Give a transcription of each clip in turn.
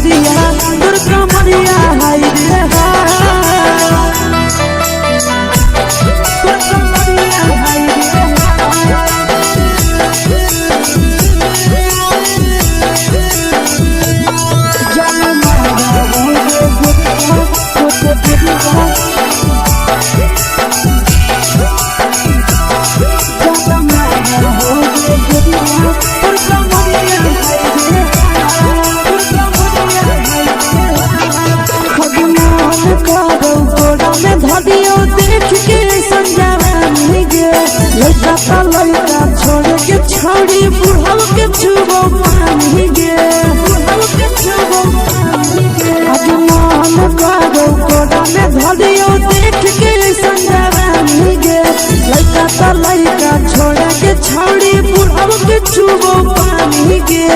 गोरिया तोर कमरिया हाय रे लड़का छोड़ के छौड़ी बुढ़ाव के छुबो पानी गे आज मन करो कोड़ा में धरियो देख के संजवानी गे लड़का छोड़ के छौड़ी बुढ़ाव के छुबो पानी गे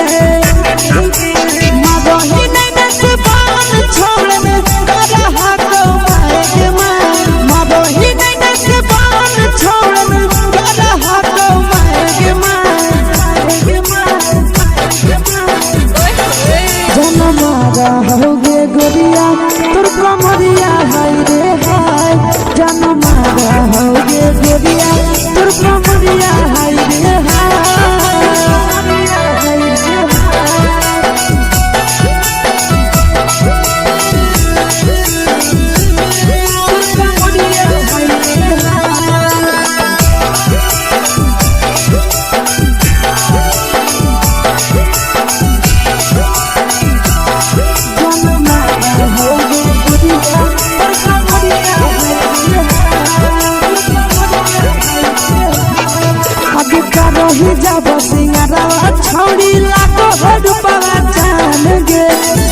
मदही नहीं से बान छोड़ में करा हाथो मारे गे मदही नहीं से बान छोड़ में करा हाथो मारे गे जनमारा होगे गोरिया तोर कमरिया हाय रे हाय जनमारा होगे गोरिया तोर कमरिया हाय रे रही जब सिंगारवा छौड़ी लाखो रुपवा जान गे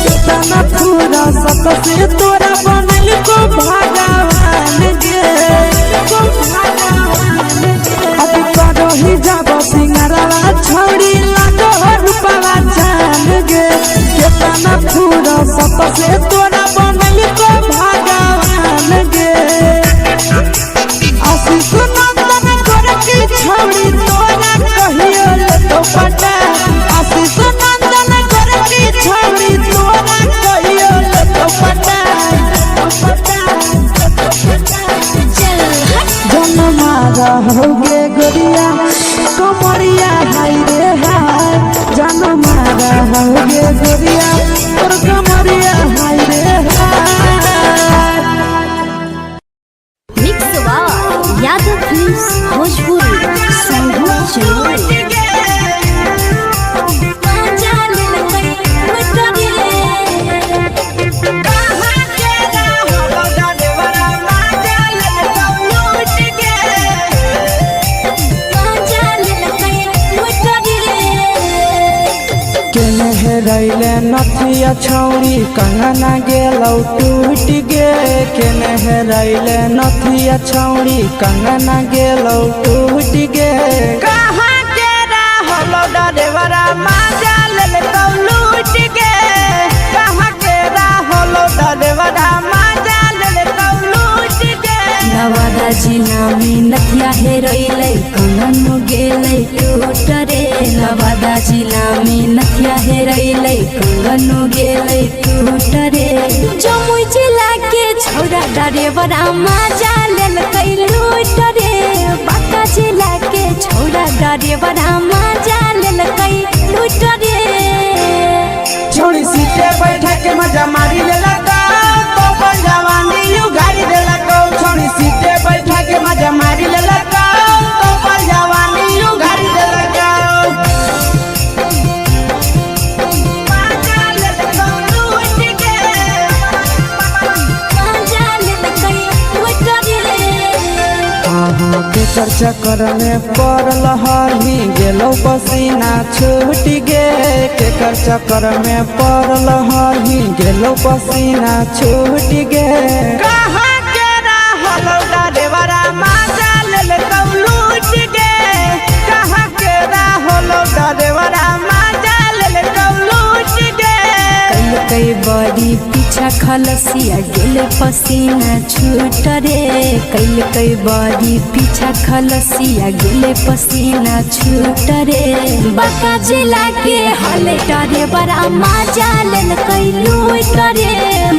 कितना पूरा सत से तोरा बनल को भगवान गे रही जब सिंगारवा छौड़ी लाखो रुपवा जान गे कितना पूरा सत से तोरा बनल को भगवान गे आशीष नंदन कर की छौड़ी तोरा कहियो तो पटा आशीष नंदन कर की छौड़ी तोरा कहियो तो पटा जनमारा होगे गोरिया कमरिया हाय रे हाय जनमारा होगे गोरिया तोर कमरिया हाय रे हाय मिक्स वा यादव फिल्म्स भोजपुरी संगीत चैनल रैले नथिया छौड़ी कंगना गेलौ टूट गे केने रैले नथिया छौड़ी कंगना गेलौ टूट गे कहाँ के रहलो डरेवरा माजा लेलकौ लूट गे कहाँ के रहलो डरेवरा माजा लेलकौ लूट गे नवादा जिला में नथिया हेरैलै कंगन गेलै टूट रे नवादा जिला में नथिया हेरैलै कंगन गेलै टूट रे जमुई जिला के छौड़ा डरेवरा माजा लेलकै लूट रे बांका जिला के छौड़ा डरेवरा माजा लेलकै लूट रे छोड़ी सीटे बैठा के मजा मारी लेलकौ तो जवानी यू गाड़ी देलकौ छोड़ी सीटे बैठा के मजा मारी लेलकौ तो जवानी यू गाड़ी देलकौ केकर चक्कर में पड़ल हही गेलो पसीना छूट गे केकर चक्कर में पड़ल हही गेलो पसीना छूट गे कहाँ के रहलो डरेवरा माजा लेलकौ लूट गे कहाँ के रहलो डरेवरा माजा लेलकौ लूट गे कई बड़ी पीछा खलसिया गेले पसीना छूट रे कैल कई बारी पीछा खलसिया गेले पसीना छूट रे बाका जिला के हले डरे बड़ा मजा लेल कैलू करे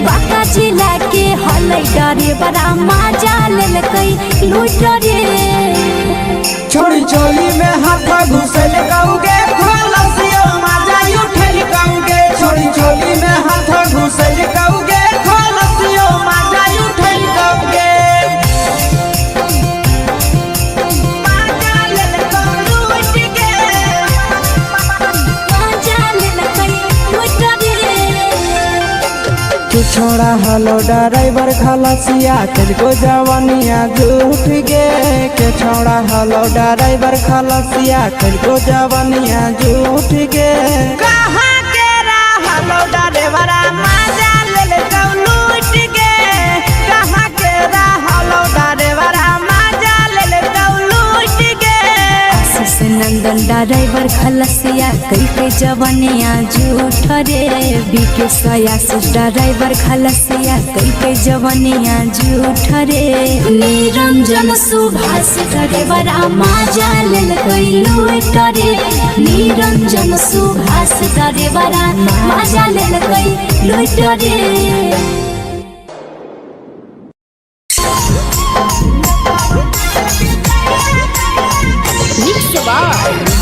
बाका जिला के हले डरे बड़ा मजा लेल कैलू करे छोड़ी चोली में हाथ घुसल कौगे खलसिया मजा उठल कौगे छोड़ी चोली में हाथ घुसल कौगे खलसिया मजा उठल कौगे छोड़ा हलो ड्राइवर खलसिया तेरे जवानिया झूठ गे के छोड़ा हलो ड्राइवर खलसिया तेरे जवानिया झूठ गे कहाँ के हलो ड्राइवर मजा ले लूट गे कहाँ के हलो ड्राइवर मजा ले लूट गे आशीष नंदन ड्राइवर खलसिया कई के जवानिया झूठ रे बीके आशीष ड्राइवर खलसिया कई के जवानिया झूठ रे निरंजन सुभाष ड्राइवर मजा लेल कैलू रे निरंजन सुभाष ड्राइवर मजा लेल कैलू रे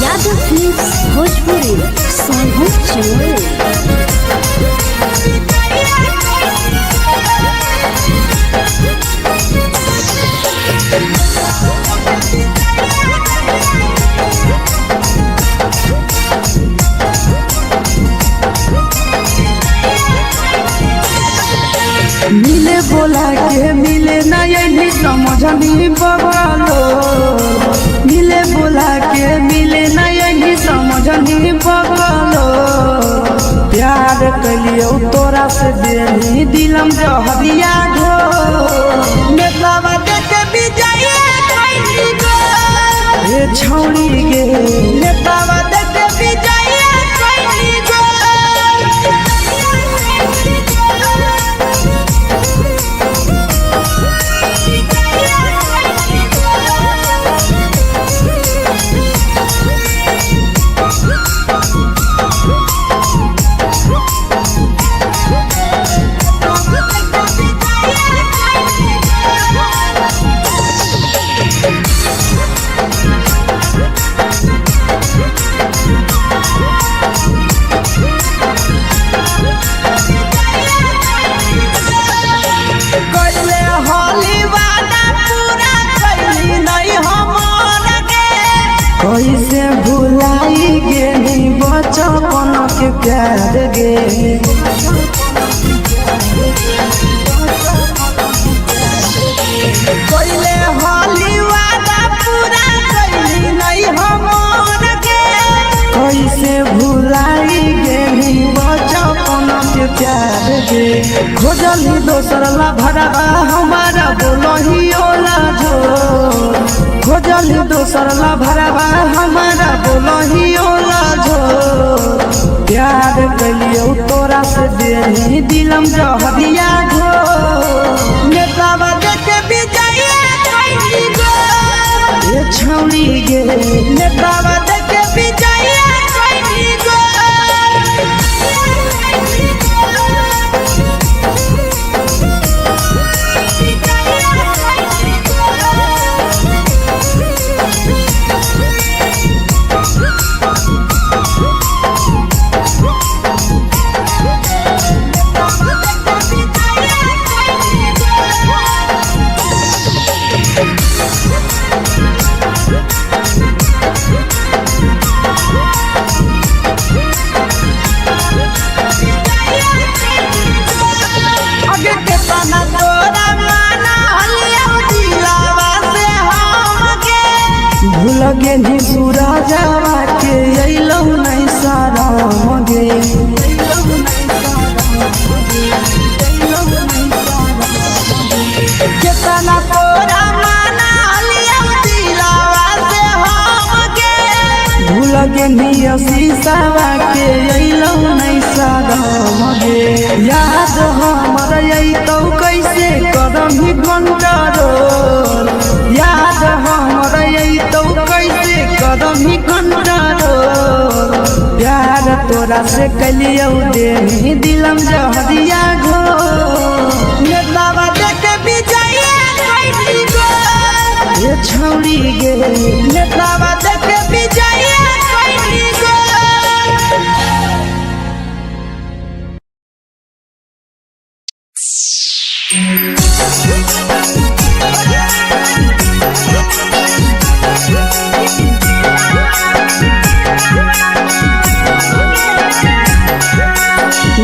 यादव फिल्म्स भोजपुरी सोनभद्र मिले बोला के मिले ना ये समझनी बगलो मिले बोला के मिले ना ये समझनी बगलो प्यार कलियो तोरा से देनी दिलम जहरिया घो नेतावा देके विजय कैली गो ए छौड़ी गे नेतावा देके विजय कैली गो कैसे भुलाई गे बचपन के प्यार गे कैले होली वादा पूरा कैली नहीं हमर गे कैसे भुलाई गे बचपन के प्यार गे खोजली दोसर ला भरवा हमारा बोलही ओला जो खोजली दोसर ला भरवा हमारा बोलही ओला झो प्यार कलियो तोरा से देनी दिलम जहरिया घो नेतावा देके विजय कैली गो ए छौड़ी गे नेतावा देके विजय कैली गो लगे नी पूरा जावा के अइलौ नहीं सारा गे केतना तोरा माना लिया दिलावा से हम गे भूल लगे निया शीशावा के अइलो नहीं सादम गे याद हमर अइतौ कैसे कदम ही कंट्रोल याद हमर अइतौ कैसे कदम ही कंट्रोल प्यार तोरा से कलियौ दे दिलम जहरिया घो नेतावा देख विजय कैली गो ये छौड़ी गे नेतावा देख विजय कैली गो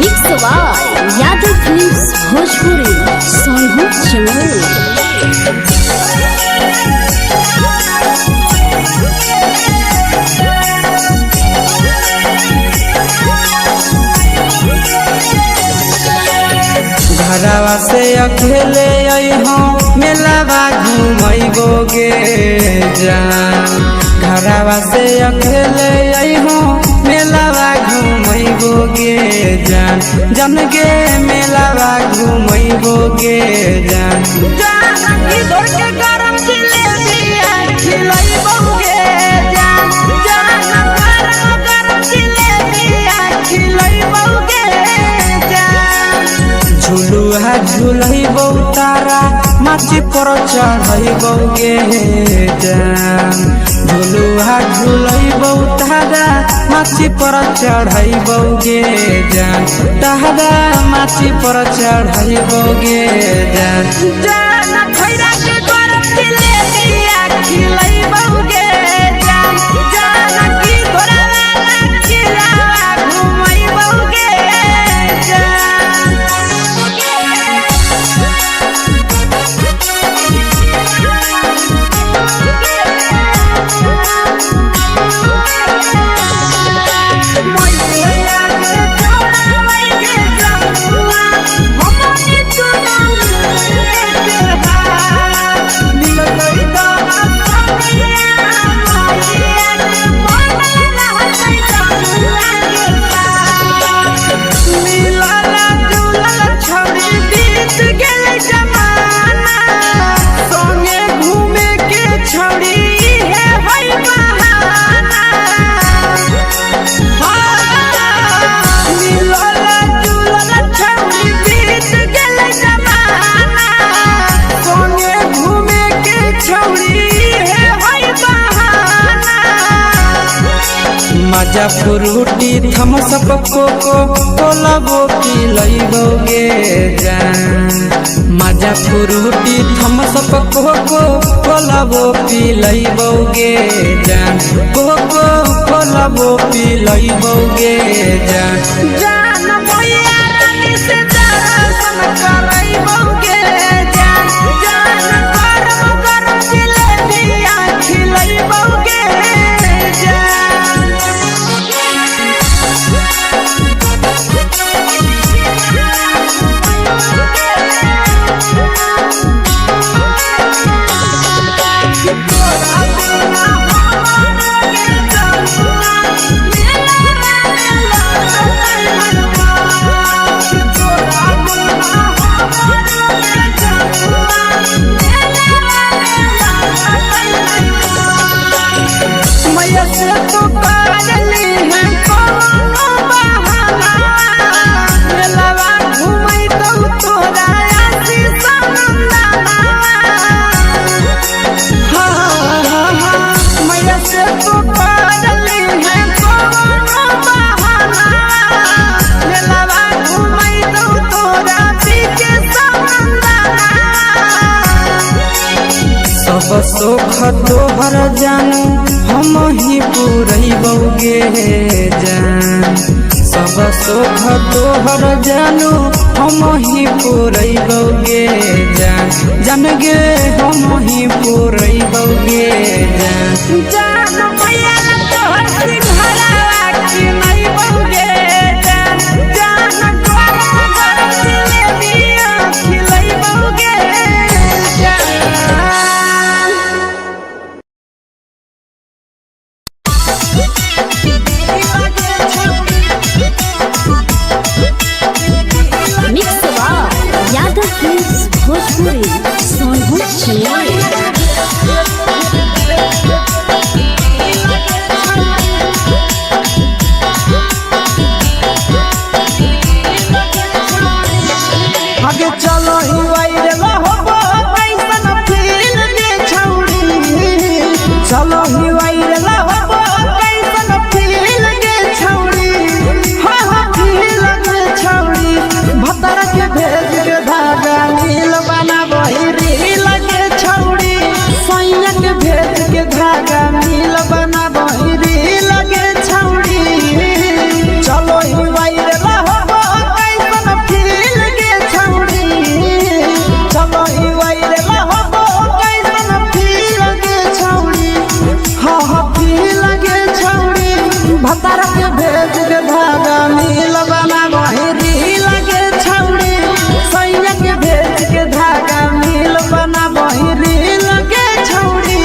mix by Yadav films Bhojpuri Sonu चमन। घरवा से अकेले अइहो मेलावा घूमैबो गे जान घरवा से अकेले अइहो मेलावा घूमैबो गे जान जन गे मेलावा घूमैबो गे जान जानकी दौड़ के गरम जिलेबिया खिलैबो गे जान गरम जिलेबिया खिलैबो गे जान झुलुहा झुलैबो तारा माची पर चढ़ैबो गे जान झुलुहा झुलैबो तारा माची पर चढ़ैबो गे जान तारा माची पर चढ़ैबो गे जान जान खैरा के गरम जिलेबिया खिलैबो गे जान जानकी घोड़ावाला किलावा घुमैबो गे जान मजा फ्रूटी थम्स अप कोको कोलाबो पिलैबो गे जान मजा फ्रूटी थम्स अप कोको कोलाबो पिलैबो गे जान कोको कोलाबो पिलैबो गे जान जान भैया रानी से दर्शन करैबो गे जान गरम गरम जिलेबिया खिलैबो गे मैया से तो काजली है कोनो बहाना मेलावा घुमै तो तोरा आसी सनंदना मैया से तो काजली है कोनो बहाना मेलावा घुमै तो तोरा पीके सनंदना सब सुख तोहर जानू हम ही पुरैबो गे जान सब सुख तोहर जानू हम ही पुरैबो गे जान जन गे हम ही पुरैबो गे जान जान मैया तोहर सिंघरावा खिलैबो गे जान गरम गरम जिलेबिया खिलैबो गे जान भतार के भेज के धागा मिल बना बहिरी लगे छौड़ी सैया के भेज के धागा मिल बना बहिरी लगे छौड़ी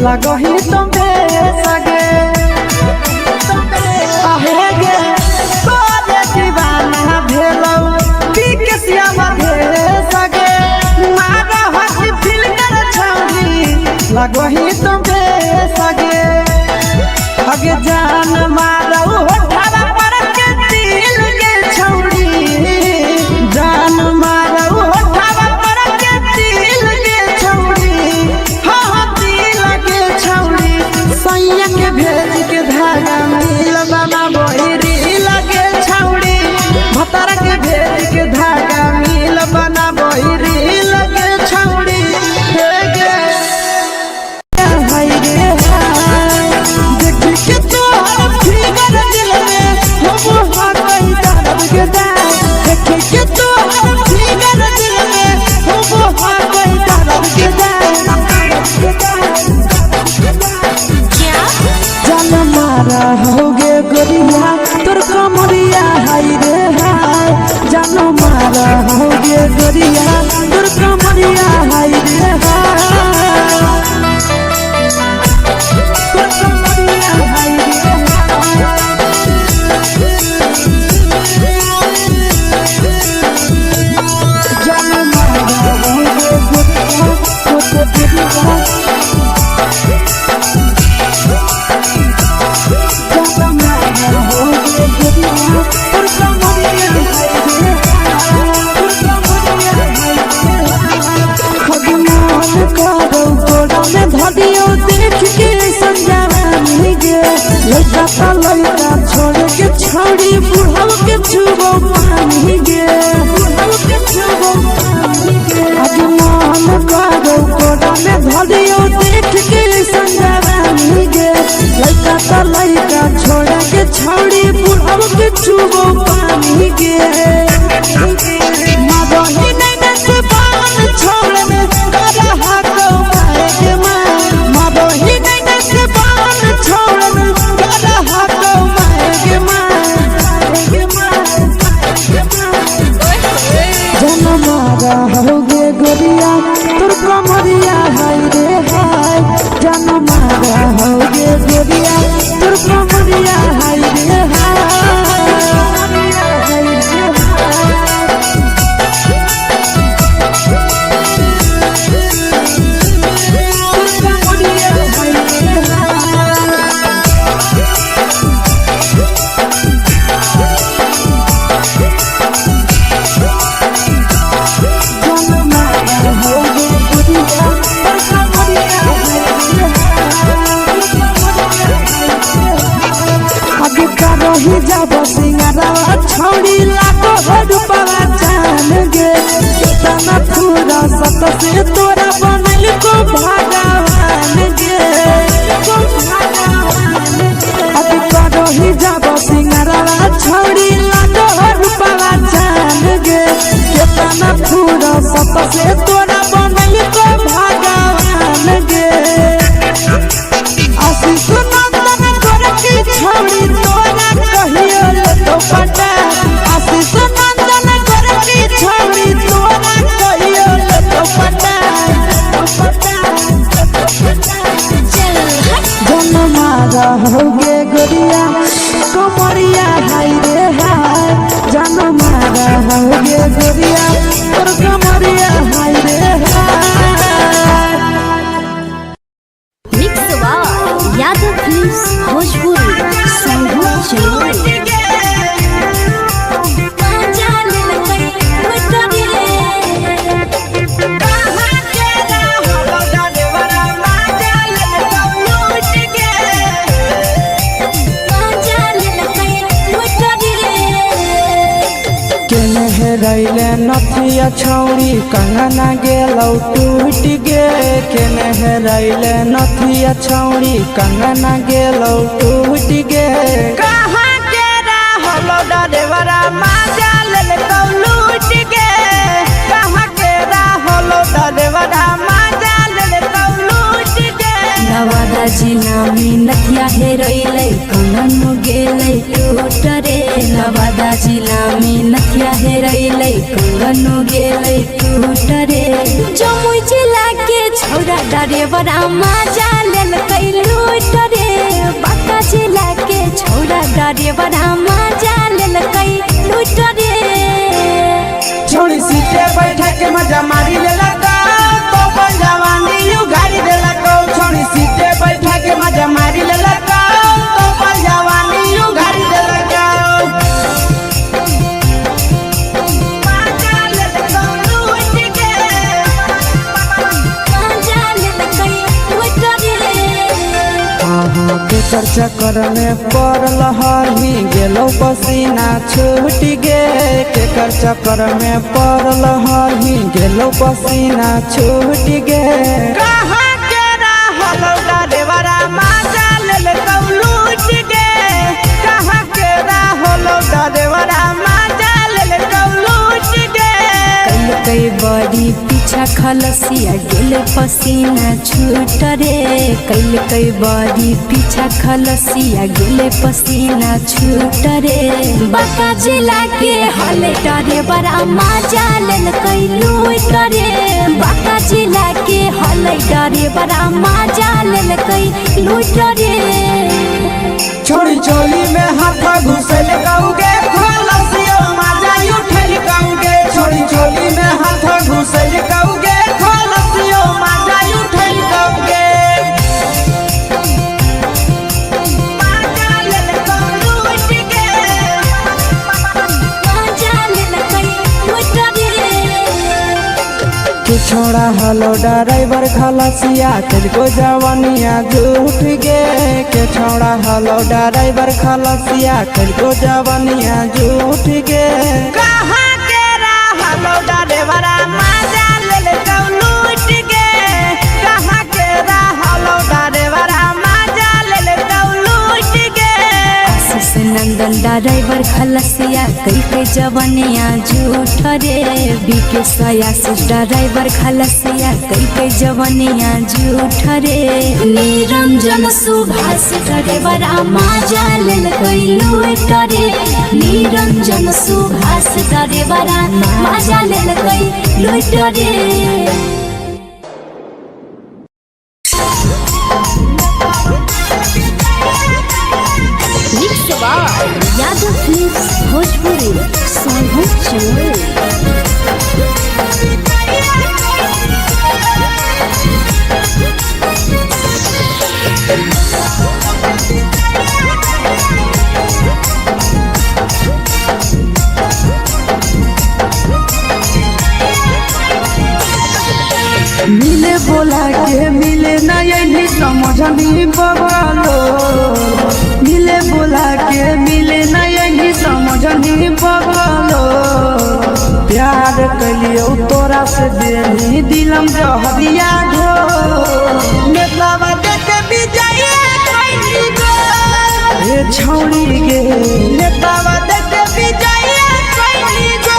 लगही तुम्हे सगे आहे गे तोरे दीवाना भेलौ बिकसिया बधे सगे मारा हसी फिल्टर छौरी लगही तुम्हे सगे अगे जान मारौ होठा पर के दिल के छौरी जान मारौ होठा पर के दिल के छौरी सैया के भेज के धागा मिल बना बहिरी लगे छौड़ी भतार के भेज के धागा मिल बना बहिरी लगे छौड़ी हे गे हाय रे हाय देख के तो फिगर दिल में हम हाथ दर्द के दाग देख के तो फिगर दिल में हम हाथ दर्द के दाग जान मारा होगे गोरिया तोर कमरिया हाय रे हाय जान मारा होगे गोरिया तोर कमरिया हाय रे हाय तोर कमरिया हाय रे जान मारा होगे गोरिया तोर कमरिया धरियो देख के संजवानी गे लड़का ता लड़का छोड़ के छौड़ी बुढ़ाव के छुबो पानी गे बुढ़ाव के छुबो पानी गे आज मन करो कोड़ा में धरियो देख के संजवानी गे लड़का ता लड़का छोड़ के छौड़ी बुढ़ाव के छुबो पानी गे मादही नहीं से बाल छोड़ में करा हाथ के होगे गोरिया तोर कमरिया हाय रे हाय जान मारा होगे गोरिया तोर कमरिया हाय रे ही जब सिंगारवा छौड़ी लाखों रुपया जान गे कितना पूरा सत से तोरा बनल को भगवान गे अब करो ही जब सिंगारवा छौड़ी लाखों रुपया जान गे कितना पूरा सत से तोरा बनल को भगवान गे आशीष नंदन गोरखी छौड़ी तोरा कहियो तो पटा आशीष नंदन गोरखी छौड़ी तोरा कहियो तो पटा जन्मा रहोगे गोरिया कमरिया हाय रे हाय जन्मा रहोगे गोरिया और कमरिया हाय रे हाय। Mix by Yadav films Bhojpuri Sangeet चलो रैले नथिया छौड़ी कंगना गेलौ टूट गे केने हेरैले नथिया छौड़ी कंगना गेलौ टूट गे कहाँ के रहलो डरेवरा माजा लेल कौ लूट गे कहाँ के रहलो डरेवरा माजा लेल कौ लूट गे नवादा जिला में नथिया हेरैले कंगन गेलै टूट रे नवादा जिला में नथिया हेरैले कंगन गेलै टूट रे जमुई जिला के छौड़ा डरेवरा माजा लेल कै लूट रे बांका जिला के छौड़ा डरेवरा माजा लेल कै लूट रे छोड़ी सीटे बैठा के मजा मारी लेला तो जवानी यू गाड़ी देला को छोड़ी सीटे बैठा के मजा मारी लेला तो जवानी यू गाड़ी देला के चर्चा करने पड़ल हरही गेलो पसीना छूट गे के चर्चा करने पड़ल हरही गेलो पसीना छूट गे कहाँ के रहलो डरेवरा माजा लेल कौ लूट गे कहाँ के रहलो डरेवरा माजा लेल कौ लूट गे कई बड़ी पीछा खलसिया गेल पसीना छूट रे कई बड़ी पीछा खलसिया गेल पसीना छूट रे बांका जिला के हले डरे बड़ा माजा लेल कई लूट रे बांका जिला के हले डरे बड़ा माजा लेल कई लूट रे छोड़ी चोली में हाथ घुसल गाऊंगे खलसिया माजा उठल गाऊंगे छोड़ी चोली में हाथ घुसल गाऊंगे खलसिया माजा उठल गाऊंगे माजा लेल कौ लूट गे माजा लेल कई लूट रे कि छोड़ा हलो ड्राइवर खलसिया तेरे जवानिया झूठ गे के छोड़ा हलो ड्राइवर खलसिया तेरे जवानिया झूठ गे कहाँ के रहलो ड्राइवरा माजा लेल कौ लूट गे कहाँ के रहलो ड्राइवरा माजा लेल कौ लूट गे आशीष नंदन ड्राइवर खलसिया कई जवानिया झूठ रे बीके आशीष ड्राइवर खलसिया कई जवानिया झूठ रे निरंजन सुभाष ड्राइवरा माजा लेल कई लूट रे निरंजन सुभाष ड्राइवरा माजा लेल कई लूट रे यादव फिल्म्स भोजपुरी संगीत चलो मिले बोला के मिले ना यही समझनी बगलो मिले बोला के मिले ना से देनी दिलम जहरिया घो नेतावा देख विजय कैली गो ए छौड़ी गे नेतावा देख विजय कैली गो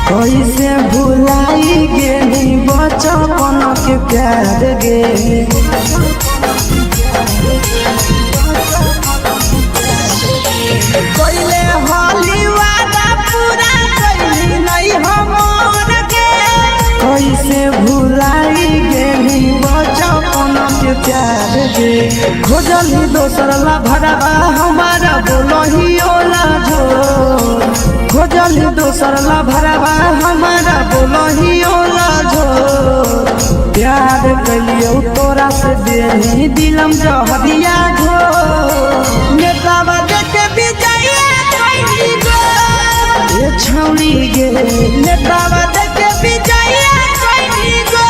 कैसे भुलाई गेली बचपन के प्यार गे कैले होली वादा पूरा कैली नहीं हमर गे कैसे भुलाई गेली बचपन के प्यार गे खोजली दोसर ला भरवा हमारा बोलही ओला झो खोजली दोसर ला भरवा हमारा बोलही ओला झो प्यार कैलियो तोरा से देनी दिलम जहरिया घो नेतावा देख विजय कैली गो ए छौड़ी गे नेतावा देख विजय कैली गो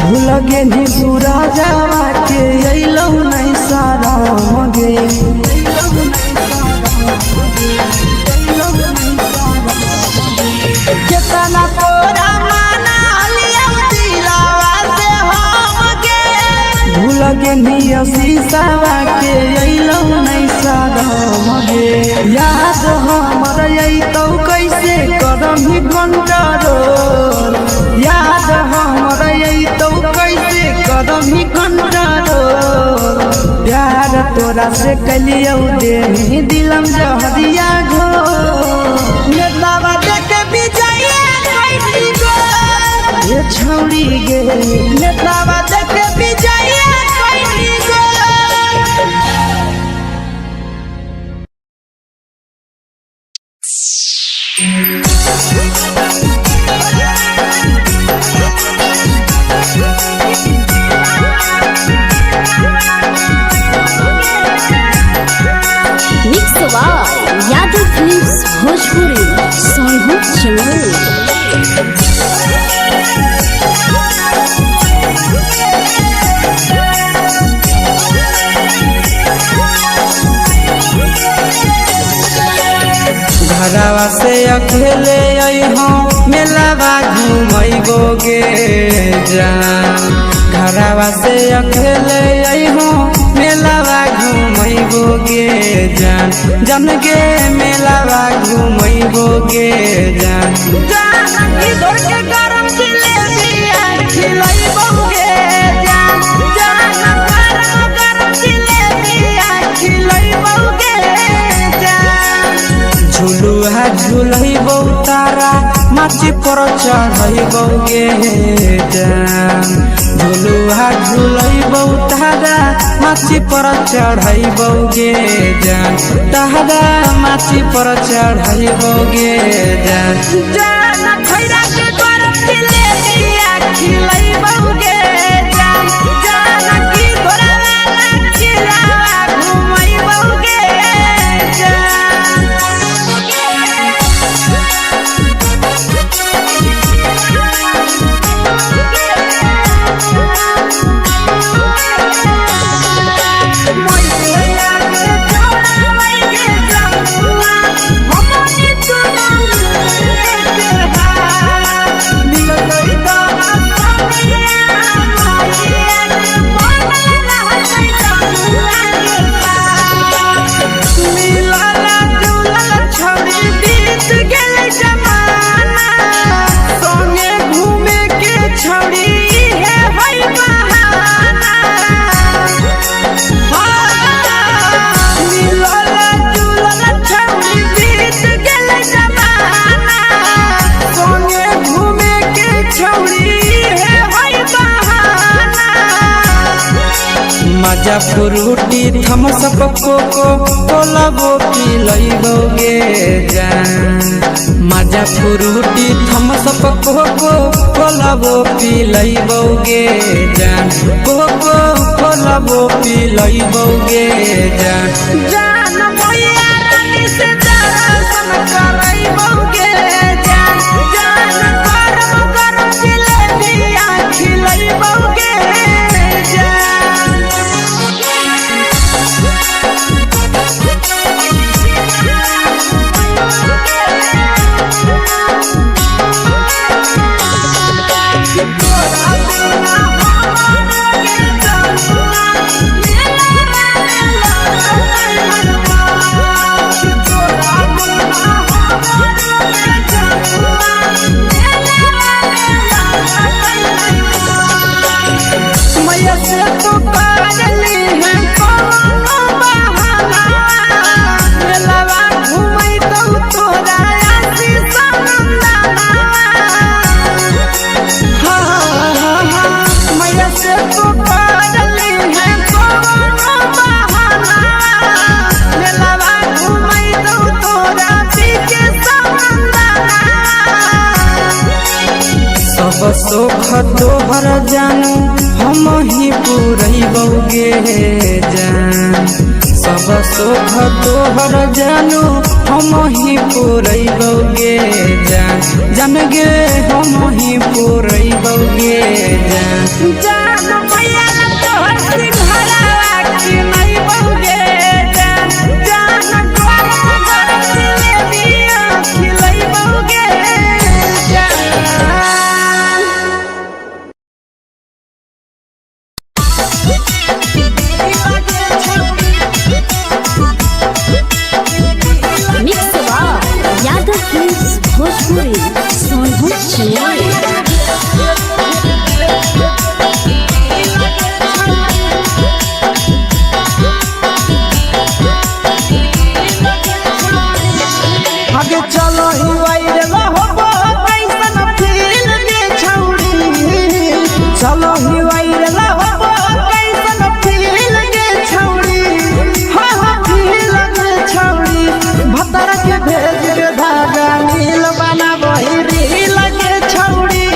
भूलगे नी पूरा जावा के अइलौ नहीं सारा मगे केतना तोरा माना लिया दिलावा से हमगे भूलगे नी शीशावा के अइलौ नहीं सारा मगे याद हमर अइतौ कैसे करमही कंट्रोल याद हमर अइतौ कैसे करमही कंट्रोल प्यार तोरा से कलियौ देनी दिलम जहरिया घो नेतावा देख विजय कैली गो ए छौड़ी गे नेतावा देख विजय कैली गो यादव फिल्म्स भोजपुरी सोनू चमन घरवा से अकेले अइहो मेलावा घुमैबो गे जान घरवा से अकेले अइहो मेलावा घुमैबो गे जान जन गे मेलावा घुमैबो गे जान जान की दौड़ के गरम जिलेबिया खिलैबो गे जान जान गरम जिलेबिया खिलैबो गे जान झुलुहा झुलैबो तारा माची पर चढ़ैबो गे जान झुलुहा झुलैबो तारा माची पर चढ़ैबो गे जान तारा माची पर चढ़ैबो गे जान जान खैरा के गरम जिलेबिया खिलैबो गे जान जान की घोड़ावाला चिलावा घुमैबो गे जान मजा फ्रूटी थम्स अप कोको कोला वो पी लइबोगे जान मजा फ्रूटी थम्स अप कोको कोला वो पी लइबोगे जान कोको कोला वो पी लइबोगे जान जान मैया रानी से दर्शन करइबोगे जान जान गरम गरम जिलेबिया खिलइबोगे जान मैया से तो पागली है कोनो बहाना मेलावा घूमै तो तोरा आसी सनंदना मैया से तो पागली है कोनो बहाना मेलावा घूमै तो तोरा पीके सनंदना सब सुख तोहर जानू हम ही पूरइबोगे जान सब सुख तोहर जानू हम ही पूरइबोगे जान जान गे हम ही पूरइबोगे जान जान मैया तोहर सिंघरावा खिलइबोगे जान जान गरम गरम जिलेबिया खिलइबोगे जान मिक्स यादव फिल्म्स भोजपुरी सोनभद्र चेन्नई। आगे चलो ही वायरल होबो कैसन फील के छौड़ी चलो ही वायरल होबो कैसन फील के छौड़ी हाँ फील के छौड़ी भतर के भेज के धागा नील बना बहिरी लगे छौड़ी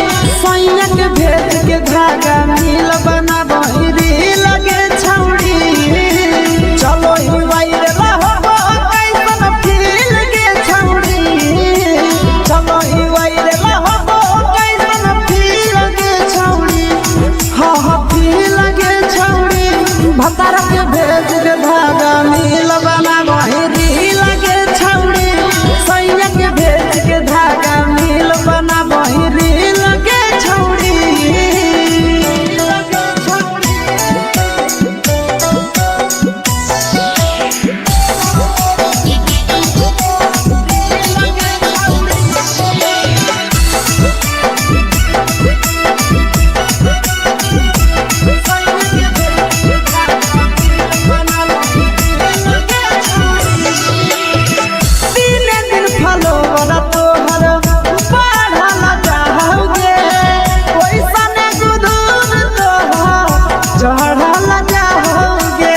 सैया के भेज के धागा नील बना बहिरी लगे छौड़ी चलो ही वायरल होबो कैसन फील के छौड़ी चलो ही वायरल होबो कैसन फील के छौड़ी हाँ फील के छौड़ी भतर के भेज के धागा नील बना बहिरी लगे छौड़ी सैया के भेज के धागा नील बना बहिरी लगे छौड़ी तीने दिन फलोवर तोहर बढ़ल जाओगे ओइसन गुदूर तोहर चढ़ल जाओगे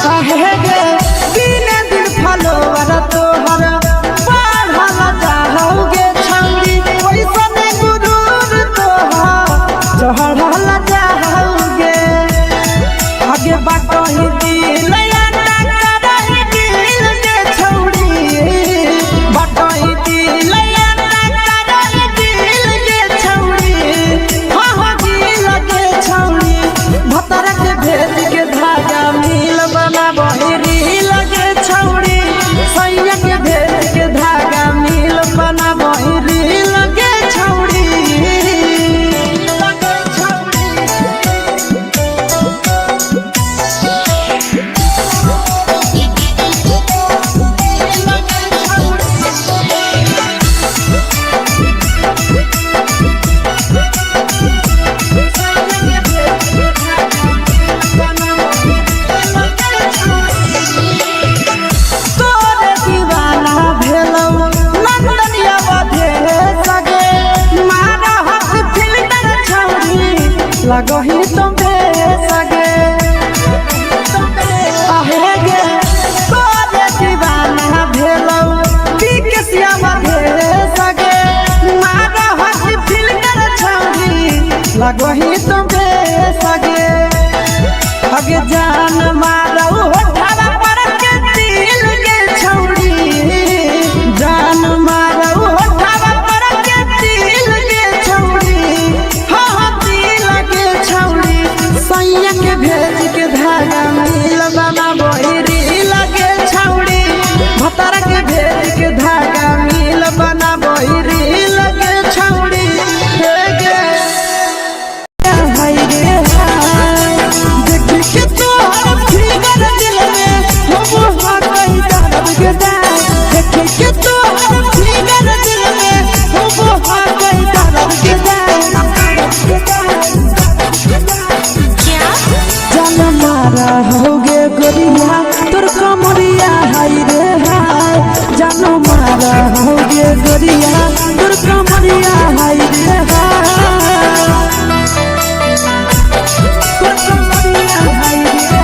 काहे गे तीने दिन फलोवर तोहर बढ़ल जाओगे छौड़ी ओइसन गुदूर तोहर चढ़ल जाओगे आगे बाटही दिल करही दिल के छौड़ी बाटही दिल करही दिल के छौड़ी हाँ दिल के छौड़ी भतर के भेज के धागा मिल बना बहिरी लगे छौड़ी सैया के भेज के धागा मिल बना बहिरी लगे छौड़ी लगे छौड़ी तोरे दीवाना भेलौ नंदनिया बधे सगे मारा हाथ फिल्टर छौड़ी लगही तो लगो ही तुम्हे सगे अगे जान मारो होठावा पर के दिल के छौड़ी जान मारो होठावा पर के दिल के छौड़ी हाँ दिल के छौड़ी सैया के भेज के धागा मिल बना बोरी लगे छौड़ी भतार के भेज के धागा मिल बना बोरी लगे छौड़ी होगे गोरिया तोर कमरिया हाय रे हाय जानो मारा होगे गोरिया तोर कमरिया हाय रे हाय तोर कमरिया हाय रे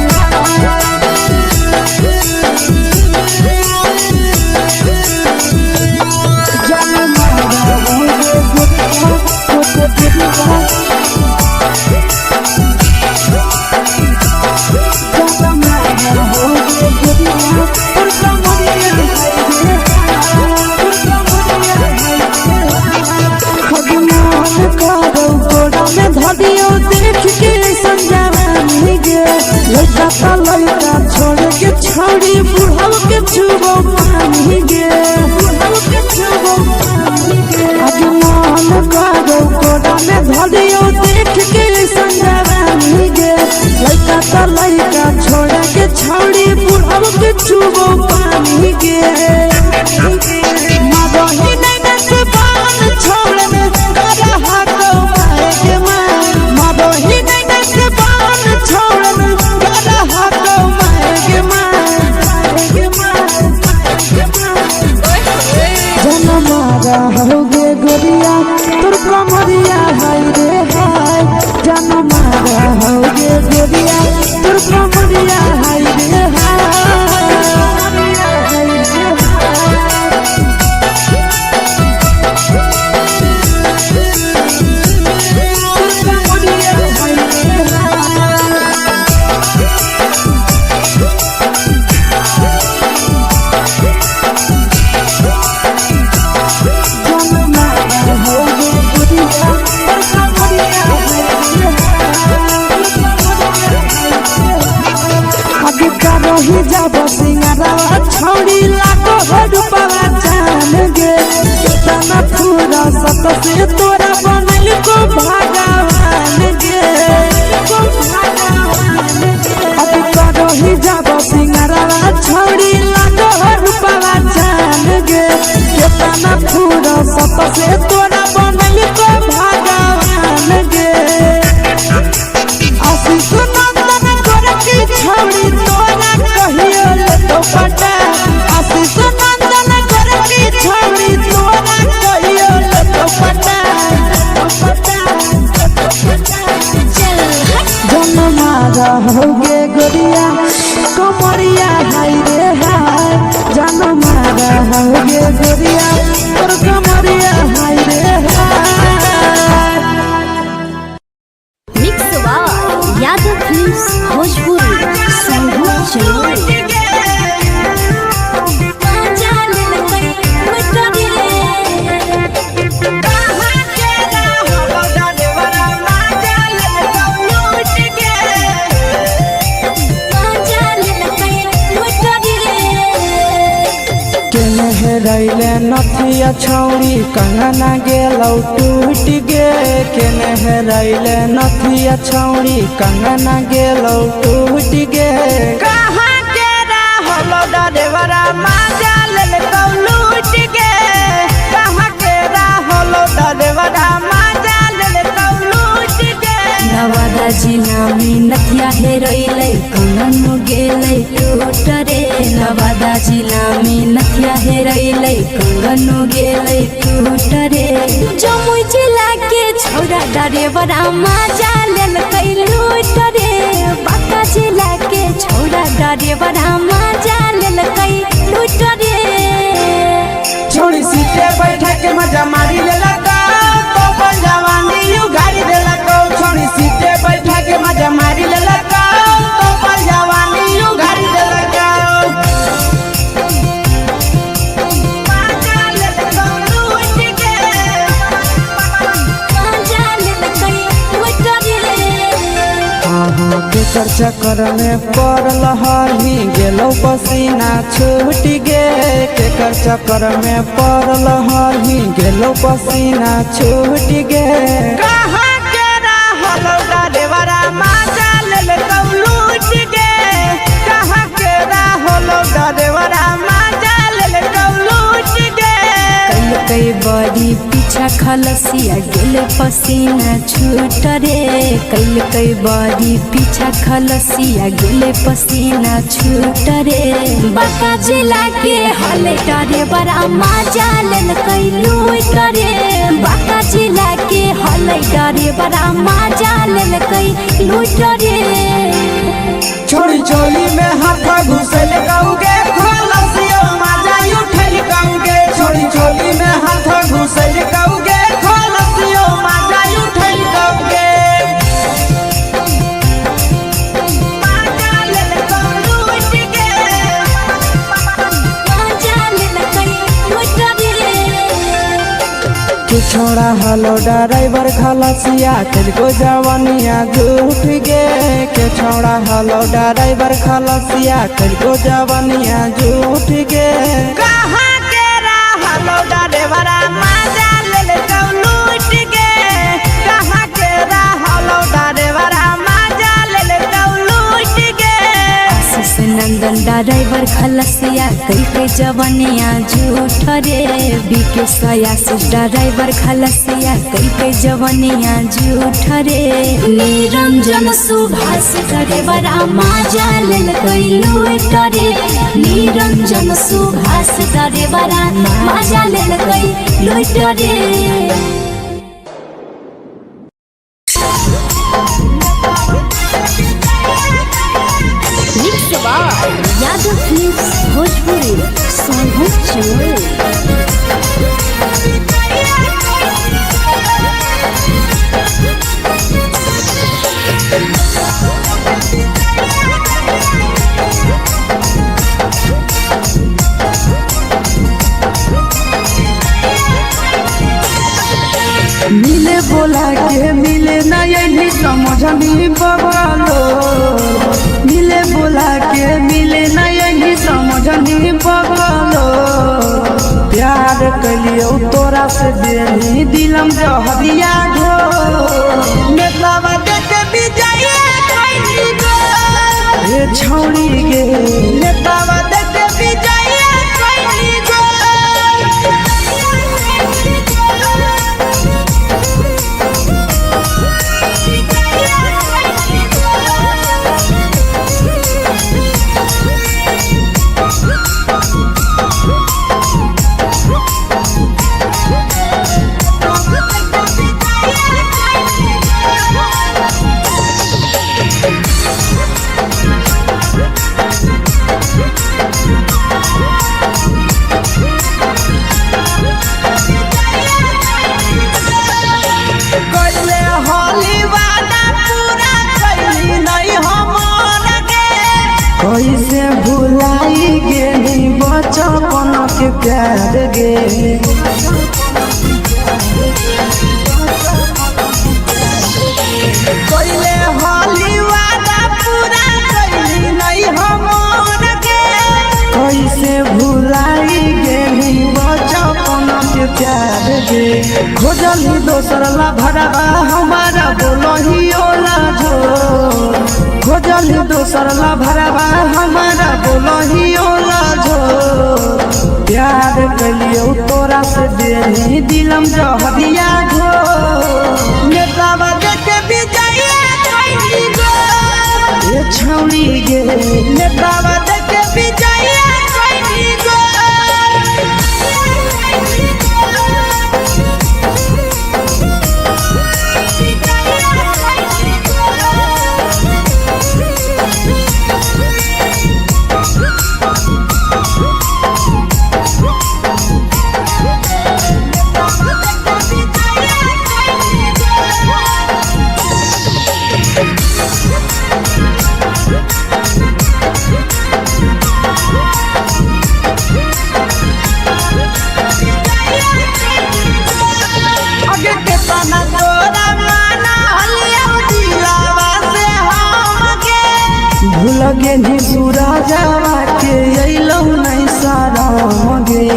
जानो मारा होगे गोरिया तोर कमरिया लड़का छोड़ के छौड़ी बुढ़ाव के छुबो पानी गे मन करो कोड़ा में धरियो देख के संजवानी गे लड़का छोड़ के छौड़ी बुढ़ाव के छुबो पानी गे मदही नहीं से बान छोड़ में करा हाथो माए के मां मदही नहीं से बान छोड़ में करा हाथो माए के मां जनमारा होगे गोरिया तोर कमरिया हाय रे हाय जनमारा होगे गोरिया तोर कमरिया हाय रे हाय ही जब सिंगारा छौड़ी लाखो रुपवा जान गे कितना पूरा सत से तोरा बनल को भगवान गे अभी करो ही जब सिंगारा छौड़ी लाखो रुपवा जान गे कितना पूरा सत से तोरा बनल को भगवान गे आशीष नंदन कर की छौड़ी तोरा कहियो ले तो पटा आशीष नंदन कर की छौड़ी तोरा कहियो ले तो पटा जनमारा होगे गोरिया कमरिया हाय रे हाय जनमारा होगे गोरिया तोर कमरिया हाय रे हाय मिक्स वा यादव फिल्म्स भोजपुरी संगीत चलो रैले नथिया छौड़ी कंगना गेलौ टूट गे केने रैले नथिया छौड़ी कंगना गेलौ टूट गे कहाँ के रहलो डरेवरा माजा लेलकौ लूट गे कहाँ के रहलो डरेवरा माजा लेलकौ लूट गे नवादा जिला में नथिया हेरोइले कंगन गेले टूट रे नवादा जिला में नथिया हेरोइले कंगन गेले टूट रे जमुई जिला के छौड़ा डरेवरा माजा लेलकै लूट रे बांका जिला के छौड़ा डरेवरा माजा लेलकै लूट रे छोड़ी सीटे बैठा के मजा मारी लेलकौ तो जवानी यू गाड़ी देलकौ केकर चक्कर में पड़ल हही गेलो पसीना छूट गे केकर चक्कर में पड़ल हही गेलो पसीना छूट गे कहाँ के रहल डरेवरा माजा लेल लूट गे कहाँ के रहल डरेवरा माजा लेल लूट गे कई बड़ी पीछा खलसिया गेले पसीना छूट रे कई बड़ी पीछा खलसिया गेले पसीना छूट रे बाका जिला के हले डरे बड़ा मजा लेल कई लूट रे बाका जिला के हले डरे बड़ा मजा लेल कई लूट रे छोड़ी चोली में हाथ घुसल कौगे खलसियो मजा उठल कौगे छोड़ी चोली में हाथ घुसल कौगे खलसियो मजा उठल कौगे मजा लेल लूट गे मजा लेल कई लूट रे तू छोड़ा हलो ड्राइवर खलसिया तेरे जवानिया झूठ गे के छोड़ा हलो ड्राइवर खलसिया तेरे जवानिया झूठ गे कहाँ के रहलो ड्राइवर मजा लेल लूट गे कहाँ के रहलो ड्राइवर मजा लेल लूट गे आशीष नंदन ड्राइवर खलसिया कई जवनिया झूठ रे बीके आशीष ड्राइवर खलसिया कई जवनिया झूठ रे निरंजन सुभाष ड्राइवर मजा लेल कई लूट रे निरंजन सुभाष ड्राइवर मजा लेल कई लूट रे यादव फिल्म्स भोजपुरी सोनू चोर मिले बोला के मिले ना यही समझनी बगलो मिले बोला के मिले ना यही समझनी बगलो प्यार कलियो तोरा से देनी दिलम जहरिया घो नेतावा देते विजय कइली गो ये छौड़ी गे नेतावा देते विजय कइली गो कैसे भुलाई गेली बचपन के प्यार गे कैले होली वादा पूरा कैली नहीं हमर गे कैसे भुलाई गेली बचपन के प्यार गे खोजली दोसर ला भरवा हमारा बोलही ओला जो खोजली दोसर ला भरवा हमारा बोलही ओला जो प्यार कलियो तोरा से देनी दिलम जहरिया घो नेतावा देखे विजय कइली गो ये छौड़ी गे नेतावा देखे विजय कइली गो भूल गे नी पूरा जावा के अइलौ नहीं सारा मगे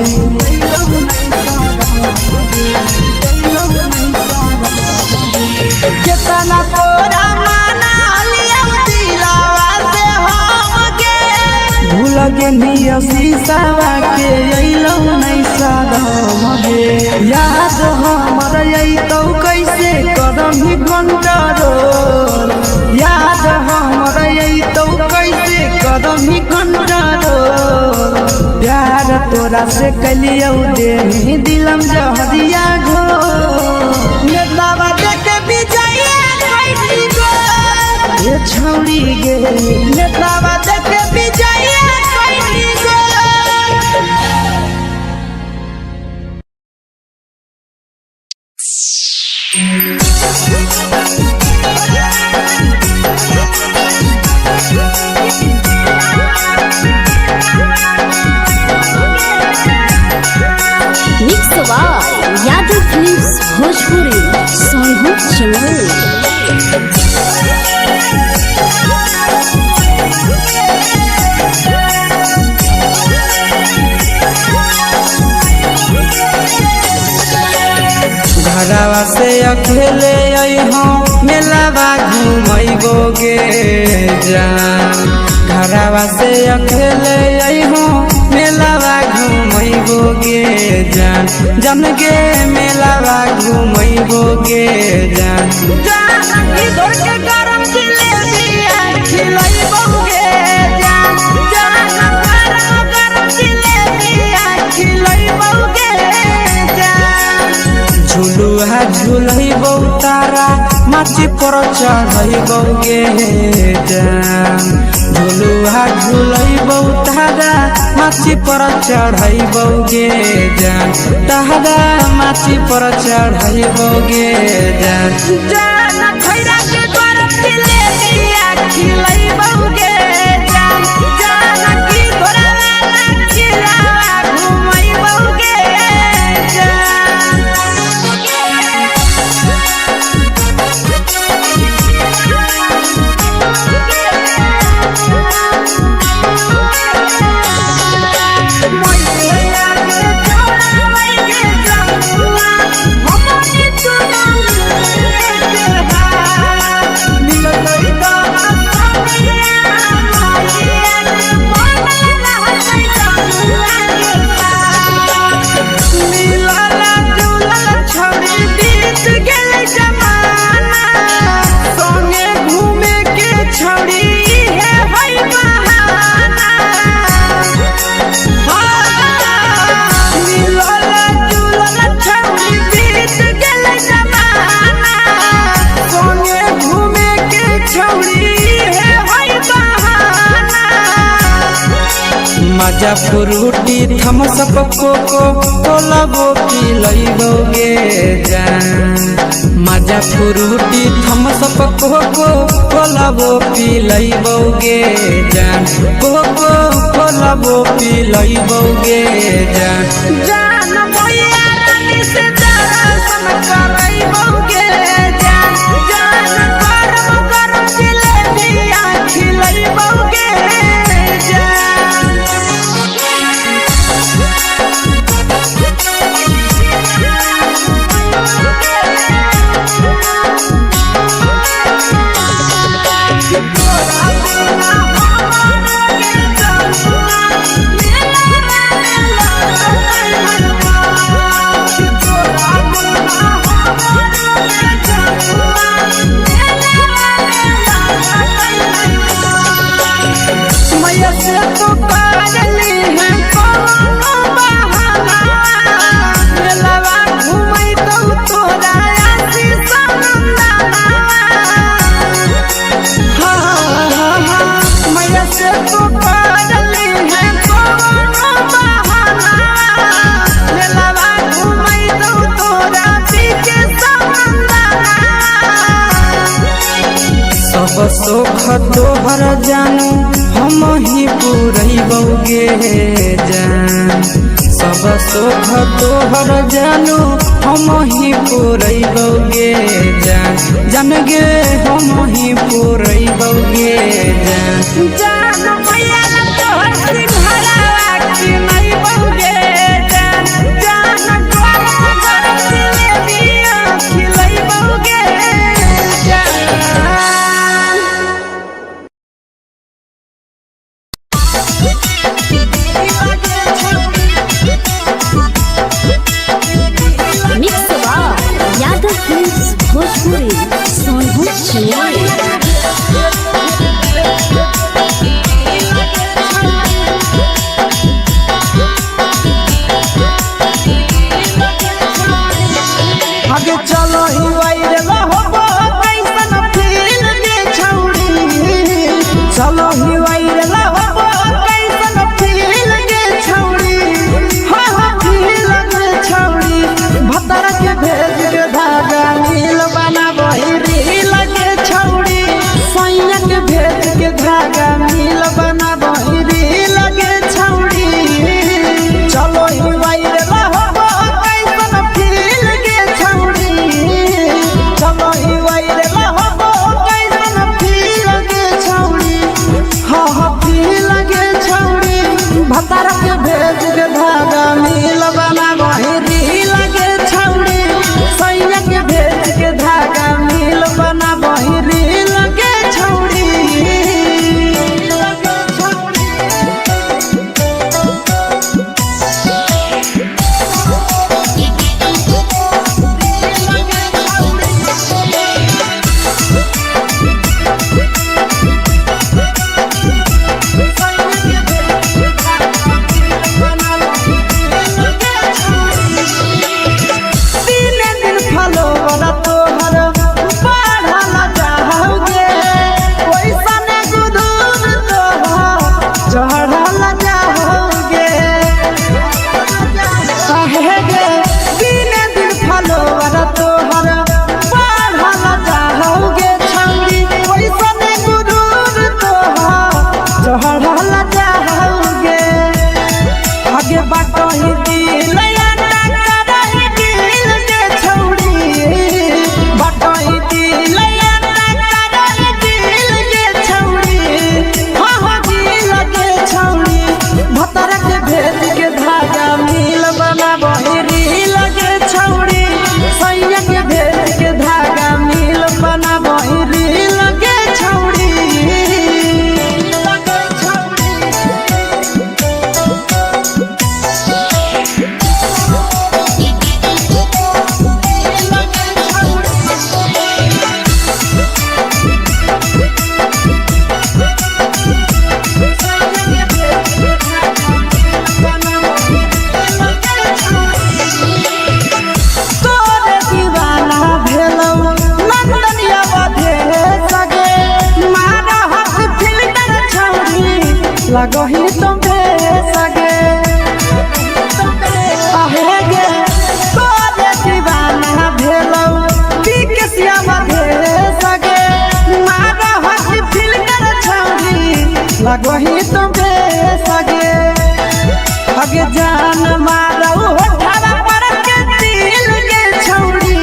कितना तोरा माना लिया दिलावा से हमके भूल गे नी शीशावा के अइलौ नहीं सारा मगे याद हमर अइतौ कैसे करम ही कंट्रोल याद हमर अइतौ कैसे करम ही कंट्रोल प्यार तोरा से कलियौ दे दिलम जहरिया घो नेतावा देखे विजय कैसी गो ये छौड़ी गे नेतावा देखे विजय कैसी गो मिक्स आवाज यादव फिल्म्स भोजपुरी सोनू चैनल। घरवा से अकेले अइहों मेलावा घूमैबो गे जान घरवा से अकेले अइहों मेलावा घूमैबो गे जान जम गे मेलावा घूमैबो गे जान जान इधर के गरम जिलेबिया खिलैबो गे जान जान गरम जिलेबिया खिलैबो गे जान झुलुहा झुलैबौ तारा माची पर चढ़ैबौ गे जान झुलुहा झुलैबौ तारा माची पर चढ़ैबौ गे जान तारा माची पर चढ़ैबौ गे जान जान खैरा के गरम जिलेबिया खिलैबौ गे जान जान की घोड़ावाला खिलावा घुमैबौ गे जान मजा फ्रूटी थम्स अप कोको कोला वो पिलैबौ गे जान मजा फ्रूटी थम्स अप कोको कोला वो पिलैबौ गे जान कोको कोला वो पिलैबौ गे जान जान भैया रानी से दर्शन करैबौ गे जान जान गरम गरम जिलेबिया खिलैबौ गे जान सोख तोहर जानू हम ही पुरैबौ गे जान सब सुख तोहर जानू हम ही पुरैबौगे जान जान गे हम ही पुरैबौगे जान जान मैया तोहर सिंहरावा की नहीं बौगे जान जान तोहर दिले दिया खिलै बौगे जान मिक्स यादव फिल्म्स भोजपुरी सोनू चिड़िया आगे चलो ही वायरल होबो कैसन फील दे छौड़ी चलो ही वायरल होबो कैसन फील दे छौड़ी हा हा फील दे छौड़ी भतर के भेज के धागा नील बनाबो रील के छौड़ी सैया के भेज के धागा नील बनाबो रील के छौड़ी चलो ही वायरल होबो कैसन फील दे छौड़ी चलो ही वायरल होबो कैसन फील दे छौड़ी हा हा फील दे छौड़ी भतर के भेज के धागा नील बनाबो रील के छौड़ी सैया के भेज के धागा नील बनाबो रील के छौड़ी दिने दिन फलोवर तोहर बढ़ल जाओगे ओइसने गुदूर तोहर चढ़ल जाओगे काहे गे दिने दिन फलोवर तोहर बढ़ल जाओगे छौड़ी ओइसने गुदूर तोहर चढ़ल जाओगे आगे बाटही दिल लगही तुम्हे सगे आहे गे तोरे दीवाना भेलौ बिकसिया बधे सगे मारा हसी फिल्टर छौड़ी लगही तुम्हे सगे अगे जान मारौ होठवा पर के दिल के छौड़ी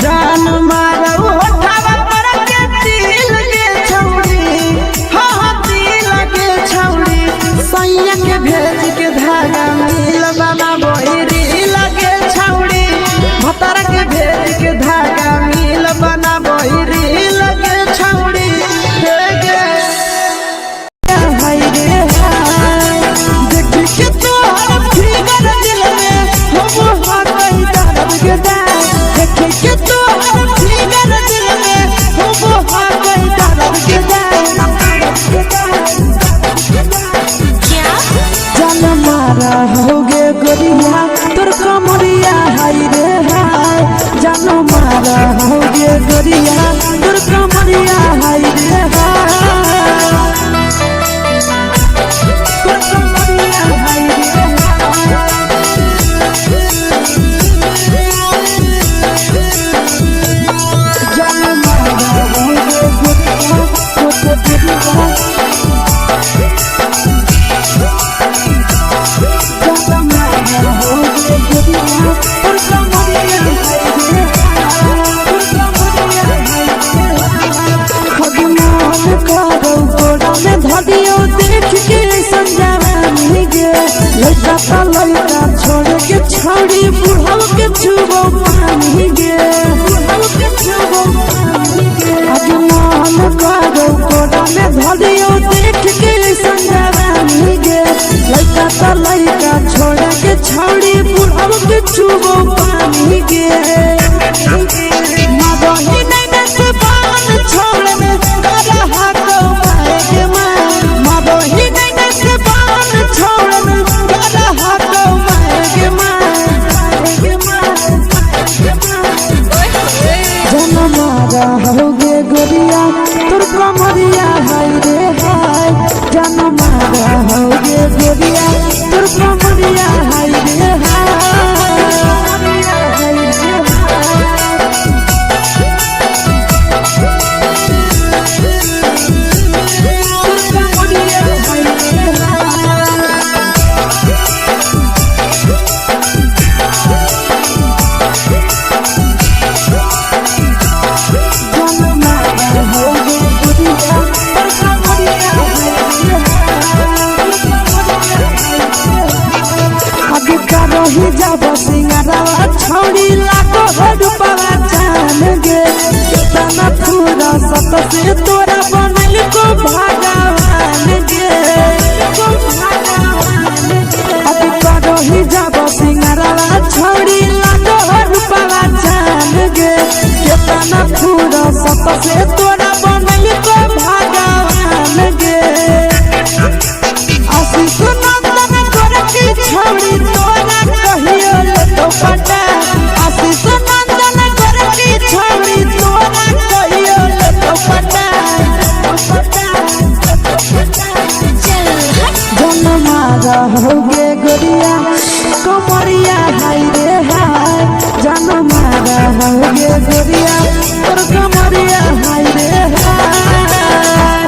जान मारौ होठवा पर के दिल के छौड़ी हा दिल के छौड़ी सैया के भेज के धागा नील बनाबो रील के छौड़ी भतर के भेज के धागा नील बनाबो रील के छौड़ी हे गे हाय रे हाय देख के तोहर फिगर दिल में हम हाथई दर्द के दाग देख के तोहर फिगर दिल में हम हाथई दर्द के जान मारा होगे गोरिया तोर कमरिया हाय रे हाय जान मारा होगे गोरिया तोर कमरिया हाय रे हाय तोर कमरिया हाय रे जान मारा होगे गोरिया तोर कमरिया मारा होगे गोरिया तोर कमरिया हाय रे हाय जान मारा होगे गोरिया तोर कमरिया हाय रे रही जब सिंगारा छौड़ी लागो रुपवा जान गे तना पूरा सत से तोरा बनल को भगवान गे अभी रही जब सिंगारा छौड़ी लागो रुपवा जान गे तना पूरा सत से तोरा बनल को भगवान गे आशीष नंदन गोरखी छौड़ी तोरा कहियो ले तो पटा आशीष नंदन गोरखी छौड़ी तोरा कहियो ले तो पटा जनमा रहोगे गोरिया कमरिया हाय रे हाय जनमा रहोगे गोरिया तोर कमरिया हाय रे हाय।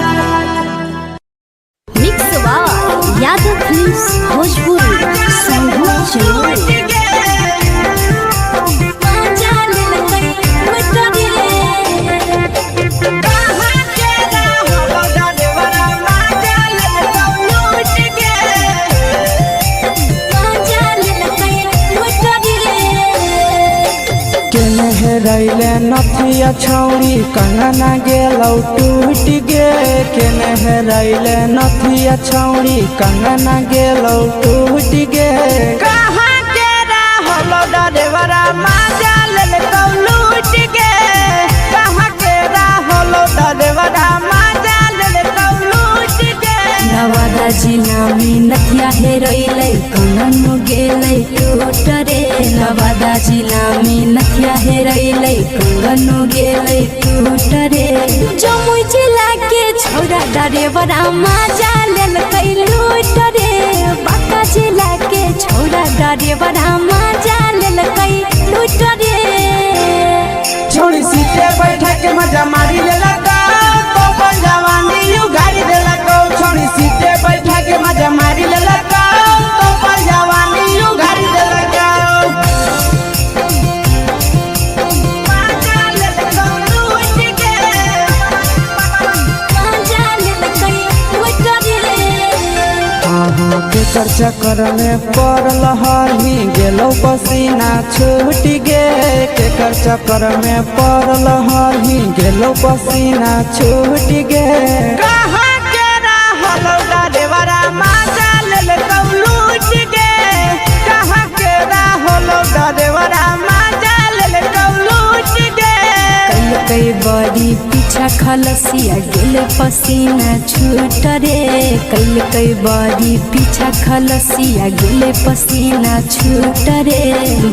Mix by Yadav films Bhojpuri संगीत चैनल। रैले नथिया छौड़ी कंगना गेलौ टूट गे केने रैले नथिया छौड़ी कंगना गेलौ टूट गे कहाँ के रहलो डरेवरा माजा लेलकौ लूट गे कहाँ के रहलो डरेवरा माजा लेलकौ लूट गे नवादा जिला में नथिया हेरोइले कंगन गेलै टूट रे नवादा जिला में नथिया हेरोइले कंगन गेलै टूट रे जमुई जिला के छौड़ा डरेवरा माजा लेलकै लूट रे बांका जिला के छौड़ा डरेवरा माजा लेलकै लूट रे छोड़ी सीटे बैठा के मजा मारी लेलका तो अपन जवानी यू गाड़ी देलका छोड़ी सीटे बैठा के मजा मारी लेलका तो अपन जवानी यू गाड़ी देलका के चक्कर में पड़ल हही गेलो पसीना छूट गे के चक्कर में पड़ल हही गेलो पसीना छूट गे कहाँ के रहलो डरेवरा माजा लेलकौ लूट गे कहाँ के रहलो डरेवरा माजा लेलकौ लूट गे कई बड़ी पीछा खलसिया गेल पसीना छूट रे कई बड़ी पीछा खलसिया गेल पसीना छूट रे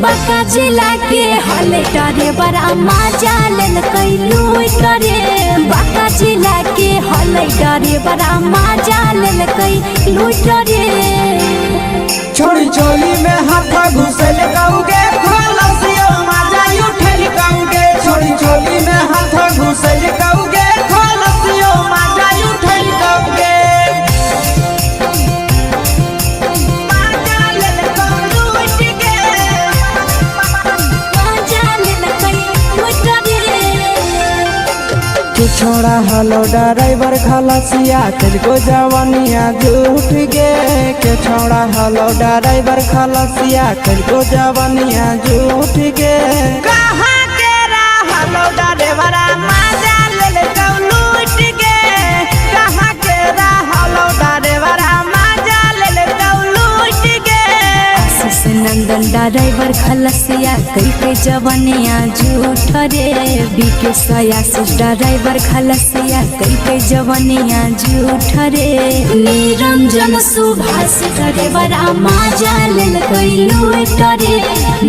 बांका जिला के हले डरे बड़ा माजा लेलकै लूट रे बांका जिला के हले डरे बड़ा माजा लेलकै लूट रे छोड़ी चोली में हाथ घुसल कौगे खलसियो माजा उठल कौगे छोड़ी चोली में हाथ घुसल कौगे खलसियो माजा उठल कौगे माजा लेलकौ लूट गे माजा लेलकै लूट रे के छोड़ा हलो ड्राइवर खलसिया तेरे जवानिया झूठ गे के छोड़ा हलो ड्राइवर खलसिया तेरे जवानिया झूठ गे कहाँ के रहलो ड्राइवरा माजा लेलकौ लूट गे कहाँ के रहलो ड्राइवरा माजा लेलकौ लूट गे आशीष नंदन ड्राइवर खलसिया कई जवानिया झूठ रे बीके आशीष ड्राइवर खलसिया कई जवानिया झूठ रे निरंजन सुभाष ड्राइवरा माजा लेलकै लूट रे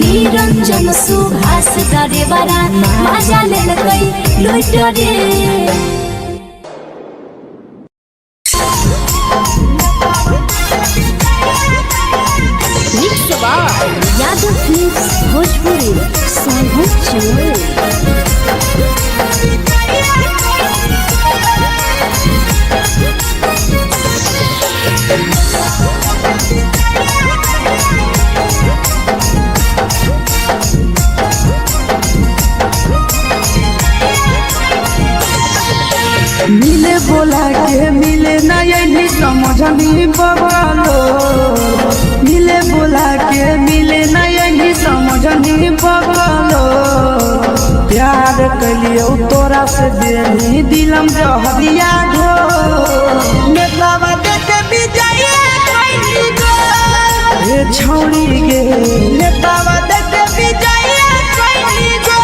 निरंजन सुभाष ड्राइवरा माजा लेलकै लुटरे यादव फिल्म्स भोजपुरी सोनभद्र चमोली। मिले बोला के मिले ना यही समझनी बगलो मिले बोला के मिले ना यही समझनी बगलो प्यार कलियो तोरा से देनी दिलम जहरिया घो मेलावा देखे बिजाइए कोई गो ए छौड़ी गे मेलावा देखे बिजाइए कोई गो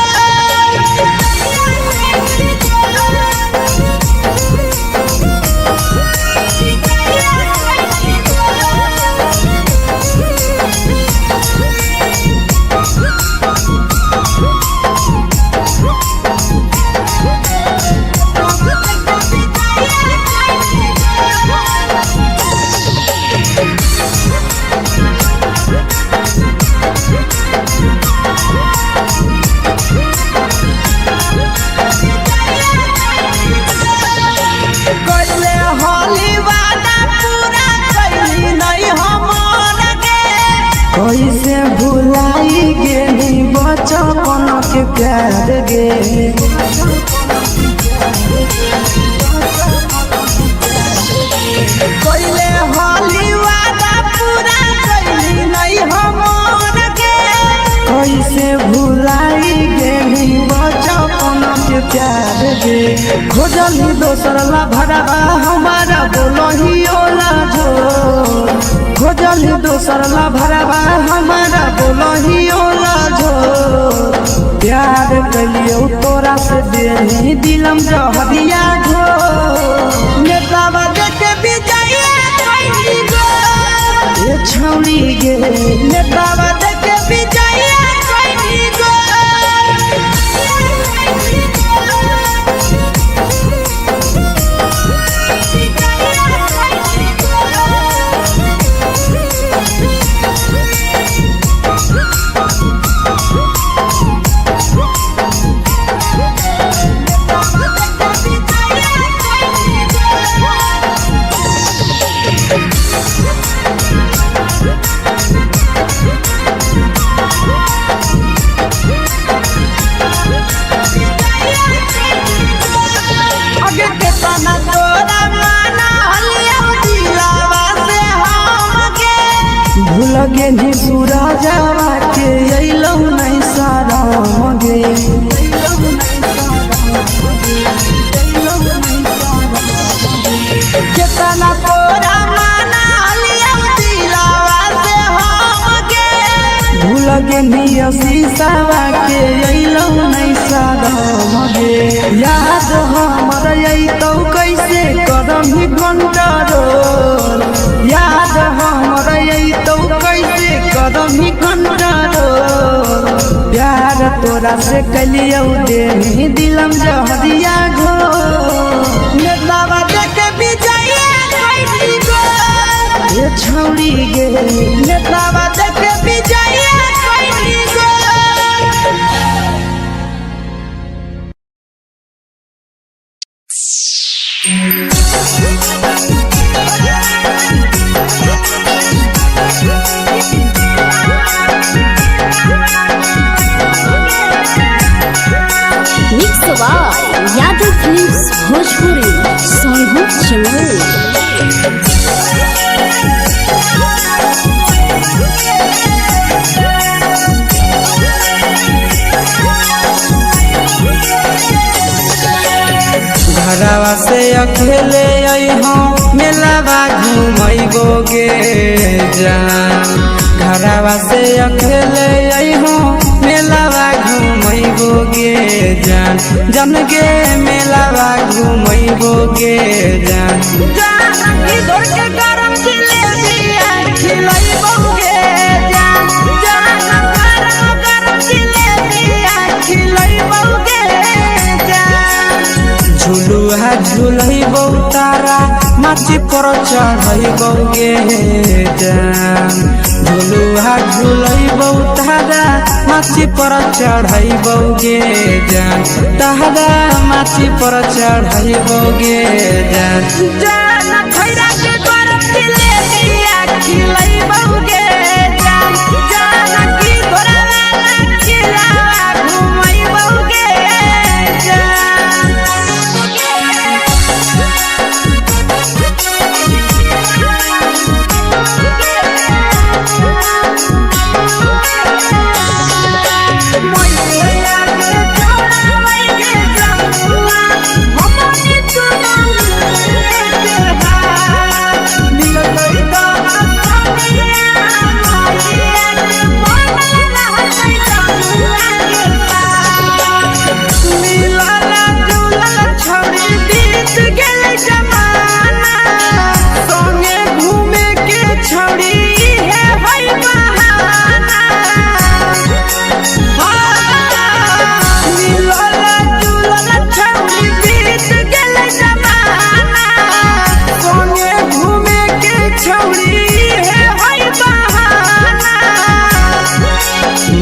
कैसे भुलाई गेली बचपन के प्यार गे कैले होली वादा पूरा कैली नहीं हमर गे कैसे भुलाई गेली बचपन के प्यार गे खोजली दोसर ला भरवा हमारा बोलही ओला झो खोजली दोसर ला भरवा हमारा बोलही ओला झो प्यार कलियो तोरा से देनी दिलम जहरिया घो नेतावा देखे बिजाइए कोई गो ए छौड़ी गे नेतावा देखे बिजाइए कोई गो लगे नी सूरजवा के अइलौ नहीं सारा मगे केतना तोरा माना लिया दिलावा से हमके भूल गे नी शीशावा के अइलौ नहीं सारा मगे याद हमर अइतौ कैसे करम ही कंट्रोल याद हमर अइतौ कैसे करम ही कंट्रोल प्यार तोरा से कलियो देनी दिलम जहरिया घो नेतावा देखे बिजाइए कोई गो ए छौड़ी गे नेतावा देखे बिजाइए कोई गो यादव फिल्म्स भोजपुरी सोनभद्र चमोली। घरवा से अकेले अइहो मेलावा घूमैबो गे जान घरवा से अकेले अइहो मेलावा घूमैबो गे जान जन गे मेलावा घूमैबो गे जान इधर के गरम जिलेबिया खिलैबो गे जान गरम जिलेबिया खिलैबो गे जान झुलैबौ तारा माची पर चढ़ैबौ गे जान झुलुआ झुलैबौ तारा माची पर चढ़ैबौ गे जान तारा माची पर चढ़ैबौ गे जान जान खैरा के गरम दिले दिया खिलैबौ गे जान जान की घोरावाला खिलावा घुमैबौ गे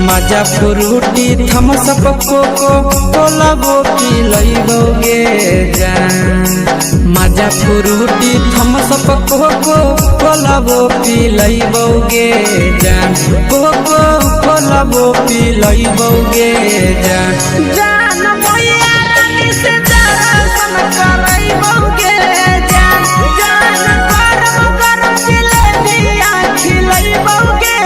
मजा फ्रूटी थमसप कोको कोलाबो पिलैबौ गे जान मजा फ्रूटी थमसप कोको कोलाबो पिलैबौ गे जान कोको कोलाबो पिलैबौ गे जान जान मैया रानी से दर्शन करैबौ गे जान जान गरम गरम जिलेबिया खिलैबौ गे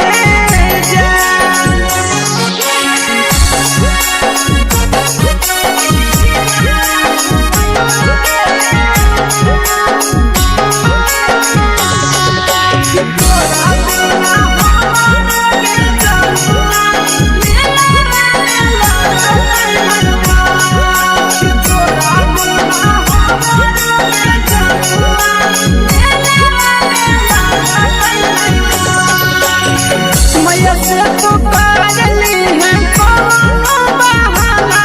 मैया से तो करली है कोनो बहाना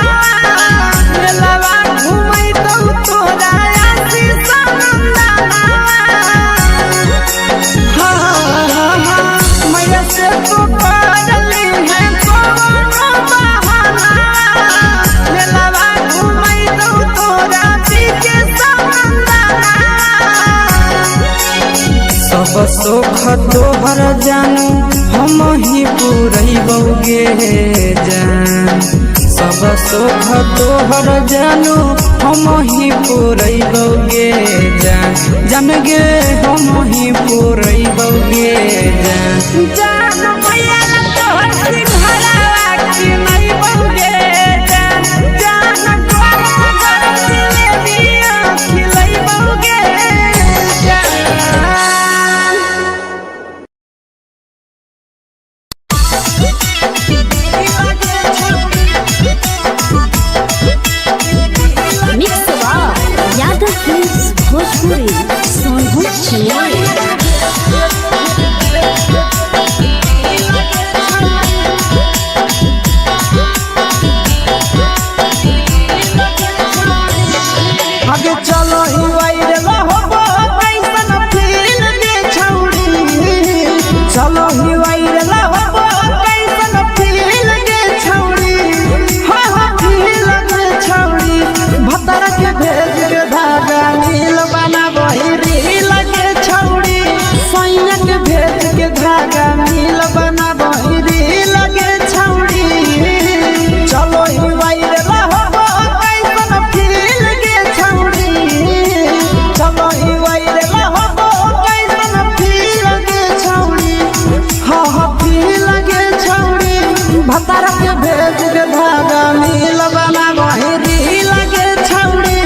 मेलावा घुमै तो तोरा आसी सनंदना मैया से तो करली है कोनो बहाना मेलावा घुमै तो तोरा पीके सनंदना सब सुख तोहर जानू हम ही पुरैबौ गे जान सब सुख तोहर जानू हम ही पुरैबौ गे जान जान गे हम ही पुरैबौ गे जान जान मैया तोहर सिंघरावा खिलैबौ गे जान जान गरम गरम जिलेबिया खिलैबौ गे मिक्सवा यादव फिल्म्स भोजपुरी सोनू चिड़िया आगे चलो ही वायरल होबो कैसन फील दे छौड़ी चलो ही वायरल होबो कैसन फील दे छौड़ी हा हा फील दे छौड़ी भतर के भेज के धागा नील बना बहिरी लगे छौड़ी सैया के भेज के धागा नील बना बहिरी लगे छौड़ी चलो ही वायरल होबो कैसन फील दे छौड़ी चलो ही वायरल होबो कैसन फील दे छौड़ी हा हा फील दे छौड़ी भतर के भेज के धागा नील बना बहिरी लगे छौड़ी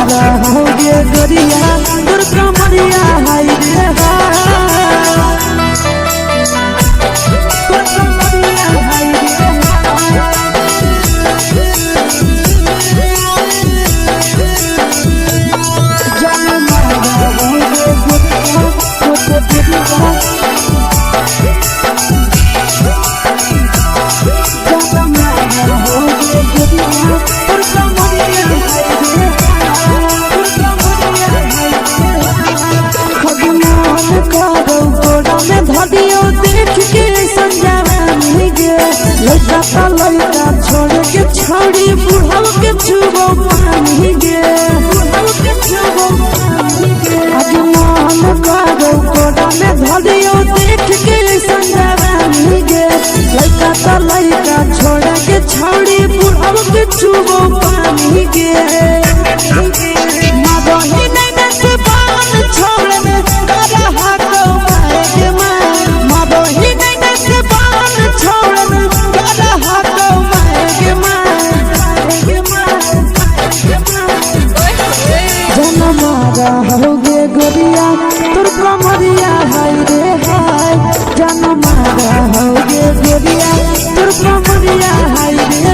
मारा होगे गोरिया तोर कमरिया हाय रे तोर कमरिया हाय रे जान मारा होगे गोरिया तोर कमरिया लड़का छोड़ के छौड़ी बुढ़ाव के छुबो पानी गे आज मन करो कोड़ा में धरियो देख के संजवानी गे लड़का छोड़ के छौड़ी बुढ़ाव के छुबो पानी गे मदही नहीं से बान छोड़ में करा हाथो माए गे मदही नहीं से बान छोड़ में करा हाथो माए गे जन्म मारा होगे गोरिया तोर कमरिया हाय रे हाय जन्म मारा होगे गोरिया तोर कमरिया हाय रे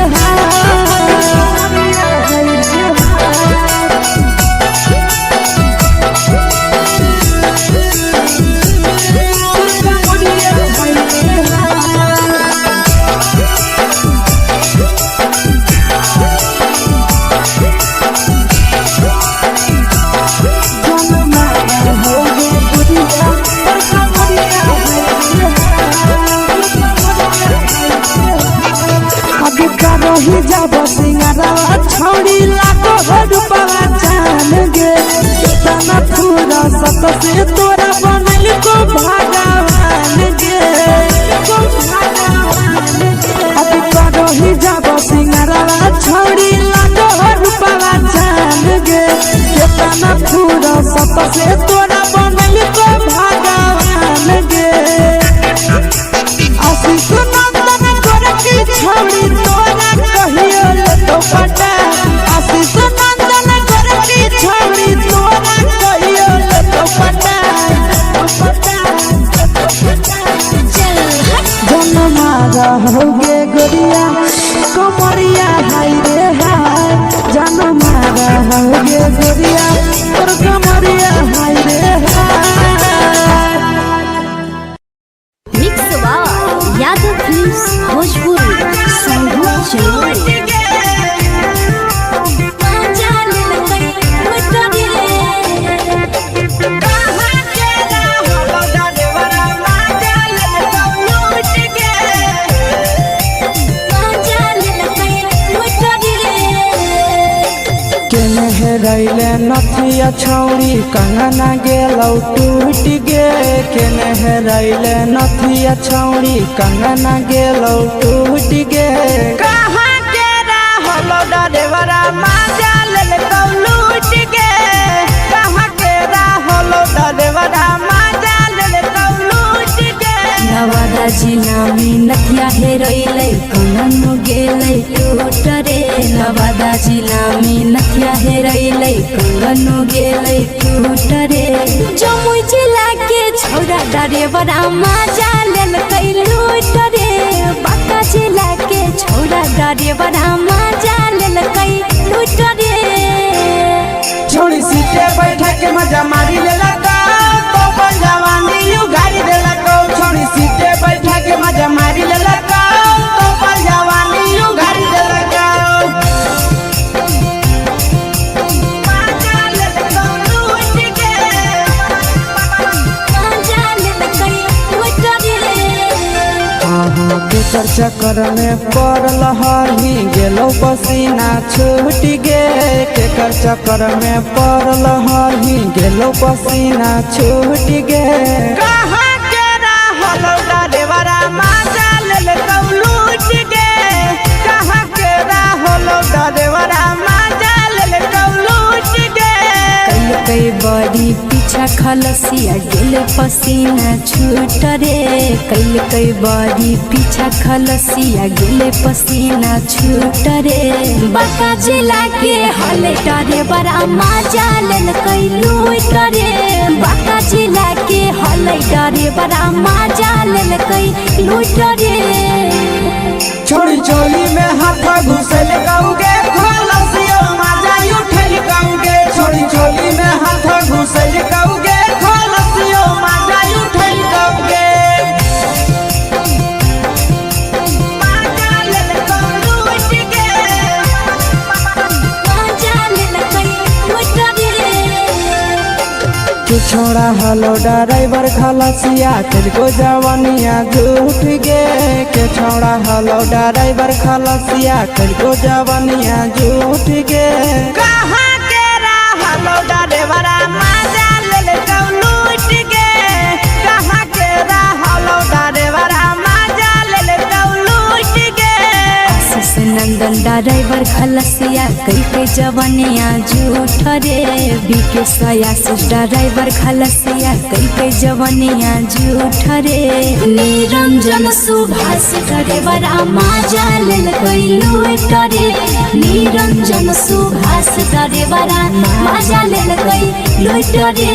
रही जब सिंगारा छौड़ी लाखों रुपया जान गे कितना पूरा सत से तोरा बनल को भगवान गे अब रही जब सिंगारा छौड़ी लाखों रुपया जान गे कितना पूरा सत से तोरा बनल को भगवान गे आशीष नंदन गोरखी छौड़ी तोरा कहियो तो पटा आशीष नंदन गोरखी छौड़ी तोरा कहियो तो पटा जन्म मारा होगे गोरिया कमरिया हाय रे हाय जन्म मारा होगे गोरिया तोर कमरिया हाय रे हाय मिक्स यादव फिल्म्स भोजपुरी रैले नथिया छौड़ी कंगना गेलौ टूट गे केने रैले नथिया छौड़ी कंगना गेलौ टूट गे कहाँ के रहलो डरेवरा माजा लेलकौ लूट गे कहाँ के रहलो डरेवरा माजा लेलकौ लूट गे नवादा जिला में नथिया हेरैलै कंगन गेलै टूट रे नवादा जिला में नथिया हेरैलै कंगन गेलै टूट रे जमुई जिला के छौड़ा डरेवरा माजा लेलकै लूट रे बांका जिला के छौड़ा डरेवरा माजा लेलकै लूट रे छोड़ी सीटे बैठा के मजा मारी लेलका तो जवानी यू गाड़ी देलका छोड़ी सीटे बैठा के मजा मारी लेलका तो जवानी यू गाड़ी देलका केकर चक्कर में पड़ल हही गेलो पसीना छूट गे केकर चक्कर में पड़ल हही गेलो पसीना छूट गे कहाँ के रहलो डरेवरा माजा लेलकौ लूट गे कहाँ के रहलो डरेवरा माजा लेलकौ लूट गे कई बड़ी पीछा खलसिया गेले पसीना छूट रे कैल कई बारी पीछा खलसिया गेले पसीना छूट रे बाका जिला के हले डरे बड़ा मजा लेल कई लूट रे बाका जिला के हले डरे बड़ा मजा लेल कई लूट रे छोड़ी चोली में हाथ घुसल गाऊंगे खलसिया मजा उठल गाऊंगे छोड़ी चोली में हाथ घुसल गाऊंगे खलसिया मजा उठल गाऊंगे मजा लेल लूट के मजा लेल कई लूट रे तू छोड़ा हलो ड्राइवर खलसिया तेरे जवानिया झूठ गे के छोड़ा हलो ड्राइवर खलसिया तेरे जवानिया झूठ गे कहाँ के रहलो ड्राइवरा मजा लेल लूट के कहाँ के रहलो ड्राइवरा मजा लेल लूट के आशीष नंदन ड्राइवर खलसिया कई के जवानिया झूठ रे बीके आशीष ड्राइवर खलसिया कई के जवानिया झूठ रे निरंजन सुभाष ड्राइवर मजा लेल कई लूट रे निरंजन सुभाष ड्राइवर मजा लेल कई लूट रे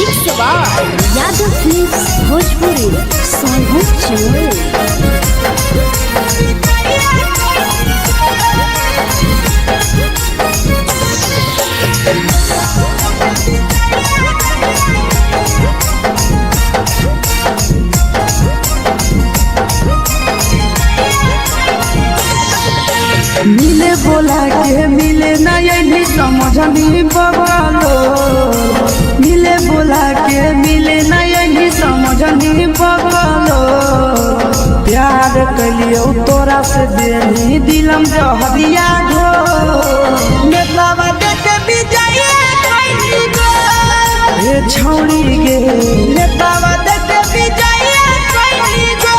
यादव फिल्म्स भोजपुरी सोनू चोर मिले बोला के मिले ना यही समझनी बगलो मिले बोला के मिले ना यही समझनी बगलो प्यार कलियो तोरा से देनी दिलम जहरिया घो नेतावा देखे विजय कैली गो ए छौड़ी गे नेतावा देखे विजय कैली गो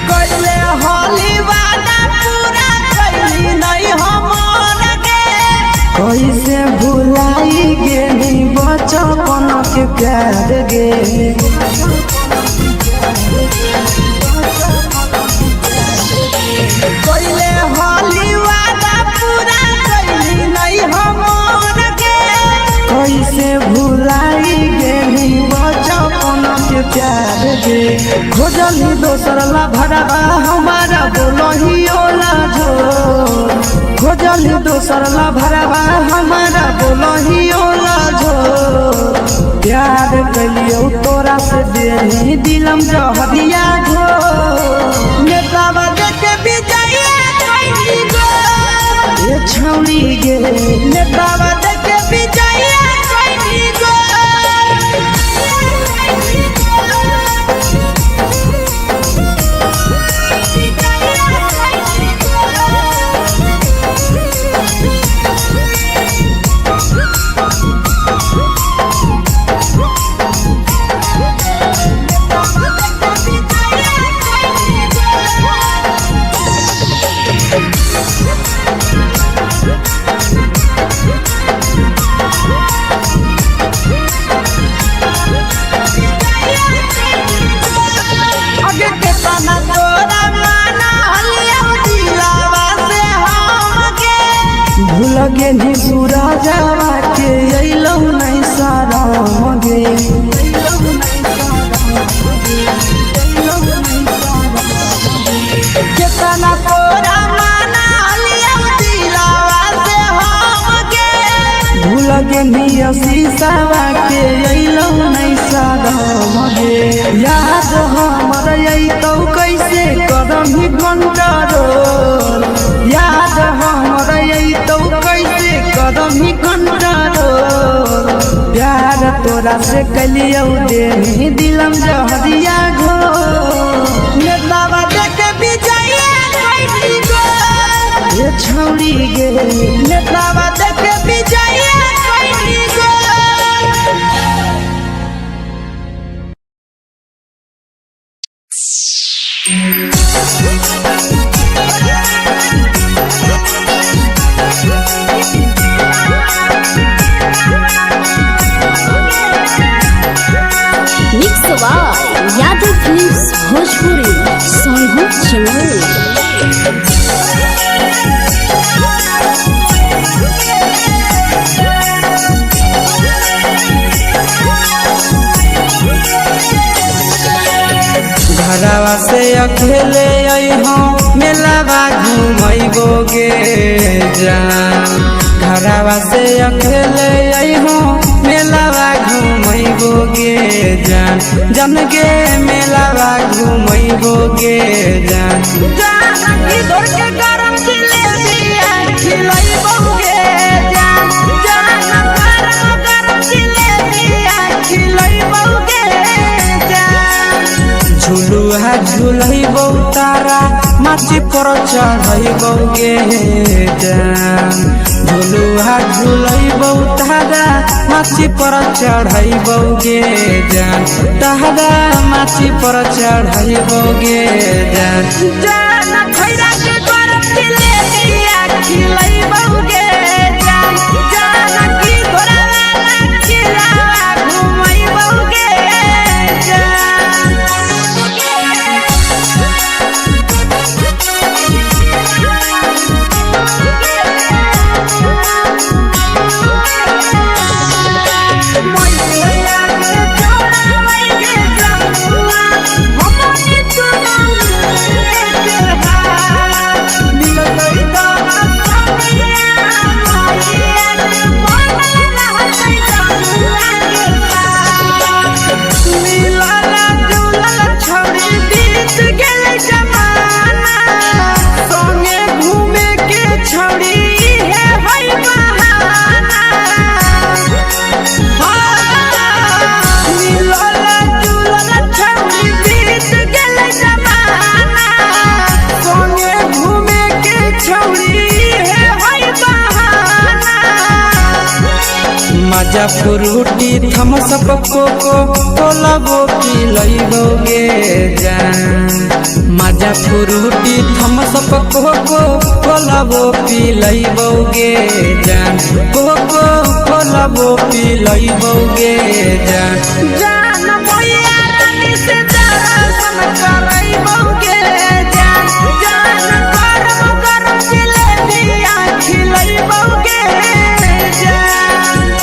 कैले होली वादा पूरा कैली नहीं हमर गे कैसे भुलाई गेली बचपन के प्यार गे कैले होली वादा पूरा कैली नहीं हमर गे कैसे भुलाई गेली बचपन के प्यार गे खोजली दोसर ला भरवा हमारा बोलही ओला झो खोजली दोसर ला भरवा हमारा बोलही ओला झो प्यार कलियो तोरा से देनी दिलम जहरिया घो नेतावा देखे विजय कैली गो ए छौड़ी गे नेतावा देखे विजय कैली गो शीशावा के अइलो नहीं सादम गे याद हमर अइतौ कैसे करम ही कंट्रोल याद हमर अइतौ कैसे करम ही कंट्रोल प्यार तोरा से कलियौ देनी दिलम जहरिया घो नेतावा देखे विजया कैसी गो ये छौड़ी गे नेतावा देखे विजया कैसी गो mix by Yadav films Bhojpuri Sonu चमोली। घरवा से अकेले अइहो मेलावा घूमैबो गे जान घरवा से अकेले अइहो मेलावा घूमैबो गे जान जन गे मेलावा घूमैबो गे जान जान की दौड़ के गरम जिलेबिया खिलैबो गे जान जान गरम जिलेबिया खिलैबो गे जान झुलुहा झुलैबो तारा माची पर चढ़ैबो गे जान झुलुहा झुलैबो तारा माची पर चढ़ैबो गे जान तारा माची पर चढ़ैबो गे जान जान खैरा के गरम जिलेबिया खिलैबो गे जान जान की घोड़ा खिलावा घुमैबो गे जान मजा फ्रूटी थम्स अप कोको कोलाबो पिलैबो गे जान मजा फ्रूटी थम्स अप कोको कोलाबो पिलैबो गे जान कोको कोलाबो पिलैबो गे जान जान मोया रानी से दर्शन करैबो गे जान जान गरम गरम जिलेबिया खिलैबो गे जान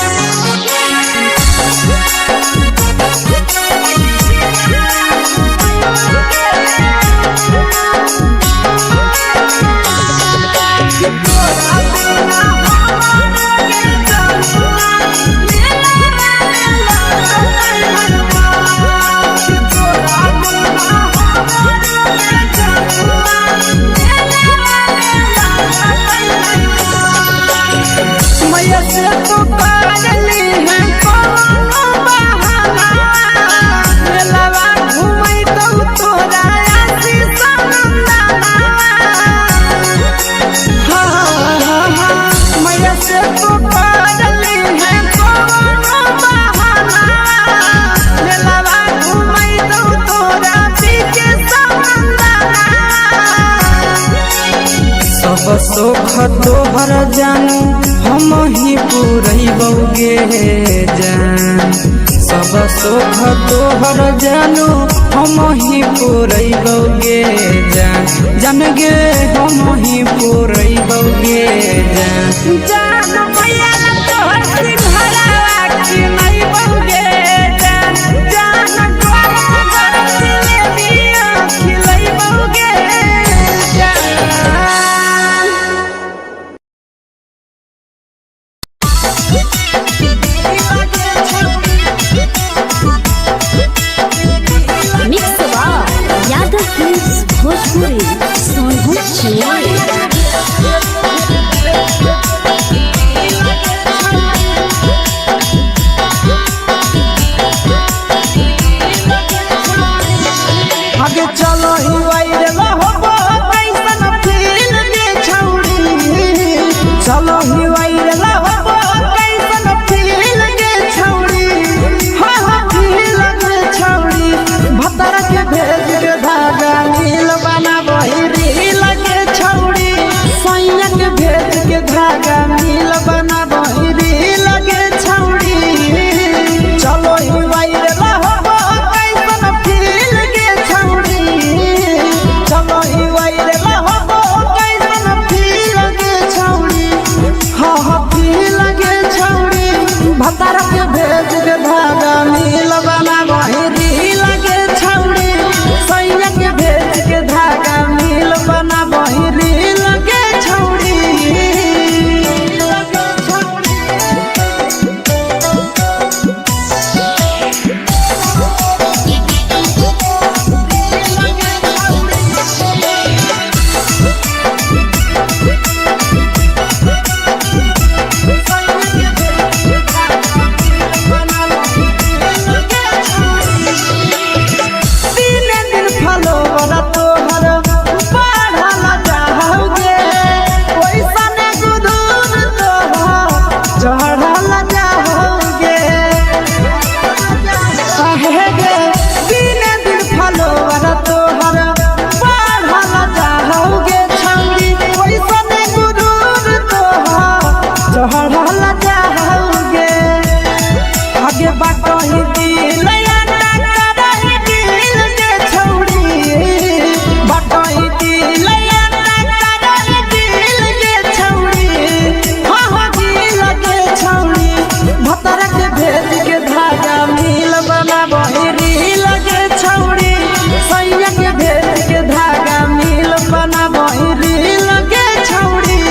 सब सुख तोहर जानू हम ही पूरैबो गे जान सब सुख तोहर जानू हम ही पूरैबो गे जान जान गे हम ही पूरैबो गे जान जान भैया तोहर सिंघरावा खिलैबो गे जान जान गरम गरम जिलेबिया खिलैबो गे जान आगे बाटही दिल याना करही दिल के छौड़ी बाटही दिल याना करही दिल के छौड़ी हाँ दिल के छौड़ी भतर के भेज के धागा मिल बना बहिरी लगे छौड़ी सैया के भेज के धागा मिल बना बहिरी लगे छौड़ी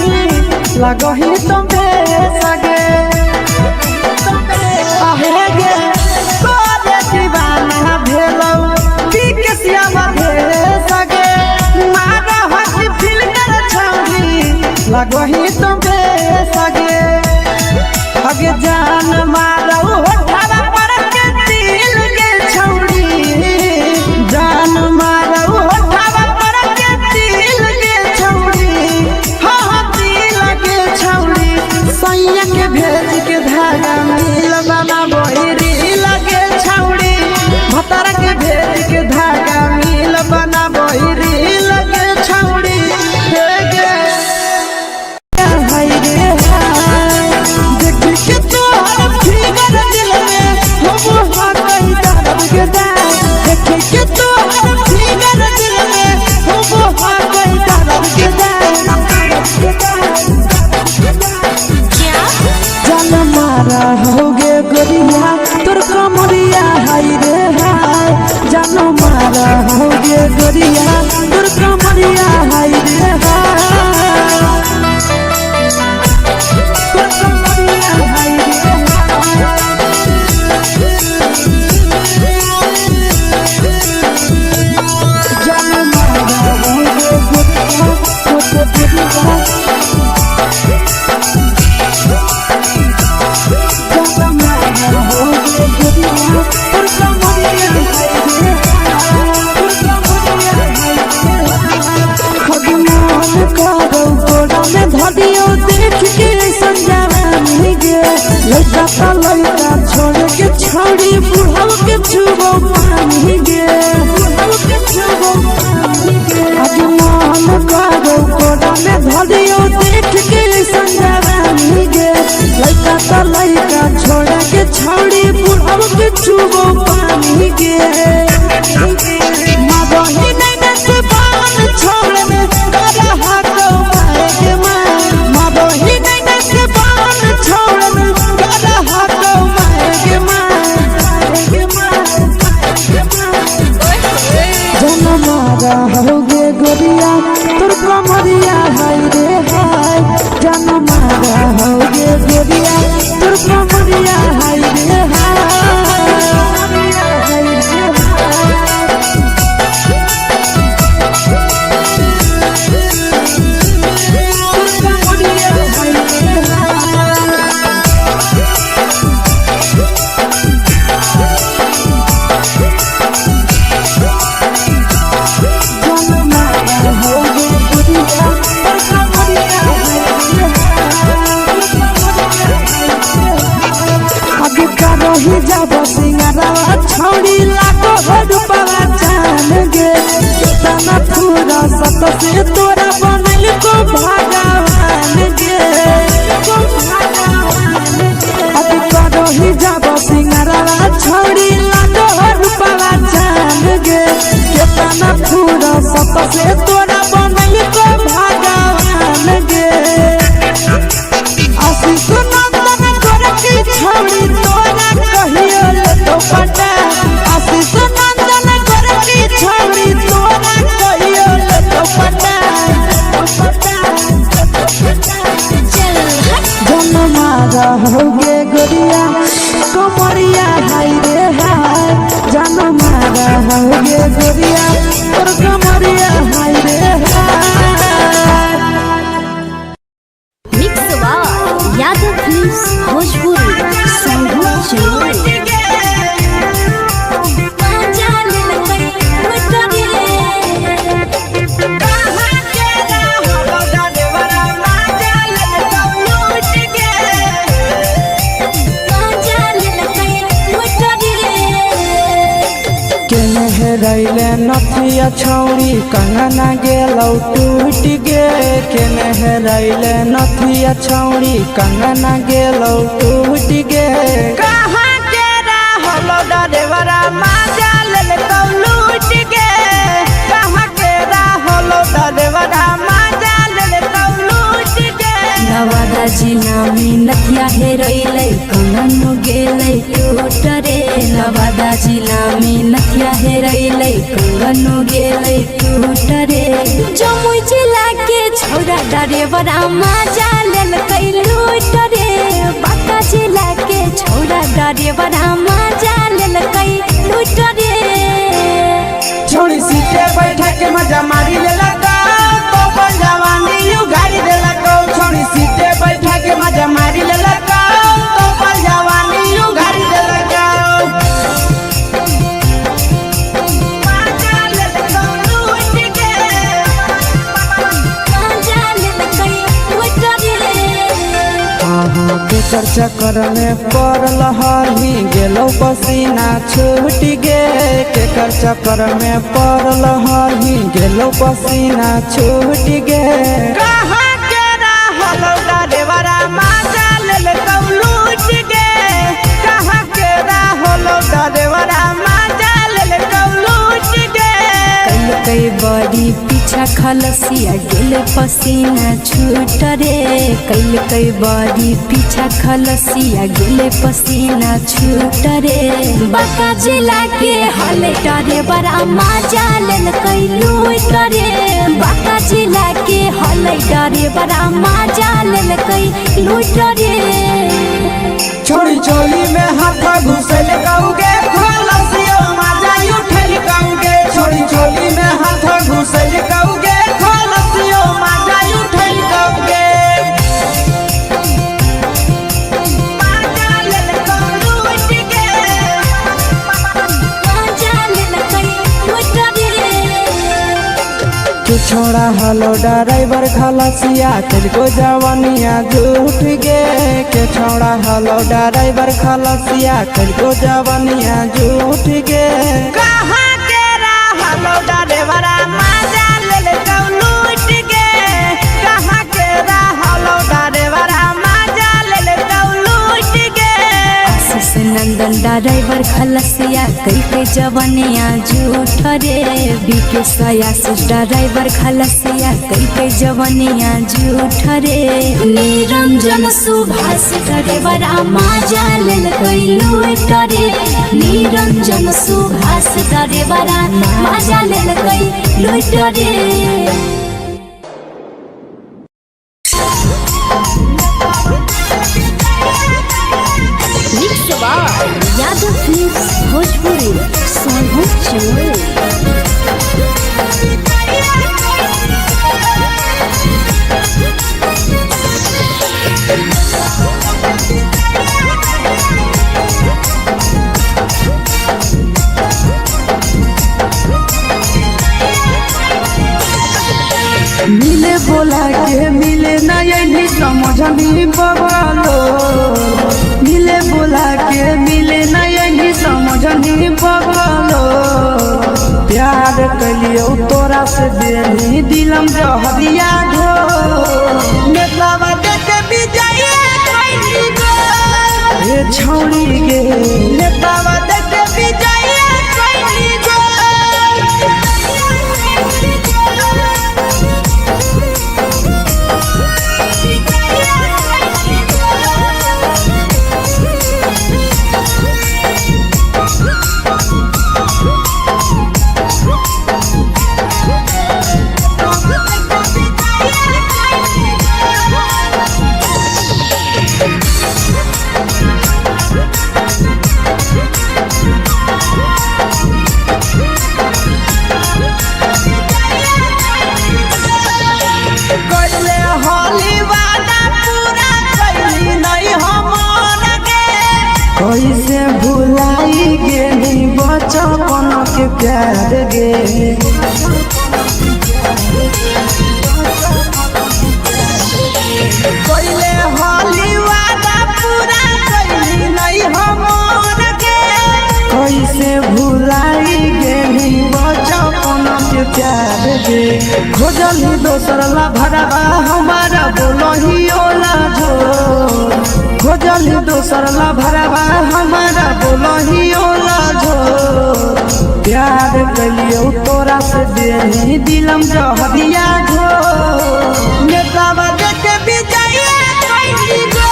लगही तुम्हे सगे आहे गे तोरे दीवाना भेलौ बिकसिया बधे सगे मारा हसी फिल्टर छौरी लगही तुम्हे सगे अगे जान मारौ होठवा पर के दिल के छौरी जान मारौ होठवा पर के दिल के छौरी सैया के भेज के धागा मिल बना बहिरी लगे छौड़ी भतर के भेज के धागा मिल बना बहिरी लगे छौड़ी हाय रे देख के तोहर फिगर दिल में हो कहीं दर्द के देख के तोहर फिगर दिल में हो कहीं दर्द के मारा होगे गोरिया तोर कमरिया हाय रे हाय जानो मारा होगे गोरिया तोर कमरिया हाय रे हाय तोर कमरिया हाय रे जानो मारा होगे गोरिया तोर कमरिया लड़का छोड़ के छौड़ी बुढ़ाव के छुबो पानी गे आज मन करो कोड़ा में धरियो देख के संजवानी गे लड़का छोड़ के छौड़ी बुढ़ाव के छुबो पानी गे मादही नहीं से बान छोड़ में करा हाथो मारे के मादही नहीं से बान छोड़ में करा हाथो मारे के जन मारा होगे गोरिया तोर कमरिया हाय रे हाय जन मारा होगे गोरिया तोर कमरिया हाय रे रही जब सिंगारवा छौड़ी लागो रूपवा जान गे तना पूरा सत से तोरा बनल को भगवान गे अति रही जब सिंगारवा छौड़ी लागो रूपवा जान गे तना पूरा सत से तोरा बनल को भगवान गे आशीष नंदन करके छौड़ी तोरा कहियो तो पटा आशीष नंदन करके छौड़ी तोरा कहियो तो पटा जन मारा होगे गोरिया कमरिया हाय रे हाय जन मारा होगे गोरिया तोर कमरिया हाय रे हेरैले नथिया छौरी कंगना गेलौ टूट गे केने हेरैले नथिया छौरी कंगना गेलौ टूट गे कहाँ के रहलो डरेवरा माजा ले लूट गे कहाँ के रहलो डरेवरा माजा ले लूट गे नवादा जिला में नथिया हेरैले कंगन गेलै टूट रे नवादा जिला में नथिया हेरैले कंगन गेलै टूट रे जमुई जिला के छौरा डरेवरा माजा लेलकै लूट रे बांका जिला के छौरा डरेवरा माजा लेलकै लूट रे छोड़ी सीटे बैठा के मजा मारी ले लगा तो जवानी यू गाड़ी दे लगा छोड़ी सीटे बैठा के मजा मारी ले लगा तो जवानी यू गाड़ी दे लगा केकर चक्कर में पड़ल हली गेलो पसीना छूट गे केकर चक्कर में पड़ल हली गेलो पसीना छूट गे कहाँ के रहलो डरेवरा माजा ले लूट गे कहाँ के रहलो डरेवरा माजा ले लूट गे कई बड़ी पीछा खलसिया गेल पसीना छूट रे कई बड़ी पीछा खलसिया गेल पसीना छूट रे बांका जिला के हले डरेवरा माजा लेलकै लूट रे बांका जिला के हले डरेवरा माजा लेलकै लूट रे छोड़ी चोली में हाथ घुसल कौगे खलसियो माजा उठल कौगे छोड़ी चोली में हाथ घुसल कौगे खलसियो माजा उठल कौगे छोड़ा हलो ड्राइवर खलसिया तेलको जवानिया झूठ गे के छोड़ा हलो ड्राइवर खलसिया तेलको जवानिया झूठ गे कहाँ के रहलो ड्राइवरा माजा ले लूट गे कहाँ के रहलो ड्राइवरा माजा ले लूट गे आशीष नंदन ड्राइवर खलसिया कई जवानिया झूठ रे बीके आशीष ड्राइवर खलसिया कई जवानिया झूठ रे निरंजन सुभाष ड्राइवरा माजा लेलकै लूट रे निरंजन सुभाष ड्राइवरा माजा लेलकै लूट रे यादव फिल्म्स भोजपुरी सोनू चोर मिले बोला के मिले नहीं समझनी बगलो मिले बोला के मिले नहीं समझनी बगलो प्यार कलियो तोरा से देनी दिलम जहरिया घो नेतावा देखे विजय कैली गो ए छौड़ी गे नेतावा देखे विजय कैली गो कैसे भुलाई गेली बचपन के प्यार गे कैले हाली वादा पूरा कैली नहीं हमर के कैसे भुलाई गेली खोजली दोसर ला भरवा हमारा बोलही ओला जो खोजली दोसर ला भरवा हमारा बोलही ओला जो प्यार कलियो तोरा से देही दिलम जहरिया जो नेतावा देखे विजया कैली गो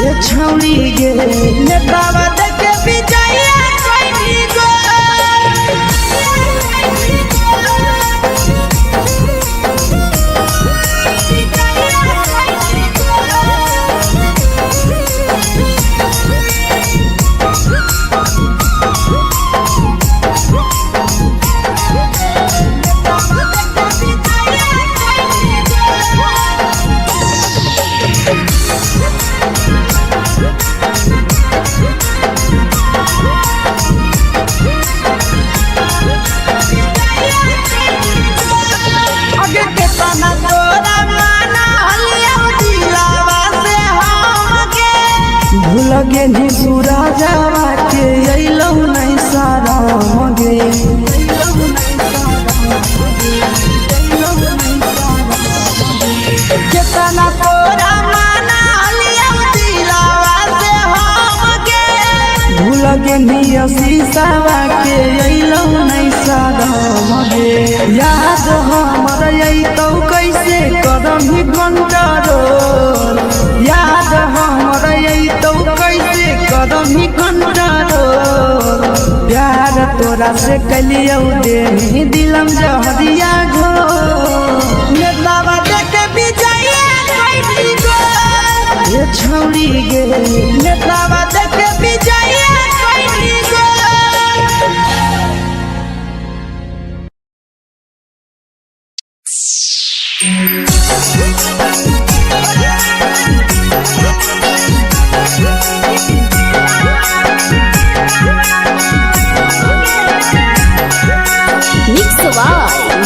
ये छौरी गे नेतावा देखे विजया कैली गो लगे नी बुरा जावा के अइलौ नहीं सारा मगे केतना तोरा माना लिया दिलावा से हमके भूलगे नी शीशावा के अइलौ नहीं सारा मगे याद हमर अइतौ कैसे कदम ही कंट्रोल याद हमर अइतौ कैसे कदम ही कंट्रोल प्यार तोरा से कलियौ देही दिलम जहरिया घो नेतावा देखे विजया कैली गो ये छौरी गे नेतावा देखे विजया कैली गो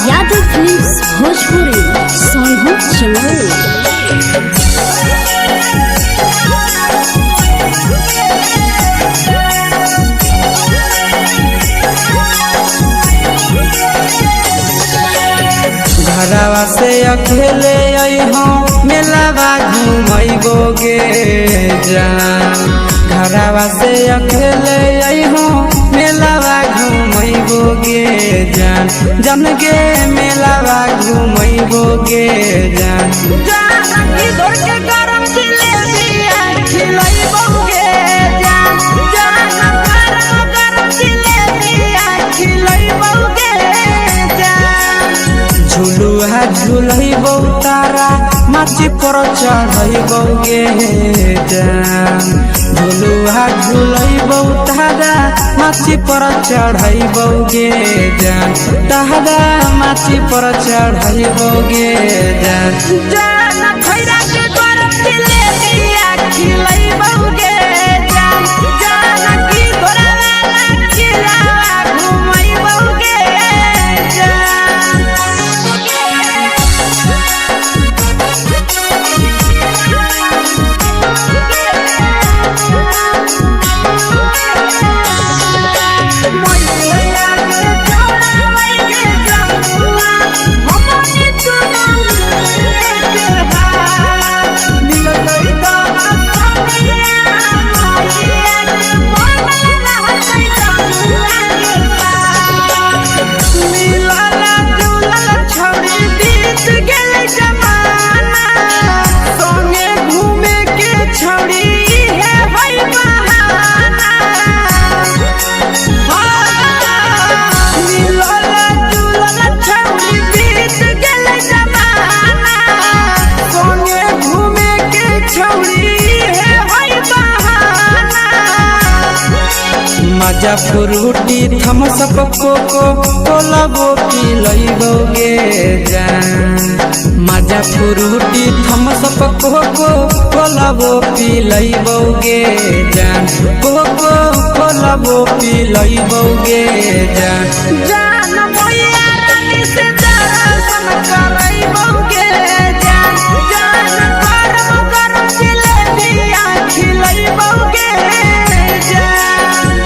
यादव फिल्म्स भोजपुरी सोनू चमन घरवा से अकेले अइहों मेलावा घूमैबो गे जान घरवा से अकेले अइहों मेलावा घूमैबो गे जान जन गे मेलावा घूमैबो गे जान जान की दौड़ के गरम जिलेबिया खिलैबो गे जान जान गरम जिलेबिया खिलैबो गे जान झुलुहा झुलैबो तारा माची पर चढ़ैबो गे जान झुलुहा झुलैबो तारा माची पर चढ़ैबो गे जान तारा माची पर चढ़ैबो गे जान जान खैरा के गरम जिलेबिया खिलैबो गे जान जान की घोड़ावाला खिलावा घुमैबो गे जान मजा फ्रूटी थम्स अप कोको कोला वो पी लइबो गे जान मजा फ्रूटी थम्स अप कोको कोला वो पी लइबो गे जान कोको कोला वो पी लइबो गे जान जान मोया रानी से दर्शन करैबो गे जान जान गरम गरम जिलेबिया खिलैबो गे जान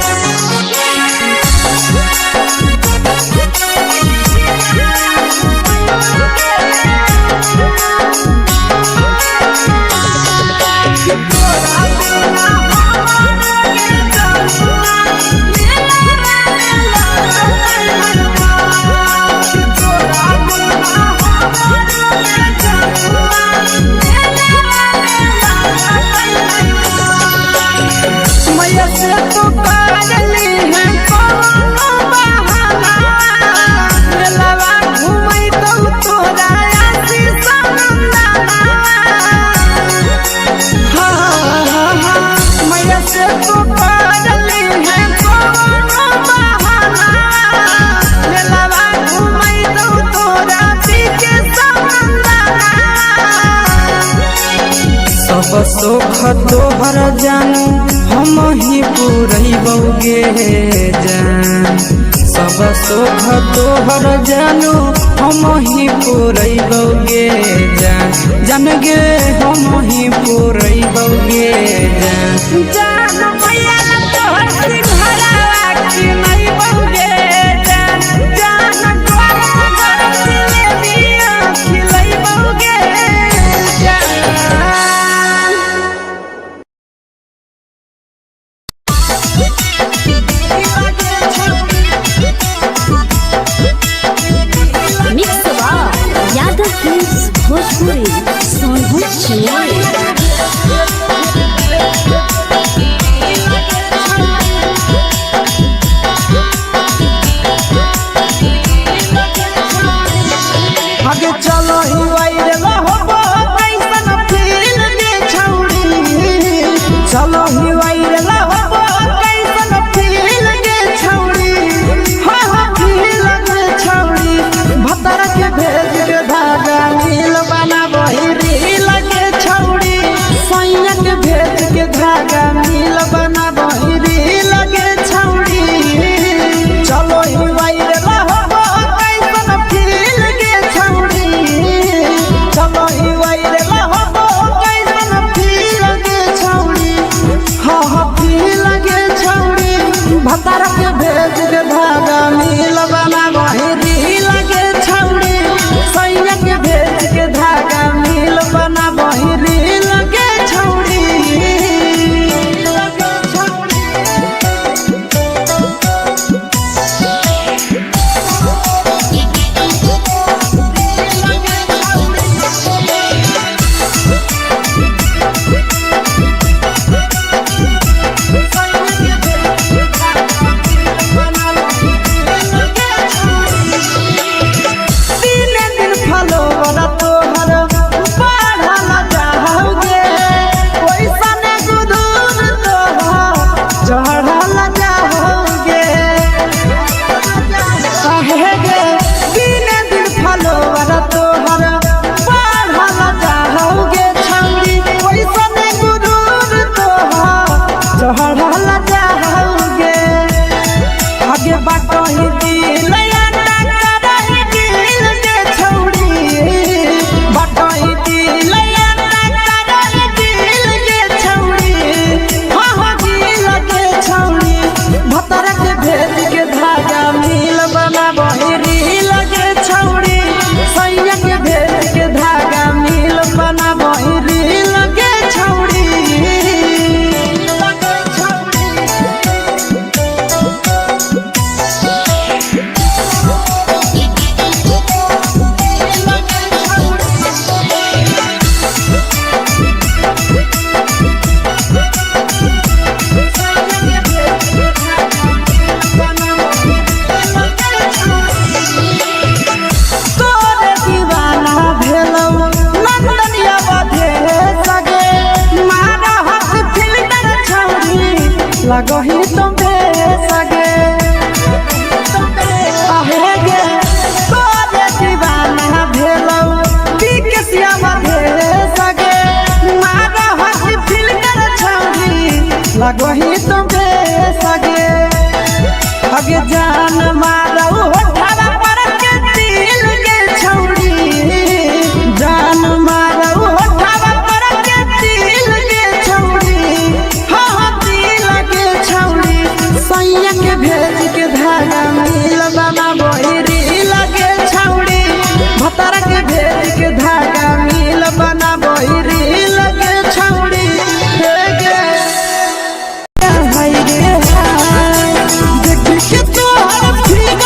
हम ही पुरैबौगे जान सब सुख तोहर जानू हम ही पुरैबौगे जान जान गे हम ही पुरैबौगे जान जान मैया तोहर सिंघरावा की नहीं बौगे जान जान तोहर दिले दिया खिलैबौगे जान मिक्स यादव फिल्म्स भोजपुरी सोनू चिड़िया आगे चलो ही वायरल होबो कैसन फील दे छौड़ी चलो ही वायरल होबो कैसन फील दे छौड़ी हा हा फील दे छौड़ी भतर के भेज के धागा नील बनाबो ही रील के छौड़ी सैया के भेज के धागा नील बनाबो ही रील के छौड़ी चलो ही वायरल होबो कैसन फील दे छौड़ी चलो ही वायरल होबो कैसन फील दे छौड़ी हा हा फील दे छौड़ी भतर के भेज के धागा नील बनाबो ही रील के छौड़ी सैया के भेज के धागा नील बनाबो ही रील के छौड़ी दिने दिन फलोवर तोहर बढ़ल जाओगे ओइसने गुदूर तोहर चढ़ल जाओगे काहे गे दिने दिन फलोवर तोहर बढ़ल जाओगे छौड़ी ओइसने गुदूर तोहर चढ़ल जाओगे आगे बाटो ही दिल भेज के धागा मिल बनाबो ही रील के छौड़ी सैया के भेज के धागा मिल बनाबो ही रील के छौड़ी तोरे दीवाना भेलौ नंदनिया बधे सगे मारा हाथ फिल्टर छौड़ी लगही तुम्हे सगे आहे गे तोरे दीवाना भेलौ बिकसिया बधे सगे मारा हाथ फिल्टर छौड़ी लगही तुम्हे सगे आगे जान मारौ होठवा पर के दिल के छौड़ी जान मारौ होठवा पर के दिल के छौड़ी हा हा दिल के छौड़ी सैया के भेज के धागा मिल बनाबो ही रील के छौड़ी भतर के भेज के धागा मिल बनाबो ही रील के छौड़ी हे गे हाय गे हाय देख के तोहर फिगर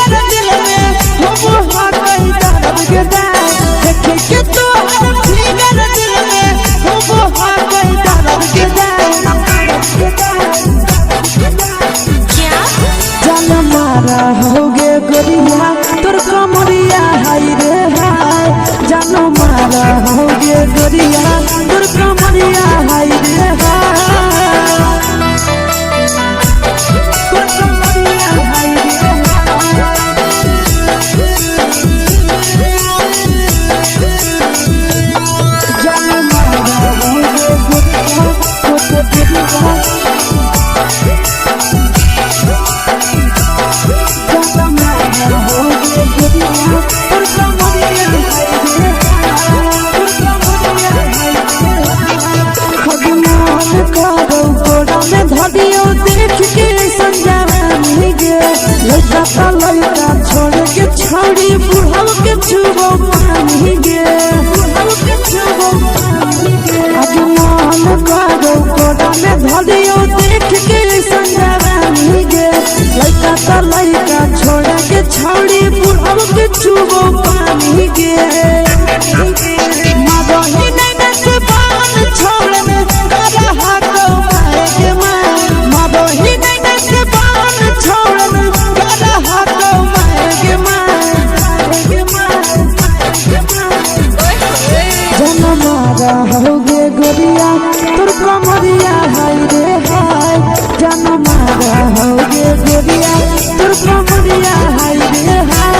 छुबो पानी गे बुढ़ाओ के छुबो पानी गे आज मन करो कोड़ा में धरियो देख के संजवानी गे लइका त लइका छोड़ा के छौड़ी बुढ़ाओ के छुबो पानी गे मगही नैना से बान छोड़ में करा हाथो माए के माए मगही नैना से बान छोड़ में करा हाथो माए के जनमारा होगे गोरिया तोर कमरिया हाय रे हाय जनमारा होगे गोरिया तोर कमरिया हाय रे हाय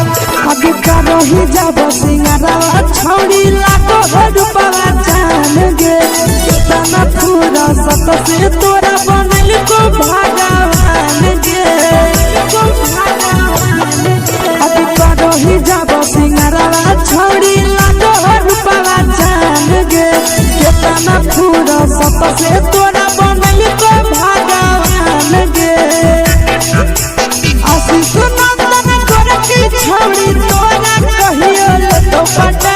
रही जब सिंगारा छौड़ी लाखों रुपया जान गे तना पूरा सत से तोरा बनल को भगवान गे अभी रही जब सिंगारा छौड़ी लाखों रुपया जान गे तना पूरा सत से तोरा बनल को भगवान गे आशीष नंदन गोरखी छौड़ी तोरा कहियो तो पटा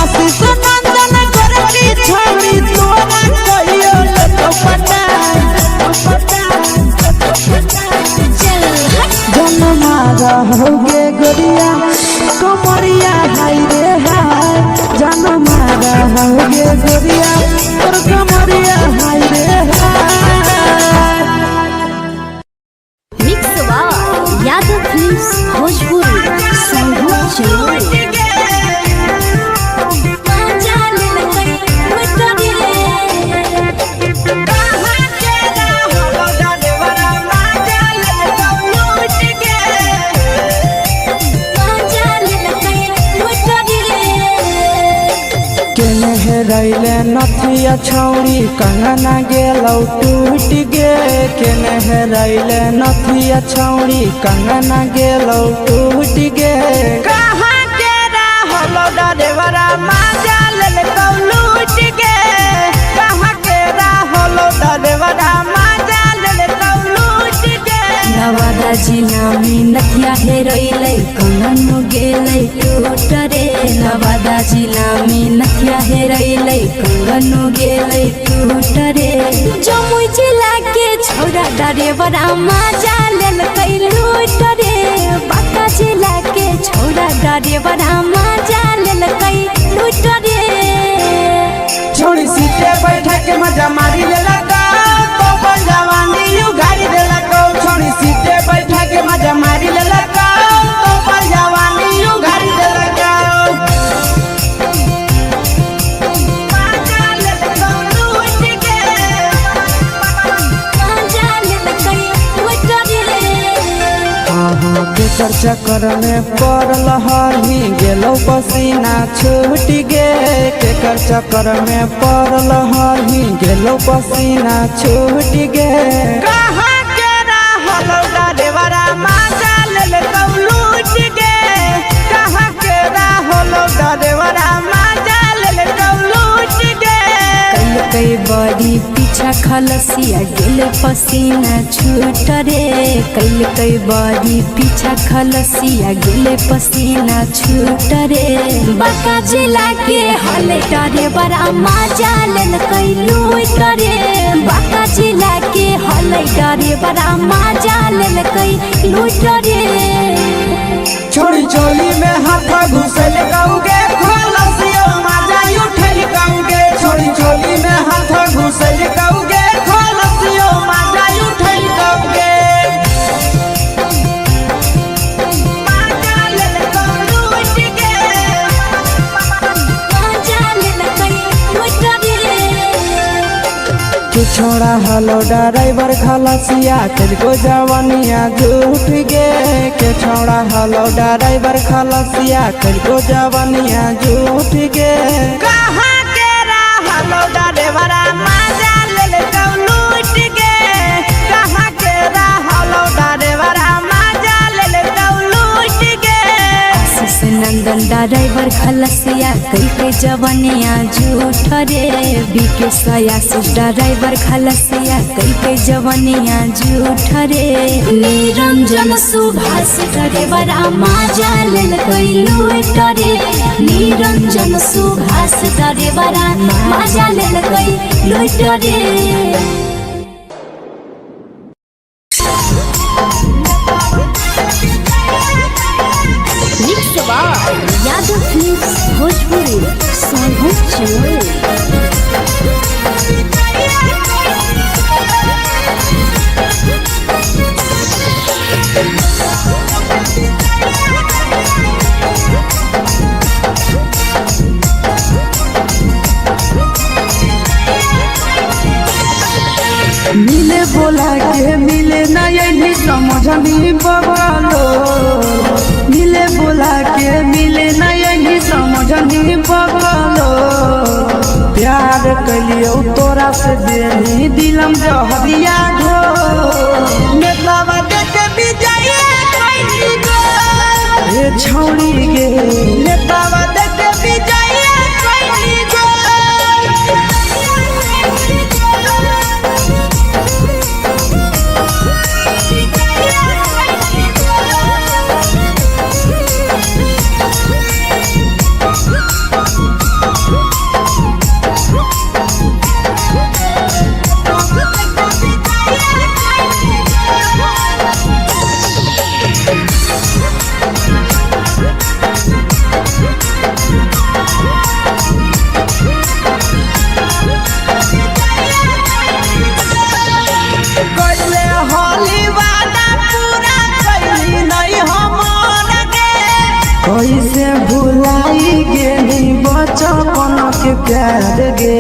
आशीष नंदन गोरखी छौड़ी तोरा कहियो तो पटा जनमारा होगे गोरिया कमरिया हाय रे हाय जनमारा होगे गोरिया और कमरिया हाय रे हाय मिक्स यादव फिल्म्स भोजपुरी संगीत चलो रैले नथिया छौड़ी कंगना गेलौ टूट गे केने रैले नथिया छौड़ी कंगना गेलौ टूट गे कहाँ के रहलो डरेवरा माजा लेलकौ लूट गे कहाँ के रहलो डरेवरा माजा लेलकौ लूट गे नवादा जिला में नथिया हेरैलै कंगन गेलै टूट रे नवादा जिला में नथिया हेरैलै कंगन गेलै टूट रे जमुई जिला के छौरा डरेवरा माजा लेलकै लूट रे बांका जिला के छौरा डरेवरा माजा लेलकै लूट रे छोड़ी सीटे बैठा के मजा मारी लेलका तो जवानी यू गाड़ी देलका छोड़ी सीटे बैठा के मजा मारी लेलका तो जवानी यू गाड़ी देलका केकर चक्कर में पड़ल हही गेलौ पसीना छूट गे केकर चक्कर में पड़ल हही गेलौ पसीना छूट गे कहाँ के रहलो डरेवरा माजा लेलकौ लूट गे कहाँ के रहलो डरेवरा माजा लेलकौ लूट गे कई बड़ी पीछा खलसिया गेल पसीना छूट रे कई बड़ी पीछा खलसिया गेल पसीना छूट रे बांका जिला के हले डरे बड़ा माजा लेलकै लूट रे बांका जिला के हले डरे बड़ा माजा लेलकै लूट रे छोड़ी चोली में हाथ घुसल गौगे खलसियो माजा उठल गौगे छोड़ी चोली में हाथ घुसल गौगे खलसियो माजा उठल गौगे माजा लेलकौ लूट गे माजा लेलकै लूट रे छोड़ा हलो ड्राइवर खलसिया तुझको जवानिया झूठ गे के छोड़ा हलो ड्राइवर खलसिया तुझको जवानिया झूठ गे कहाँ के हलो ड्राइवर मजा ले लूट गे कहाँ के हलो ड्राइवर मजा ले लूट गे नंदन ड्राइवर खलसिया कई के जवानिया झूठ रे बीके सयासी ड्राइवर खलसिया कई के जवानिया झूठ रे निरंजन सुभाष ड्राइवर मजा ले लूट रे निरंजन सुभाष ड्राइवर मजा ले लूट रे यादव फिल्म्स भोजपुरी मिले बोला के मिले ना यही समझनी बवालो मिले बोला के मिले ना यही समझनी बवालो प्यार कलियो तोरा से देनी दिलम जहरिया घो नेतावा देखे विजय कैली गो ये छौड़ी गे नेतावा देखे विजय कैली गो कैसे भुलाई गेली बचपन के प्यार गे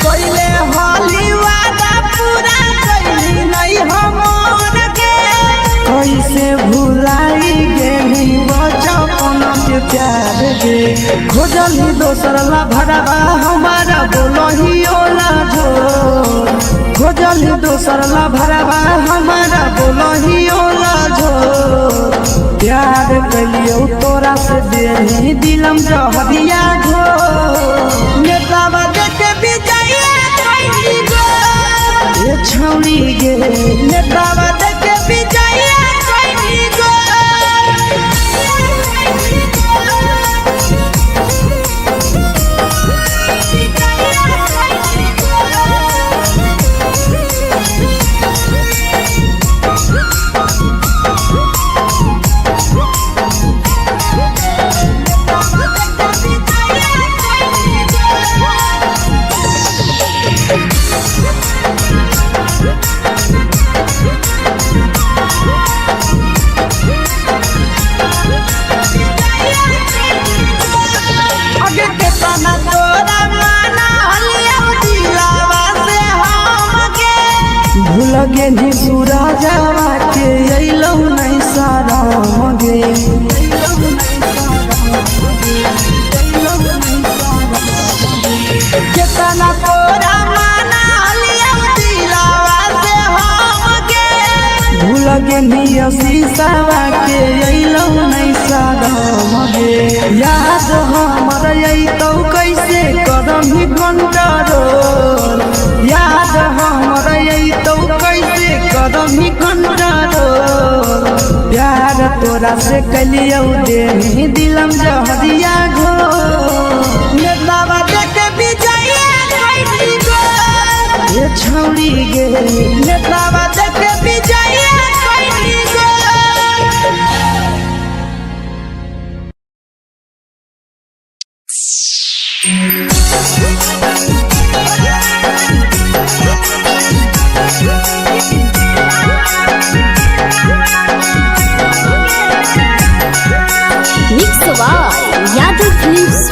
कैले होली वादा पूरा कैली नहीं हमर गे कैसे भुलाई गेली बचपन के प्यार गे खोजली दोसर ला भरवा हमारा बोलही ओला जो खोजली दोसर ला भरवा हमारा बोलही ओला जो प्यार कलियो तोरा से देनी दिलम जहरिया घो नेतावा देखे विजय कैली गो ये छौड़ी गे नेतावा देखे विजय कैली गो लगे नी सूरजवा के अइलौ नहीं सारा मगे केतना तोरा माना लिया दिलावा से हमके भूल गे नी शीशावा के अइलौ नहीं सारा मगे याद हमर अइतौ कैसे करमी कंट्रोल याद हमर अइतौ कैसे करमी कंट्रोल प्यार तोरा से कलियो देनी दिलम जहरिया घो नेतावा देखे विजय कैली गो ये छौड़ी गे नेतावा देखे विजय कैली गो यादव फिल्म्स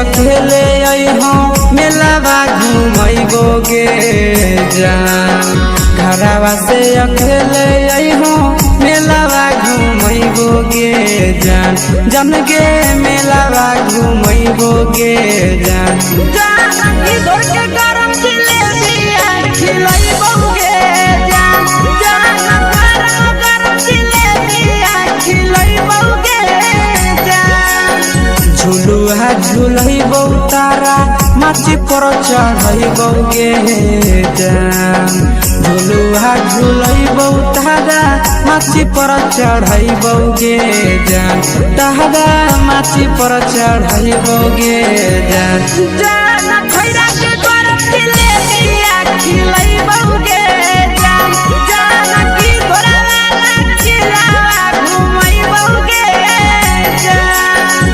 अकेले अइहो मेलावा घुमैबोगे जान घरवा से अकेले अइहो मेलावा घुमैबोगे जान जन गे मेलावा घुमैबोगे जान जान की घर के गरम जिलेबिया खिलैबोगे जान जान गरम जिलेबिया खिलैबोगे जान झुलुआ झुलैबो तारा माची पर चढ़ैबोगे जान झुलुआ झुलैबो तारा माची पर चढ़ैबोगे जान तारा माची पर चढ़ैबोगे जान जान खैरा के गरम जिलेबिया खिलैबोगे जान जान की घोड़ा चिलावा घुमैबोगे जान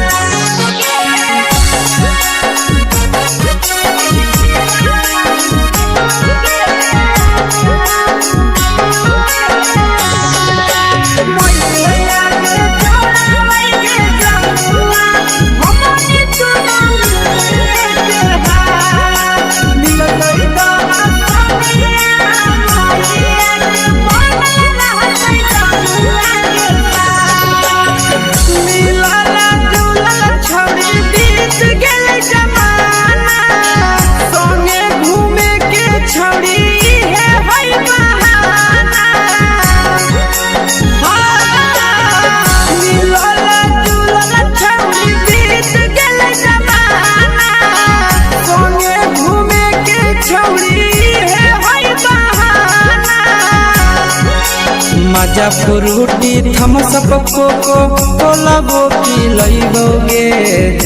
मजा फ्रूटी थम्स अप कोको कोला वो पिलैबोगे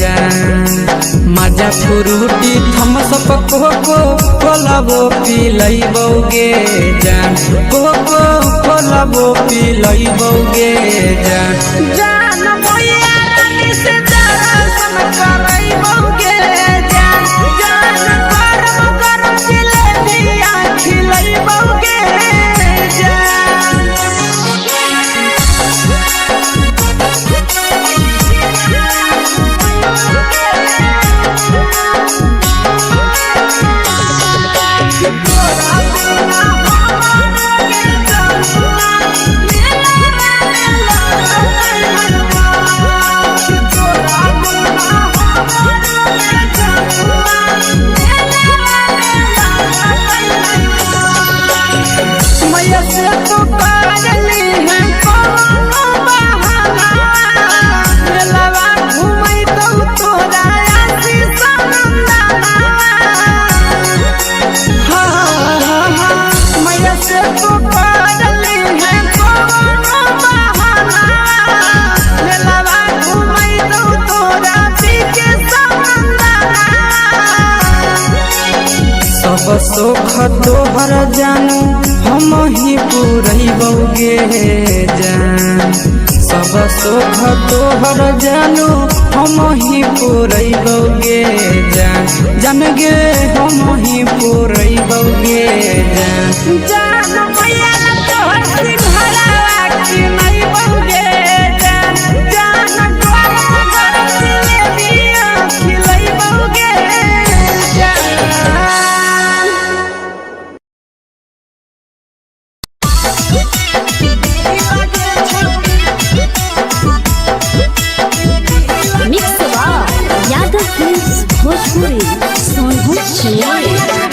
जान मजा फ्रूटी थम्स अप कोको कोला वो पिलैबोगे जान कोको कोला वो पिलैबोगे जान जान मोया रानी से दर्शन करैबोगे जान जान गरम गरम जिलेबिया खिलैबोगे जान सब सुख तोहर जानू हम ही पुरैबोगे जान सब सुख तोहर जानू हम ही पुरैबोगे जान जन गे हम ही पुरैबोगे जान जान मैया तोहर सिंघरावा खिलैबोगे जान जान गरम गरम जिलेबिया खिलैबोगे जान मिक्स यादव फिल्म्स भोजपुरी सोनभद्र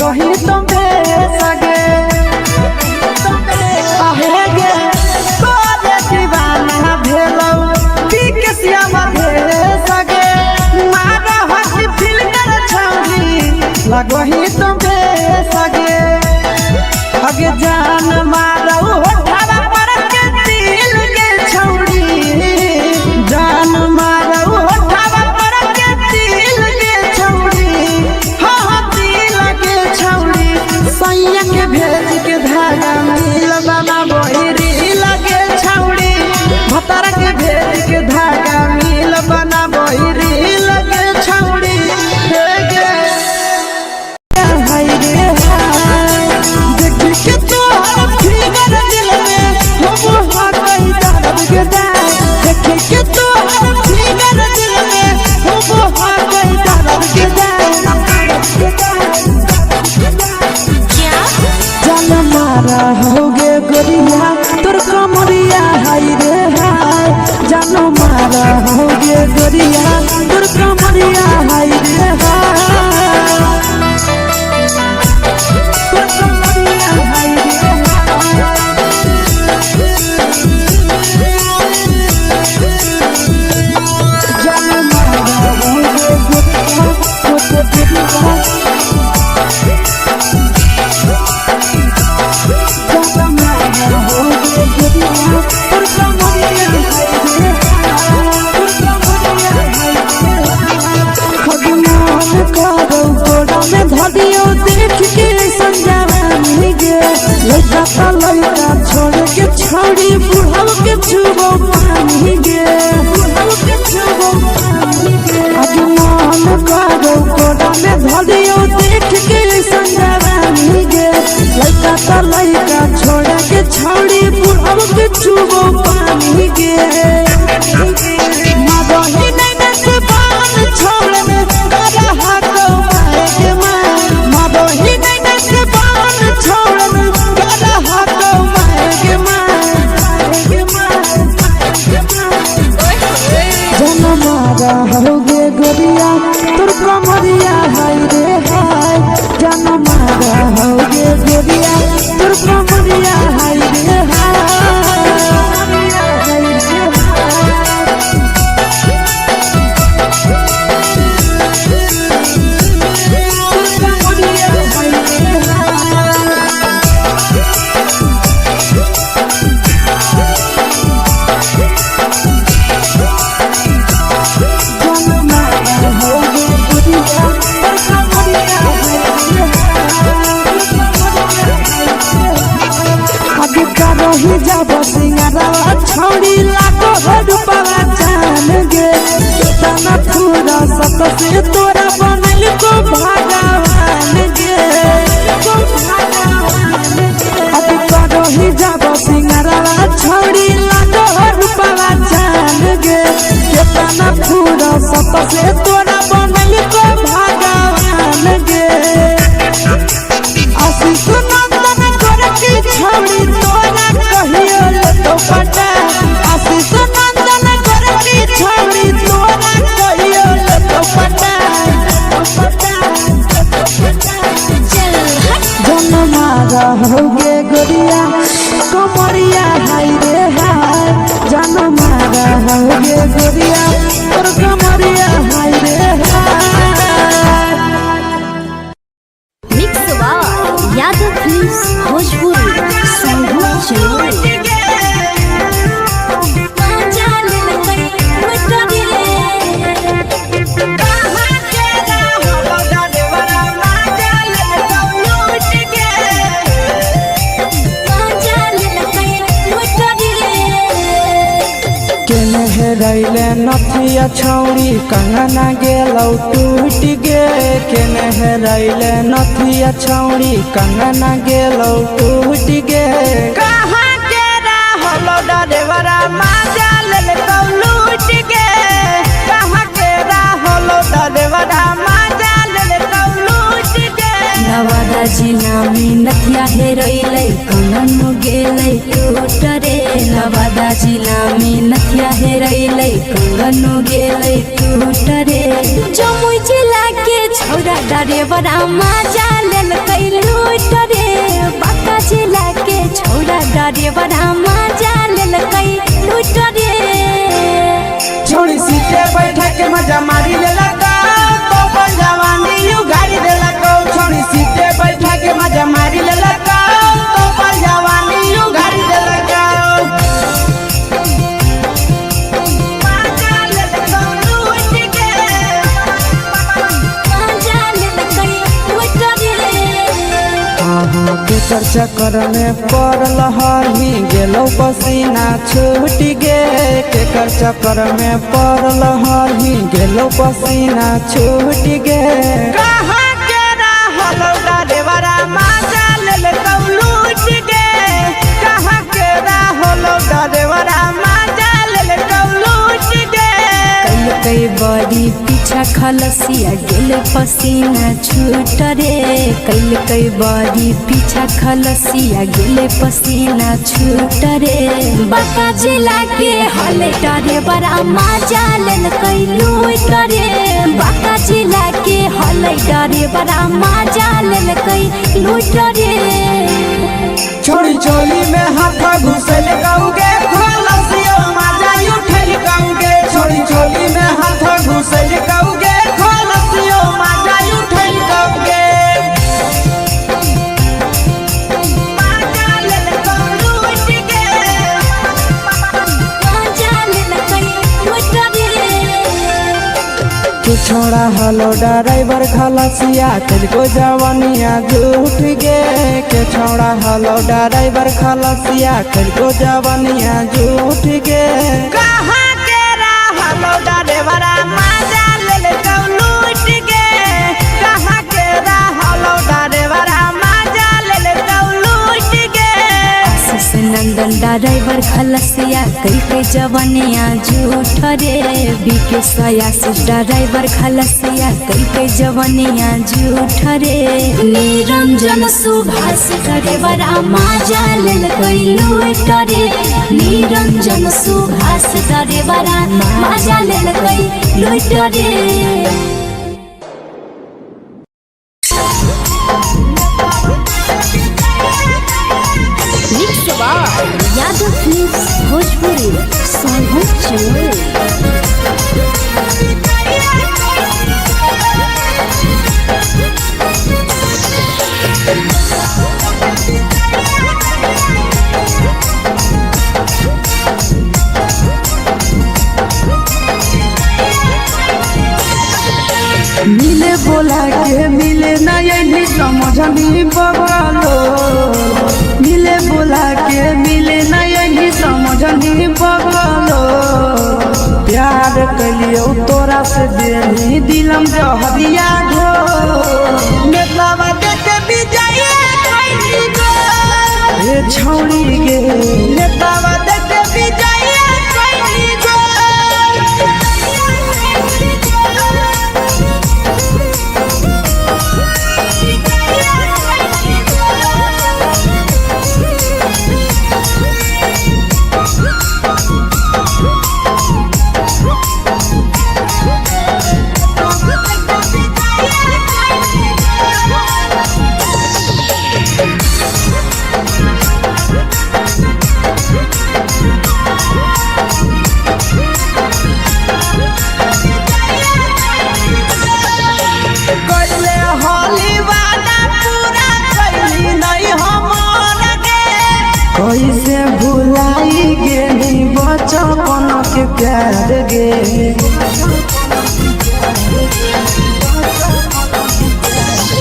लगही तुम सगे आहे गे तोरे दीवाना भेलौ की के श्यामा भेल सगे मारा हसी फिल्टर छौरी लगही तुम सगे अगे जान मारौ होठवा पर के दिल के छौरी जान मारौ होठवा पर के दिल के छौरी हाँ दिल के छौरी सैया के भेज के धागा मिल बना बहिरी लगे छौरी भतर के भेज के धागा मिल बना बहिरी लगे छौरी हे गे हाय रे हाय देख के तोहर फिगर दिल में हो हाथ दर्द के देख के तोहर फिगर दिल में हो हाथ दर्द के जान मारा होगे गोरिया तोर कमरिया हाय रे हाय जान मारा होगे गोरिया तोर कमरिया हाय रे हाय तोर कमरिया हाय रे जान मारा होगे गोरिया तोर कमरिया लड़का छोड़ के छौड़ी बुढ़ाव के छुबो पानी गे आज मन करो कोड़ा में धरियो देख के संजवानी गे लड़का छोड़ के छौड़ी बुढ़ाव के छुबो पानी गे मदही नहीं से बान छोड़ में करा हाथो मारे के मां मदही नहीं से बान छोड़ में करा हाथो मारे के मां जन मारा होगे गोरिया तोर कमरिया हाय रे हाय जन मारा होगे गोरिया तोर कमरिया हाय रे ही जब सिंगारवा छौड़ी लागो रूपवा जान गे कितना पूरा सत से तोरा बनल को भगवान गे अभी करो ही जब सिंगारवा छौड़ी लागो रूपवा जान गे कितना पूरा सत से तोरा बनल को भगवान गे आशीष नंदन कर की छौड़ी तोरा कहियो तो पटा आशीष नंदन कर की छौड़ी तोरा कहियो तो पटा जन मारा होगे गोरिया कमरिया हाय रे हाय जन मारा होगे गोरिया तोर कमरिया हाय रे हाय मिक्सवा यादव फिल्म्स भोजपुरी संगीत चैनल रैले नथिया छौड़ी कंगना गेलौ टूट गे केने रैले नथिया छौड़ी कंगना गेलौ टूट गे कहाँ के रहलो डरेवरा माजा लेलकौ लूट गे कहाँ के रहलो डरेवरा माजा लेलकौ लूट गे नवादा जिला जिला में नथिया हेरोइलै कंगन गेलै टूट रे नवादा जिला में नथिया हेरोइलै कंगन गेलै टूट रे जमुई जिला के छौरा ड्राइवरा मजा लेलकै लूट रे बांका जिला के छौरा ड्राइवरा मजा लेलकै लूट रे छोड़ी सीटे बैठा के मजा मारी लेला तो अपन जवानी यू गाड़ी देला को छोड़ी सीटे बैठा के मजा मारी लेला तो अपन जवानी यू गाड़ी देला को केकर चक्कर में पड़ल हही गेलो पसीना छूट गे केकर चक्कर में पड़ल हही गेलो पसीना छूट गे कहाँ के रहल ड्राइवरा मजा लेलकौ लूट गे कहाँ के रहल ड्राइवरा मजा लेलकौ लूट गे कई बड़ी पीछा खलसिया गेले पसीना छूट रे कई बड़ी पीछा खलसिया गेले पसीना छूट रे बांका जिला के हले डरे बड़ा मजा लेलकै लूट रे बांका जिला के हले डरे बड़ा मजा लेलकै लूट रे छोड़ी चोली में हाथ घुसल गौगे खलसियो मजा उठल गौगे छोड़ी चोली में हाथ घुसल गौगे खलसियो मजा उठल गौगे छोड़ा हलो ड्राइवर खलसिया तेलको जवानिया झूठ गे के छोड़ा हलो ड्राइवर खलसिया तेलको जवानिया झूठ गे कहाँ के रहलो ड्राइवरा मजा लेलकौ लूट गे कहाँ के रहलो ड्राइवरा मजा लेलकौ लूट गे नंदन ड्राइवर खलसिया कई जवानिया झूठ रे बीके आशीष ड्राइवर खलसिया कई जवानिया झूठ रे निरंजन सुभाष ड्राइवरा मजा लेलकै लूट रे निरंजन सुभाष ड्राइवरा मजा लेलकै लूट रे यादव फिल्म्स भोजपुरी मिले बोला के मिले नहीं समझनी बगलो मिले बोला के मिले नहीं समझनी बगलो प्यार कलियो तोरा से देनी दिलम जहरिया घो नेतावा देखे विजय कोई गो ये छौड़ी गे नेतावा देखे विजय कोई गो कैसे भुलाई गेली बचपन के प्यार गे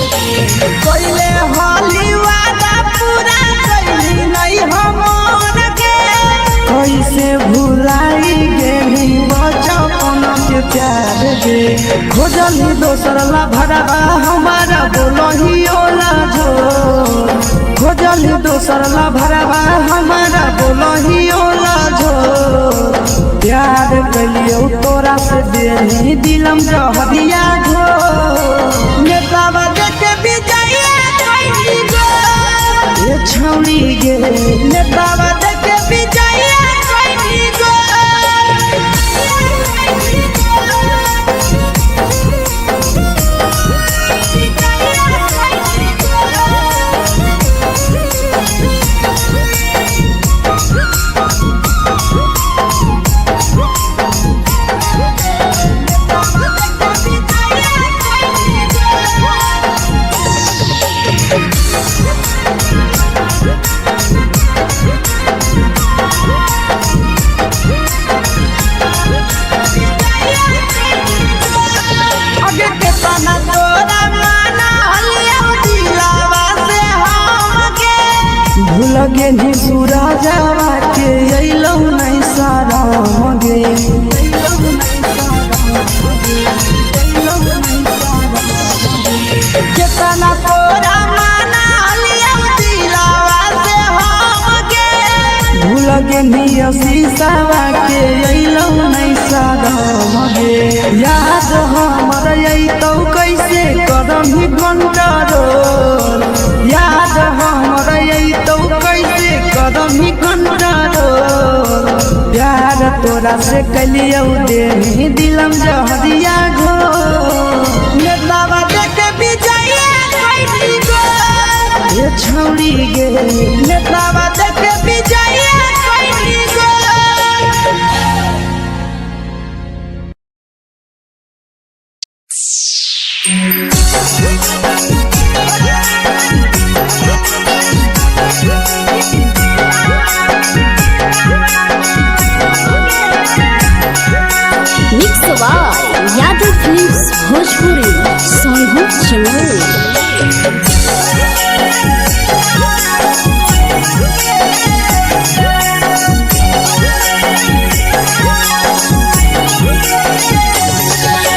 कैले होली वादा पूरा कैली नहीं हमर गे कैसे भुलाई गेली बचपन के प्यार गे खोजली दोसर ला भरवा हमारा बोलही ओला जो खोजली दोसर ला भरवा हमारा बोलही ओला जो प्यार कलियो तोरा से देनी दिलम जहरिया घो नेतावा देखे विजय नेतावा देखे विजया कैली गो लगे नी बुरा जावा के अइलौ नहीं सारा मगे केतना तोरा माना लिया दिलावा से हमके लगे नी शीशावा के अइलौ नहीं सारा मगे याद हमर अइतौ कैसे करम ही कंट्रोल याद हमर अइतौ कैसे करम ही कंट्रोल प्यार तोरा से कलियौ दे दिलम जहरिया घो नेतावा देखे विजया कैली गो ये छौड़ी गे नेतावा देखे विजया कैली गो mix by Yadav films Bhojpuri Sonu channel.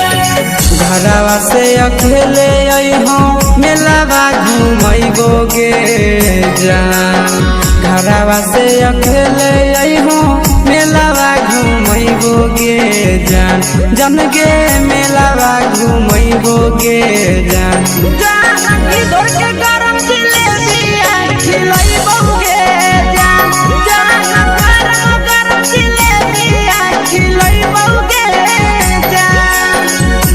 घरवा से अकेले अइहो मेलावा घुमैबोगे जान घरवा से अकेले अइहो मेलावा घुमैबोगे जान जन गे मेलावा घुमैबोगे जान जान इधर के गरम जिलेबिया खिलैबोगे जान जान गरम जिलेबिया खिलैबोगे जान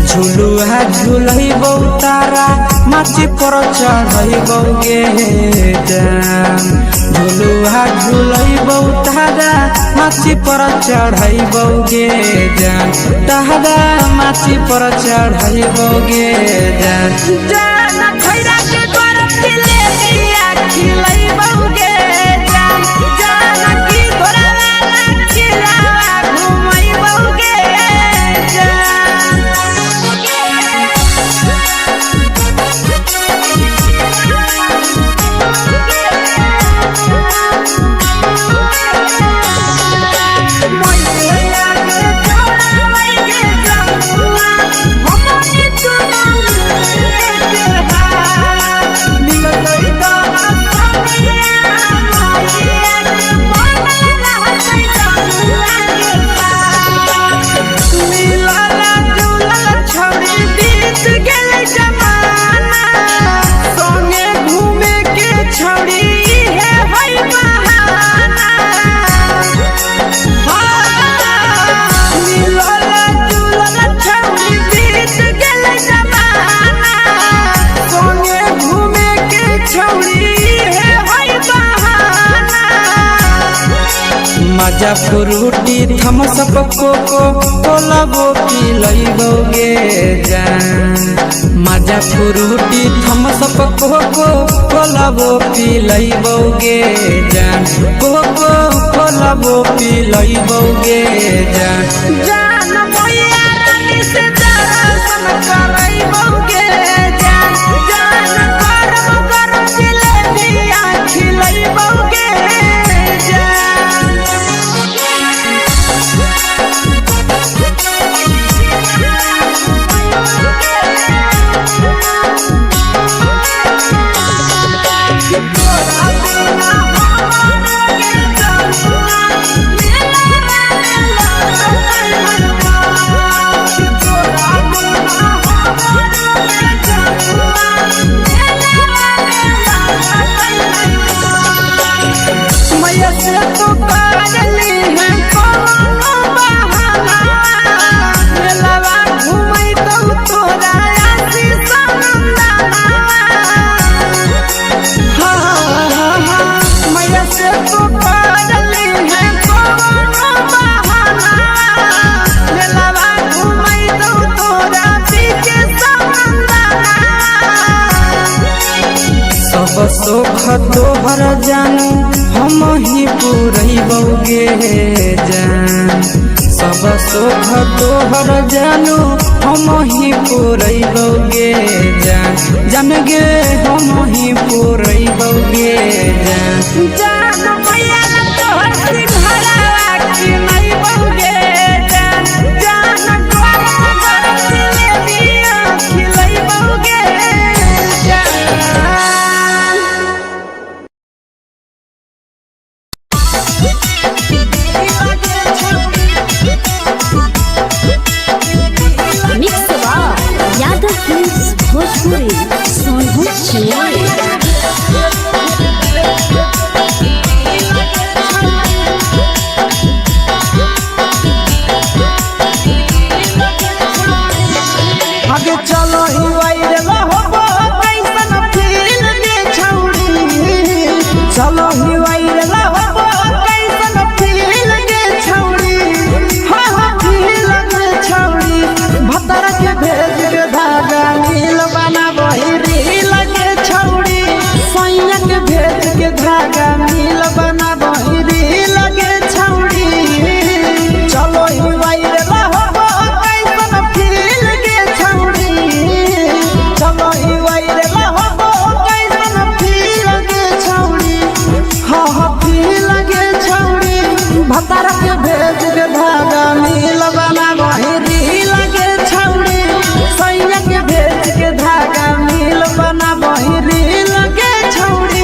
झुलुहा झुलैबौ तारा माची पर चढ़ैबोगे जान झुलुहा झुलैबौ तारा माची पर चढ़ैबोगे जान तारा माची पर चढ़ैबोगे जान जान खैरा के गरम जिलेबिया खिलैबोगे जान जान की घोड़ावाला खिलावा घुमैबोगे जान मजा फ्रूटी थमसप कोको कोलाबो पिलैबोगे जान मजा फ्रूटी थमसप कोको कोलाबो पिलैबोगे जान कोको कोलाबो पिलैबोगे जान जान मैया रानी से दर्शन करैबोगे जान जान गरम गरम जिलेबिया खिलैबोगे जान सुख तोहर जानू हम ही पूरैबौगे जान सब सुख तोहर जानू हम ही पूरैबौगे जान जान गे हम ही पूरैबौगे जान जान मैया तोहर सिंघरावा की नहीं बौगे जान जान तोहर दिले दिया खिलै बौगे जान मिक्स यादव फिल्म्स भोजपुरी सोनू चिड़िया आगे चलो ही वायरल होबो कैसन फील दे छौड़ी चलो ही वायरल होबो कैसन फील दे छौड़ी हां हां फील दे छौड़ी भतर के भेज के धागा नील बनाबो रील के छौड़ी सैया के भेज के धागा नील बनाबो रील के छौड़ी चलो ही वायरल होबो कैसन फील दे छौड़ी चलो ही वायरल होबो कैसन फील दे छौड़ी हां हां फील के छौड़ी भतर के भेज के धागा नील बनाबो रील के छौड़ी सैया के भेज के धागा नील बनाबो रील के छौड़ी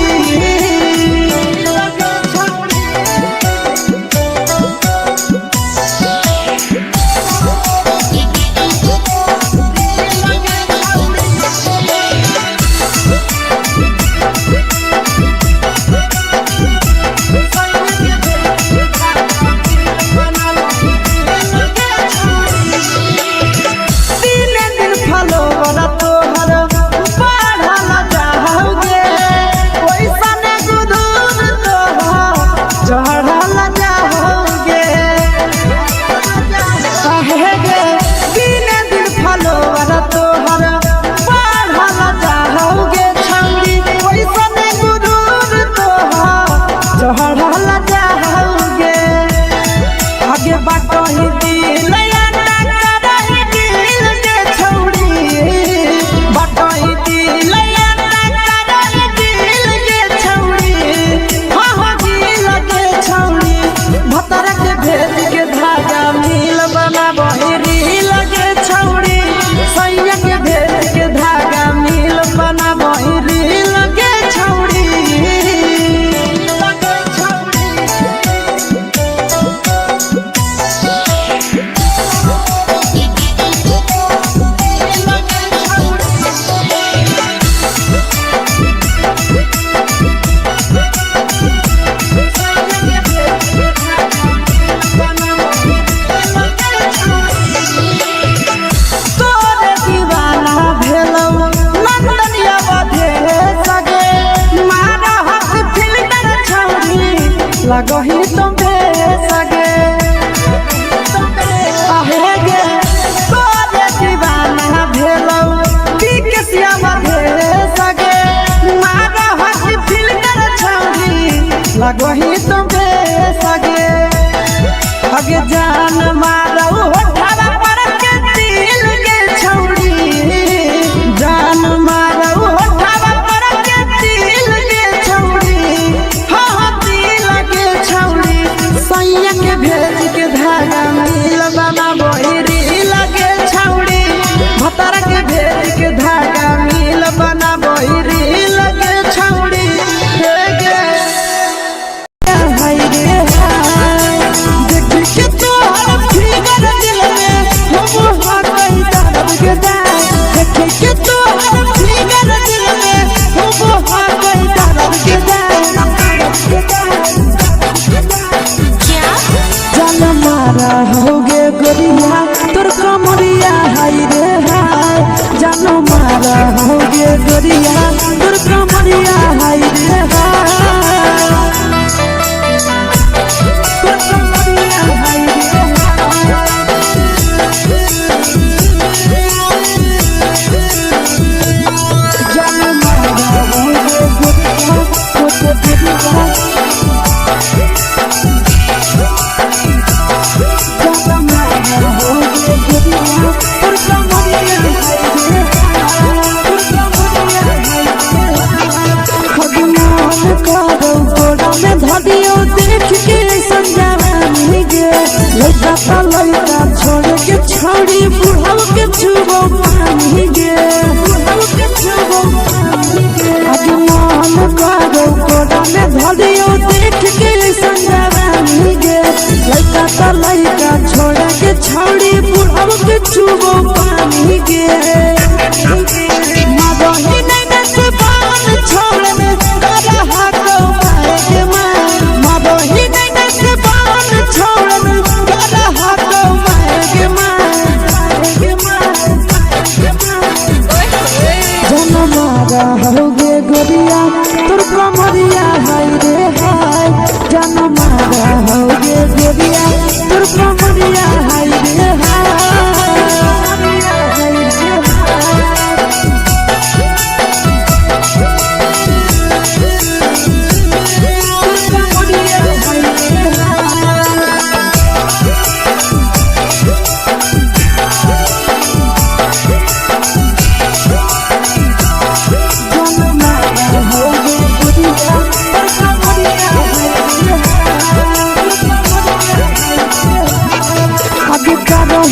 लगही तुम्हे सगे आहे गे तोरे दीवाना भेलौ बिकसिया बधे सगे मारा हसी फिल्टर छौरी लगही तुम्हे सगे अगे जान मारौ होठवा पर के दिल के छौरी जान मारौ होठवा पर के दिल के छौरी हां दिल के छौरी सैया के भेज के धागा मिल बाबा बोहरी लगे छौरी भतर के भेज के धागा मिल बना बोहरी लगे छौरी हे गे हाय रे हाय देख के तोहर फिगर दिल में हम हाथ दर्द के जाए देख के तोहर फिगर दिल में हम हाथ दर्द के जाए जान मारा होगे गोरिया तोर कमरिया हाय रे हाय जान मारा होगे गोरिया तोर कमरिया हाय रे हाय तोर कमरिया हाय रे हाय जान मारा होगे गोरिया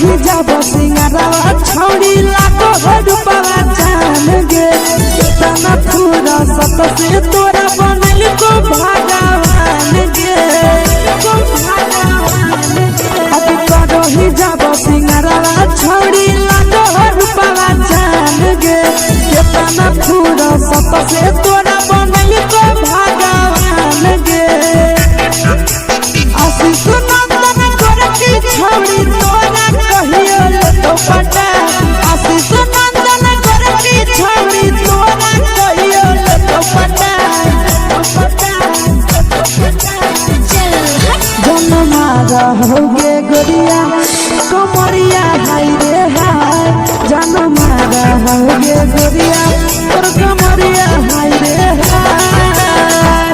ही जब सिंगारवा छौड़ी लागो रूपवा जान गे कितना पूरा सत से तोरा बनल को भगवान गे अभी करो ही जब सिंगारवा छौड़ी लागो रूपवा जान गे कितना पूरा सत से तोरा बनल को भगवान गे आशीष नंदन गोरखी छौड़ी तोरा कहियो तो पटा आशीष नंदन गोरखी छौड़ी तोरा कहियो तो पटा जन्मा रहोगे गोरिया कमरिया हाय रे हाय जन्मा रहोगे गोरिया और कमरिया हाय रे हाय।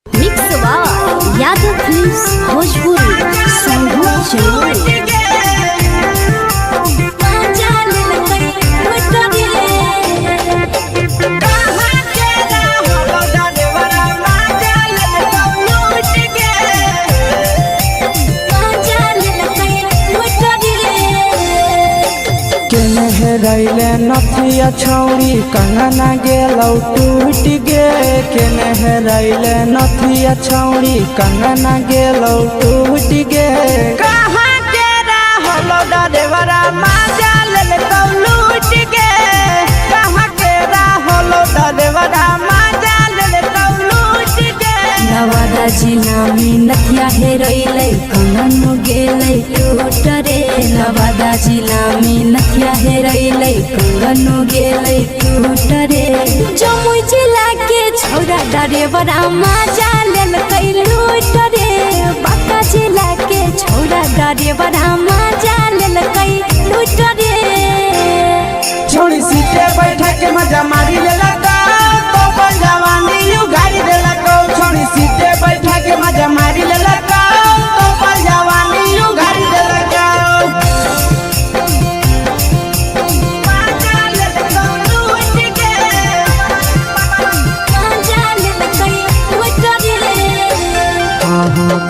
Mix by Yadav films Bhojpuri संगीत चैनल। रैले नथिया छौड़ी कंगना गेलौ टूट गे केने रैले नथिया छौड़ी कंगना गेलौ टूट गे कहाँ के रहलो डरेवरा माजा लेलकौ लूट गे कहाँ के रहलो डरेवरा माजा लेलकौ लूट गे नवादा जिला में नथिया हेरैलै कंगन गेलै टूट रे नवादा जिला में नथिया हेरैलै कंगन गेलै टूट रे जमुई जिला के छौरा डरेवरा माजा लेलकै लूट रे बांका जिला के छौरा डरेवरा माजा लेलकै लूट रे छोड़ी सीटे बैठा के मजा मारी लेलका तो अपन जवानी यू गाड़ी देलका छोड़ी सीटे बैठा के मजा मारी लेलका तो अपन जवानी यू गाड़ी देलका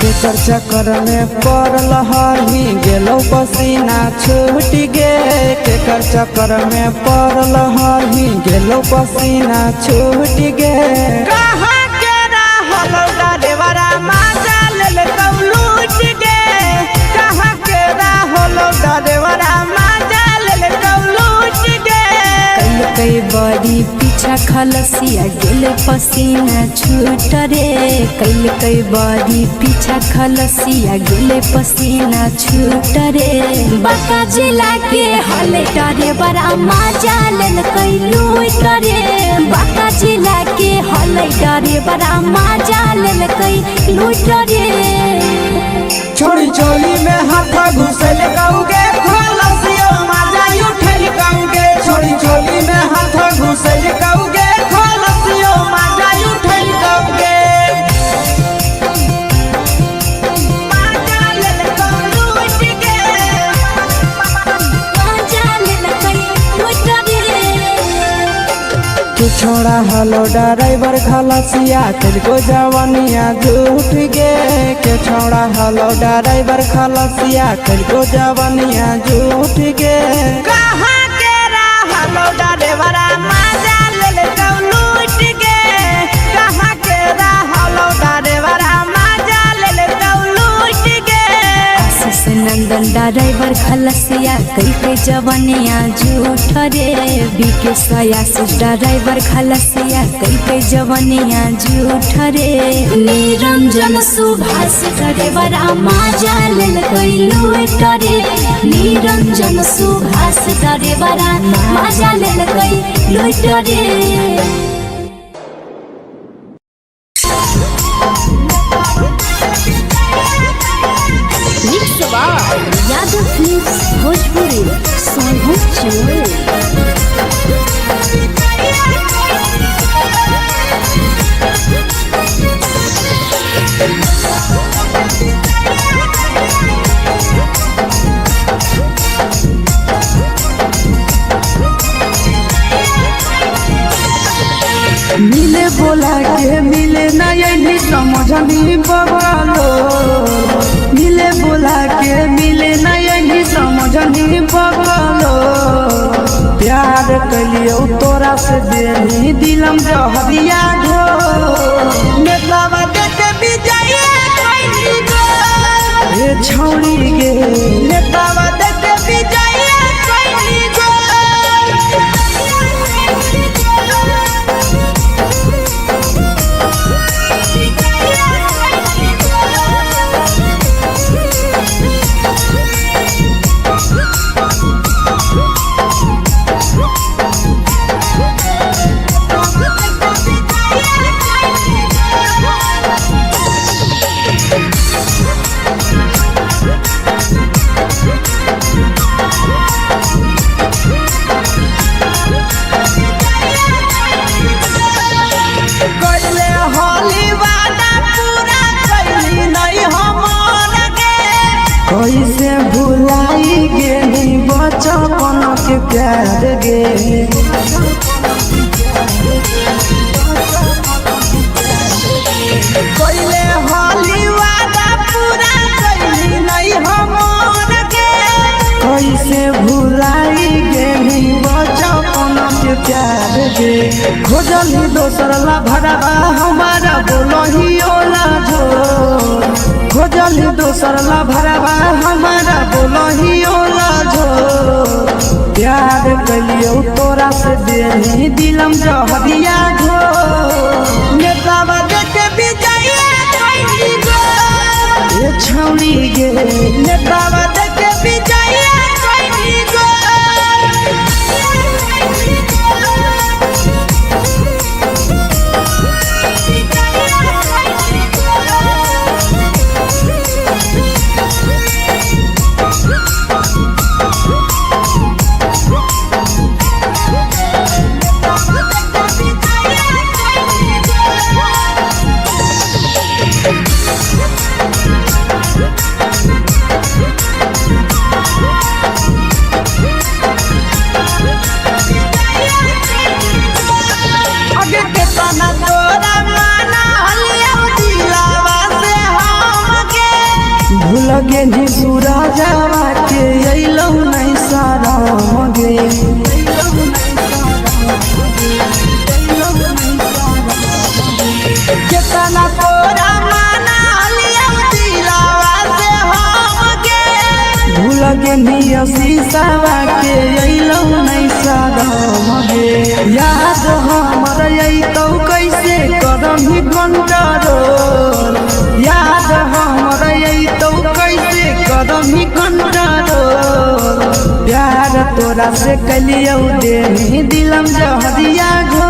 केकर चक्कर में पड़ल हही गेलो पसीना छूट गे केकर चक्कर में पड़ल हही गेलो पसीना छूट गे कहाँ के रहलो डरेवरा माजा लेलकौ लूट गे कहाँ के रहलो डरेवरा माजा लेलकौ लूट गे कई बड़ी पीछा खलसिया गेले पसीना छूट रे कई बड़ी पीछा खलसिया गेले पसीना छूट रे बांका जिला के हले डरे बड़ा माजा लेलकै लूट रे बांका जिला के हले डरे बड़ा माजा लेलकै लूट रे छोड़ी चोली में हाथ घुसल कौगे खलसियो माजा उठल कौगे छोड़ी चोली में हाथ घुसल कौगे खलसियो माजा उठल कौगे माजा लेलकौ लूट गे माजा लेलकै लूट रे तू छोड़ा हलो ड्राइवर खलसिया तेरे जवानिया झूठ गे के छोड़ा हलो ड्राइवर खलसिया तेरे जवानिया झूठ गे कहाँ के रहलो ड्राइवरा माजा लेलकौ लूट गे कहाँ के रहलो ड्राइवरा माजा लेलकौ लूट गे आशीष नंदन ड्राइवर खलसिया कई जवानिया झूठ रे बीके आशीष ड्राइवर खलसिया कई जवानिया झूठ रे निरंजन सुभाष ड्राइवरा माजा लेलकै लूट रे निरंजन सुभाष ड्राइवरा माजा लेलकै लूट रे यादव फिल्म्स भोजपुरी संगीत चैनल। मिले बोला के मिले ना यही समझनी बवालो मिले बुला के मिले नहीं समझनी बगलो प्यार कलियो तोरा से देनी दिलम जहरिया घो नेतावा देखे विजय कैली गो ये छौड़ी गे नेतावा देखे विजय कैली गो कैसे भुलाई गेली बचपन के प्यार गे पहले होली वादा पूरा कैली नहीं हमर गे कैसे भुलाई गेली बचपन के प्यार गे खोजली दोसर ला भरवा हमारा बोलही ओला झो खोजली दोसर ला भरवा हमारा बोलही ओला झो प्यार कलियो तोरा से देनी दिलम जहरिया घो नेतावा देखे विजय कैली गो ये छौड़ी गे नेतावा देखे विजय कैली गो आगे के तना तोरा माना हलिया दिलावा से हम गे भूल गेली सूरजवा के अइलौ नहीं साराम गे केतना तोरा माना हलिया दिलावा से हम गे भूल गेली शीशवा के अइलौ नहीं साराम गे याद हमर अइतौ कैसे करही कंट्रोल याद हमर अइतौ कैसे करही कंट्रोल प्यार तोरा से कलियौ देनी दिलम जहरिया घो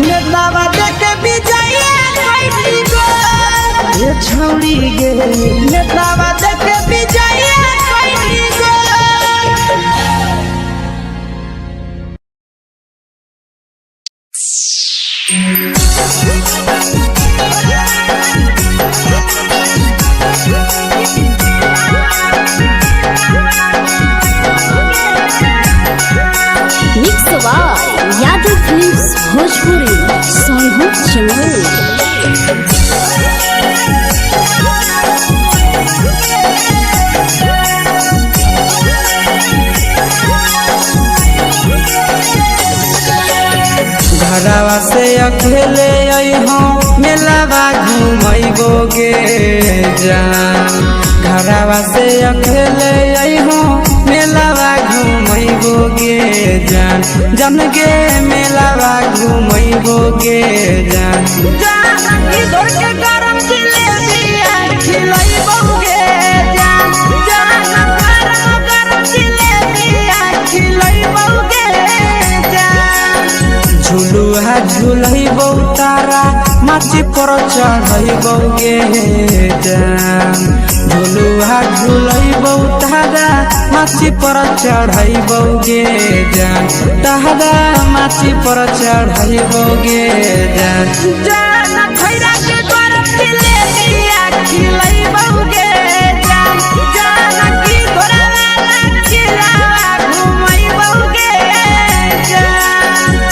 नेतावा देखे विजय कैली गो ये छौड़ी गे नेतावा देखे विजय कैली गो mix by Yadav films Bhojpuri Sonu चमन घरवा से अकेले अइहो मेलावा घुमैबो गे जान घरवा से अकेले अइहो मेलावा घुमैबो गे जान जन गे मेलावा घुमैबो गे जान जान इधर के गरम जिलेबिया खिलैबो गे जान जान गरम जिलेबिया खिलैबो गे जान झुलुहा झुलैबो तारा माची पर चढ़ैबो गे जान झुलुहा झुलैबो तारा माची पर चढ़ैबो गे जान तारा माची पर चढ़ैबो गे जान जान खैरा के गरम जिलेबिया खिलैबो गे जान जान की घोड़ा खिलावा घुमैबो गे जान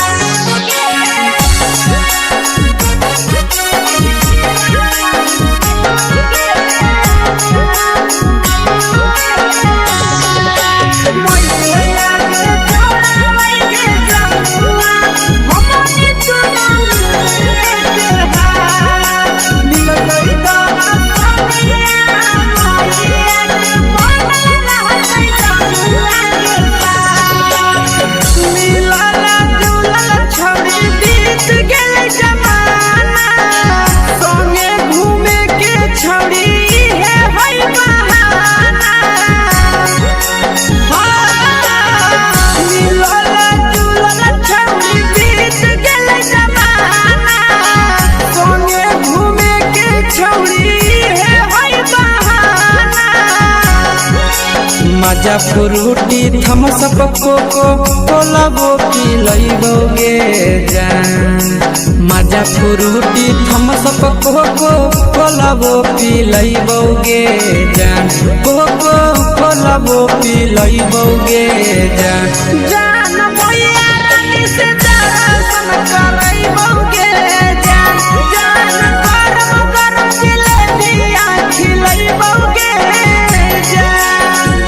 मजा फ्रूटी थम्स अप कोको कोला वो पी लइबोगे जान मजा फ्रूटी थम्स अप कोको कोला वो पी लइबोगे जान कोको कोला वो पी लइबोगे जान जान भैया रानी से दर्शन करइबोगे जान जान गरम गरम जिलेबिया खिलइबोगे जान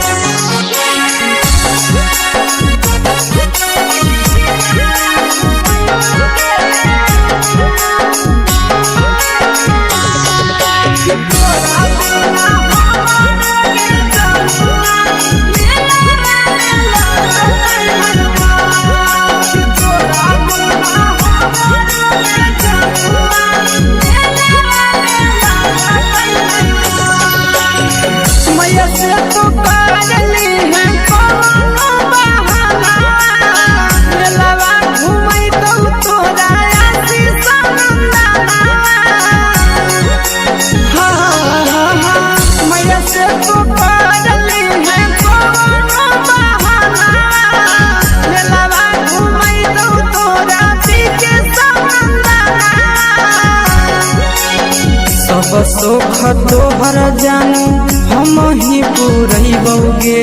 सब सुख तोहर जानू हम ही पूरइबोगे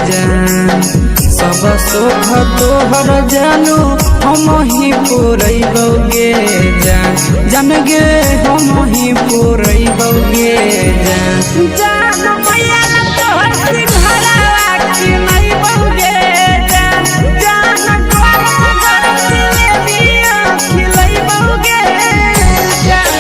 जान सब सुख तोहर जानू हम ही पूरइबोगे जान जान गे हम ही पूरइबोगे जान जान भैया तोहर सिंघारा खिलइबोगे जान जान गरम गरम जिलेबिया खिलइबोगे जान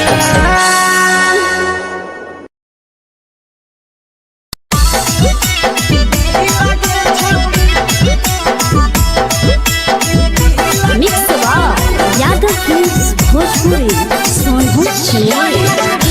मिक्स यादव फिल्म्स भोजपुरी सोनभद्र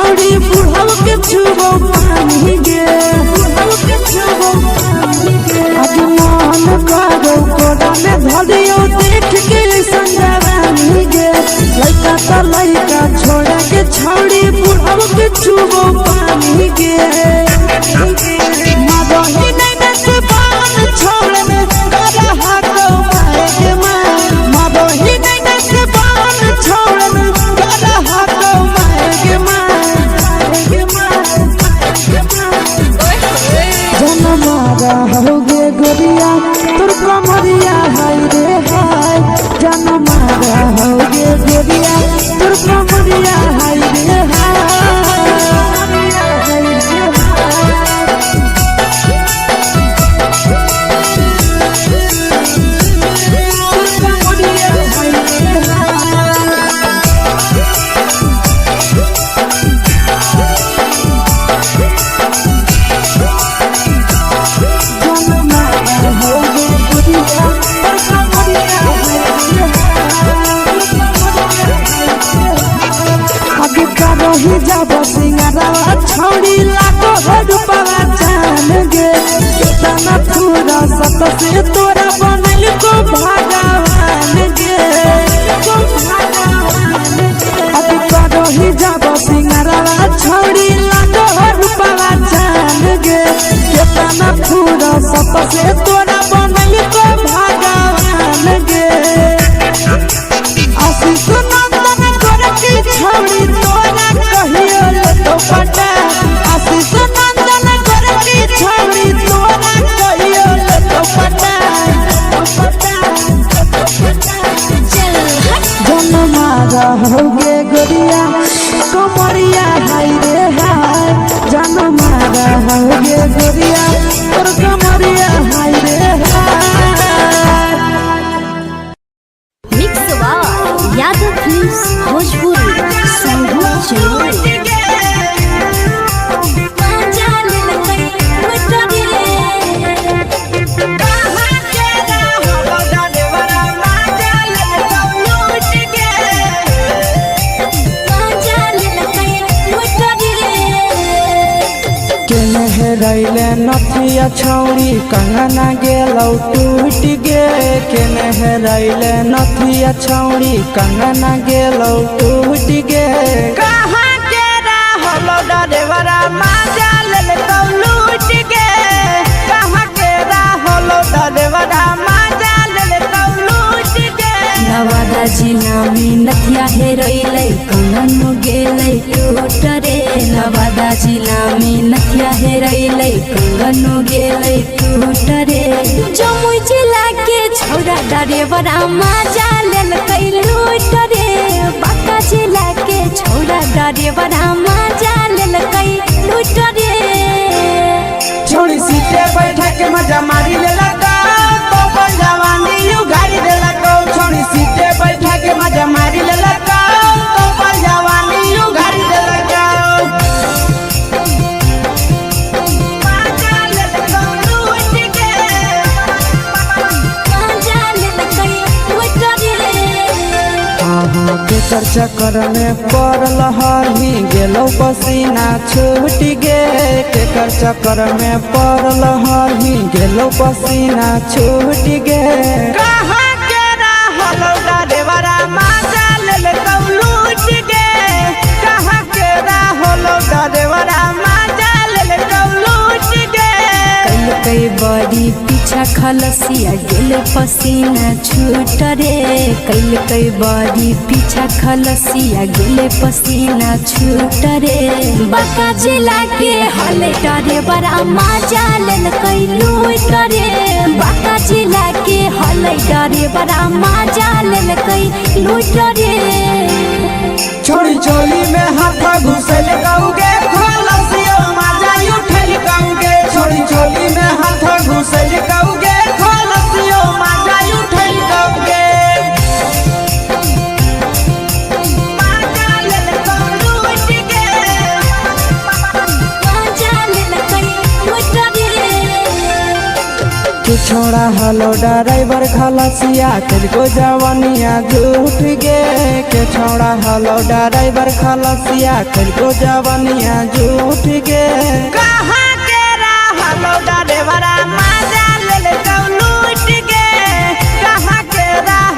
छौड़ी बुढ़ाव के छुबो पानी गे बुढ़ाव के छुबो पानी गे आज मन करो कोड़ा में धरियो देख के संजवानी गे लइका त लइका छोड़ा के छौड़ी बुढ़ाव के छुबो पानी गे मदही नहीं से बान छोड़ में गला हाथों माए के मां मदही नहीं से बान छोड़ में गला हाथों माए के मां जनमारा होगे गोरिया तुर कमरिया हाय रे हाय जनमारा होगे गोरिया तुर कमरिया हाय रे रही जब सिंगारा छौड़ी लाखों रुपया जान गे कितना पूरा सत से तोरा बनल को भगवान गे अब रही जब सिंगारा छौड़ी लाखों रुपया जान गे कितना पूरा सत से तोरा बनल को भगवान गे आशीष नंदन गोरखी छौड़ी तोरा कहियो तो पटा आशीष नंदन गोरखी छौड़ी तोरा कहियो तो पटा जनमारा होगे गोरिया कमरिया हाय रे हाय जनमारा होगे गोरिया और कमरिया हाय रे हाय mix by Yadav films Bhojpuri Sangeet चलो रैले नथिया छौड़ी कंगना गेलौ टूट गे केने हेरैले नथिया छौड़ी कंगना गेलौ टूट गे कहाँ के रहलो डरेवरा माजा ले तो लूट गे कहाँ के रहलो डरेवरा माजा ले तो लूट गे नवादा जिला में नथिया हेरैले कंगन गेलै टूट रे नवादा जिला में नथिया हेरैले कंगन गेलै टूट रे जमुई जिला के छौड़ा डरेवरा माजा लेलकै लूट रे बांका जिला के छौड़ा डरेवरा माजा लेलकै लूट रे छोड़ी सीटे बैठा के मजा मारी लेला तो जवानी यू गाड़ी देला को छोड़ी सीटे बैठा के मजा मारी लेला तो जवानी यू गाड़ी देला केकर चक्कर में पड़ल हही गेलो पसीना छूट गे केकर चक्कर में पड़ल हही गेलो पसीना छूट गे कहाँ के रहलो डरेवरा माजा ले तो लूट गे कहाँ के रहलो डरेवरा माजा ले तो लूट गे कई बड़ी पीछा खलसिया गेल पसीना छूट रे कई बड़ी पीछा खलसिया गेल पसीना छूट रे बांका जिला के हले डरे बड़ा माजा लेल कई लूट रे बांका जिला के हले डरे बड़ा माजा लेल कई लूट रे छोड़ी चोली में हाथ घुसल गौगे खलसियो माजा उठल गौगे छोड़ी चोली में हाथ घुसल गौगे खलसियो माजा उठल गौगे माजा लेल लूट गे माजा लेल कई लूट रे के छोड़ा हलो ड्राइवर खलासिया तेरे जवानिया झूठ गे के छोड़ा हलो ड्राइवर खलासिया तेरे जवानिया झूठ गे कहाँ के हलो ड्राइवर मजा ले लूट गे कहाँ के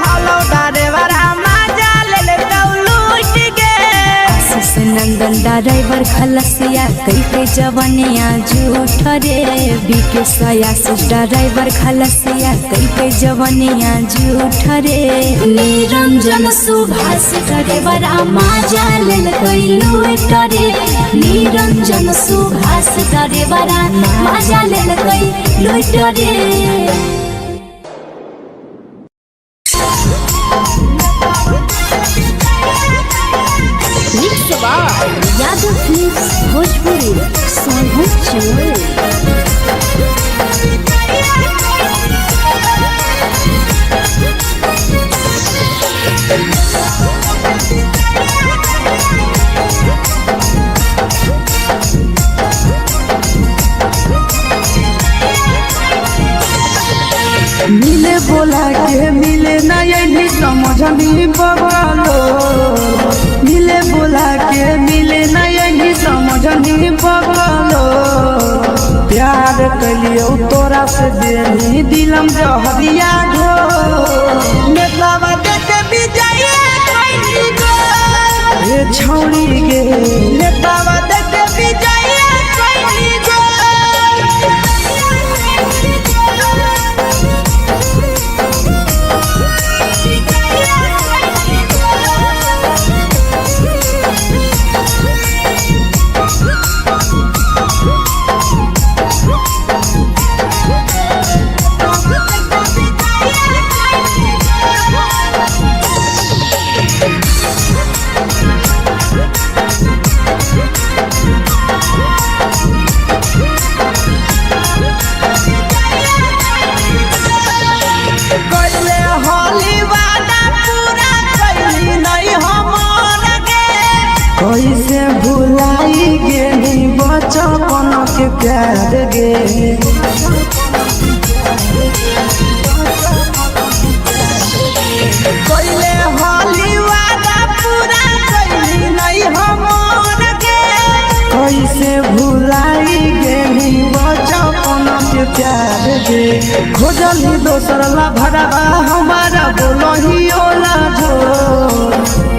हलो ड्राइवर मजा ले लूट गे नंदन ड्राइवर खलसिया कई के जवानिया झूठ रे बीके आशीष ड्राइवर खलसिया कई के जवानिया झूठ रे निरंजन सुभाष ड्राइवर मजा ले लूट रे निरंजन सुभाष ड्राइवर मजा ले लूट रे यादव फिल्म्स भोजपुरी सोनू चोर मिले बोला के मिले ना यही समझनी बगलो मिले बोला के मिले ना यही समझनी बगलो प्यार कलियो तोरा से देनी दिलम जहरिया घो नेतावा देखे विजय कैली गो ए छौड़ी गे नेतावा देखे विजय कैली गो कैसे भुलाई गेली बचपन के प्यार गे कैले होली वादा पूरा कैली नहीं हमर गे कैसे भुलाई गेली बचपन के प्यार गे खोजली दोसर ला भरवा हमारा बोलही ओला झो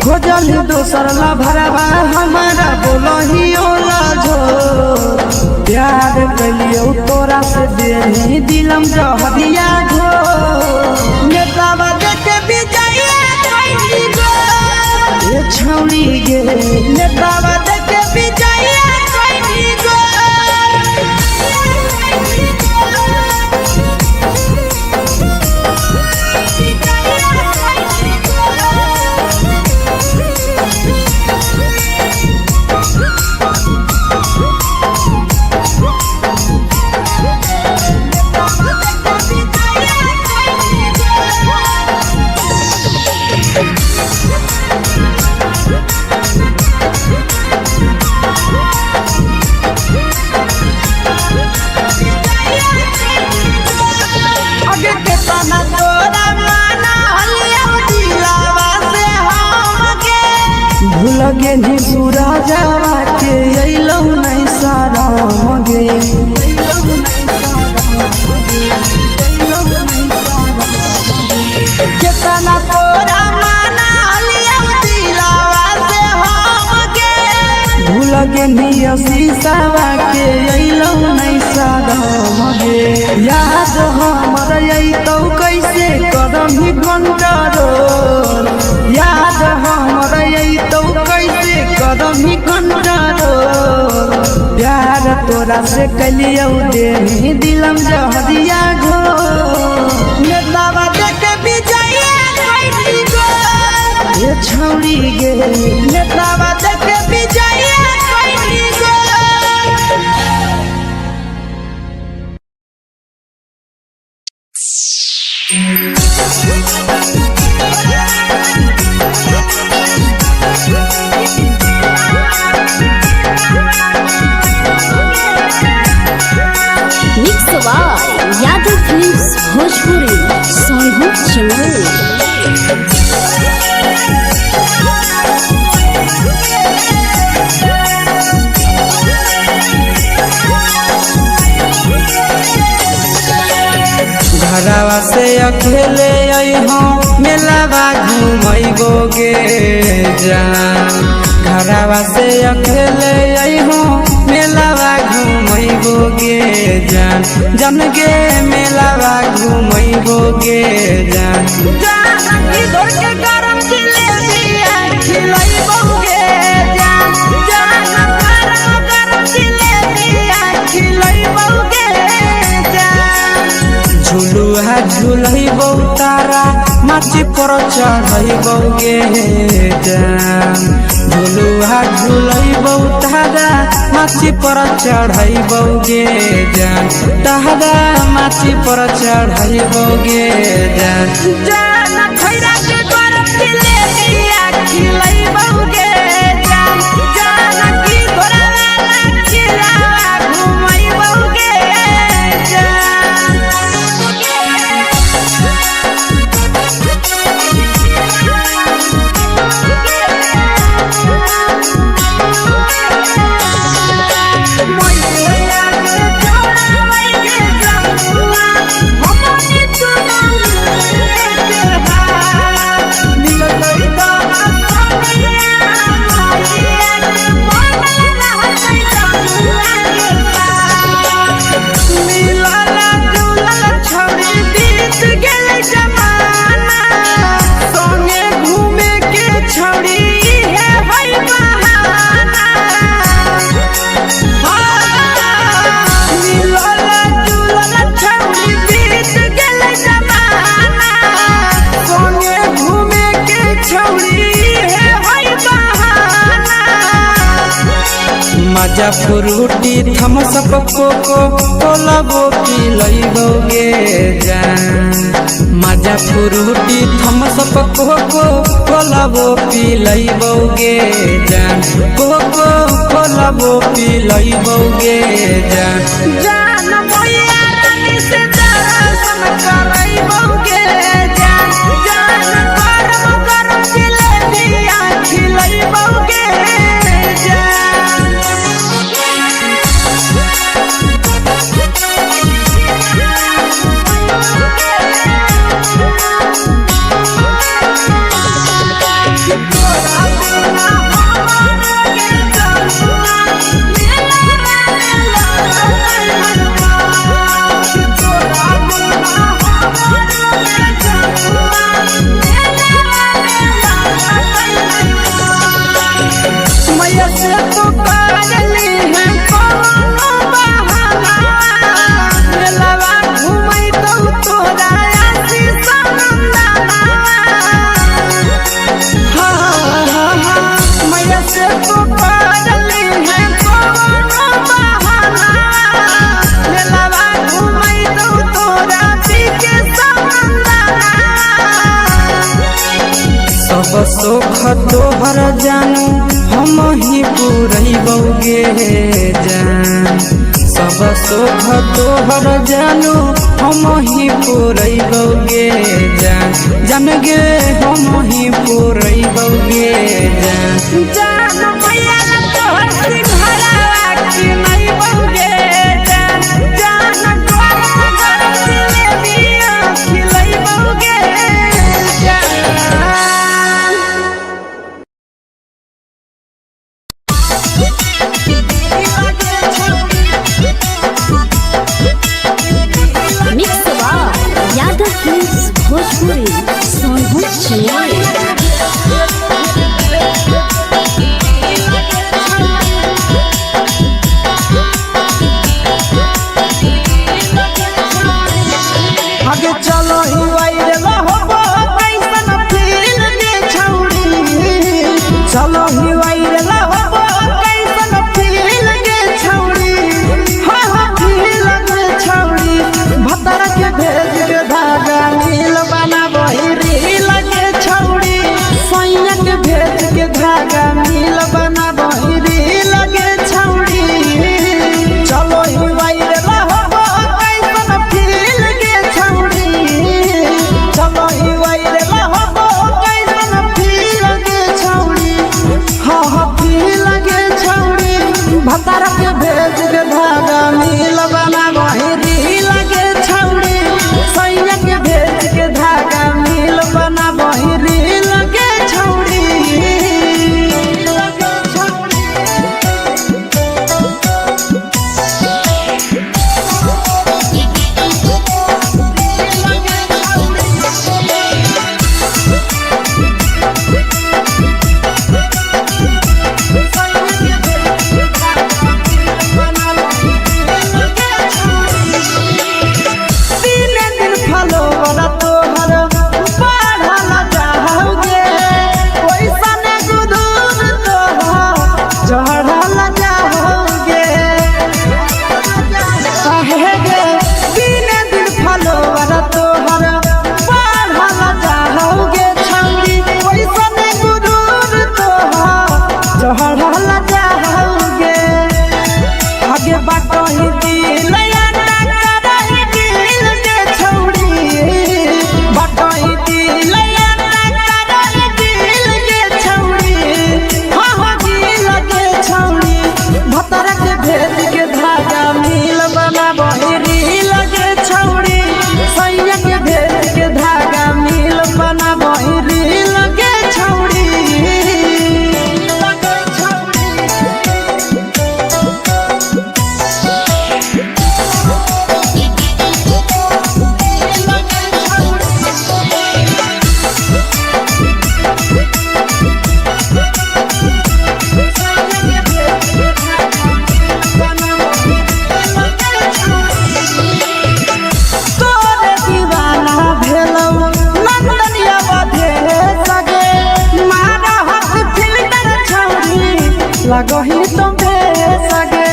खोजली दोसर ला भरवा हमारा बोलही ओला झो प्यार कलियो तोरा से देनी दिलम जहरिया घो नेतावा देखे विजय कैली गो ए छौड़ी गे नेतावा देखे विजय कैली गो भूलगे नी पूरा जावा के अइलौ नहीं सारा मगे केतना तोरा माना लिया दिलावा से हमगे भूलगे नी शीशावा के अइलौ नहीं सारा मगे याद हमर अइतौ कैसे करमही कंट्रोल याद हमर अइतौ कैसे करमही कंट्रोल प्यार तोरा से कलियो देनी दिलम जहरिया घो नेतावा देखे विजय कैली गो ए छौड़ी गे नेतावा देखे विजय कैली गो यादव फिल्म्स चमोली। घरवा से अकेले अइहो मेलावा घूमैबोगे जान। घरवा से अकेले अइहो मेलावा घूमैबोगे जान। जन गे मेलावा घूमैबोगे जान। झुलुहा झुलैबौ तारा माची पर चढ़ैबौगे जान। झुलुहा झुलैबौ तारा माची पर चढ़ैबौगे जान। तारा माची पर चढ़ैबौगे जान। मजा फ्रूटी थम्सअप कोको कोला वो पी लैबोगे जान। मजा फ्रूटी थम्सअप कोको कोला वो पी लैबोगे जान। कोको कोला वो पी लैबोगे जान। सब सुख तोहर जानू हम ही पुरैबौगे जान। सब सुख तोहर जानू हम ही पुरैबौगे जान। जान गे हम ही पुरैबौगे जान। भोजपुरी सोनभद्र चमोली। भतार के भेज के धागा मिल बना बहिरी लगे छौड़ी सैया के भेज के धागा मिल बना बहिरी लगे छौड़ी लगही तुम्हे सगे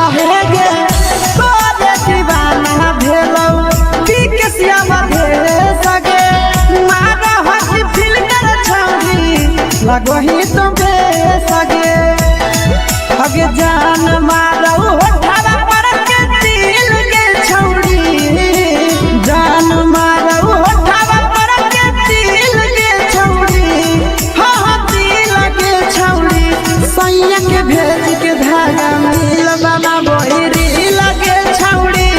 आहे गे तोरे दीवाना भेलौ बिकसिया बधे सगे मारा हसी फिल्टर छौरी लगही तुम्हे सगे अगे जान मारौ होठा पर के दिल के छौरी जान मारौ होठा पर के दिल के छौरी सैया के भेज के धागा मिल बना बहिरी लगे छौड़ी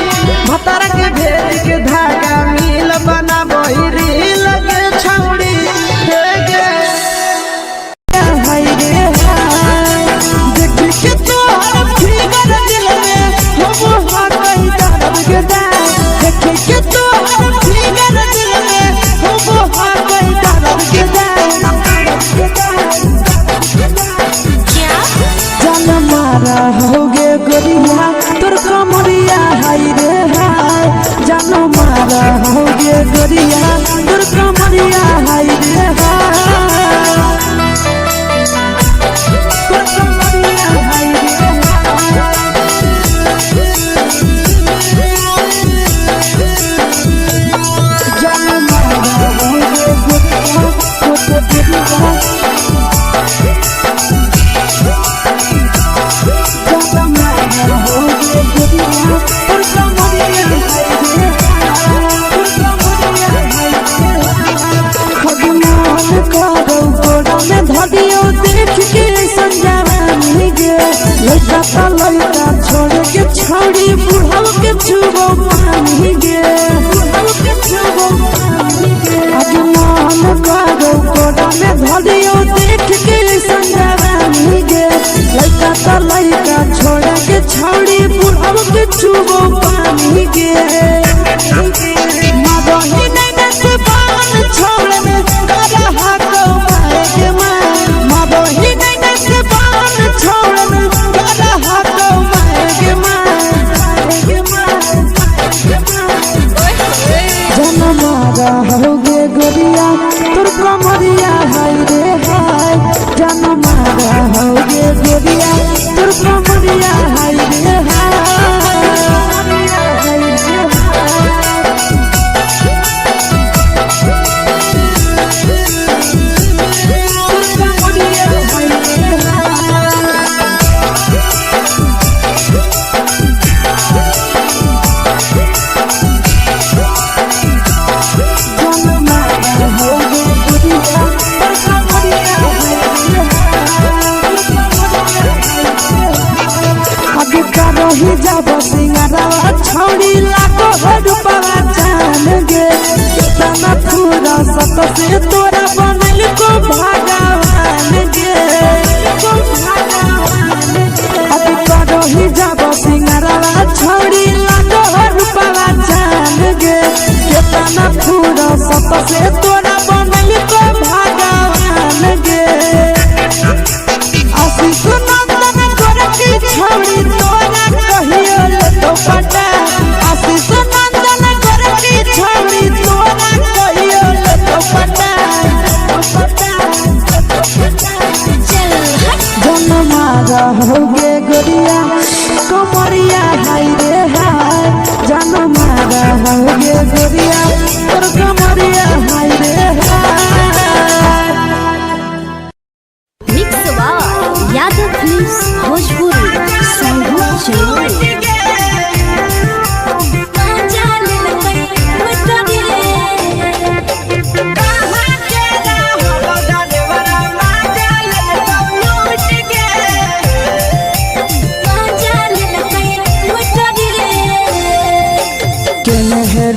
भतार के भेज के धागा मिल बना बहिरी लगे छौड़ी देख के तोहर फिगर दिल में हम कहीं दर्द के देख के तोहर फिगर दिल में हम कहीं दर्द के मारा होगे गोरिया तोर कमरिया हाय रे हाय जानो मारा होगे गोरिया तोर कमरिया हाय रे हाय तोर कमरिया हाय रे जानो मारा होगे गोरिया तोर कमरिया लड़का छोड़ के छौड़ी बुढ़ाव के छुबो पानी गे आज मन करो कोड़ा में धरियो देख के संजवानी गे लड़का छोड़ के छौड़ी बुढ़ाव के छुबो पानी गे मादही नहीं से बान छोड़ में करा हाथो मारे के मादही नहीं से बान छोड़ में होगे गोरिया तोर कमरिया हाय रे हाय जान मारा होगे गोरिया तोर कमरिया हाय रे हाय रही जब सिंगारवा छौड़ी लाखों रुपवा जान गे कितना पूरा सत से तोरा बनल को भगवान गे अभी रही जब सिंगारवा छौड़ी लाखों रुपवा जान गे कितना पूरा सत से तोरा बनल को भगवान गे आशीष नंदन गोरखी छौड़ी तोरा कहियो तो पटा आशीष नंदन गोरखी छौड़ी तोरा कहियो तो पटा जन्मा रहोगे गोरिया कमरिया हाय रे हाय जन्मा रहोगे गोरिया तोर कमरिया हाय रे हाय। Mix by Yadav films Bhojpuri संगीत चैनल।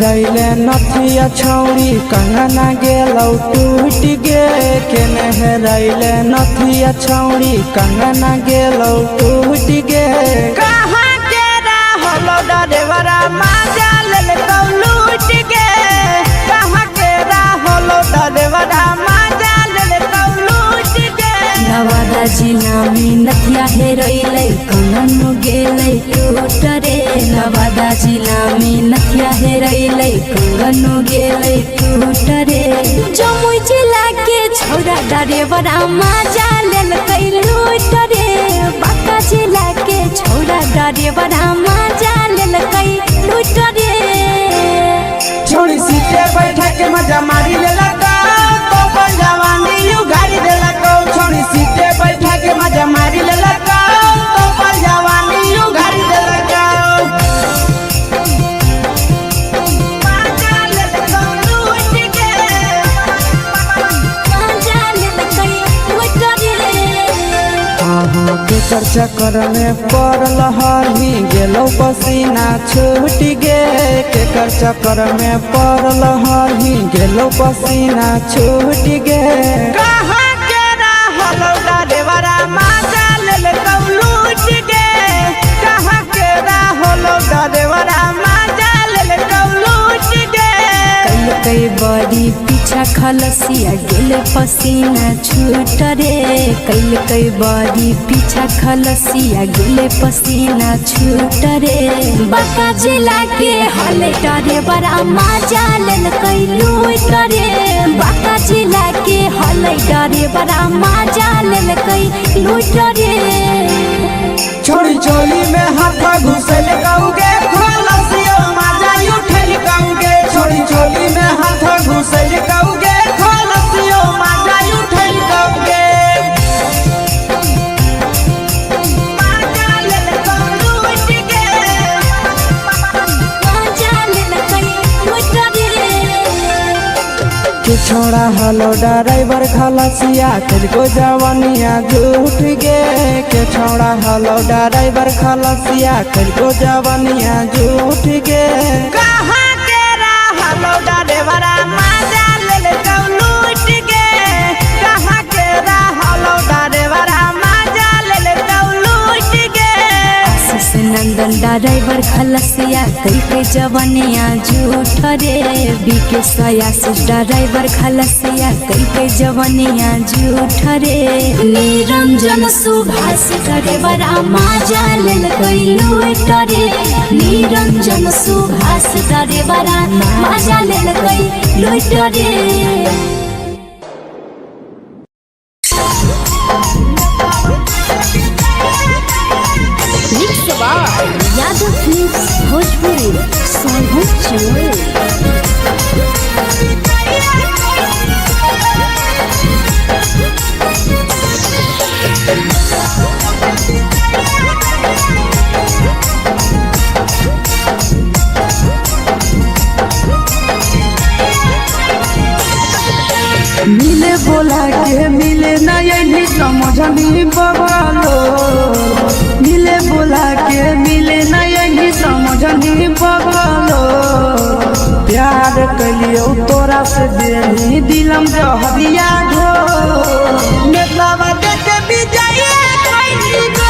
रैले नथिया छौड़ी कंगना गेलौ टूट गे केने रैले नथिया छौड़ी कंगना गेलौ टूट गे कहाँ के रहलो डरेवरा माजा लेलकौ लूट गे कहाँ के रहलो डरेवरा माजा लेलकौ लूट गे नवादा जिला में नथिया हेरैलै कंगन गेलै टूट रे नवादा जिला में नथिया हेरैलै कंगन गेलै टूट रे जमुई जिला के छौड़ा डरेवरा माजा लेलकै लूट रे बांका जिला के छौड़ा डरेवरा माजा लेलकै लूट रे छोड़ी सीटे बैठा के मजा मारी लेलकौ तो जवानी यू गाड़ी देलकौ छोड़ी सीटे बैठा के मजा मारी लेलकौ तो जवानी यू गाड़ी देलकौ माजा लेलकौ लूट गे माजा लेलकै लूट रे केकर चक्कर में पड़ल हली गेलौ पसीना छूट गे केकर चक्कर में पड़ल हली गेलौ पसीना छूट गे कहाँ के रहलो डरेवरा माजा लेलकौ लूट गे कहाँ के रहलो डरेवरा माजा लेलकौ लूट गे कई बड़ी पीछा खलसिया गेले पसीना छूट रे कई बड़ी पीछा खलसिया गेले पसीना छूट रे बांका जिला के हले डरे बड़ा माजा लेलकै लूट रे बांका जिला के हले डरे बड़ा माजा लेलकै लूट रे छोड़ी चोली में हाथ घुसल कौगे खलसियो माजा उठल कौगे छोड़ी चोली में हाथ घुसल कौगे खलसियो माजा उठल कौगे माजा लेलकौ लूट गे माजा लेलकै लूट रे के छोड़ा हलो ड्राइवर खलसिया तेरे जवानिया झूठ गे के छोड़ा हलो ड्राइवर खलसिया तेरे जवानिया झूठ गे कहाँ के रहलो डरेवरा माजा लेलकौ लूट गे कहाँ के रहलो डरेवरा माजा लेलकौ लूट गे आशीष नंदन ड्राइवर खलसिया कई जवनिया झूठ रे बीके आशीष ड्राइवर खलसिया कई जवनिया झूठ रे निरंजन सुभाष ड्राइवरा माजा लेलकै लूट रे निरंजन सुभाष ड्राइवरा माजा लेलकै लूट रे mix by Yadav films Bhojpuri संगीत चैनल। मिले बोला के मिले नहीं समझनी बवालो मिले बोला के मिले नहीं तोरा से देनी दिलम जहरिया घो नेतावा देखे विजय कैली गो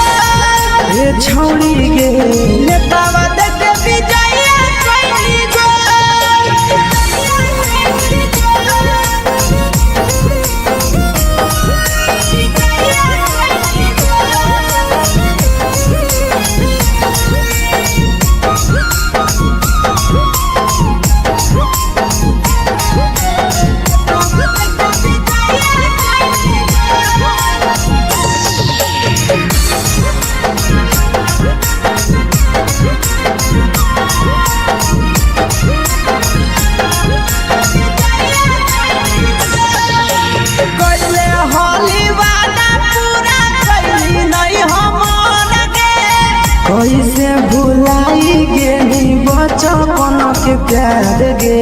ये छौड़ी गे नेतावा देखे विजय कैली गो कैसे भुलाई गेली बचपन के प्यार गे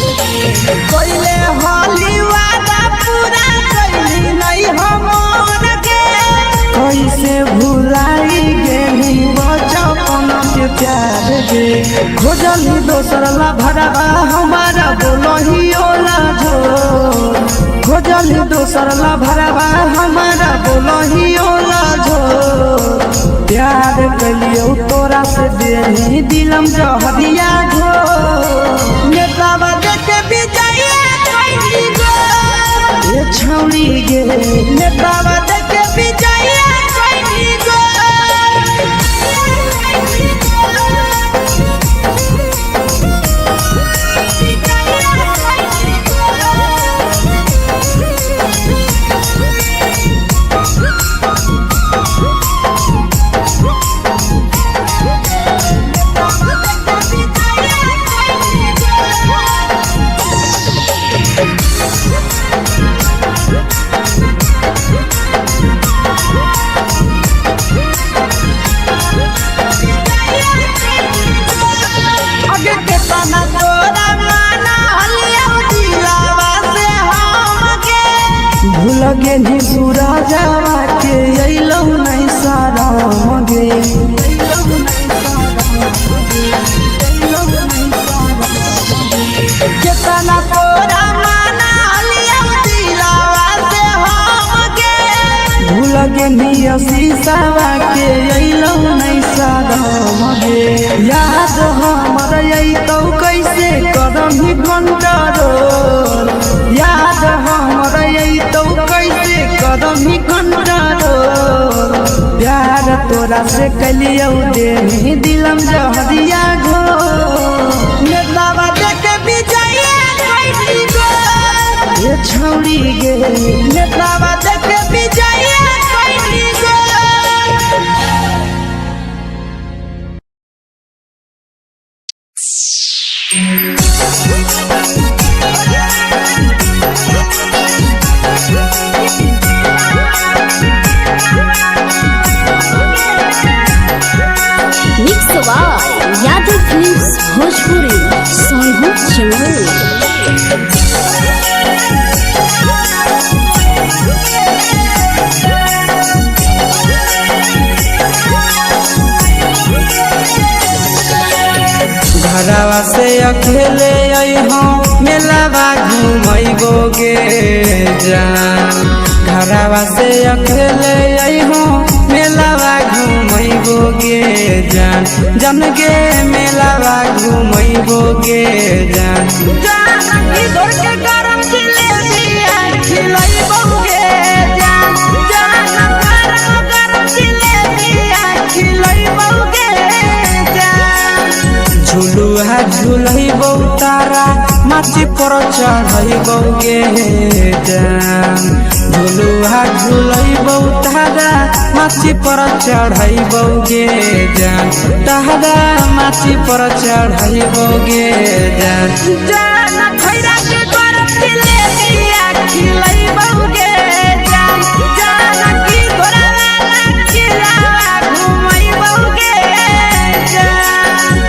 कैले होली वादा पूरा कैली नहीं हमर के कैसे भुलाई गेली बचपन के प्यार गे खोजली दोसर ला भरवा हमारा बोलही ओला झो खोजली दोसर ला भरवा हमारा बोलही ओला झो प्यार कलियो तोरा से देनी दिलम जहरिया घो नेतावा देखे विजय कैली गो ये छौड़ी गे नेतावा देखे विजय कैली गो लगे नी सूरजवा के अइलौ नहीं सारा गे केतना तोरा माना लिया दिलावा से हम गे भूल गे नी शीशावा के अइलौ नहीं सारा गे याद हमर अइतौ कैसे करम ही कंट्रोल याद हमर अइतौ कैसे कदम ही कंट्रोल प्यार तोरा से कलियो देनी दिलम जहरिया घो नेतावा देखे विजय कैली गो ये छौड़ी गे नेतावा देखे विजय कैली गो यादव फिल्म्स भोजपुरी सोनू चैनल घरवा से अकेले अइहो मेलावा घूमैबो गे जान घरवा से अकेले अइहो मेलावा घूमैबो गे जान जन गे मेलावा घूमैबो गे जान जान की दौड़ के गरम जिलेबिया खिलैबो गे जान जान गरम जिलेबिया खिलैबो गे जान झुलुहा झुलैबो तारा माची पर चढ़ैबो गे जान झुलुहा झुलैबो तारा माची पर चढ़ैबो गे जान तारा माची पर चढ़ैबो गे जान जान खैरा के गरम जिलेबिया खिलैबो गे जान जान की घोड़ावाला खिलावा घुमैबो गे जान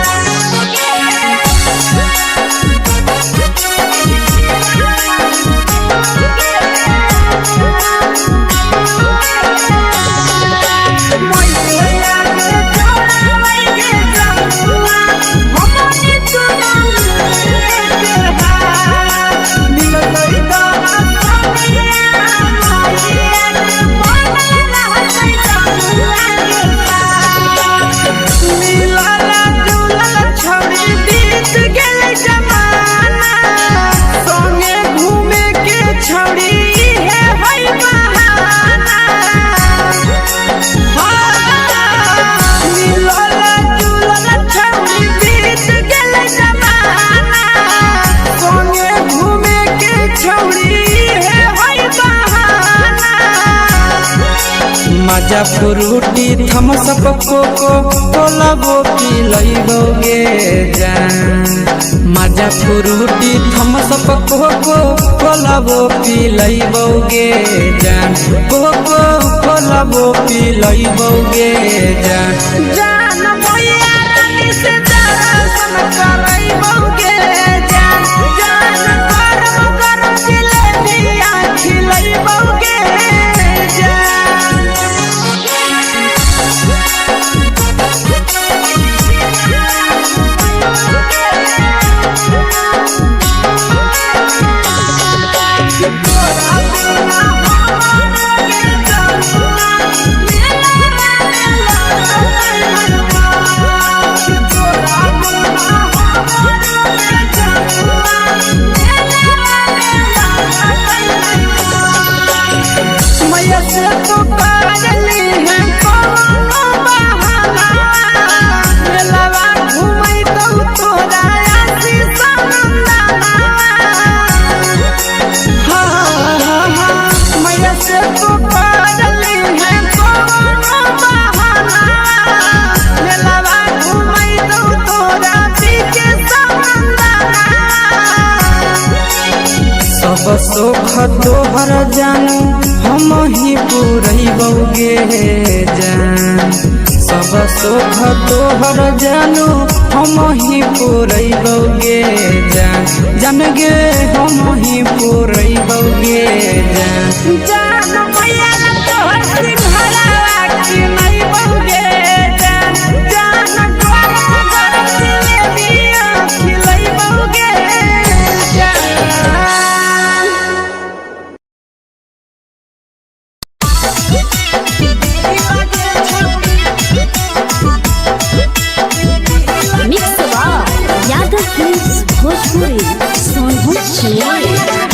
माजा फ्रूटी थम्स अप कोको कोला वो पी लइबोगे जान माजा फ्रूटी थम्स अप कोको कोला वो पी लइबोगे जान कोको कोला वो पी लइबोगे जान जान भैया रानी से दर्शन करइबोगे जान जान गरम गरम जिलेबिया खिलइबोगे जान मैया से तो पागली है कोनो बहाना मेलावा घूमै तो तोरा आशीष नंदना मैया से तो पागली है कोनो बहाना मेलावा घूमै तो तोरा पीछे नंदना सब सुख तोहर जानू हम ही पुरइबोगे जान सब सुख तोहर जानू हम ही पुरइबोगे जान जान गे हम ही पुरइबोगे जान जान भैया तोहर सिंघरावा की नहीं बउगे जान जान गरम गरम जिलेबिया खिलइबोगे जान मिक्स यादव फिल्म्स भोजपुरी सोनू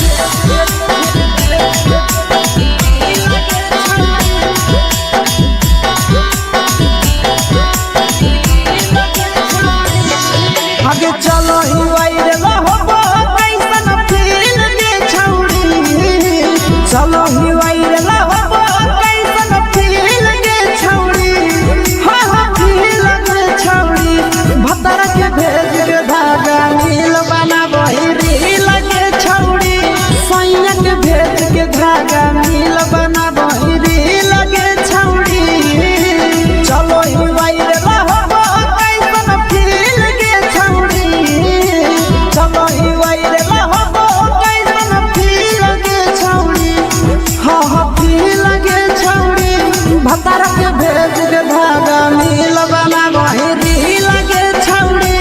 आगे चलो ही वायरल होबो कैसन फील दे छौड़ी चलो ही वायरल होबो कैसन फील दे छौड़ी हाँ फील दे छौड़ी भतर के भेज के धागा नील बना बहिरी लगे छौड़ी सैया के भेज के धागा नील बना बहिरी लगे छौड़ी चलो ही वायरल होबो कैसन फील दे छौड़ी चलो ही वायरल होबो कैसन फील दे छौड़ी हाँ फील दे छौड़ी भतर के भेज के धागा नील बना बहिरी लगे छौड़ी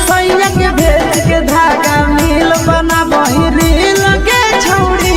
सैया के भेज के धागा नील बना बहिरी लगे छौड़ी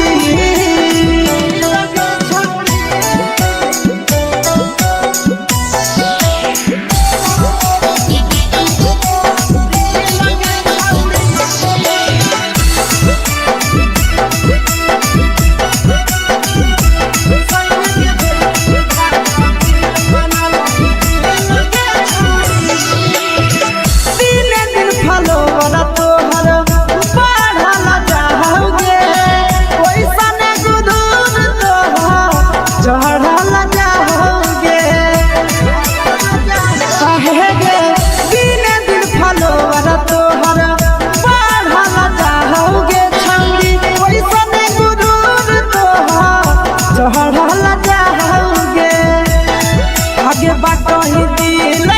तीने दिन फलोवर तोहर बढ़ल जाओगे ओइसने गुदूर तोहर चढ़ल जाओगे कहेगे तीने दिन फलोवर तोहर बढ़ल जाओगे छौड़ी ओइसने गुदूर तोहर चढ़ल जाओगे आगे बाटही दिल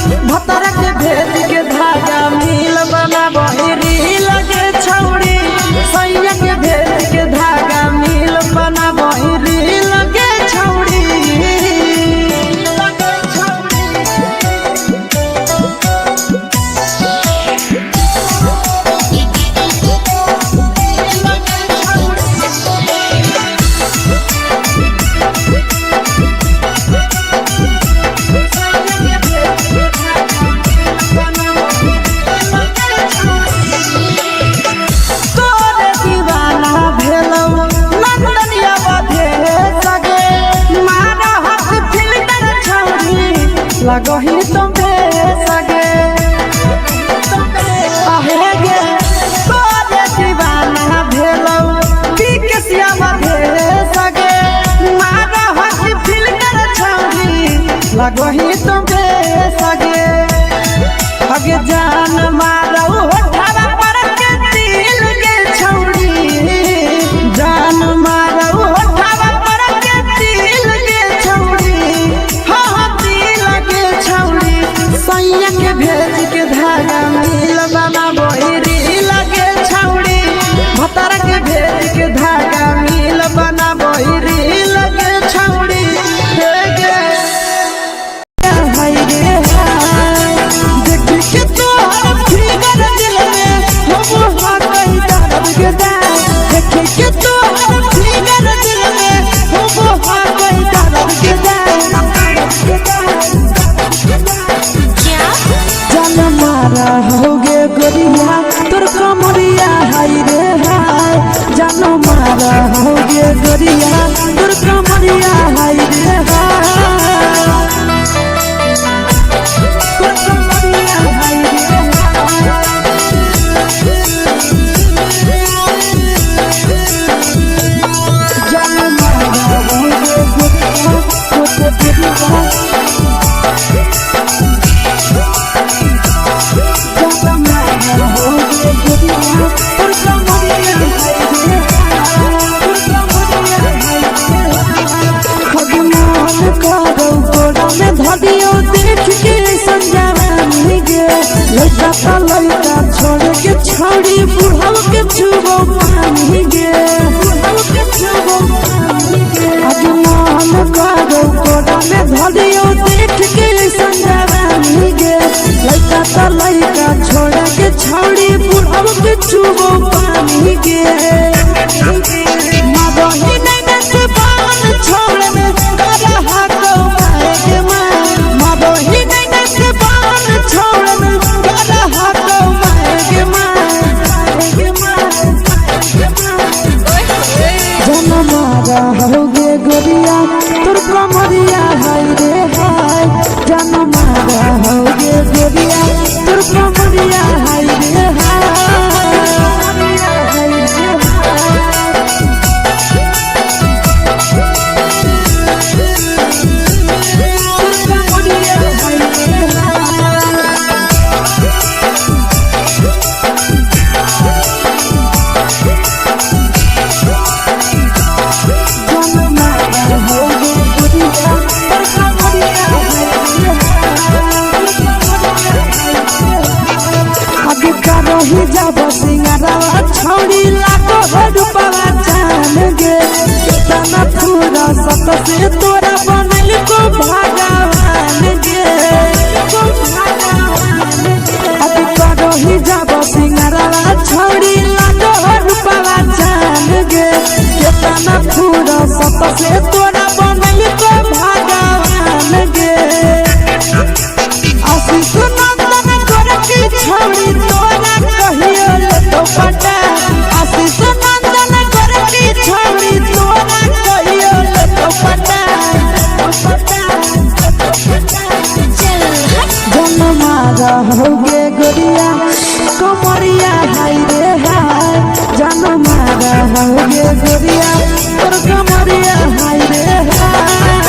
भेज के धागा मील बना बहिरी लगे छौड़ी सैया के भेज के धागा मील बना बहिरी लगे छौड़ी लगही तुम्हें सगे लगो ही तुम सगे अगे जान मारो होठवा पर के दिल के छौड़ी जान मारो होठवा पर के दिल के छौड़ी हाँ दिल के छौड़ी सैया के भेज के धागा मिल बना बोरी लगे छौड़ी भतार के भेज के धागा मिल बना बोरी लगे छौड़ी हे गे हाय रे देख के तो फिगर दिल में हम हाथ दर्द के देख के तो फिगर दिल में हम हाथ दर्द के जान मारा होगे गोरिया तोर कमरिया हाय रे हाय जान मारा होगे गोरिया तोर कमरिया हाय रे हाय तोर कमरिया हाय रे जान मारा होगे गोरिया तोर कमरिया धदियो देख के संजवानी गे लड़का ता लड़का छोड़ के छौड़ी बुढ़ाव के छुबो पानी गे बुढ़ाव के छुबो पानी गे आज मन करो कोड़ा में धदियो देख के संजवानी गे लड़का ता लड़का छोड़ के छौड़ी बुढ़ाव के छुबो पानी गे मदही नहीं से बान छोड़ में करा हाथों मारे के मदही नहीं से बान छोड़ में करा हाथों मारे के जन मारा होगे गोरिया तोर कमरिया हाय रे हाय जन मारा होगे गोरिया तोर कमरिया हाय रे ही जब सिंगारवा छौड़ी लाखो रुपवा जान गे कितना पूरा सत से तोरा बनल को भगवान गे अभी करो ही जब सिंगारवा छौड़ी लाखो रुपवा जान गे कितना पूरा सत से तोरा बनल को भगवान गे आशीष नंदन कर के छौड़ी तोरा कहियो ले तो पटा आशीष नंदन कर के छौड़ी तोरा कहियो ले तो पटा जन मारा होगे गोरिया कमरिया हाय रे हाय जन मारा होगे गोरिया तोर कमरिया हाय रे हाय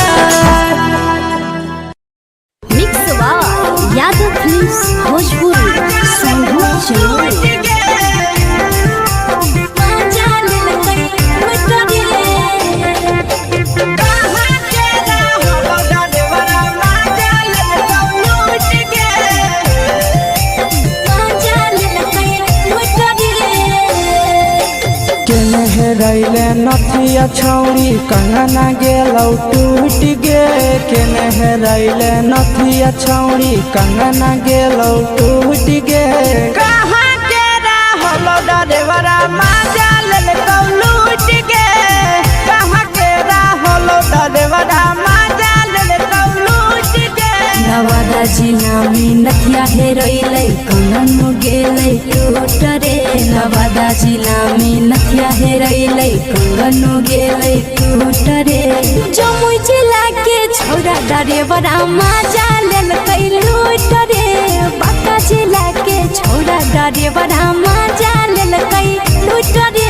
मिक्स वाव यादव फिल्म्स भोजपुरी संगीत चैनल रैले नथिया छौड़ी कंगना गेलौ टूट गे केने रैले नथिया छौड़ी कंगना गेलौ टूट गे कहाँ के रहलो डरेवरा माजा लेलकौ लूट गे कहाँ के रहलो डरेवरा माजा लेलकौ लूट गे नवादा जिला में नथिया हेरोइलै कंगन गेलै टूट रे नवादा जिला में नथिया हेरोइलै कंगन गेलै टूट रे जमुई जिला के छौड़ा डरेवरा माजा लेलकै लूट रे बांका जिला के छौड़ा डरेवरा माजा लेलकै लूट रे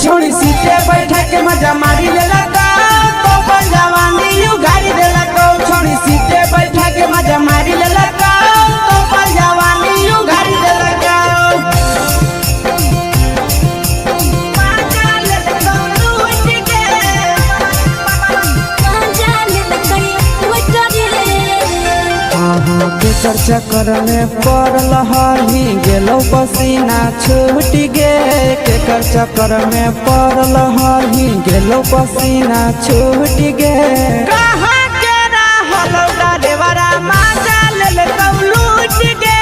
छोड़ी सीटे बैठा के मजा मारी लेलकौ तो जवानी यू गाड़ी देलकौ केकर चक्कर में पड़ल हही गेलो पसीना छूट गे। केकर चक्कर में पड़ल हही गेलो पसीना छूट गे। कहाँ के रहलो डरेवरा माजा लेल लूट गे।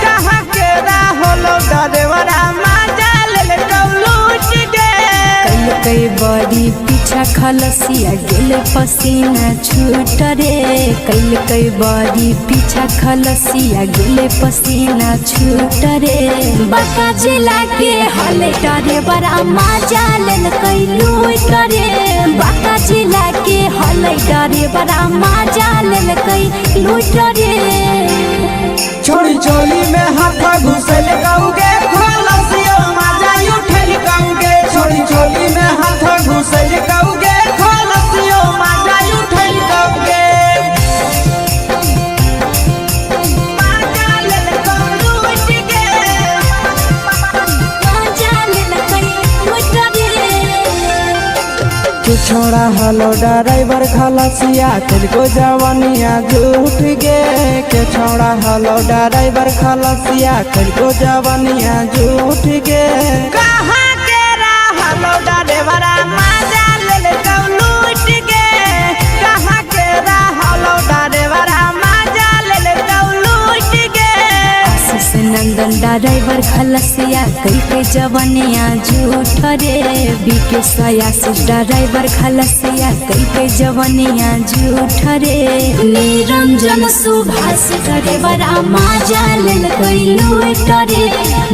कहाँ के रहलो डरेवरा माजा लेल लूट गे। कई बड़ी पीछा खलसिया गेले पसीना छूट रे। कई बड़ी पीछा खलसिया गेले पसीना छूट रे। बाका जिला के हले डरे बड़ा मजा लेल कई लूट रे। बाका जिला के हले डरे बड़ा मजा लेल कई लूट रे। छोड़ी चोली में हाथ घुसल कौगे खलसियो मजा उठल कौगे। छोड़ी चोली में हाथ घुसल कौगे खलसियो मजा उठल कौगे। मजा लेल कई लूट गे। मजा लेल कई लूट रे। तू छोड़ा हलो ड्राइवर खलसिया तुझको जवानिया झूठ गे। के छोड़ा हलो ड्राइवर खलसिया तुझको जवानिया झूठ गे। कहाँ के रहलो ड्राइवरा मजा लेल लूट गे। कहाँ के रहलो ड्राइवरा मजा लेल लूट गे। आशीष नंदन ड्राइवर खलसिया कई के जवानिया झूठ रे। बीके आशीष ड्राइवर खलसिया कई के जवानिया झूठ रे। निरंजन सुभाष ड्राइवर मजा लेल कई लूट रे।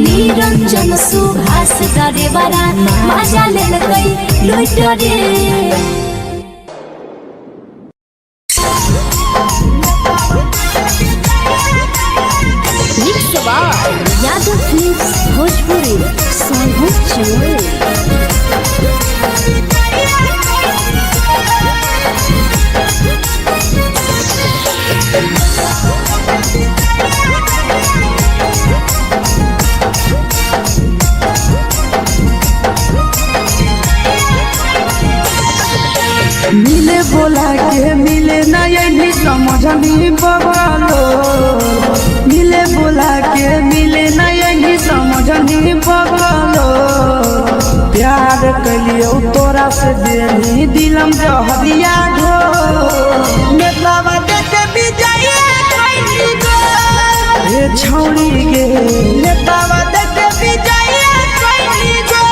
निरंजन सुभाष ड्राइवर मजा लेल कई लूट रे। यादव फिल्म्स भोजपुरी मिले बोला के मिले नहीं समझनी बगलो। मिले बोला के मिले नहीं समझनी बगलो। प्यार कलियो तोरा से देनी दिलम जहरिया घो। नेतवा देखे विजय कैली गो। ये छौड़ी गे नेतवा देखे विजय कैली गो।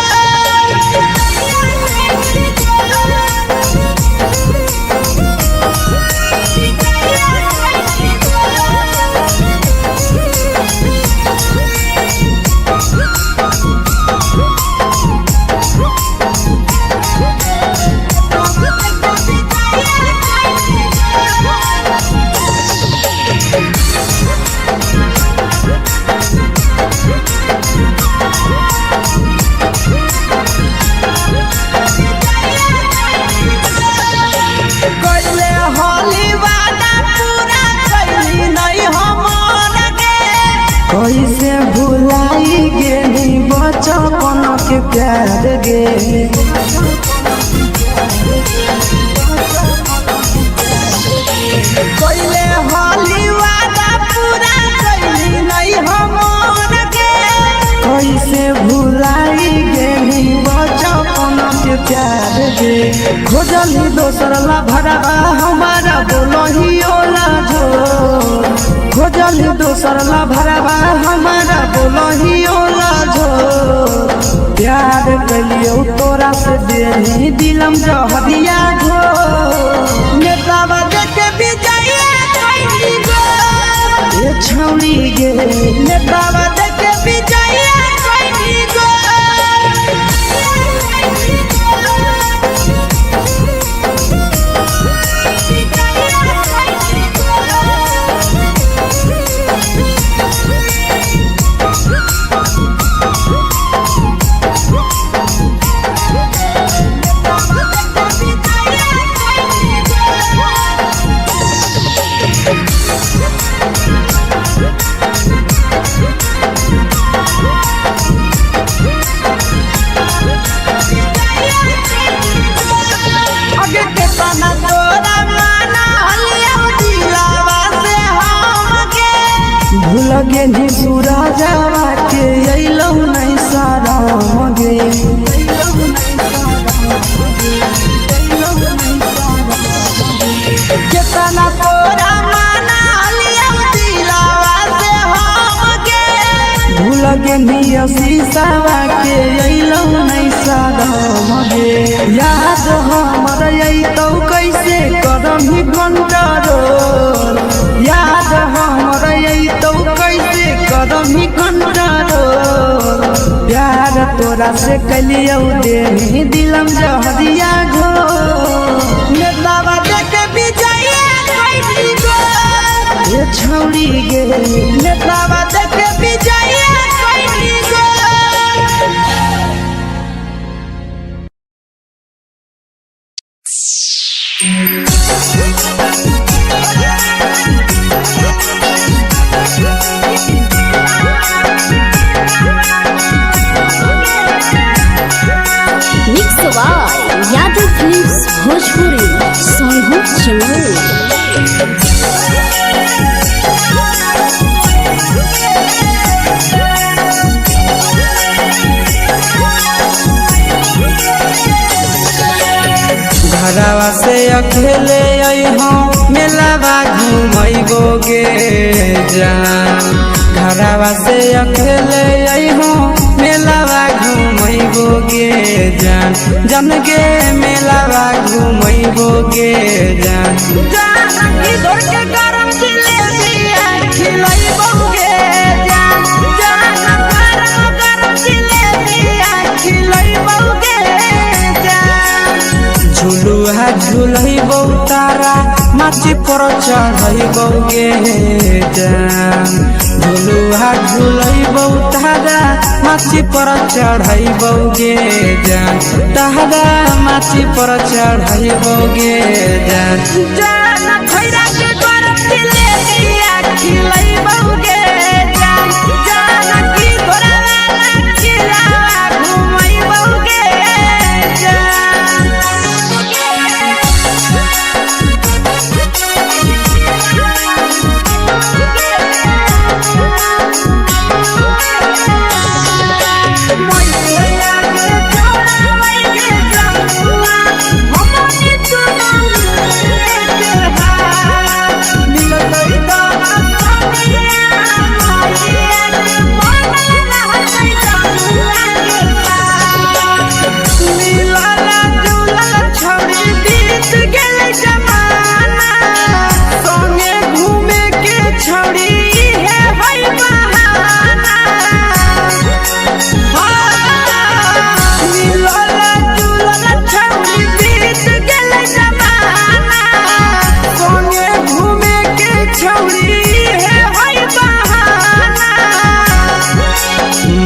कैसे भुलाई गेली बचपन के प्यार गे। कैले होली वादा पूरा कैली नहीं हमर गे। कैसे भुलाई गेली बचपन के प्यार गे। खोजली दोसर ला भरवा हमारा बोलही ओला जो। खोजली दोसर ला भरवा हमारा बोलही ओला जो। प्यार कलियो तोरा से देनी दिलम जहरिया घो। नेतवा देखे विजय कैली गो। ये छौड़ी गे नेतवा देखे विजय कैली गो। के निसुरा जावा के अइलौ नहीं सारा मगे कितना तोरा माना लिया दिलावा से हमके भूल के निया शीशावा के अइलौ नहीं सारा मगे याद हमर अइतौ कैसे करही कंट्रोल याद हमर अइतौ कैसे करही कंट्रोल प्यार तोरा से कलियौ दे दिलम जहरिया घो नेतावा देखे विजय कैसी गो ये छौड़ी गे नेतावा देखे विजय कैसी गो mix by Yadav films Bhojpuri Sonu channel. घरवा से अकेले अइहो मेलावा घुमैबो गे जान घरवा से अकेले अइहो मेलावा घुमैबो गे जान जन गे मेलावा घुमैबो गे जान जान की दौड़ के गरम जिलेबिया खिलैबो गे जान जान गरम जिलेबिया खिलैबो गे जान झुलुहा झुलैबो तारा माची पर चढ़ैबो गे जान झुलुहा झुलैबो तारा माची पर चढ़ैबो गे जान तारा माची पर चढ़ैबो गे जान जान खैरा के गरम जिलेबिया खिलैबो गे जान जान की घोड़ावाला खिलावा घुमैबो गे जान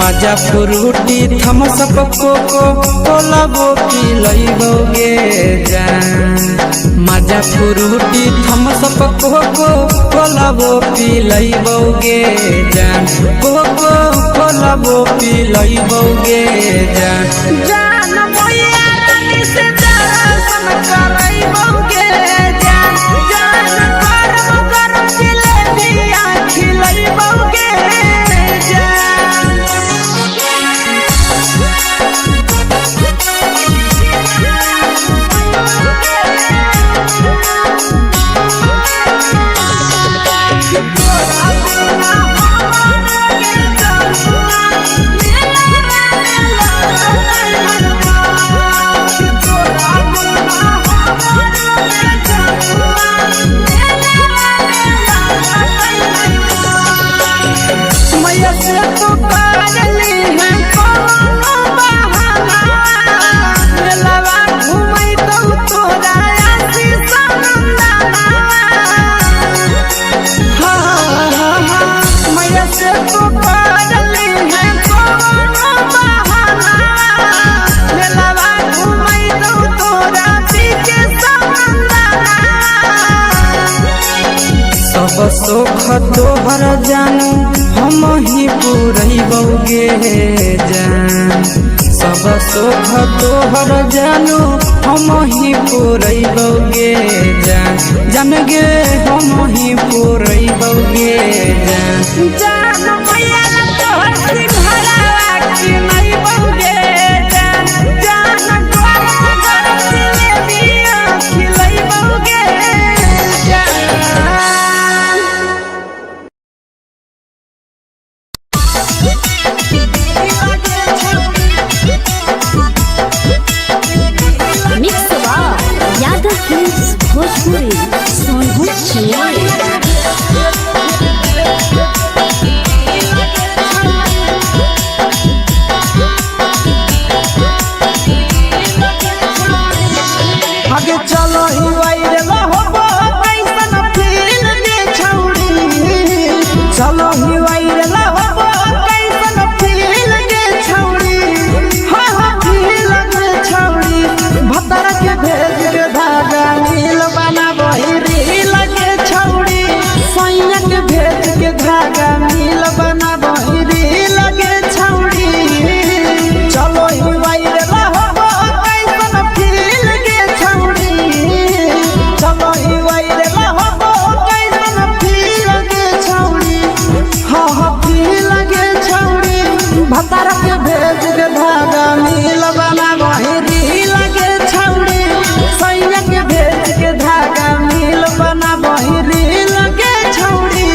मजा फ्रूटी थमसप कोको कोलाबो पिलैबो गे जान मजा फ्रूटी थमसप कोको कोलाबो पिलैबो गे जान कोको कोलाबो पिलैबो गे जान जान भैया रानी से दर्शन करैबो गे जान जान गरम गरम जिलेबिया खिलैबो गे जान सब सुख तोहर जानू हम ही पुरैबो गे जान सब सुख तोहर जानू हम ही पुरैबो गे जान जान गे हम ही पुरैबो गे जान आगे चलो ही वायरल होबो कैसन फील के छौड़ी चलो ही वायरल होबो कैसन फील के छौड़ी हाँ हाँ फील के छौड़ी भतर के भेज के धागा नील बना बहिरी लगे छौड़ी सैया के भेज के धागा नील बना बहिरी लगे छौड़ी चलो ही वायरल होबो कैसन फील के छौड़ी चलो ही वायरल होबो कैसन फील के छौड़ी हाँ हाँ फील के छौड़ी भतर के भेज के धागा नील बना बहिरी लगे छौड़ी सैया के भेज के धागा नील बना बहिरी लगे छौड़ी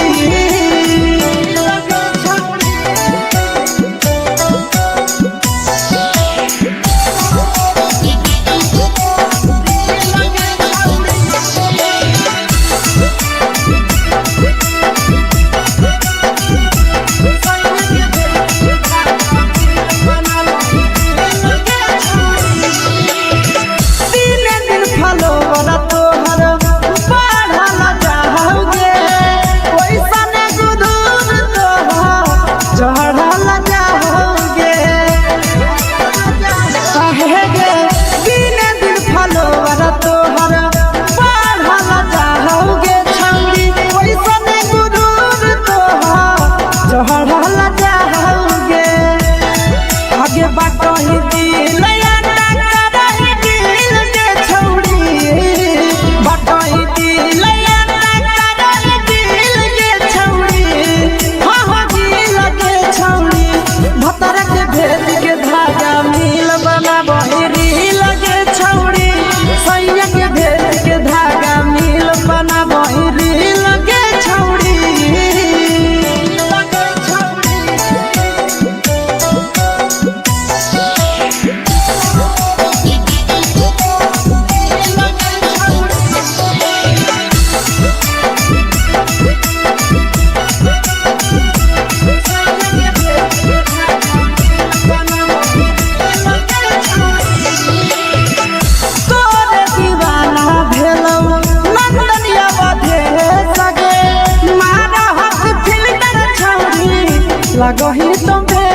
लगही तुम्हे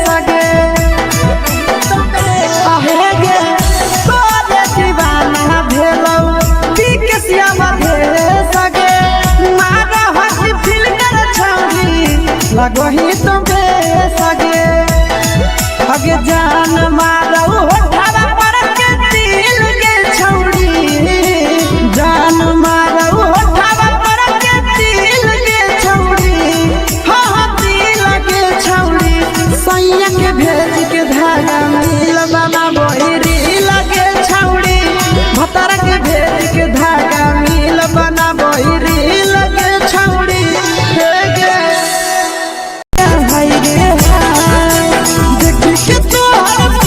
सगे आहे गे तोरे दीवाना भेलौ बिकसिया बधे सगे मारा हसी फिल्टर छौरी लगही तुम्हे सगे अगे जान मारौ होठा पर के दिल के छौरी जान मारौ होठा पर के दिल के छौरी हाँ हाँ दिल के छौरी सैया के भेज के धागा नील बना बहिरी लगे छौरी भतर के भेज के धागा नील बना बहिरी लगे छौरी हे गे हाय गे हाय देख के तोहर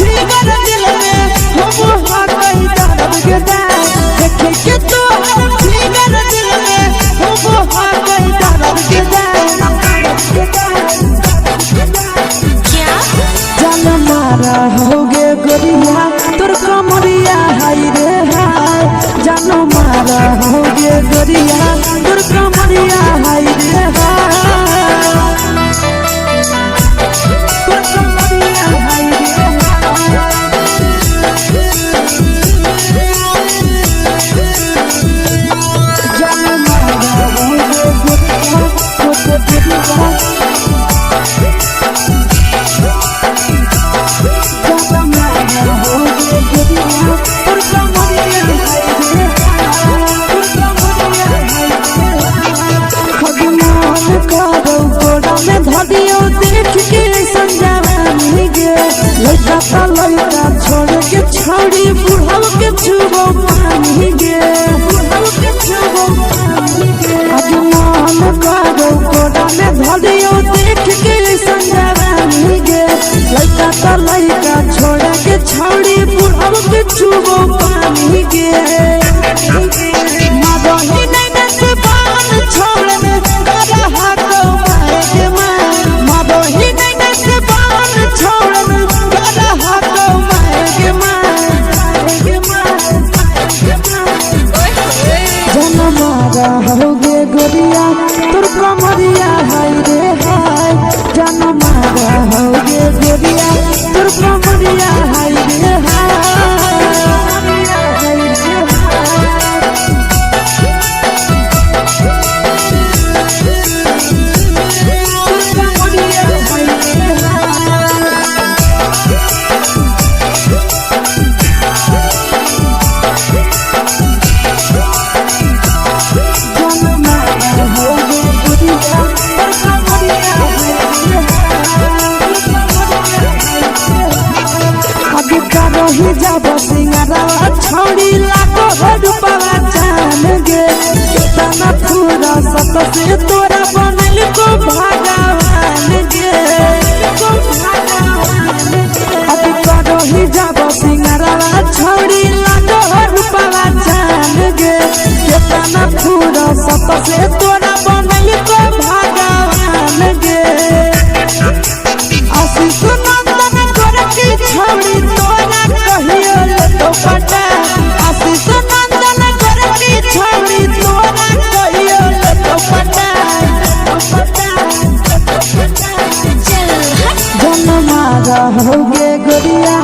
मारा होगे गोरिया तोर कमरिया हाय रे हाय जान मारा होगे गोरिया तोर कमरिया हाय रे रही जब सिंगारवा छोड़ी लाखो रुपवा जान गे कितना पूरा सत से तोरा बनल को भगवान गे अभी रही जब सिंगारवा छोड़ी लाखो रुपवा जान गे कितना पूरा सत से तोरा बनल को भगवान गे आशीष नंदन करके छोड़ी तोरा कहियो तो पटा आशीष नंदन करके छोड़ी तोरा कहियो तो पटा जन मारा होगे गोरिया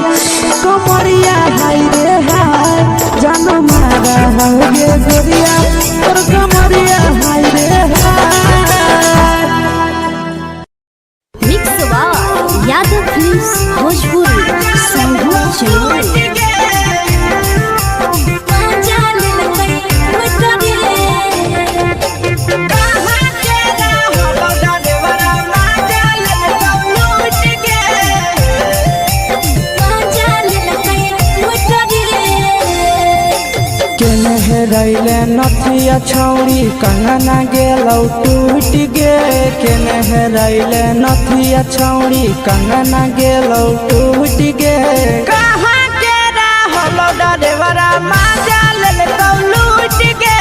कमरिया हाय रे हाय जन मारा होगे गोरिया तोर कमरिया हाय रे हाय। Mix by Yadav films Bhojpuri संगीत चैनल। रैले नथिया छौड़ी कंगना गेलौ टूट गे केने रैले नथिया छौड़ी कंगना गेलौ टूट गे कहाँ के रहलो डरेवरा माजा लेलकौ लूट गे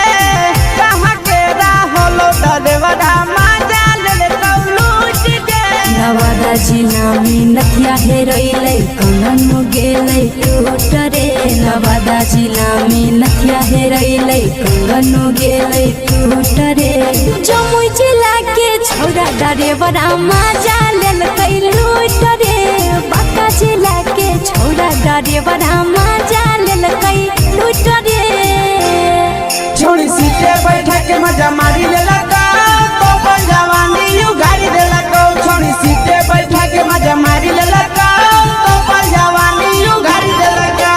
कहाँ के रहलो डरेवरा माजा लेलकौ लूट गे नवादा जिला में नथिया हेरैलै कंगन गेलै टूट रे नवादा जिला में नथिया हेरैलै कंगन गेलै टूट रे जमुई जिला के छौड़ा डरेवरा माजा लेलकै लूट रे बांका जिला के छौड़ा डरेवरा माजा लेलकै लूट रे छोड़ी सीटे बैठा के मजा मारी लेलका तो जवानी यू गाड़ी देलका छोड़ी सीटे बैठा के मजा मारी लेलका तो जवानी यू गाड़ी देलका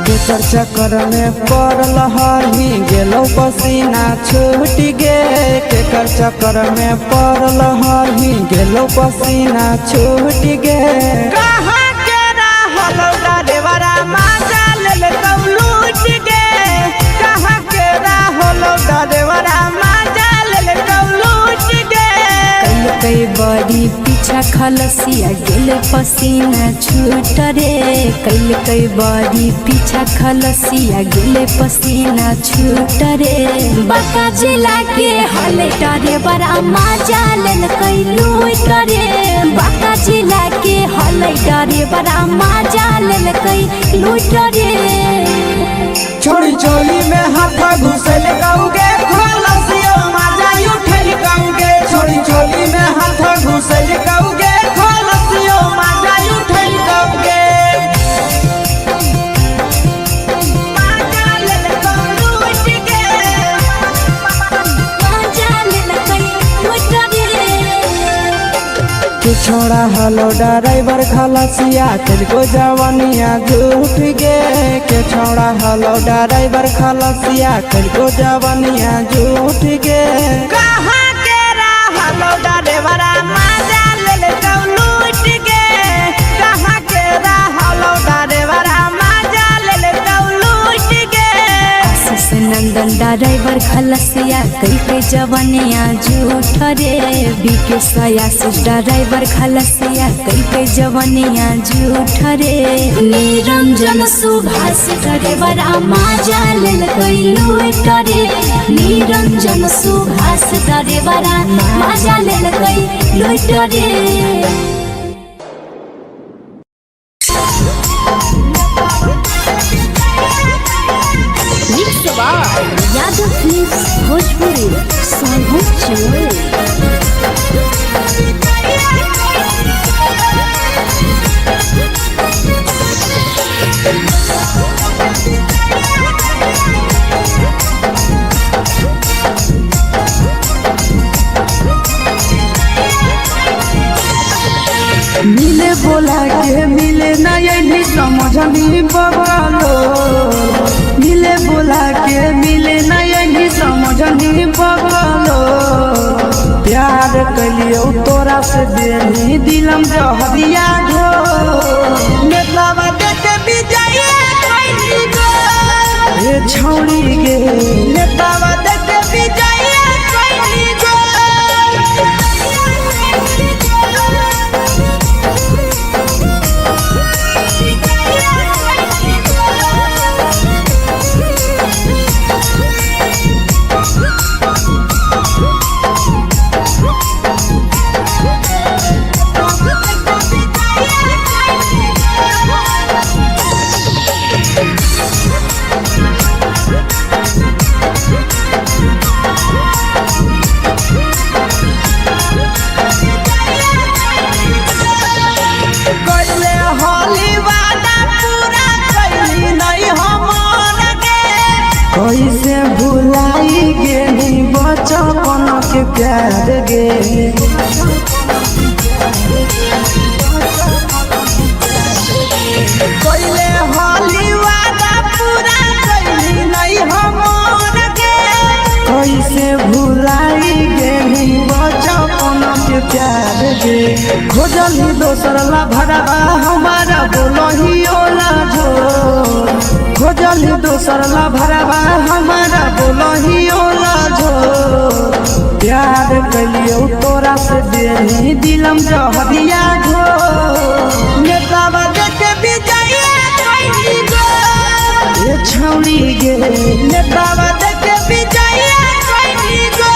केकर चक्कर में पड़ल हरही गेलौ पसीना छूट गे केकर चक्कर में पड़ल हरही गेलौ पसीना छूट गे कहाँ के रहलो डरेवरा माजा लेलकौ लूट गे कहाँ के रहलो डरेवरा माजा लेलकौ लूट गे कई बड़ी पीछा खलसिया गेल पसीना छूट रे कई बड़ी पीछा खलसिया गेल पसीना छूट रे बांका जिला के हले डरे बड़ा माजा लेलकै लूट रे बांका जिला के हले डरे बड़ा माजा लेलकै लूट रे छोड़ी चोली में हाथ घुसल कौगे खलसियो माजा उठल कौगे छोड़ी चोली में हाथ घुसल कौगे खलसियो माजा उठल कौगे छोड़ा हलो ड्राइवर खलसिया तेलको जवानिया झूठ गे के छोड़ा हलो ड्राइवर खलसिया तेलको जवानिया झूठ गे कहाँ के रहलो ड्राइवरा माजा लेलकौ लूट गे कहाँ के रहलो ड्राइवरा माजा लेलकौ लूट गे आशीष नंदन ड्राइवर खलसिया कई जवानिया झूठ रे बीके आशीष ड्राइवर खलसिया कई जवानिया झूठ रे निरंजन सुभाष ड्राइवरा माजा लेलकै लूट रे निरंजन सुभाष ड्राइवरा माजा लेलकै लुटरे यादव फिल्म्स भोजपुरी साहू मिले बोला के मिले ना ये समझनी बगलो मिले बोला के मिले ना ये समझनी बगलो प्यार कलियो तोरा से देनी दिलम जहरिया घो नेतावा देते विजय कोई गो ये छौड़ी गे नेतावा देते विजय कोई गो कैसे भुलाई गेली बचपन के प्यार गे कैले हाली वादा पूरा कैली नहीं हमर के कैसे भुलाई गेली बचपन के प्यार गे खोजली दोसर ला भरवा हमारा बोलही ओला जो खोजली दोसर ला भरवा हमारा बोलही ओला जो प्यार कलियो तोरा से देनी दिलम जहरिया घो नेतावा देते विजय कोई गो ये छौड़ी गे नेतावा देते विजय कोई गो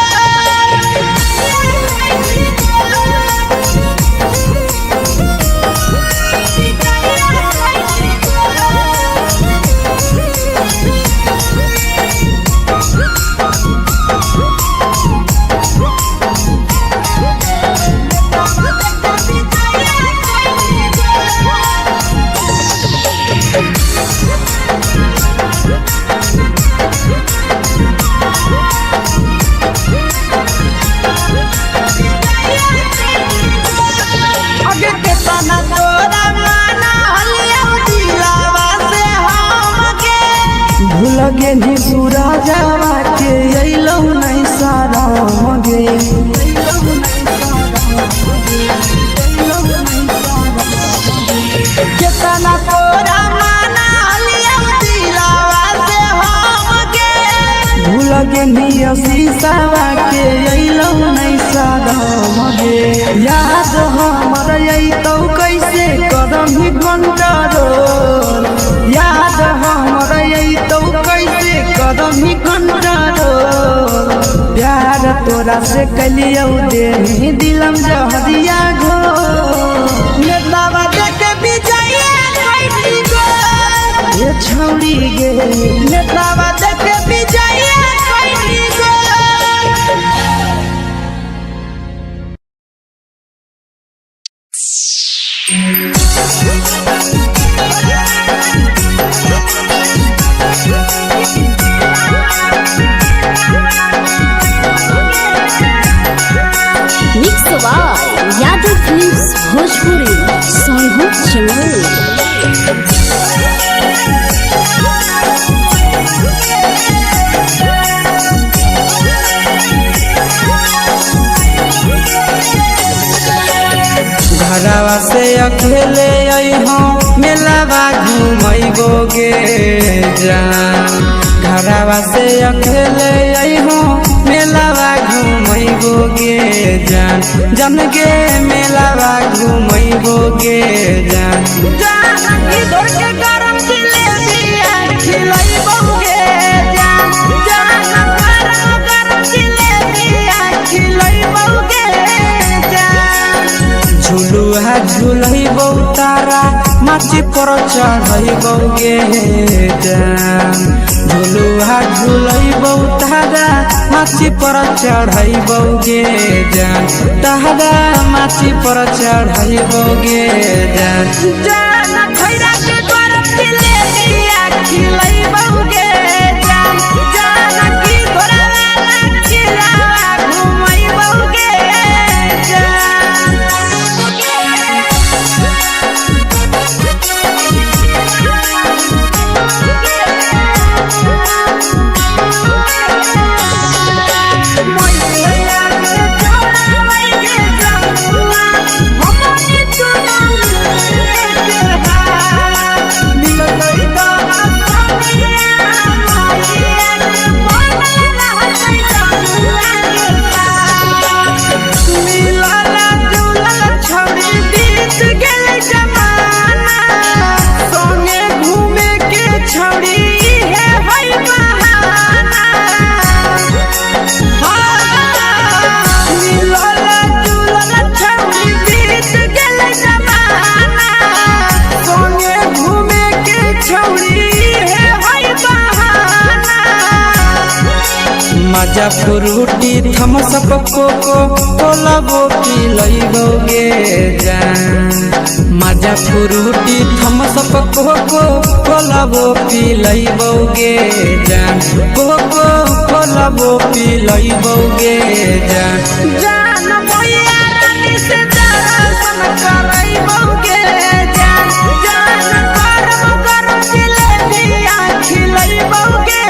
लगे नी पूरा जावा के अइलो नहीं सारा गे केतना तोरा माना लिया दिलावा से हम गे भूल गे नी शीशावा के अइलो नहीं सारा गे याद हमर आई तो कैसे कदम ही घंटा रो याद हमर आई तो कैसे कदम ही घंटा रो प्यार तोरा से कलियो देनी दिलम जहरिया घो नेतावा देते विजय कोई गो ये छौड़ी गे नेतावा देते विजय कोई गो यादव फिल्म्स भोजपुरी साहू घरवा से अकेले अइहो मेलावा घूमैबो गे जान घरवा से अकेले अइहो मेलावा घूमैबो गे जान जन गे मेलावा घूमैबो गे जान जान की दौड़ के गरम जिलेबिया खिलैबो गे जान जान गरम जिलेबिया खिलैबो गे जान झुलैबौ तारा माची पर चढ़ैबौ गे जान झुलुहा झुलैबौ तारा माची पर चढ़ैबौ गे जान तारा माची पर चढ़ैबौ गे जान जान खैरा के गरम दिले दिया खिलैबौ गे जान जान की घोड़ावाला खिलावा घुमैबौ गे मजा फ्रूटी थम्स अप कोको कोला वो पिलैबौ गे जान मजा फ्रूटी थम्स अप कोको कोला वो पिलैबौ गे जान कोको कोला वो पिलैबौ गे जान जान भैया रानी से दर्शन करैबौ गे जान जान गरम गरम जिलेबिया खिलैबौ गे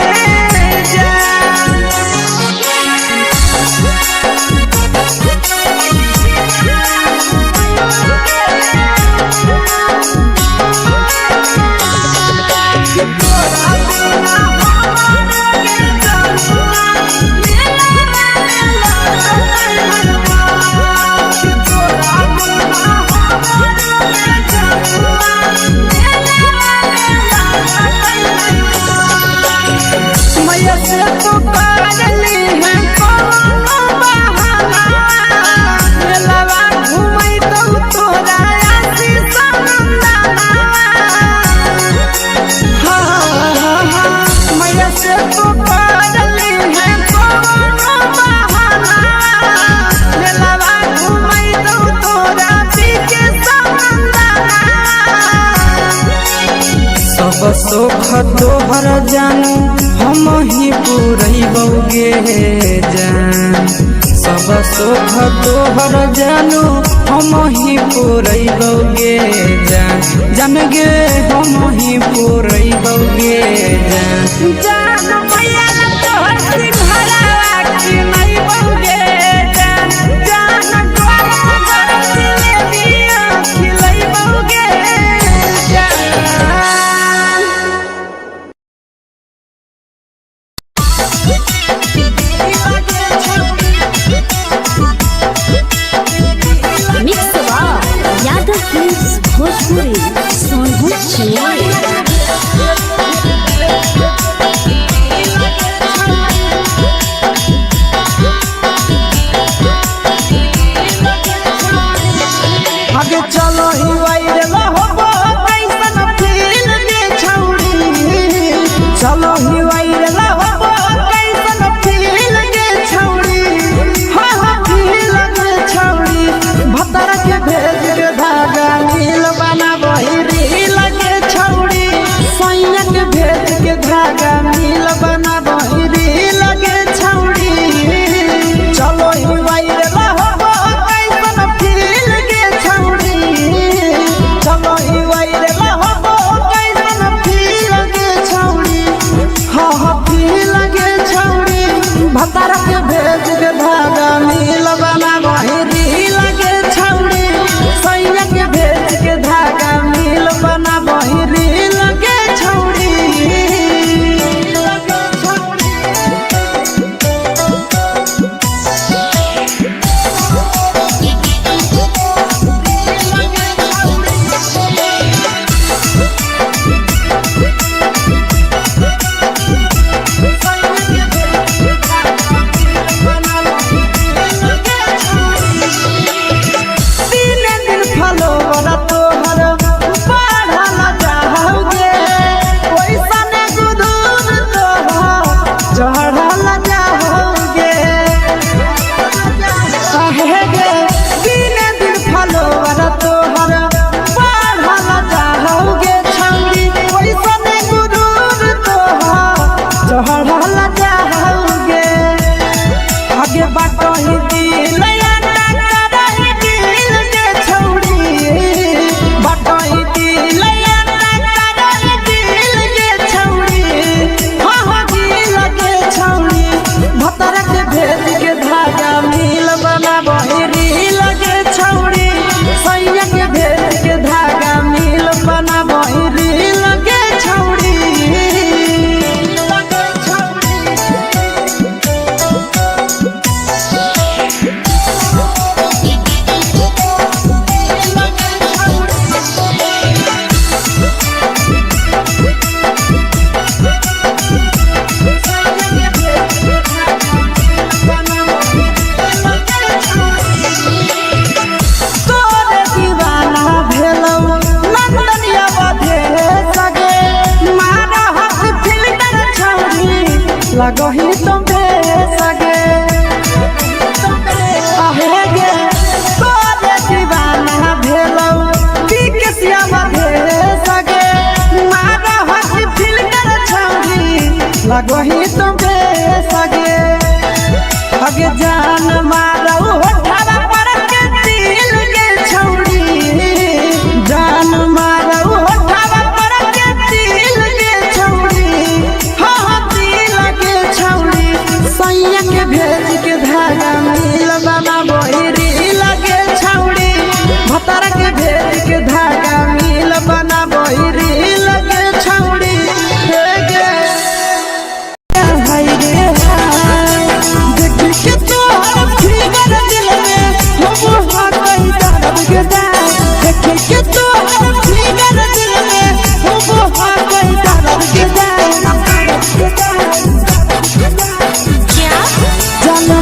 सोख तोहर जानू हम ही पुरैबौ गे जान सब सोख तोहर जानू हम ही पुरैबौ गे जान जान गे हम ही पुरैबौ गे जान जान भैया तोहर सिंघरावा खिलैबौ गे जान जान गरम गरम जिलेबिया खिलैबौ गे मिक्स यादव फिल्म्स भोजपुरी सोनभद्र आगे चलो ही वायरल होबो कैसन फील दे छौड़ी चलो ही वायरल होबो कैसन फील दे छौड़ी हा हा फील दे छौड़ी भतर के भेज के धागा नील बनाबो ही रील के छौड़ी सैया के भेज के धागा नील बनाबो ही रील के छौड़ी चलो ही वायरल होबो कैसन फील के छौड़ी कहीं तो सगे अगे जान मारो होठवा पर के दिल के छौड़ी जान मारो होठवा पर के दिल के छौड़ी हाँ दिल के छौड़ी सैया के भेज के धागा मिल बाबा बोहरी लगे छौड़ी भतर के भेज के धागा मिल बना बोहरी लगे छौड़ी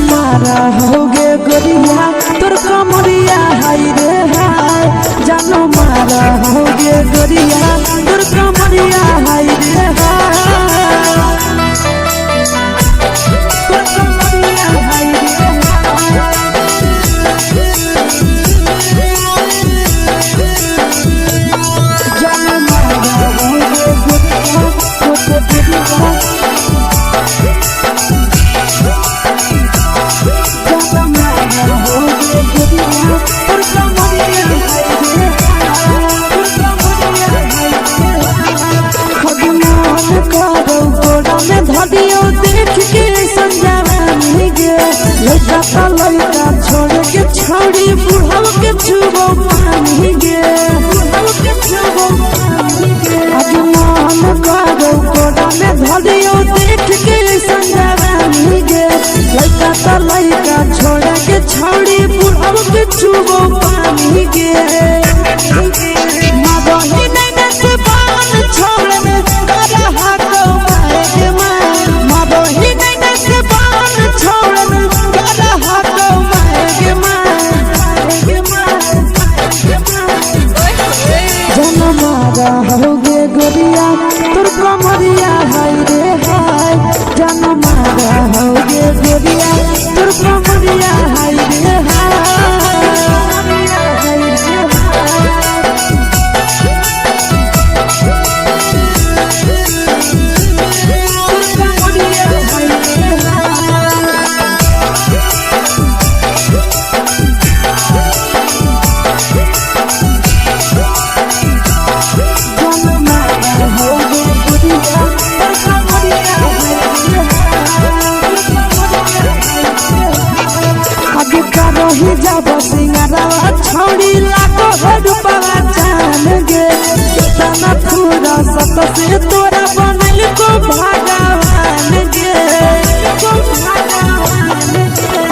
होगे गोरिया तोर कमरिया हाय रे हाय जानो मारा होगे गोरिया तोर कमरिया हाय रे हाय तोर कमरिया हाय रे जानो मारा होगे गोरिया तोर कमरिया धदियो देख के संजवानी गे लड़का लड़का छोड़ के छौड़ी बुढ़ाव के छुबो पानी गे बुढ़ाव के छुबो पानी गे आज मन करो कोड़ा में धदियो देख के संजवानी गे लड़का लड़का छोड़ के छौड़ी बुढ़ाव के छुबो पानी गे मादही नहीं से बान छोड़ में करा हाथों होगे गोरिया तोर कमरिया हाय रे हाय जान मारा होगे गोरिया तोर कमरिया हाय रे ही जब सिंगारा छौड़ी लाखो रुपया जान गे कितना पूरा सत से तोरा बनल को भगवान गे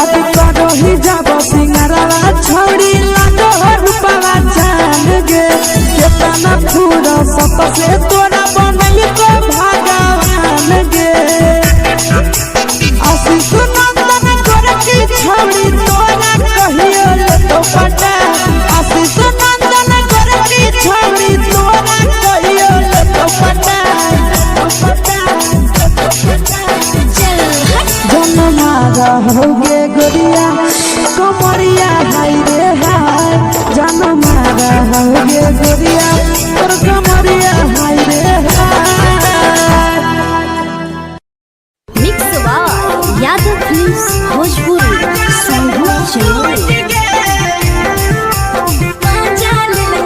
अभी करो ही जब सिंगारा छौड़ी लाखो रुपया जान गे कितना पूरा सत से तोरा बनल को भगवान गे आशीष नंदन कर की छौड़ी तोरा कहियो तो पटा आशीष नंदन कर की छौड़ी तोरा कहियो तो पटा जनमारा होगे गोरिया कमरिया हाय रे हाय जनमारा होगे गोरिया तोर कमरिया हाय रे हाय mix by Yadav films Bhojpuri संगीत चैनल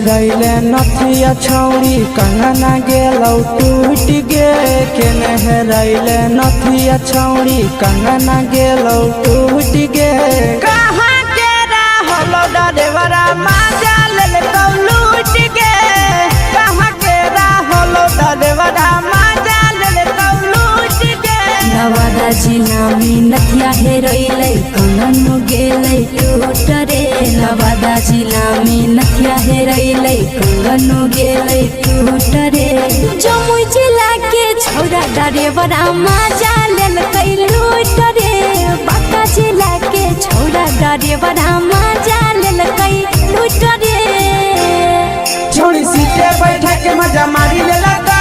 रैले नथिया छौड़ी कंगना गेलौ टूट गे केने रैले नथिया छौड़ी कंगना गेलौ टूट गे कहाँ के रहलो डरेवरा माजा लेलकौ लूट गे कहाँ के रहलो डरेवरा माजा लेलकौ लूट गे नवादा जिला में नथिया हेरोइलै कंगन गेलै टूट रे नवादा जिला में नथिया हेरोइलै कंगन गेलै टूट रे जमुई जिला के छौड़ा डरेवरा माजा लेलकै लूट रे बांका जिला के छौड़ा डरेवरा माजा लेलकै लूट रे छोड़ी सीटे बैठा के मजा मारी लेलकौ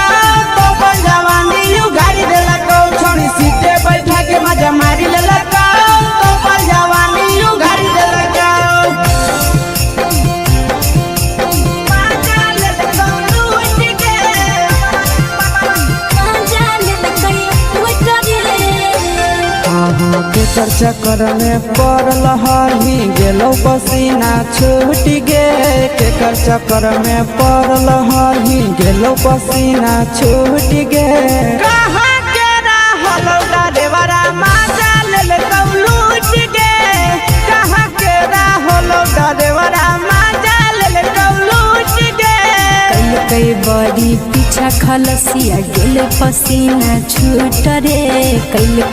तो जवानी यू गाड़ी देलकौ छोड़ी केकर चक्कर में पड़ल हही गेलो पसीना छूट गे केकर चक्कर में पड़ल हही गेलो पसीना छूट गे कहाँ के रहलो डरेवरा माजा ले लूट गे कहाँ के रहलो डरेवरा माजा ले लूट गे कई बड़ी पीछा खलसिया गेले पसीना छूट रे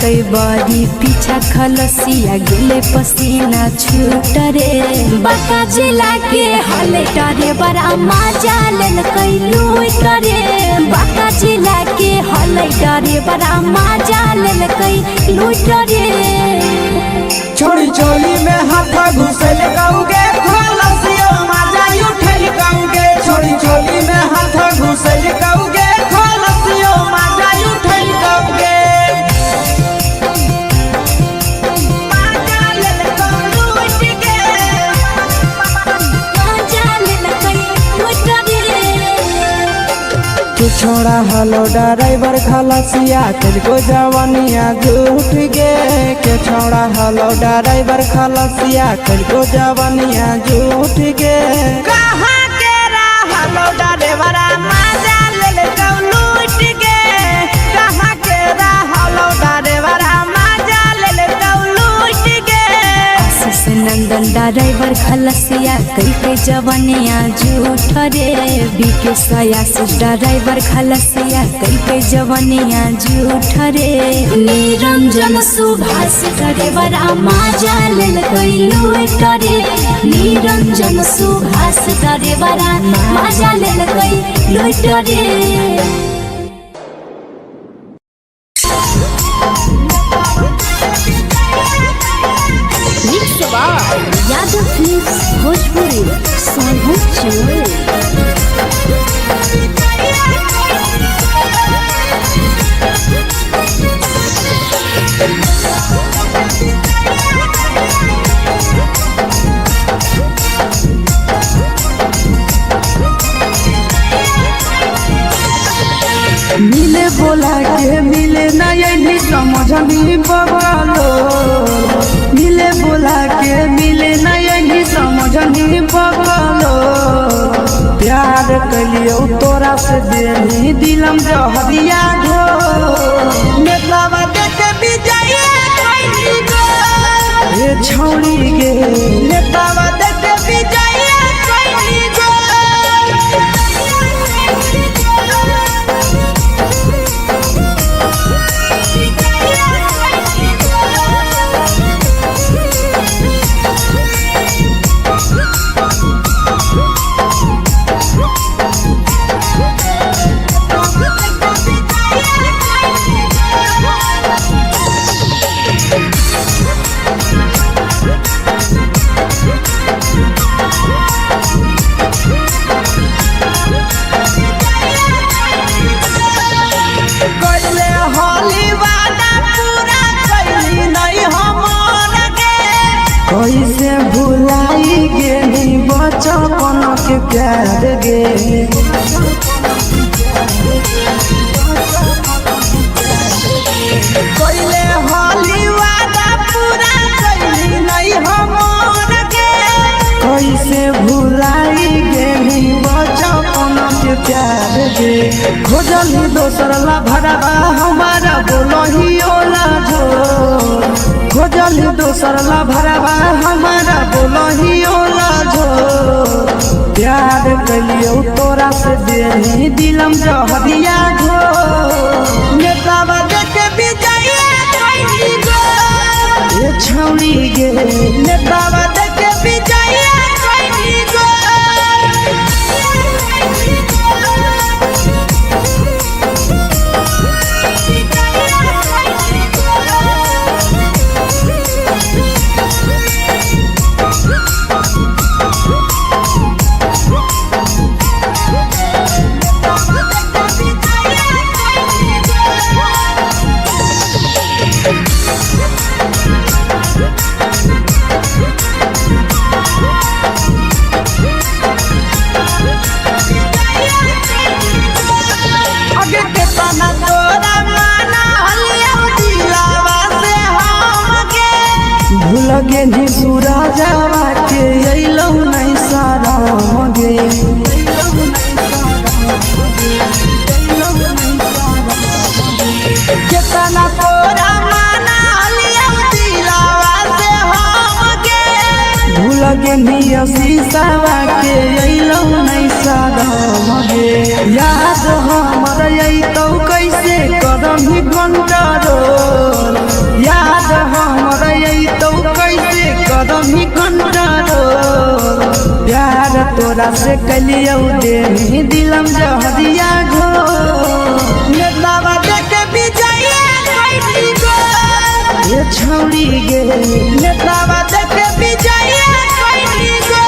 कई बड़ी पीछा खलसिया गेले पसीना छूट रे बाका जिला के हले डरे बड़ा मजा लेल कई लूट रे बाका जिला के हले डरे बड़ा मजा लेल कई लूट रे छोड़ी चोली में हाथ घुसल कहूँगे खलसियो मजा उठल कहूँगे छोड़ी चोली में हाथ घुसल कहूँगे खलसियो मजा उठल कहूँगे मजा लेल कई लूट गे मजा लेल कई लूट रे तू छोड़ा हलो ड्राइवर खलसिया तुझको जवानिया झूठ गे के छोड़ा हलो ड्राइवर खलसिया तुझको जवानिया झूठ गे कहाँ के रहलो ड्राइवर मजा ले लूट गे कहाँ के रहलो ड्राइवर मजा ले लूट गे आशीष नंदन ड्राइवर खलसिया कई जवानिया झूठ रे बीके आशीष ड्राइवर खलसिया कई जवानिया झूठ रे निरंजन सुभाष ड्राइवर मजा लेल कई लूट रे निरंजन सुभाष ड्राइवर मजा लेल कई लूट रे यादव फिल्म्स भोजपुरी मिले बोला के मिले नहीं समझनी बगलो मिले बोला के मिले नहीं समझनी बगलो प्यार कलियो तोरा से देनी दिलम जहरिया घो मेलावा देखे विजय ये छौड़ी गे नेतावा देखे विजय कैसे भुलाई गेली बचपन के प्यार गे कैले होली वादा पूरा कैली नहीं हमर गे कैसे भुलाई गेली बचपन के प्यार गे खोजली दोसर ला भरवा हमारा बोलही ओला झो खोजली दोसर ला भरवा हमारा बोलही ओला झो प्यार कलियो तोरा से देनी दिलम जहरिया घो नेतावा देखे विजय ये छौड़ी गे नेतावा देखे विजय शीशावा के अइलौ नहीं सादम गे याद हमर अइतौ कैसे करही कंट्रोल याद हमर अइतौ कैसे करही कंट्रोल प्यार तोरा से कलियौ देही दिलम जहरिया घो नेतावा देखे विजय कैली गो ये छौड़ी गे नेतावा देखे विजय कैली गो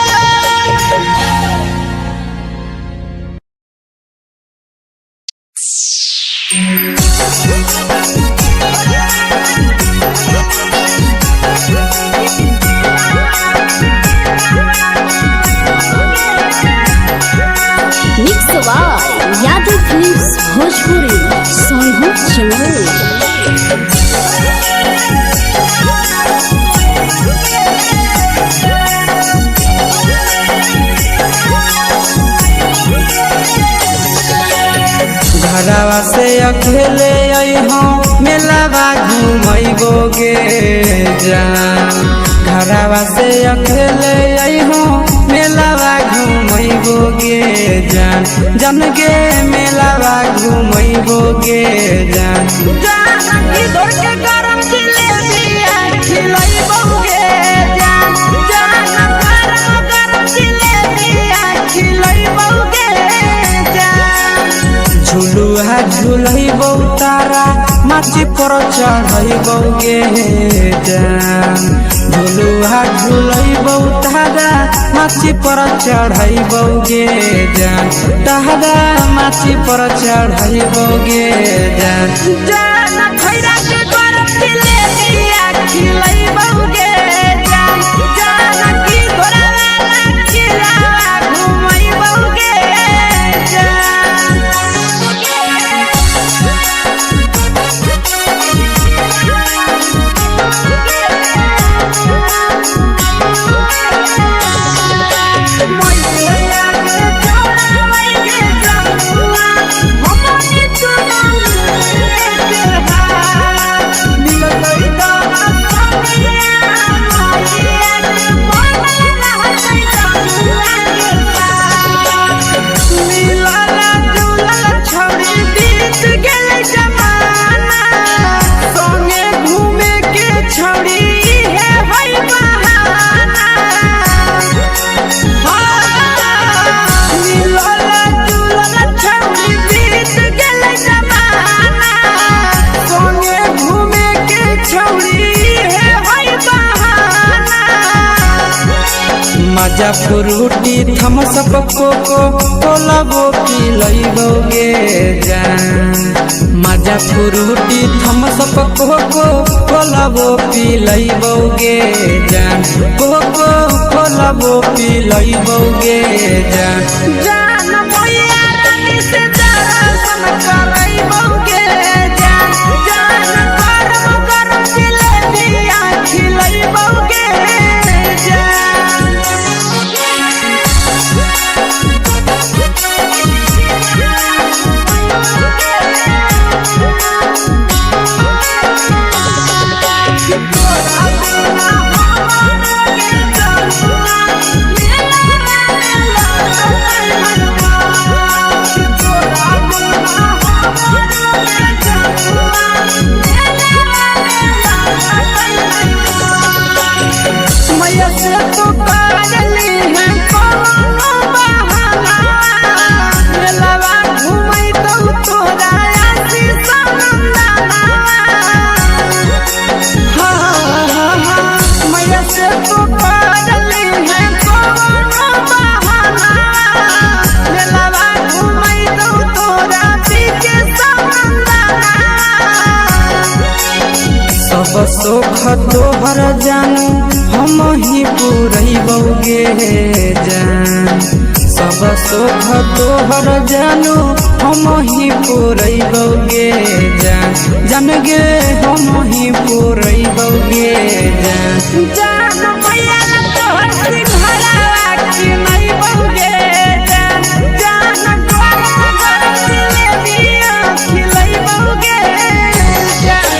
mix by Yadav films Bhojpuri Sonu channel. घरवा से अकेले अइहो मेलावा घुमैबो गे जान घरवा से अकेले अइहो मेलावा घुमैबो गे जान जन गे मेलावा घुमैबो गे जान जानकी दौड़ के गरम जिलेबिया खिलैबौ गे जान गरम जिलेबिया खिलैबौ गे जान झुलुहा झुलैबौ तारा माची पर चढ़ैबौ गे जान झुलुहा झुलैबौ तारा माची पर चढ़ैबौ गे जान तारा माची पर चढ़ैबौ गे जान खैरा के गरम जिलेबिया खिलैबौ गे जान जानकी घोड़ावाला खिलावा घुमैबौ गे मजा फ्रूटी थमसप कोको कोलाबो पिलैबौ गे जान मजा फ्रूटी थमसप कोको कोलाबो पिलैबौ गे जान कोको कोलाबो पिलैबौ गे जान जान भैया रानी से दर्शन करैबौ गे जान गरम गरम जिलेबिया खिलैबौ गे सब सुख तोहर जानू हम ही पुरैबौ गे जान सब सुख तोहर जानू हम ही पुरैबौ गे जान जान गे हम ही पुरैबौ गे जान जान भैया तोहर सिंघरावा खिलैबौ गे जान गरम गरम जिलेबिया खिलैबौ गे जान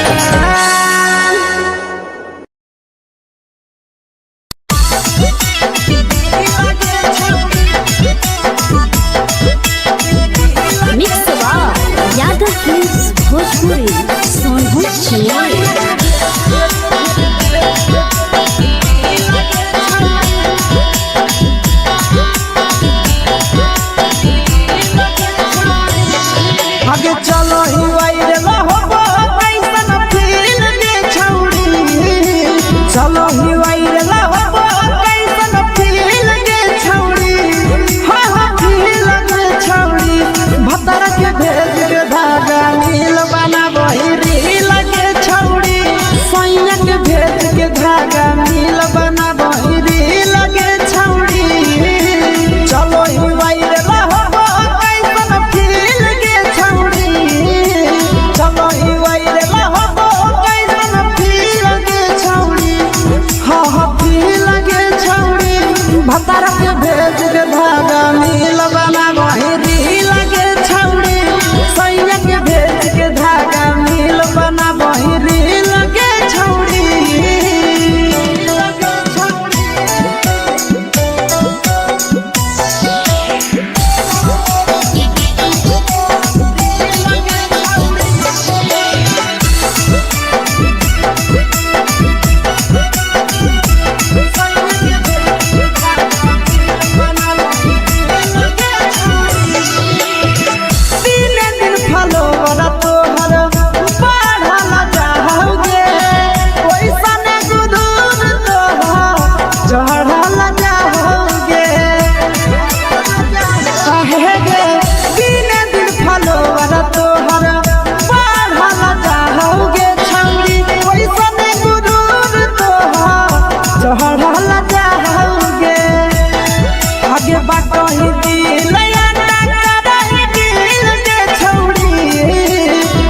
बाटही दिल याना करही दिल के छौड़ी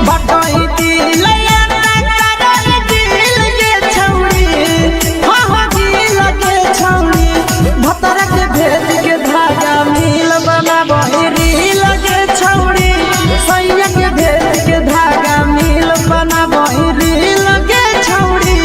बाटही दिल याना करही दिल के छौड़ी हाँ दिल के छौड़ी भतर के भेज के धागा मिल बना बहिरी लगे छौड़ी सैया के भेज के धागा मिल बना बहिरी लगे छौड़ी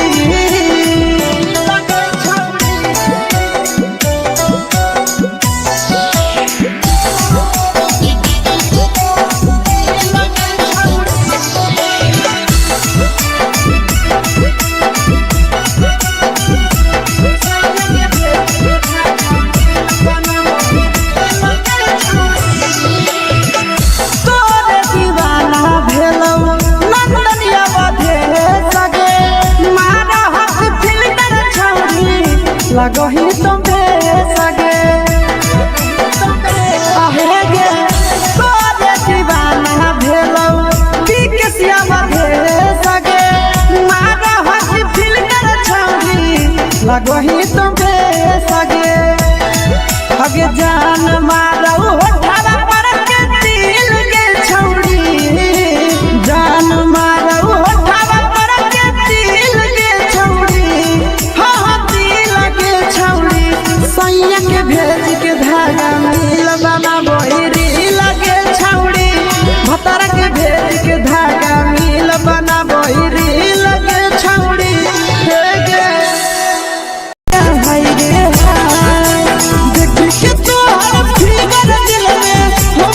लगही तुम्हे सगे आहे गे तोरे दीवाना भेलौ बिकसिया बधे सगे मारा हसी फिल्टर छौरी लगही तुम्हे सगे अगे जान मारौ होठवा पर के दिल के छौरी जान मारौ होठवा पर के दिल के छौरी हाँ दिल के छौरी सैया के भेज के धागा मिल बना बहिरी लगे छौरी भतर के भेज के धागा मिल बना बहिरी लगे छौरी हे गे हाय रे हाय देख के तोहर फिगर दिल में हम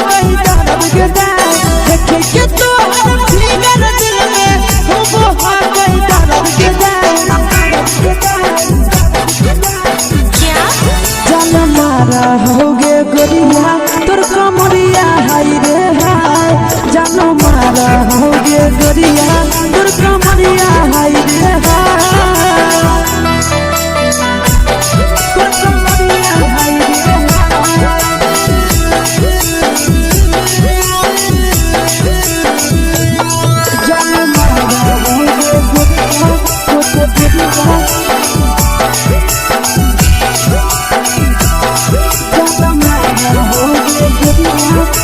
कहीं दर्द के दाग देख के तोहर फिगर दिल में हम कहीं दर्द के दाग जान मारा होगे गोरिया तोर कमरिया हाय रे हाय जान मारा होगे गोरिया तोर कमरिया हाय रे हाय तोर कमरिया हाय रे जान मारा होगे गोरिया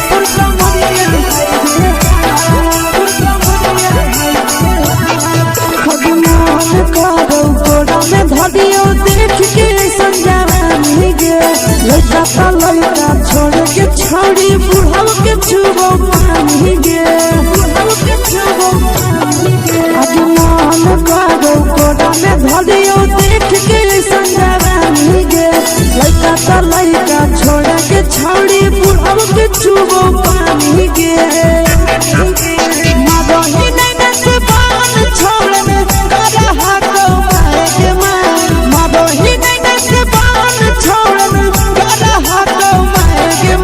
तोर कमरिया धरियो देख के संजवानी गे लड़का का लड़का छोड़ के छोड़ी बुढ़ाव के छुबो पानी गे बुढ़ाव के छुबो पानी गे आज मन करो कोड़ा में धरियो देख के संजवानी गे लड़का का लड़का छोड़ के छोड़ी बुढ़ाव के छुबो पानी गे मरही नहीं से बाल छोड़ में करा हाको के मरही नहीं से बाल छोड़ में करा हाको के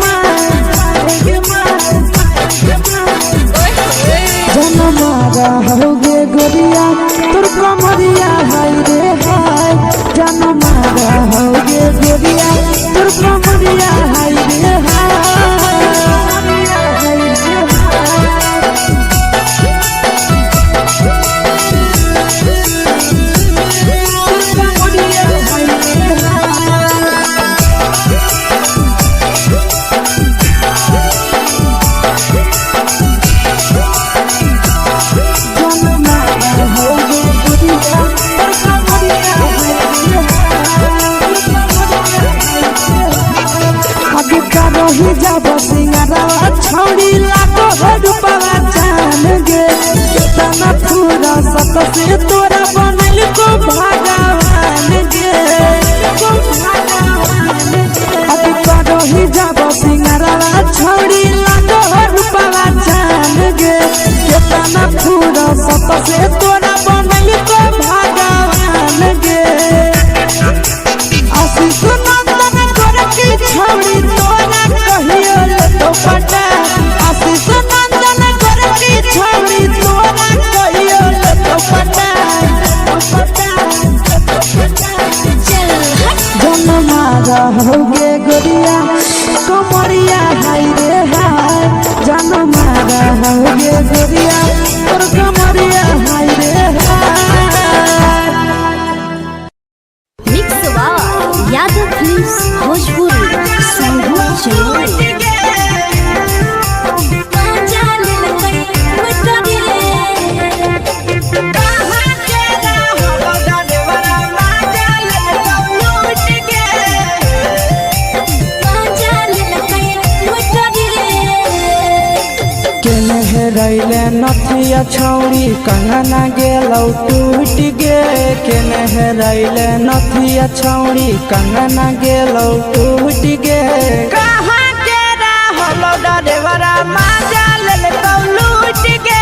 जन मारा होगे गोरिया तोर कमरिया हाय रे हाय जन मारा होगे गोरिया तोर कमरिया हाय रे हाय रही जब सिंगरवा छौड़ी लाखो रुपवा जान गे कितना पूरा सत से तोरा बनल को भगवान गे अब रही जब सिंगरवा छौड़ी लाखो रुपवा जान गे कितना पूरा सत से तोरा बनल को भगवान गे आशीष नंदन गोरखी छौड़ी तोरा कहियो तो पटा आशीष नंदन गोरखी छौड़ी तोरा कहियो तो पटा जन मारा होगे गोरिया कमरिया हाय रे हाय जन मारा होगे गोरिया तोर कमरिया हाय रे हाय मिक्स यादव फिल्म्स भोजपुरी। हेरैले नथिया छौरी कंगना गेलौ टूट गे केने हेरैले नथिया छौरी कंगना गेलौ टूट गे कहाँ के रहलो डरेवरा माजा लेल कौ लूट गे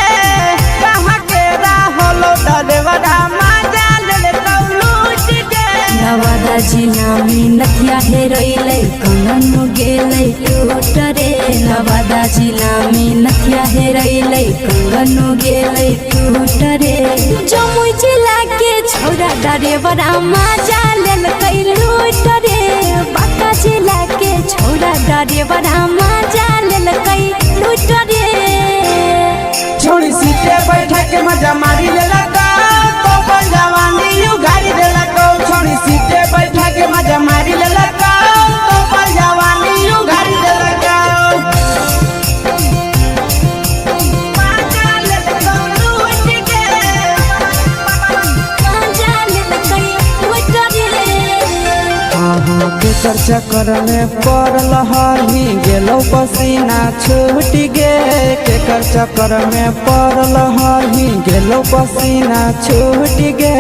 कहाँ के रहलो डरेवरा माजा लेल कौ लूट गे नवादा जिला में नथिया हेरैले कंगन गेलै टूट रे नवादा जिला में नथिया हेरैले कंगन गेलै टूट रे जमुई जिला के छौरा डरेवरा माजा लेल कै लूट रे बांका जिला के छौरा डरेवरा माजा लेल कै लूट रे छोड़ी सीटे बैठा के मजा मारी लेला तो पर जवानी यू गाड़ी देला को छोड़ी सीटे बैठा के मजा मारी लेला तो पर जवानी यू गाड़ी देला केकर चक्कर में पड़ल हही गेलौ पसीना छूट गे केकर चक्कर में पड़ल हही गेलौ पसीना छूट गे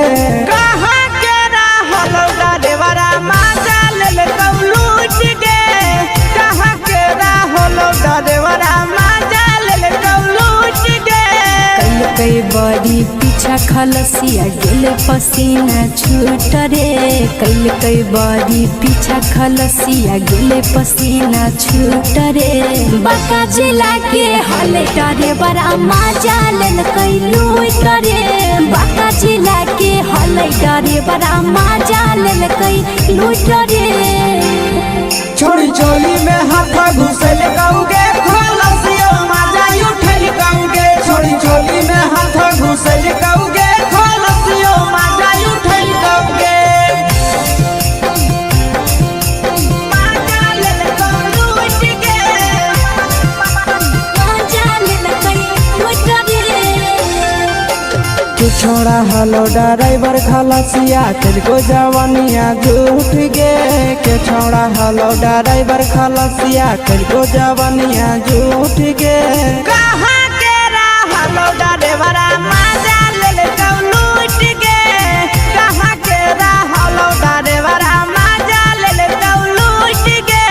कहाँ के रहलो डरेवरा माजा लेल कौ लूट गे कहाँ के रहलो डरेवरा माजा लेल कौ लूट गे कई बड़ी पीछा खलसिया गेल पसीना छूट रे कई बड़ी पीछा खलसिया गेल पसीना छूट रे बांका जिला के हले डरेवरा माजा लेल कई लूट रे बांका जिला के हले डरेवरा माजा लेल कई लूट रे छोड़ी चोली में हाथ घुसल कौगे खलसिया माजा उठल कौगे छोड़ी चोली में हाथ घुसल कौगे खलसिया माजा उठल कौगे माजा लेल कई लूट गे माजा लेल कई लूट रे तू छोड़ा हलो ड्राइवर खलसिया तेरे जवानिया झूठ गे के छोड़ा हलो ड्राइवर खलसिया तेरे जवानिया झूठ गे कहाँ के रहलो ड्राइवरा माजा लेल कौ लूट गे कहाँ के रहलो ड्राइवरा माजा लेल कौ लूट गे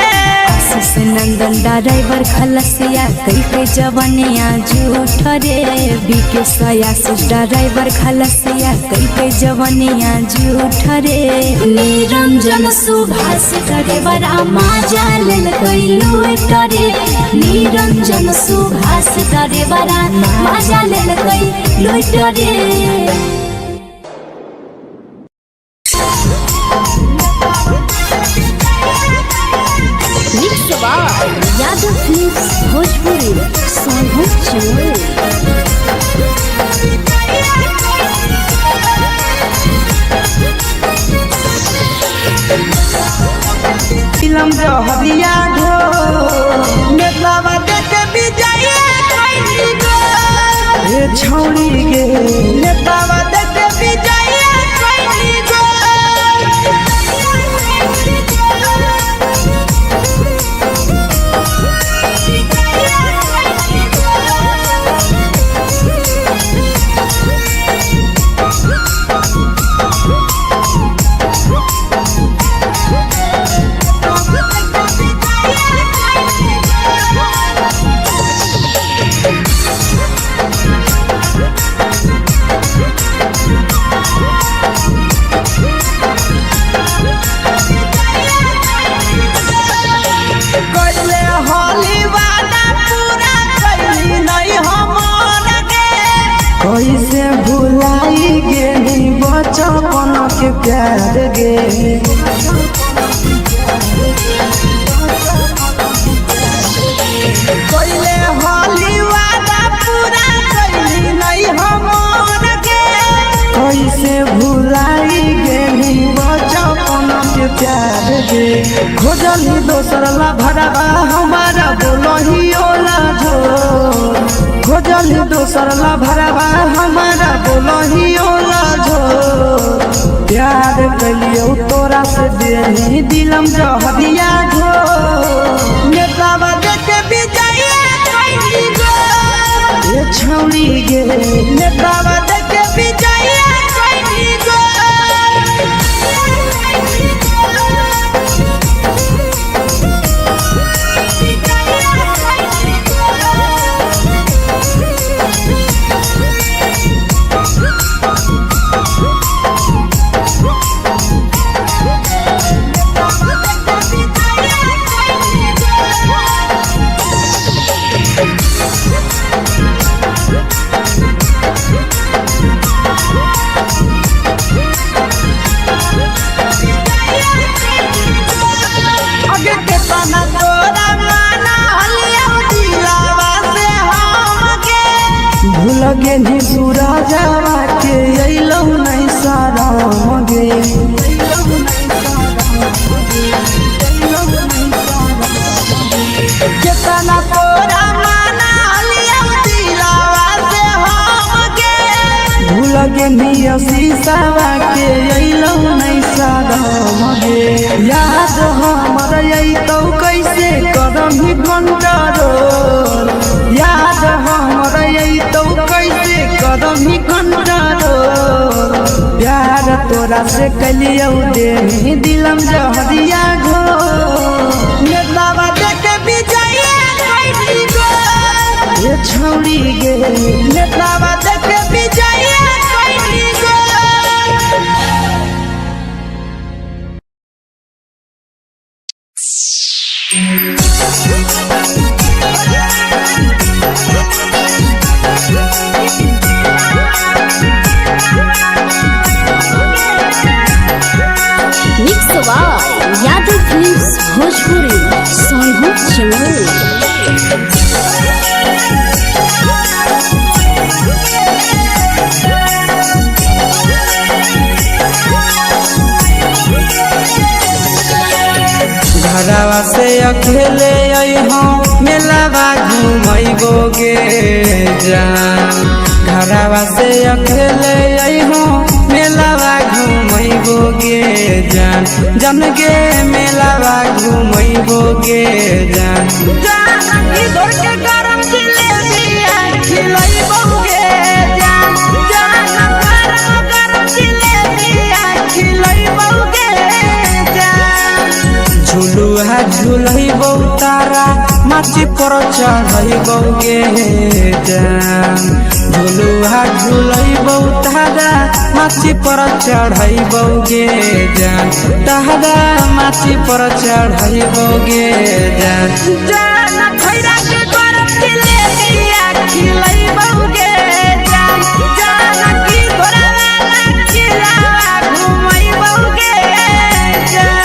आशीष नंदन ड्राइवर खलसिया कई जवानिया झूठ रे बीके आशीष ड्राइवर खलसिया कई जवानिया झूठ रे निरंजन सुभाष ड्राइवरा माजा लेल कई लूट रे निरंजन सुभाष ड्राइवरा माजा लेल कई लूट रे यादव फिल्म्स भोजपुरी सोनू चोर फिल्म जो हरिया घो मेलावा देख विजय खैनी गो ए छौड़ी गे मेलावा देख विजय खैनी गो कैसे भुलाई गेली बचपन के प्यार गे कैले होली वादा पूरा कैली नहीं हमर गे कैसे भुलाई गेली बचपन के प्यार गे खोजली दोसर ला भरवा हमारा बोलही ओला झोर खोजली दोसर ला भरवा हमारा बोलही ओला झोर प्यार कलियो तोरा से देनी दिलम जहरिया घो नेतावा देखे विजय खैनी गो ये लगे नी सूरजवा के अइलौ नहीं साराम गे कितना तोरा माना लिया दिलावा से हम गे लगे नी शीशावा के अइलौ नहीं साराम गे याद हमर अइतौ कैसे करही कंट्रोल याद हमर अइतौ कैसे करही कंट्रोल प्यार तोरा से कलियौ दे दिलम जहरिया घो नेतावा देखे विजय कैली गो ये छौड़ी गे नेतावा देखे विजय कैली गो mix by Yadav films Bhojpuri Sonu चमल। घरवा से अकेले अइहो मेलावा घुमैबो गे जान घरवा से अकेले अइहो मेलावा घुमैबो गे जान जम गे मेलावा घुमैबो गे जान जान इधर के गरम जिलेबिया खिलैबो गे जान जान गरम जिलेबिया खिलैबो गे जान झुलुहा झुलैबौ तारा माची पर चढ़ैबौ गे जान झुलुहा झुलैबौ तारा माची पर चढ़ैबौ गे जान तारा माची पर चढ़ैबौ गे जान जान खैरा के गरम जिलेबिया खिलैबौ गे जान जान की घोड़ावाला खिलावा घुमैबौ गे जान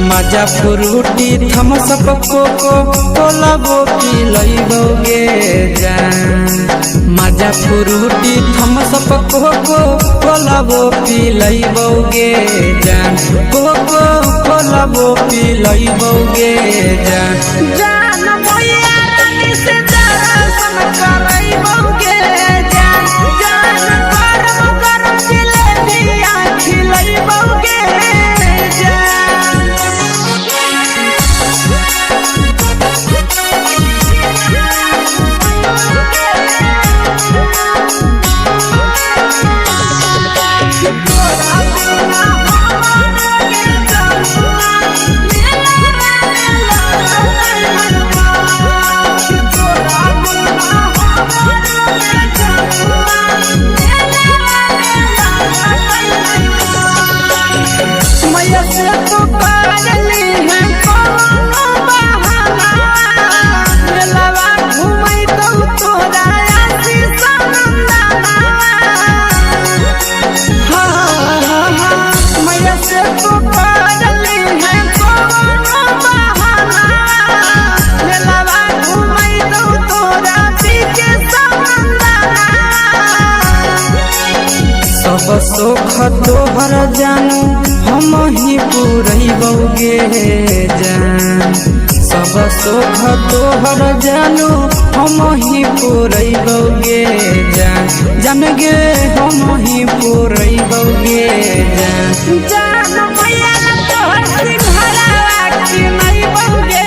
मजा फ्रूटी थमसप कोको कोलाबो पिलैबौ गे जान मजा फ्रूटी थमसप कोको कोलाबो पिलैबौ गे जान कोको कोलाबो पिलैबौ गे जान जान भैया रानी से दर्शन करैबौ गे जान जान गरम गरम जिलेबिया खिलैबौ गे जान सब सुख तोहर जानू हम ही पुरैबौ गे जान सब सुख तोहर जानू हम ही पुरैबौ गे जान जान गे हम ही पुरैबौ गे जान मैया तोहर सिंघरावा की नहीं बहुगे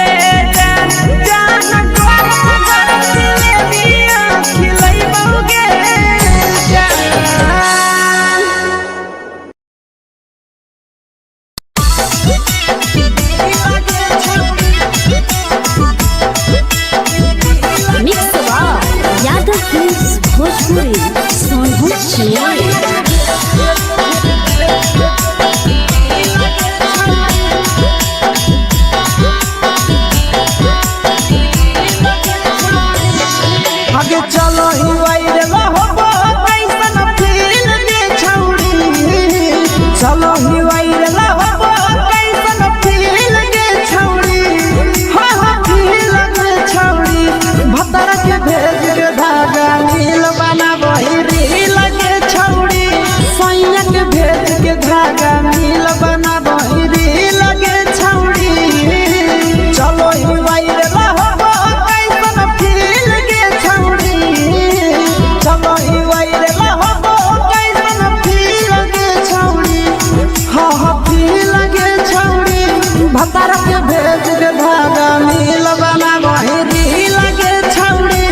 जान तोहर जिलेबिया खिलई बहुगे मिक्सवा यादव फिल्म्स भोजपुरी सोनू चिड़िया आगे चलो ही वायरल होबो कैसन फील दे छौड़ी चलो ही वायरल होबो कैसन फील दे छौड़ी हो फील दे छौड़ी भतर के भेज के धागा नील बना बहिरी लगे छौड़ी सैया के भेज के धागा नील बना बहिरी लगे छौड़ी चलो ही वायरल होबो कैसन फील दे छौड़ी चलो ही वायरल होबो कैसन फील दे छौड़ी हाँ फील दे छौड़ी भतर के भेज के धागा नील बना बहिरी लगे छौड़ी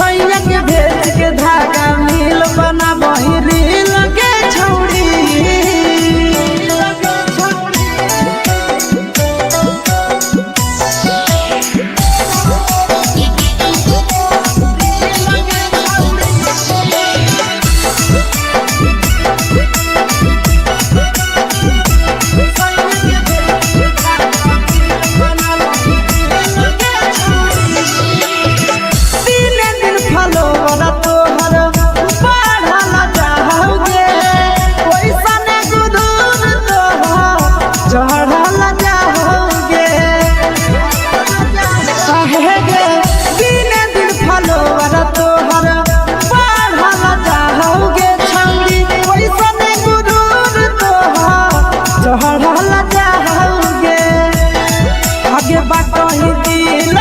सैया के भेज के धागा नील बना बहिरी लगे छौड़ी दिने दिन फलोवर तोहर बढ़ल जाओगे ओइसन गुदूर तोहर चढ़ल जाओगे काहे गे दिने दिन फलोवर तोहर बढ़ल जाओगे छौड़ी ओइसन गुदूर तोहर चढ़ल जाओगे आगे बाटो ही दिल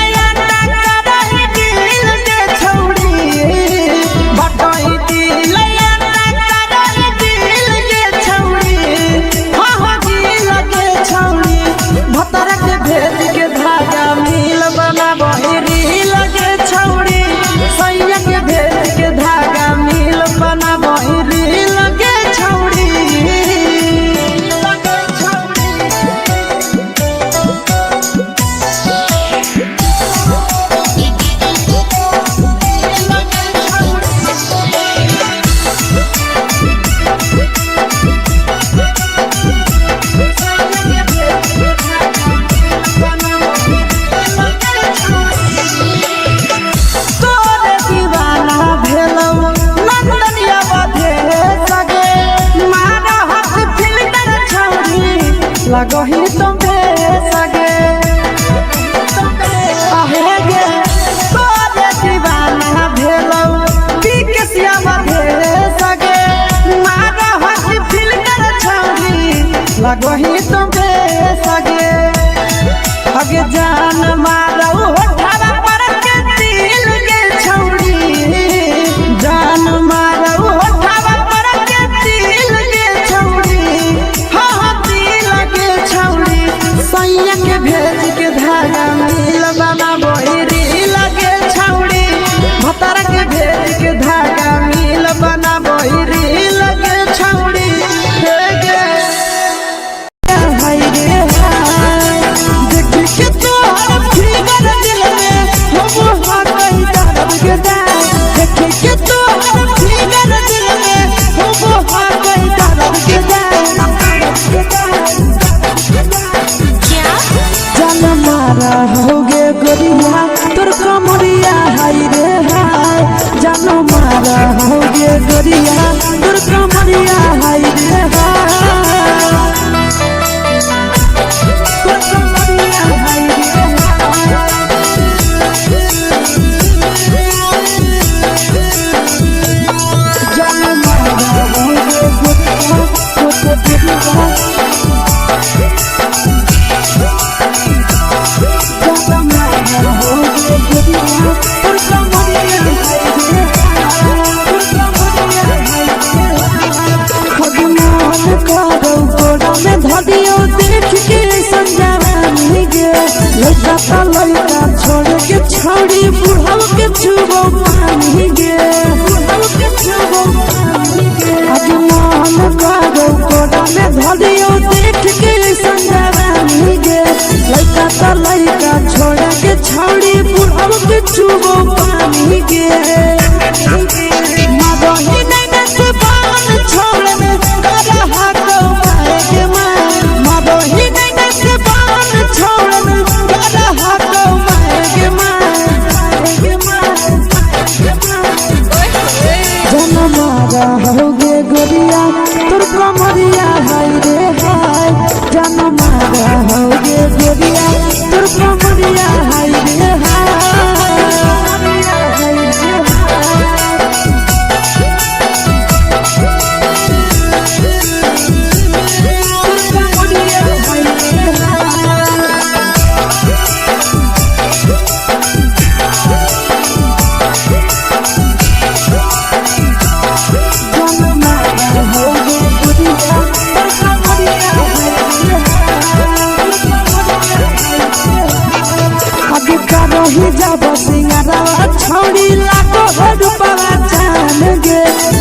लगही तुम्हे सगे आहे गे तोरे दीवाना भेलौ बिकसिया बधे सगे मारा हसी फिल्टर छौड़ी लगही तुम्हे सगे अगे जान मारौ होठा पर के दिल के छौड़ी जान मारौ होठा पर के दिल के छौड़ी हाँ दिल के छौड़ी सैया के भेज के धागा मिल बना बहिरी लगे छौड़ी भतर के भेज के धागा मिल बना बहिरी लगे छौड़ी हे गे हाय रे हाय देख के तोहर फिगर दिल में हम कहीं दर्द के जाए देख के तोहर फिगर दिल में हम कहीं दर्द के जाए जान मारा होगे गोरिया तोर कमरिया हाय रे हाय जान मारा होगे गोरिया तोर कमरिया हाय रे हाय तोर कमरिया हाय रे जान मारा होगे गोरिया तोर कमरिया पानी गे बुढ़ाऊ के छुबो पानी गे आज मन करो कोड़ा में धरियो देख के संजवानी गे लइका त लइका छोड़ा के छौड़ी बुढ़ाऊ के छुबो पानी गे मदही नैना से बान छोड़ में करा हाको माए के माए मदही नैना से बान छोड़ में करा हाको माए के माए जनमारा होगे गोरिया तोर कमरिया हाय रे हाय जनमारा होगे गोरिया तोर कमरिया हाय रे हाय रही जब सिंगारा छौड़ी लाखो रुपया जान गे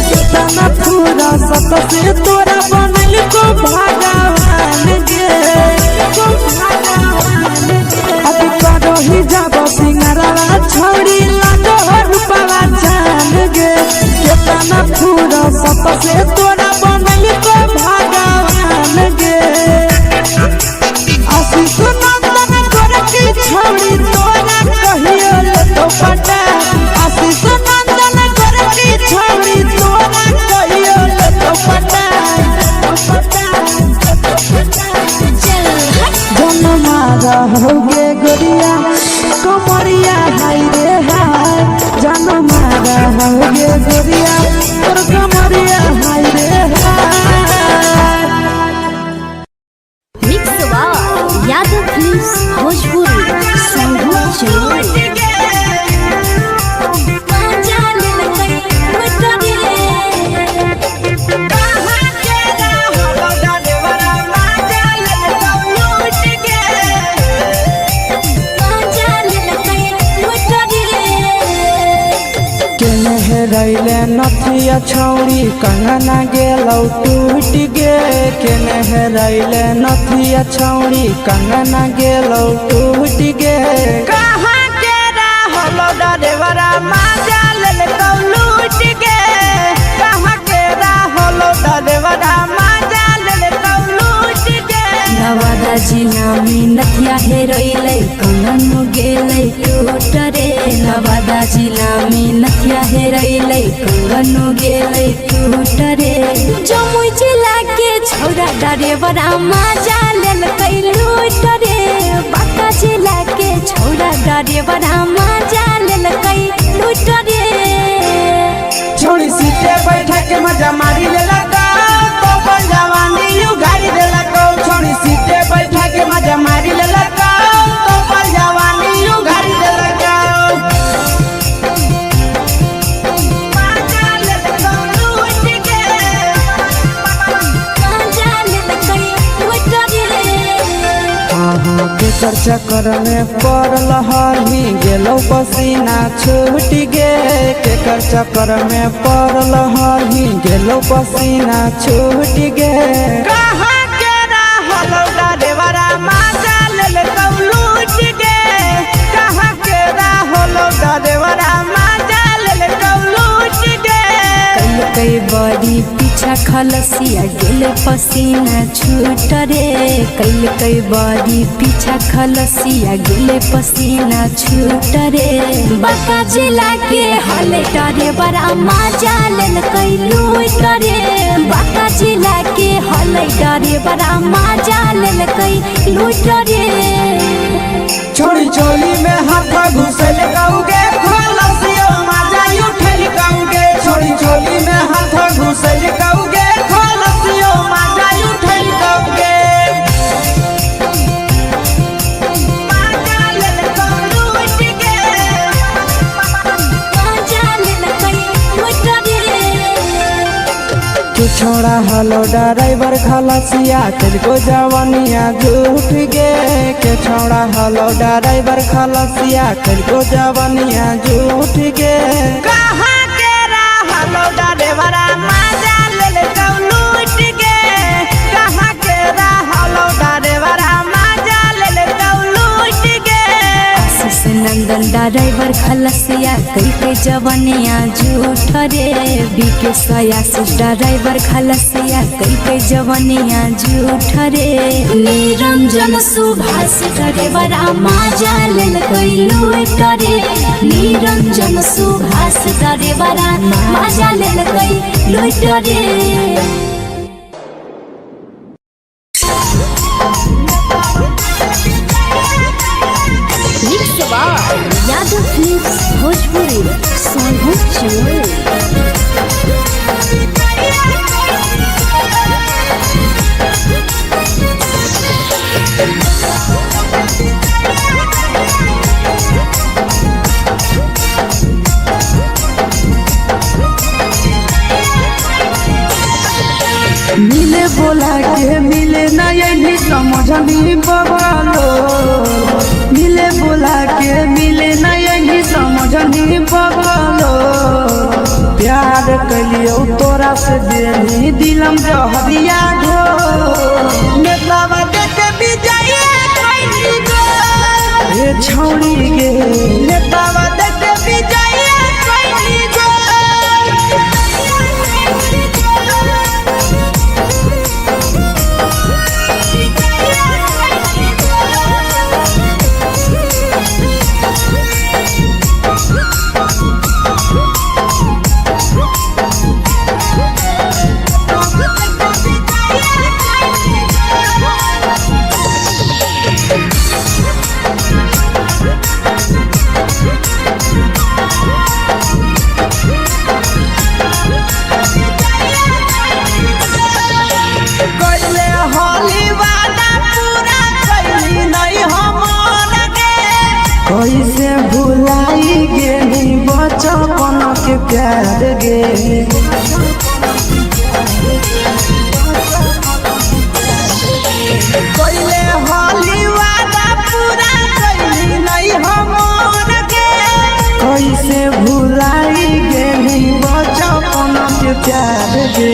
कितना पूरा सत से तोरा बनल को भगवान गे रही जब सिंगारा छौड़ी लाखो रुपया जान गे कितना पूरा सत से तोरा बनल को भगवान गे आशीष नंदन गोरखी छौड़ी तोरा कहियो तो पटा आशीष नंदन गोरखी छौड़ी तोरा कहियो तो पटा जनमारा होगे गोरिया कमरिया हाय रे हाय जनमारा होगे गोरिया तोर कमरिया हाय रे हाय मिक्स यादव फिल्म्स भोजपुरी संगीत चलो रैले नथिया छौड़ी कंगना गेलौ टूट गे केने रैले नथिया छौड़ी कंगना गेलौ टूट गे कहाँ के रहलो डरेवरा माजा लेलकौ लूट गे कहाँ के रहलो डरेवरा माजा लेलकौ लूट गे नवादा जिला में नथिया हेरैले कंगन गेलै टूट रे नवादा जिला में नथिया हेरैले कंगन गेलै टूट रे जमुई जिला के छौरा डरेवरा माजा लेलकै लूट रे बांका जिला के छौरा डरेवरा माजा लेलकै लूट रे छोड़ी सीटे बैठा के मजा मारी लेलका तो जवानी यू गाड़ी देलका छोड़ी सीटे बैठा के मजा मारी लेलका तो जवानी यू गाड़ी देलका केकर चक्कर में पड़ल हही गेलौ पसीना छूट गे केकर चक्कर में पड़ल हही गेलौ पसीना छूट गे कहाँ के रहलो डरेवरा माजा लेलकौ लूट गे कहाँ के रहलो डरेवरा माजा लेलकौ लूट गे कई बड़ी पीछा खलसिया गेल पसीना छूट रे कई बड़ी पीछा खलसिया गेल पसीना छूट रे बांका जिला के हले डरे बड़ा माजा लेलकै लूट रे बांका जिला के हले डरे बड़ा माजा लेलकै लूट रे छोड़ी चोली में हाथ घुसल गाऊंगे खलसियो माजा उठल गाऊंगे छोड़ी चोली में हाथ घुसल गाऊंगे खलसियो माजा उठल गाऊंगे माजा लेलकौ लूट गे माजा लेलकै लूट रे के छोड़ा हलो ड्राइवर खलासिया तेरे जवानिया झूठ गे के छोड़ा हलो ड्राइवर खलासिया तेरे जवानिया झूठ गे कहाँ के हलो ड्राइवर मजा ले लूट गे कहाँ के हलो ड्राइवर मजा ले लूट गे नंदन ड्राइवर खलसिया कई के जवानिया झूठ रे बीके आशीष ड्राइवर खलसिया कई के जवानिया झूठ रे निरंजन सुभाष ड्राइवर मजा ले लूट रे निरंजन सुभाष ड्राइवर मजा ले लूट रे यादव फिल्म्स भोजपुरी सोनू चोर मिले बोला के मिले ना यही समझनी बवालो मिले बोला के मिले ना यही समझनी बवालो प्यार कलियो तोरा से देनी दिलम जहरिया घो नेतावा देखे विजय कैली गो ए छौड़ी गे नेतावा देखे विजय कैली गो कैसे भुलाई गेली बचपन के प्यार गे कैले होली वादा पूरा कैली नहीं हमर गे कैसे भुलाई गेली बचपन के प्यार गे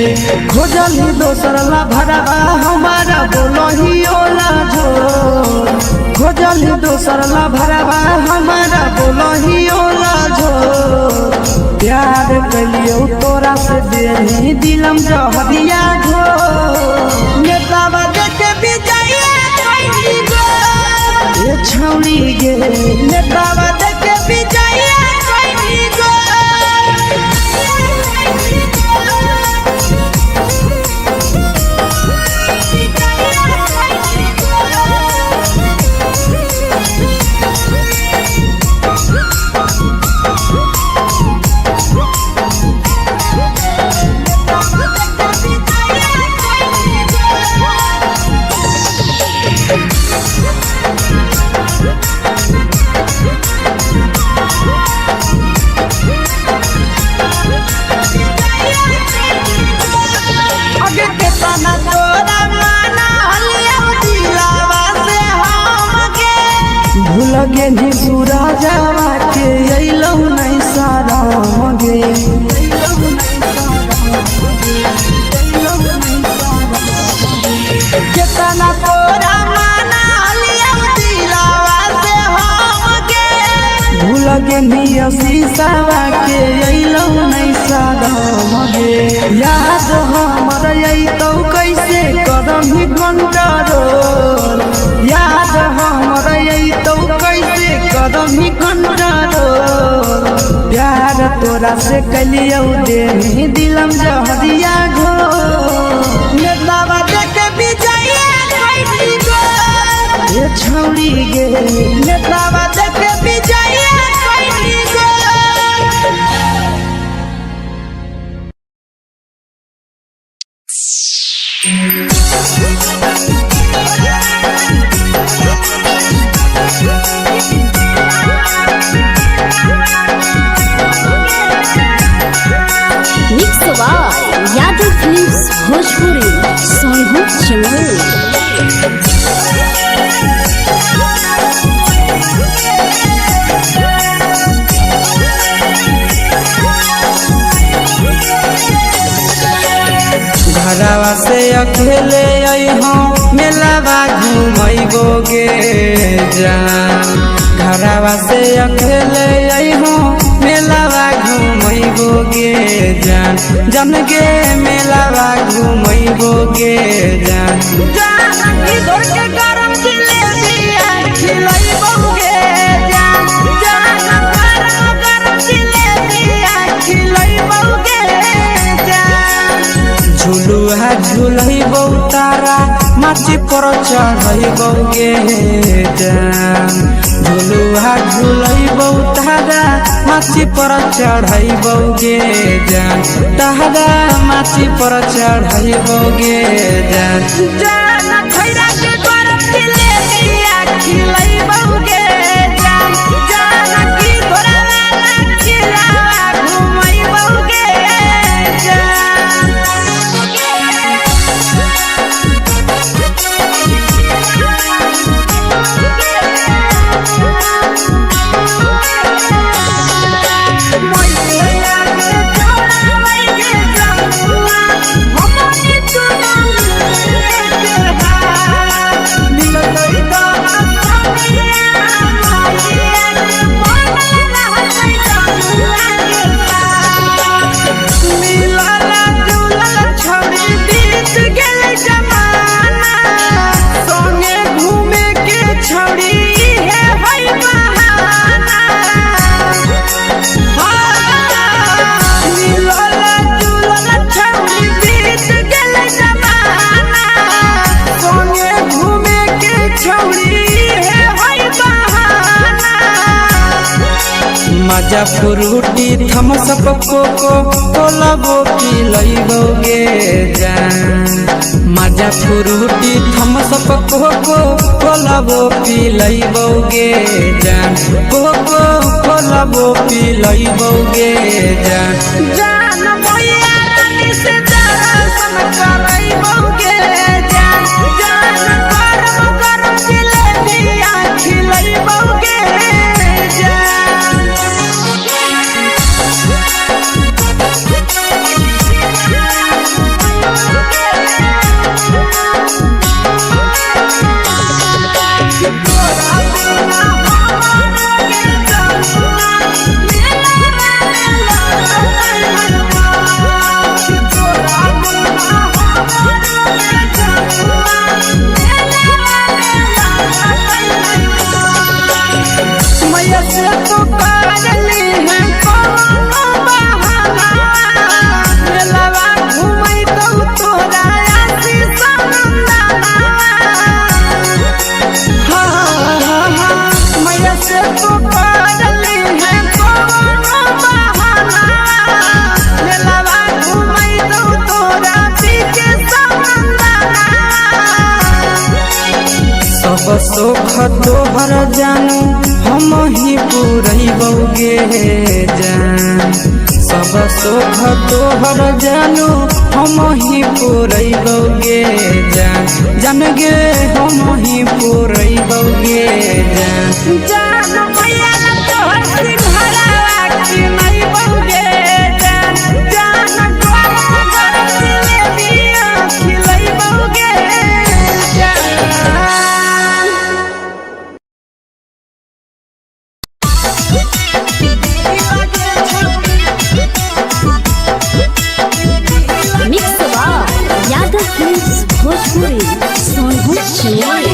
खोजली दोसर ला भरवा हमारा बोलही ओला जो खोजली दोसर ला भरवा हमारा बोलही ओला जो प्यार कलियो तोरा से देनी दिलम जहरिया घो नेतावा देखे विजय कैली गो ए छौड़ी गे नेतावा देखे विजय कैली गो भूलगे नी पूरा जावा के अइलौ नहीं सारा मगे केतना तोरा माना लिया दिलावा से हमके भूलगे नी शीशावा के अइलौ नहीं सारा मगे याद हमर अइतौ कैसे करम ही कंट्रोल याद हमर अइतौ कैसे करम ही कंट्रोल प्यार तोरा से कलियो देनी दिलम जहरिया घो नेतावा देखे विजय कैली गो ए छौड़ी गे नेतावा देखे विजय कैली गो यादव फिल्म्स भोजपुरी सोनू चमल। घरवा से अकेले अइहो मेलावा घूमैबोगे जान। घरवा से अकेले अइहो मेलावा घूमैबोगे जान। जन गे मेलावा घूमैबोगे जान। जान की दौड़ के गरम जिलेबिया खिलैबोगे जान। जान गरम जिलेबिया खिलैबोगे जान। झुलुआ झुलैबौ तारा माची पर चढ़ैबोगे जान। झुलुआ झुलैबौ तारा माची पर चढ़ैबोगे जान। तारा माची पर चढ़ैबोगे जान। जान खैरा के गरम जिलेबिया खिलैबोगे जान। जान की घोड़ा खिलावा घुमैबोगे जान। मजा फ्रूटी थम्स अप कोको कोला वो पिलैबोगे जान। मजा फ्रूटी थम्स अप कोको कोला वो पिलैबोगे जान। कोको कोला वो पिलैबोगे जान। जान मैया रानी से दर्शन करैबोगे जान। जान गरम गरम जिलेबिया खिलैबोगे जान। सब सुख तोहर जानू हम ही पुरैबोगे जान। सब सुख तोहर जानू हम ही पुरैबोगे जान। जान गे हम ही पुरैबोगे जान। जान मैया तोहर सिंघाड़ा खिलैबोगे जान। जान गरम गरम जिलेबिया खिलैबोगे जान। मिक्स यादव फिल्म्स भोजपुरी सोनू चमल।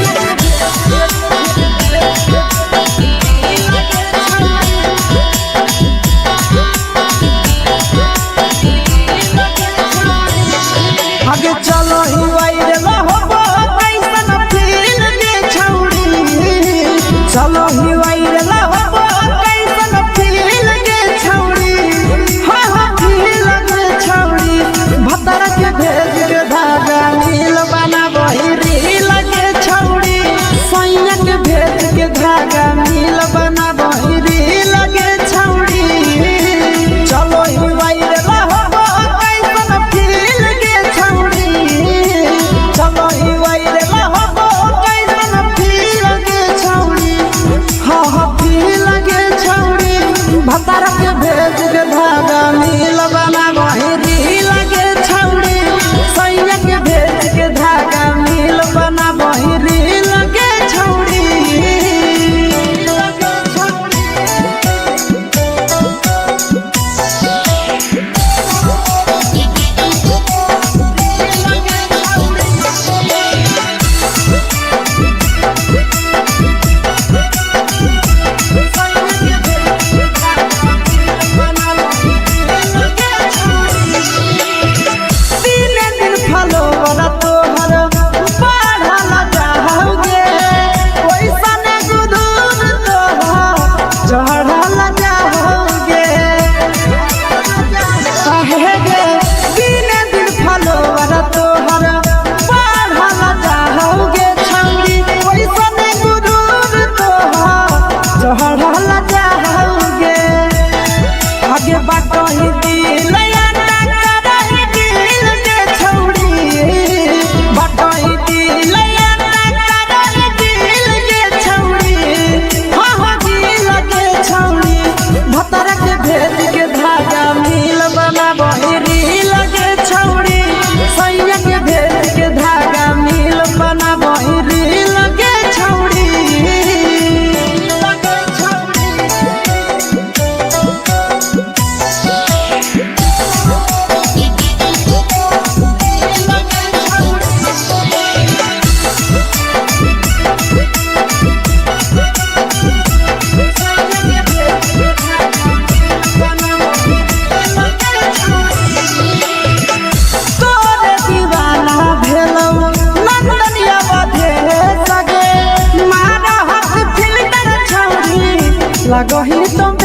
लगही तुम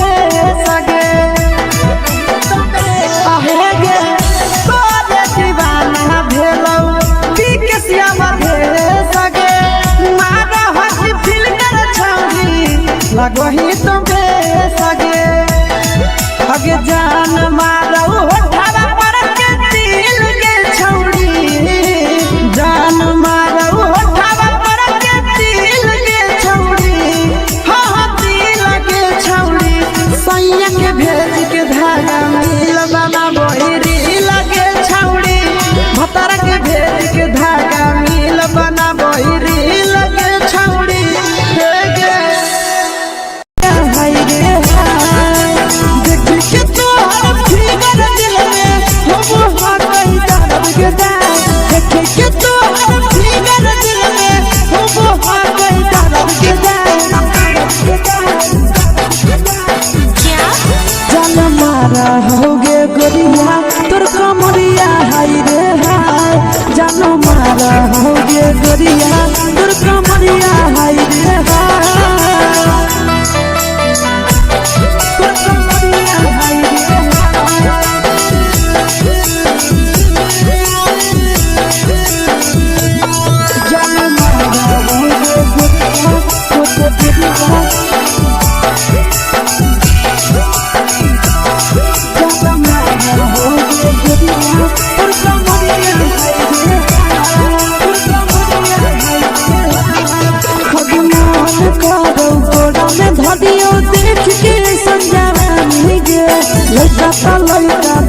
सगे आहे गे तोरे दीवाना भेलौ पीके श्यामा भेल सगे मारा हसी फिल्टर छौरी लगही तुम सगे अगे जान मारौ होठवा पर के दिल के छौरी जान मारौ होठवा पर के दिल के छौरी हाँ दिल के छौरी सैया के भेज के धागा मिल बना बहिरी लगे छौरी भतर के भेज के धागा मिल बना बहिरी लगे छौरी हे गे हाय रे हाय देख के तोहर फिगर दिल में हम हाथ कहीं दर्द के दाग देख के तोहर फिगर दिल में हम हाथ कहीं दर्द के जान मारा होगे गोरिया तोर कमरिया हाय रे हाय जान मारा होगे गोरिया तोर कमरिया हाय रे हाय तोर कमरिया हाय रे हाय जान मारा होगे गोरिया तोर कमरिया लड़का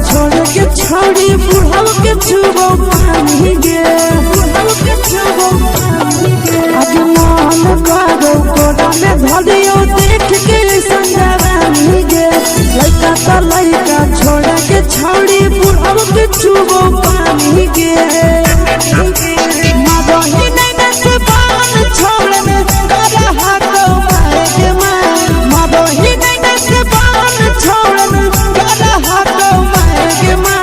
छोड़ के छौड़ी बुढ़ाव के छुबो पानी गे बुढ़ाव के छुबो पानी गे अजमान करो कोड़ा में धरियो देख के संजवानी गे लड़का छोड़ के छौड़ी बुढ़ाव के छुबो पानी गे मादही नहीं नसे बान छोड़ में करा हाथो मारे के मां मादही नहीं नसे बान छोड़ में करा हाथो मारे के मां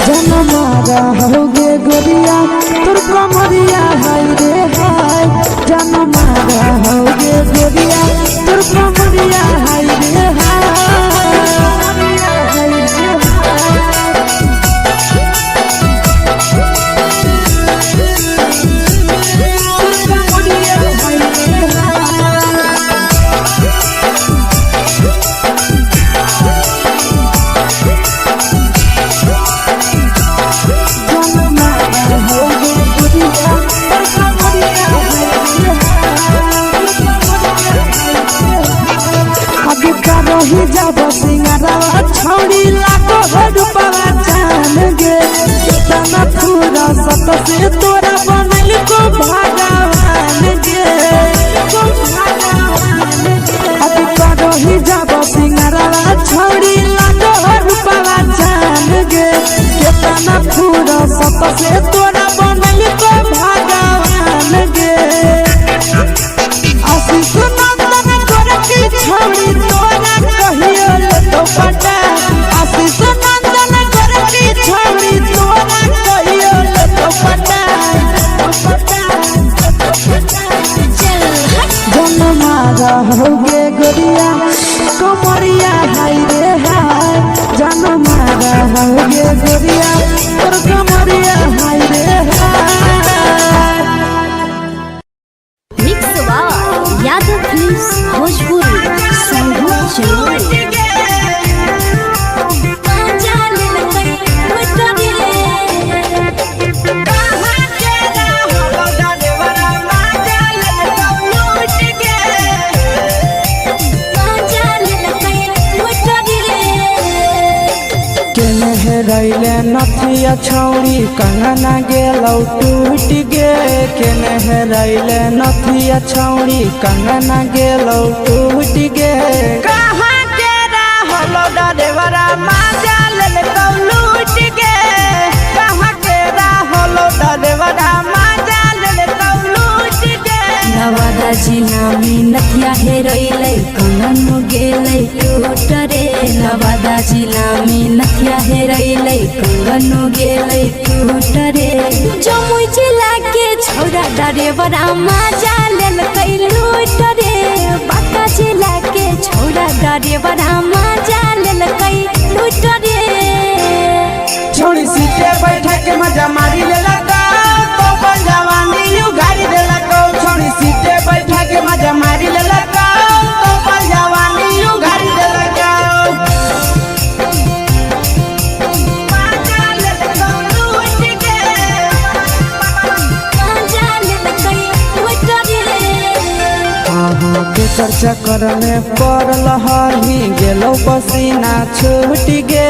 जन मारा होगे गोरिया तोर कमरिया हाय रे हाय जन मारा होगे गोरिया तोर कमरिया हाय रे ही जब सिंगारा छौड़ी लाखो रुपवा जान गे तना पूरा सत से तोरा बनल को भगवान गे अभी करो ही जब सिंगारा छौड़ी लाखो रुपवा जान गे तना पूरा सत से तोरा बनल को भगवान गे आशीष नंदन करती छौड़ी तोरा कहियो तो पटा आशीष नंदन करती छौड़ी तोरा कहियो तो पटा जन मारा होगे गोरिया कमरिया हाय रे हाय जन मारा होगे गोरिया तोर कमरिया हाय रे हाय मिक्स यादव फिल्म्स भोजपुरी संगीत चैनल रैले नथिया छौड़ी कंगना गेलौ टूट गे केने रैले नथिया छौड़ी कंगना गेलौ टूट गे कहाँ के रहलो डरेवरा माजा लेलकौ लूट गे कहाँ के रहलो डरेवरा माजा लेलकौ लूट गे नवादा जिला में नथिया हेरैलै कंगन गेलै टूट रे नवादा जिला में नथिया हेरैलै कंगनो गेलै टूट रे जमुई जिला के छौरा ड्राइवरा मजा लेलकै लूट रे बांका जिला के छौरा ड्राइवरा मजा लेलकै लूट रे छोड़ी सीटे बैठा के मजा मारी लेलका तो अपन जवानी यू गाड़ी देलका छोड़ी सीटे बैठा के मजा मारी लेलका तो अपन जवानी यू गाड़ी देलका केकर चक्कर में पड़ल हही गेलो पसीना छूट गे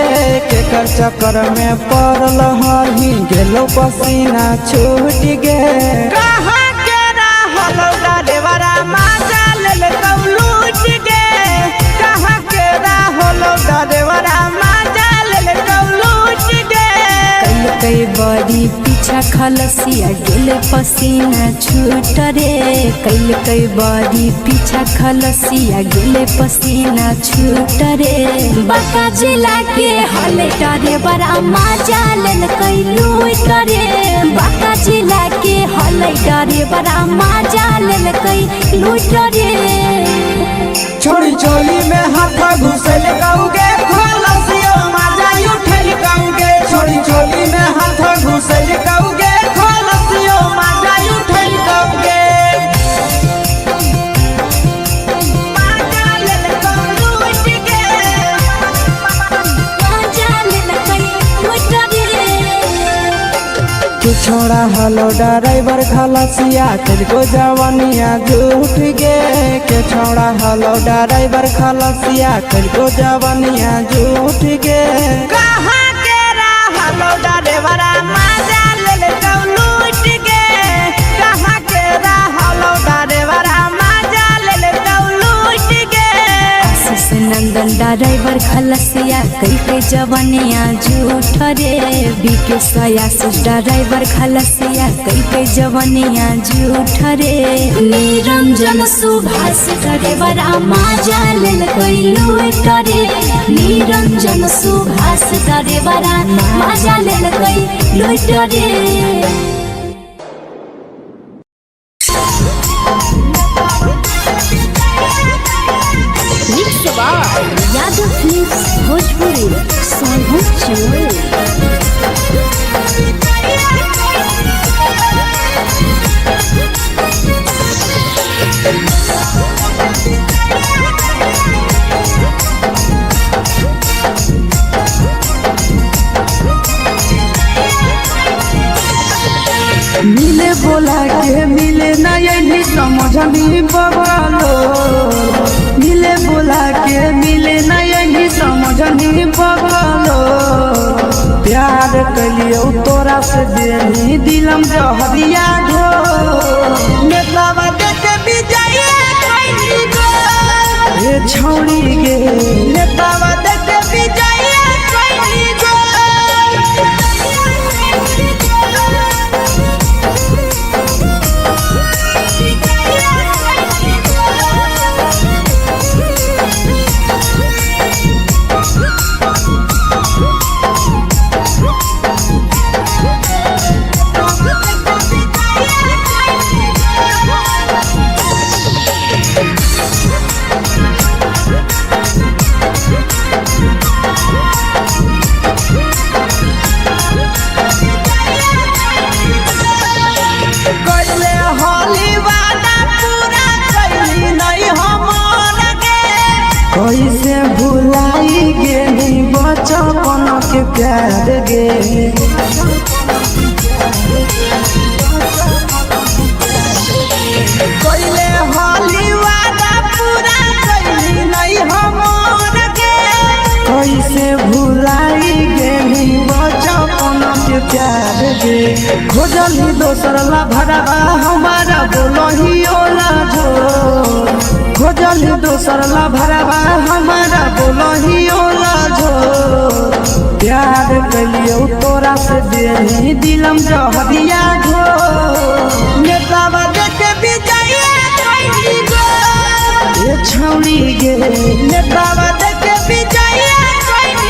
केकर चक्कर में पड़ल हही गेलो पसीना छूट गे कहाँ के रहल ड्राइवरा मजा लेलकौ लूट गे कहाँ के रहल ड्राइवरा मजा लेलकौ लूट गे कई बड़ी पीछा खलसिया गेले पसीना छूट रे कई बड़ी पीछा खलसिया गेले पसीना छूट रे बांका जिला के हले ड्राइवरा मजा लेलकै लूट रे बांका जिला के हले ड्राइवरा मजा लेलकै लूट रे छोड़ी चोली में हाथ घुसल कौगे खलसियो मजा उठल कौगे छोड़ी चोली में हाथ घुसल कौगे खलसियो मजा उठल कौगे छोड़ा हलो ड्राइवर खलसिया तेरे जवानिया झूठ गे के छोड़ा हलो ड्राइवर खलसिया तेरे जवानिया झूठ गे कहाँ के रहलो ड्राइवरा मजा लेलकौ लूट गे कहाँ के रहलो ड्राइवरा मजा लेलकौ लूट गे आशीष नंदन ड्राइवर खलसिया कई जवानिया झूठ रे बीके आशीष ड्राइवर खलसिया कई जवानिया झूठ रे निरंजन सुभाष ड्राइवरा मजा लेलकै लूट रे निरंजन सुभाष ड्राइवरा मजा लेलकै लूट रे यादव फिल्म्स भोजपुरी सोनभद्र मिले बोला के मिले नहीं समझनी बगलो मिले बोला के मिले नहीं समझनी बगलो प्यार कलियो तोरा से देनी दिलम जहरिया घो नेतावा देखे विजय कैली गो ये छौड़ी गे नेतावा देखे विजय कैली गो कैसे भुलाई गेली बचपन के प्यार गे कैले हाली वादा पूरा कैली नहीं हमर के कैसे भुलाई गेली बचपन के प्यार गे खोजली दोसर ला भरवा हमारा बोलही ओला जो खोजली दोसर ला भरवा हमारा बोलही ओला जो प्यार कलियो तोरा से देनी दिलम जहरिया घो नेतावा देखे विजय कैली गो ये छौड़ी गे नेतावा देखे विजय कैली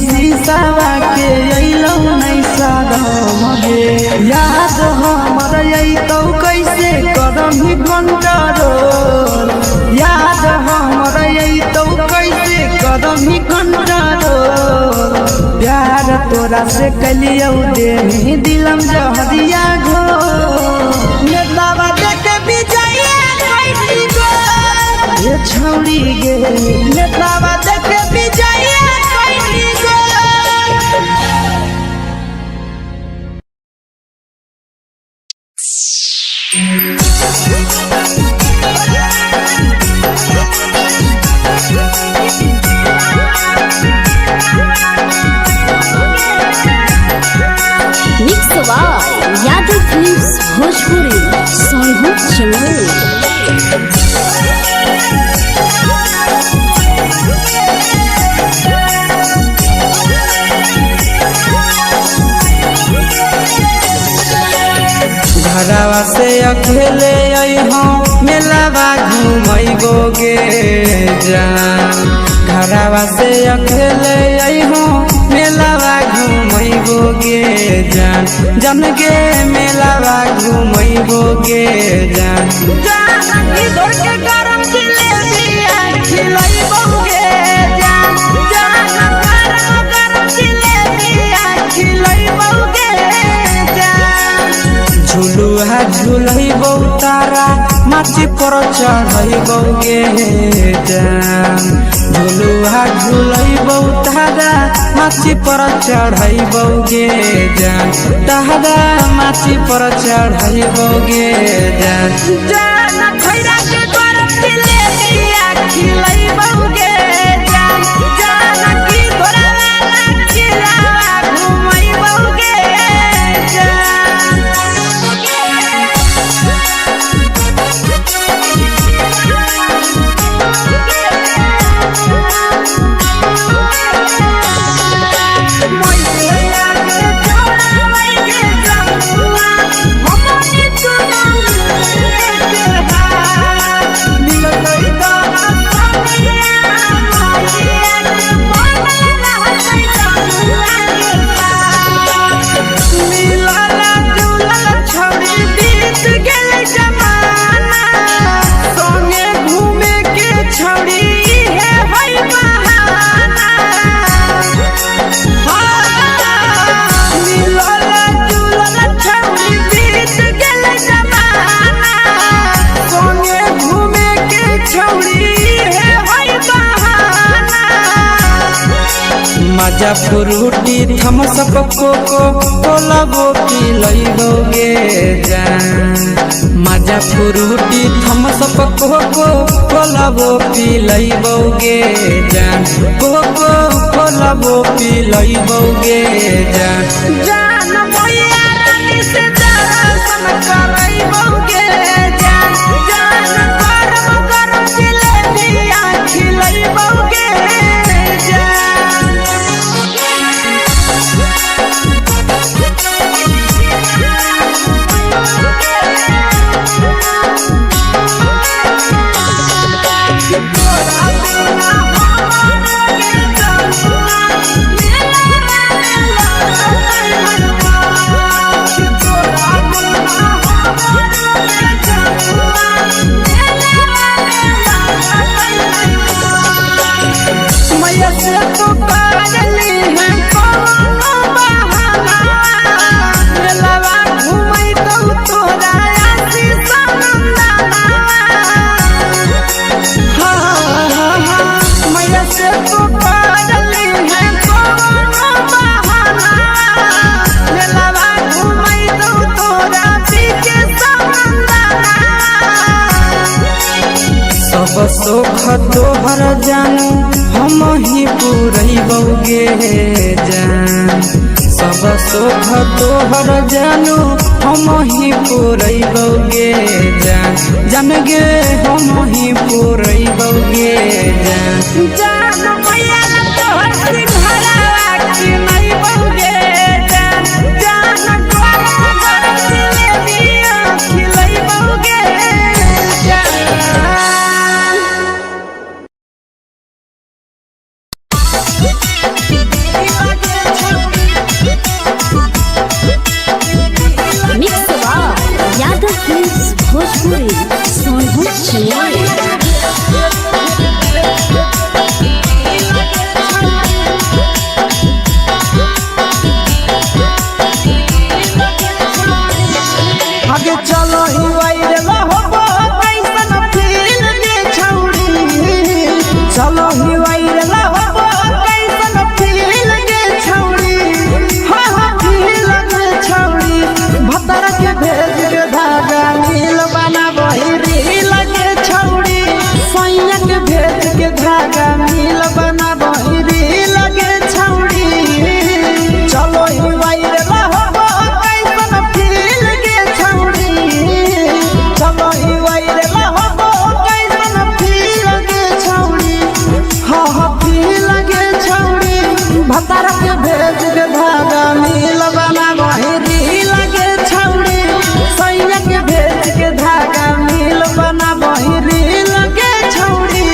शीशावा के अइलौ नहीं सादम गे याद हमर अइतौ कैसे करम ही कंट्रोल याद हमर अइतौ कैसे करम ही कंट्रोल प्यार तोरा से कलियौ देनी दिलम जहरिया घो नेतावा देखे विजय कैसी गो ये छौड़ी गे नेतावा देखे विजय कैसी गो mix by Yadav films Bhojpuri Sonu चमन। घरवा से अकेले अइहों मेलावा घूमैबो गे जान घरवा से अकेले अइहों मेलावा घूमैबो गे जान जन गे मेलावा घूमैबो गे जान जानकी दौड़ के गरम जिलेबिया खिलैबौ गे जान गरम जिलेबिया खिलैबौ गे जान झुलुहा झुलैबौ तारा माची पर चढ़ैबौ गे जान झुलुहा झुलैबौ तारा माची पर चढ़ैबौ गे जान तारा माची पर चढ़ैबौ गे जान जान खैरा के गरम जिलेबिया खिलैबौ गे जान जानकी घोड़ावाला किलावा घुमैबौ गे जान मजा फ्रूटी थम्स अप कोको कोला वो पी लइबौ गे जान मजा फ्रूटी थम्स अप कोको कोला वो पी लइबौ गे जान कोको कोला वो पी लइबौ गे जान जान भैया रानी से दर्शन करैबौ गे जान गरम गरम जिलेबिया खिलैबौ गे जान मैया से तो काजली है कोनो बहाना मेलावा घुमैतौ तोरा आशीष नंदना मैया से तो काजली है कोनो बहाना मेलावा घुमैतौ तोरा पीछे नंदना सब सुख तोहर जानू हम ही पुरैबौ गे जान सब सुख तोहर जानू हम ही पुरैबौ गे जान जान गे हम ही पुरैबौ गे जान जान मैया तोहर सिंघरावा खिलैबौ गे जान गरम गरम जिलेबिया खिलैबौ गे जान के भेज के धागा मिल बना बहिरी लगे छौड़ी सैया के भेज के धागा मिल बना बहिरी लगे छौड़ी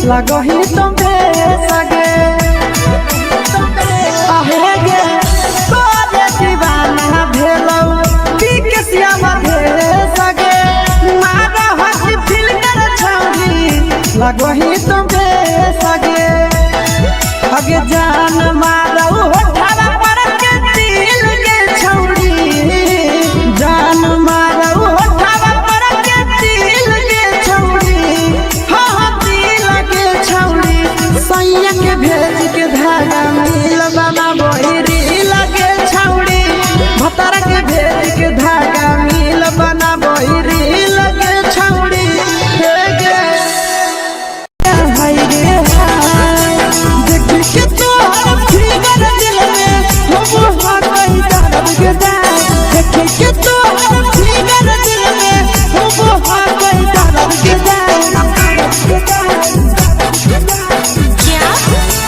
लगही तुम्हे सगे आहे गे तोरे दीवाना भेलौ बिकसिया मधे सगे मारा हसी फिल्टर छौरी लगही तुम्हे सगे अगे जान मारौ होठा पर के दिल के छौरी जान मारौ होठा पर के दिल के छौरी सैया के भेज के धागा मिल बना बहिरी लगे छौड़ी भतारा के भेज के धागा मिल बना बहिरी लगे छौड़ी हे गे हाय रे हाय देख के तोहर फिगर दिल में हम हाथ ही दर्द के जाए देख के तोहर फिगर दिल में हम हाथ ही दर्द के जाए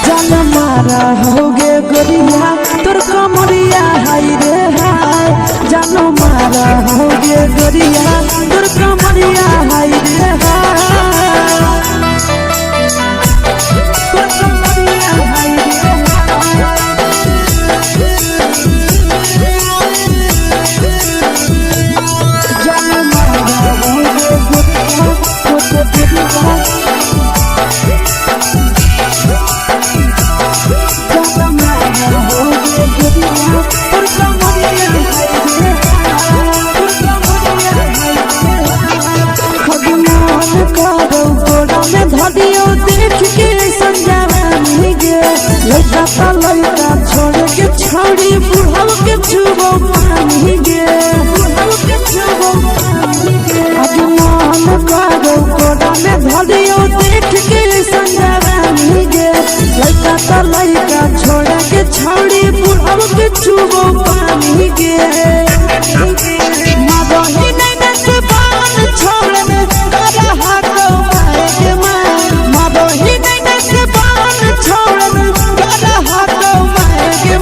जान मारा होगे गोरिया तोर कमरिया हाय रे हाय जान मारा होगे गोरिया तोर कमरिया हाय रे हाय तोर कमरिया हाय रे जान मारा होगे गोरिया तोर कमरिया धरियो देख के संजवानी गे लड़का ता लड़का छोड़ के छौड़ी बुढ़ाव के छुबो पानी गे बुढ़ाव के छुबो पानी गे अजमान करो कोड़ा में धरियो देख के संजवानी गे लड़का ता लड़का छोड़ के छौड़ी बुढ़ाव के छुबो पानी गे मादही नहीं से बान छोड़ में करा हाथों माए के मादही नहीं से बान छोड़ में करा हाथों माए के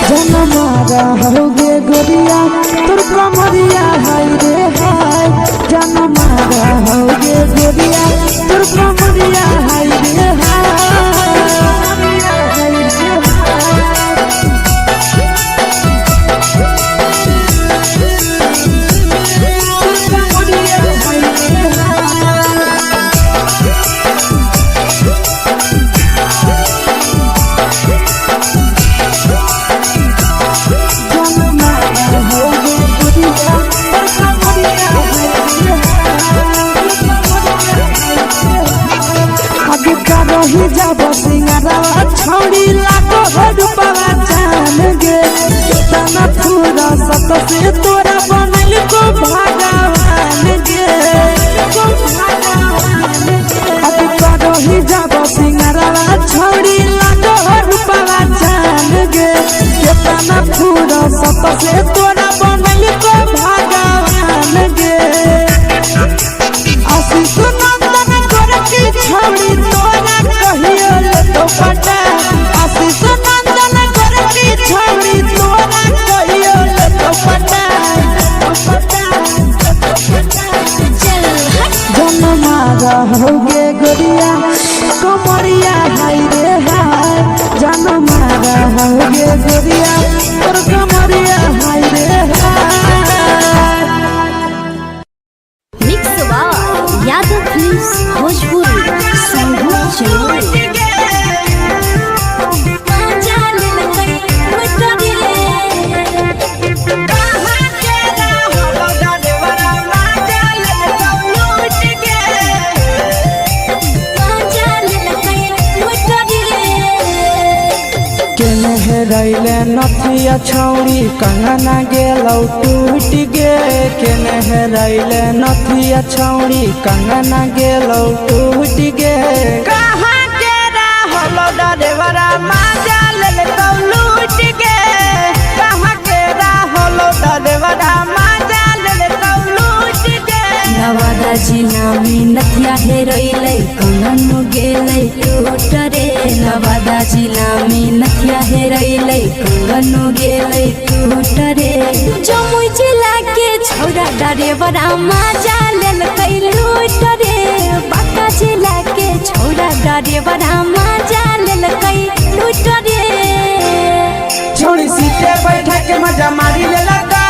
जन मारा होगे गोरिया तोर कमरिया हाय रे हाय जन मारा होगे गोरिया तोर कमरिया हाय रे हाय रही जब सिंगारवा छौड़ी लाखो रुपवा जान गे कितना पूरा सत से तोरा बनल को भगवान गे अब रही जब सिंगारवा छौड़ी लाखो रुपवा जान गे कितना पूरा सत से तोरा बनल को भगवान गे आशीष नंदन गोरखी छौड़ी तोरा कहियो ले तो पटा आशीष नंदन गोरखी छौड़ी तोरा कहियो ले तो पटा जनमा रहोगे गोरिया कमरिया हाय रे हाय जनमा रहोगे गोरिया और कमरिया हाय रे हाय। Mix by Yadav films Bhojpuri संगीत चैनल। रैले नथिया छौड़ी कंगना गेलौ टूट गे केने रैले नथिया छौड़ी कंगना गेलौ टूट गे कहाँ के रहलो डरेवरा माजा लेलकौ लूट गे कहाँ के रहलो डरेवरा माजा लेलकौ लूट गे नवादा जिला में नथिया हेरोइलै कंगन गेलै टूट रे नवादा जिला में नथिया हेरोइलै कंगन गेलै टूट रे जमुई जिला के छौड़ा डरेवरा माजा लेलकै लूट रे बांका जिला के छौड़ा डरेवरा माजा लेलकै लूट रे छोड़ी सीटे बैठा के मजा मारी लेलका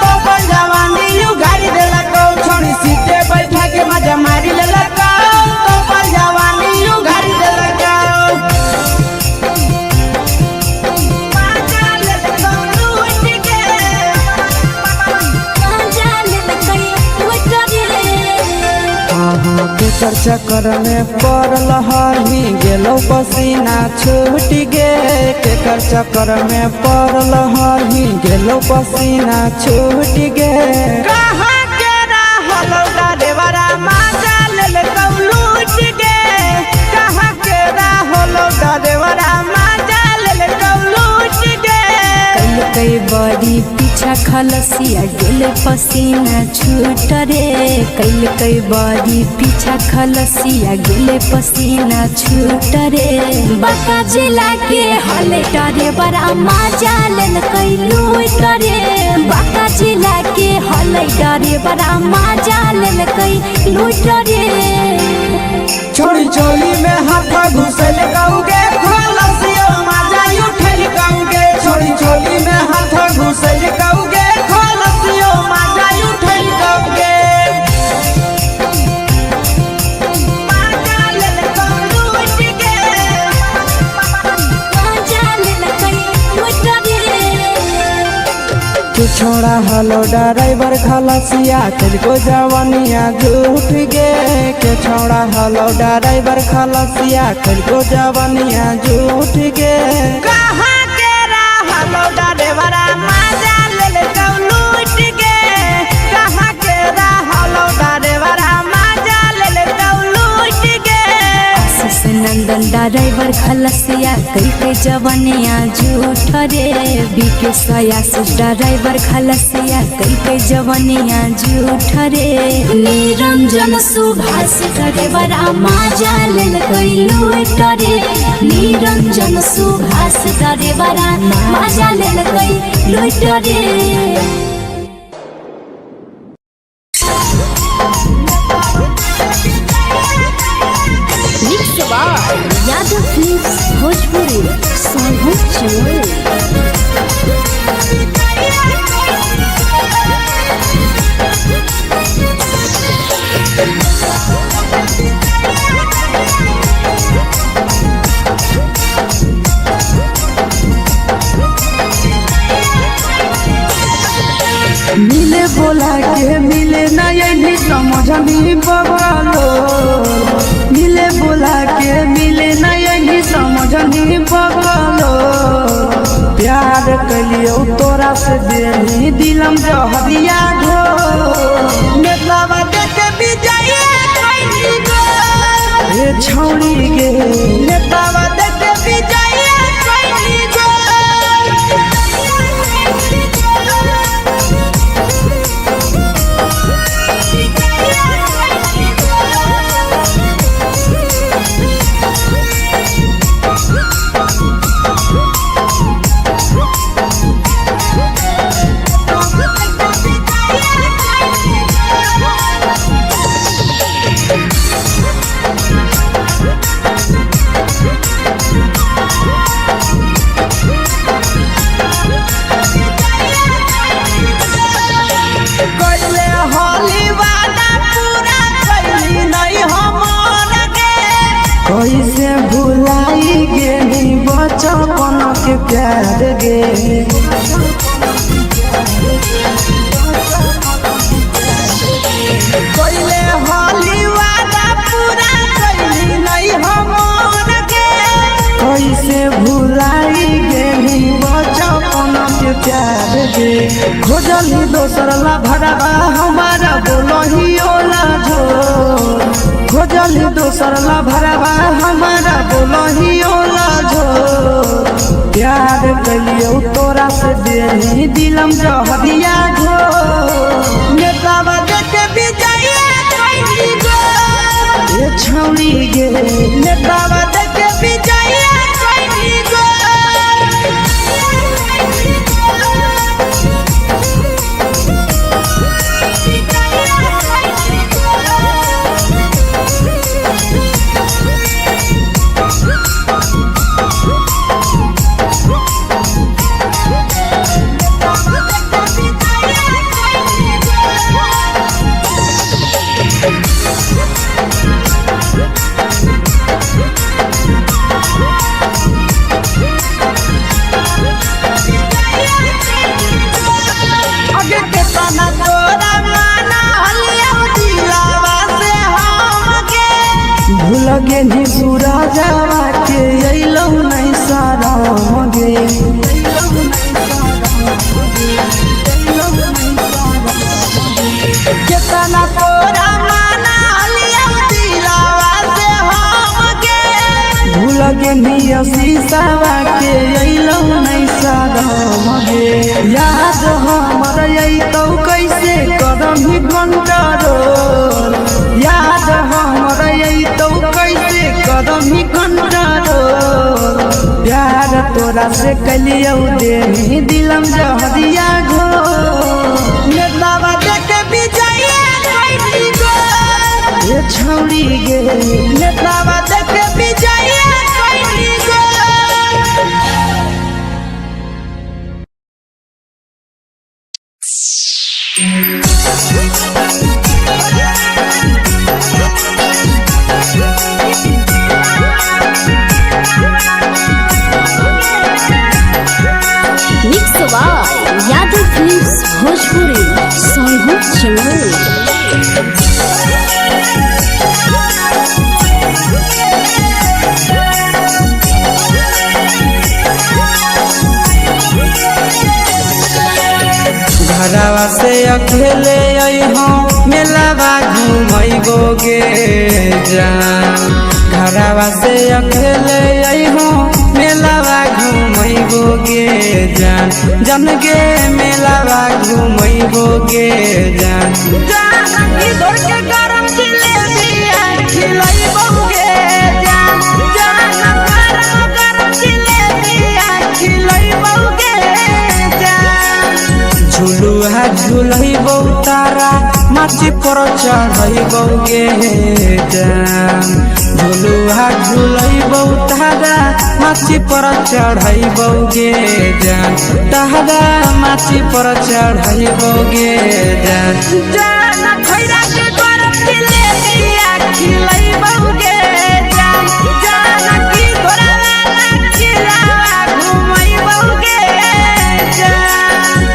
तो जवानी यू गाड़ी देलका छोड़ी सीटे बैठा के मजा मारी लेलका तो जवानी यू गाड़ी देलका केकर चक्कर में पड़ल हही गेलो पसीना छूट गे केकर चक्कर में पड़ल हही गेलो पसीना छूट गे कहाँ के रहलो डरेवरा माजा लेलकौ लूट गे कहाँ के रहलो डरेवरा माजा लेलकौ लूट गे कई बड़ी पीछा खलसिया गेले पसीना छूट रे कई बड़ी पीछा खलसिया गेले पसीना छूट रे बांका जिला के हले डरे बड़ा माजा लेलकै लूट रे बांका जिला के हले डरे बड़ा माजा लेलकै लूट रे छोड़ी चोली में हाथ घुसल कौगे खलसियो माजा उठल कौगे छोड़ी चोली में हाथ घुसल कौगे खलसियो माजा उठल कौगे माजा लेलकौ लूट गे माजा लेलकै लूट रे तू छोड़ा हलो ड्राइवर खलसिया तेरे जवानिया झूठ गे के छोड़ा हलो ड्राइवर खलसिया तेरे जवानिया झूठ गे कहाँ के रहलो ड्राइवरा माजा लेलकौ लूट गे कहाँ के रहलो ड्राइवरा माजा लेलकौ लूट गे आशीष नंदन ड्राइवर खलसिया कई जवानिया झूठ रे बीके आशीष ड्राइवर खलसिया कई जवानिया झूठ रे निरंजन सुभाष ड्राइवरा माजा लेलकै लूट रे निरंजन सुभाष ड्राइवरा माजा लेलकै लूट रे यादव फिल्म्स भोजपुरी संगीत चैनल। मिले बोला के मिले नहीं समझनी बवालो मिले बोला के मिले कलियो तोरा से देनी दिलम जहरिया घो नेतावा देखे विजय कैली गो हे छौड़ी गे नेतावा देखे विजय कैली गो कैसे भुलाई गेली बचपन के प्यार गे पहले होली वादा पूरा कैली नहीं हमर गे कैसे भुलाई गेली बचपन के प्यार गे खोजली दोसर ला भरवा हमारा बोलही ओला झो खोजली दोसर ला भरवा हमारा बोलही ओला झो प्यार कलियो तोरा से देनी दिलम जहरिया घो नेतावा देखे विजय कैली गो ये छौड़ी गे नेतावा देखे विजय कैली गो आगे के तना तोरा माना हलिया दिलावा से हम गे भूल गेली सूरजवा के अइलौ नहीं सारा गे केतना तोरा माना हलिया दिलावा से हम गे भूल गेली शीशवा के अइलौ नहीं सारा गे याद हमर अइतौ कैसे करही कंट्रोल याद हमर अइतौ कैसे करही कंट्रोल प्यार तोरा से कलियो देनी दिलम जहरिया घो नेतावा देखे विजय कैली गो ये छौड़ी गे नेतावा देखे विजय कैली गो mix by Yadav films Bhojpuri Sonu चमोली घरवा से अकेले अइहो मेलावा घुमैबो गे जान घरवा से अकेले अइहो मेलावा घुमैबो गे जान जन गे मेलावा घुमैबो गे जान जान इधर के गरम जिलेबिया खिलैबो गे जान जान गरम जिलेबिया खिलैबो गे जान झुलुहा झुलैबो तारा माची पर चढ़ैबो गे जान झुलुहा झुलैबो तारा माची पर चढ़ैबो गे जान तारा माची पर चढ़ैबो गे जान जान खैरा के गरम जिलेबिया खिलैबो गे जान जान की घोड़ा खिलावा घुमैबो गे जान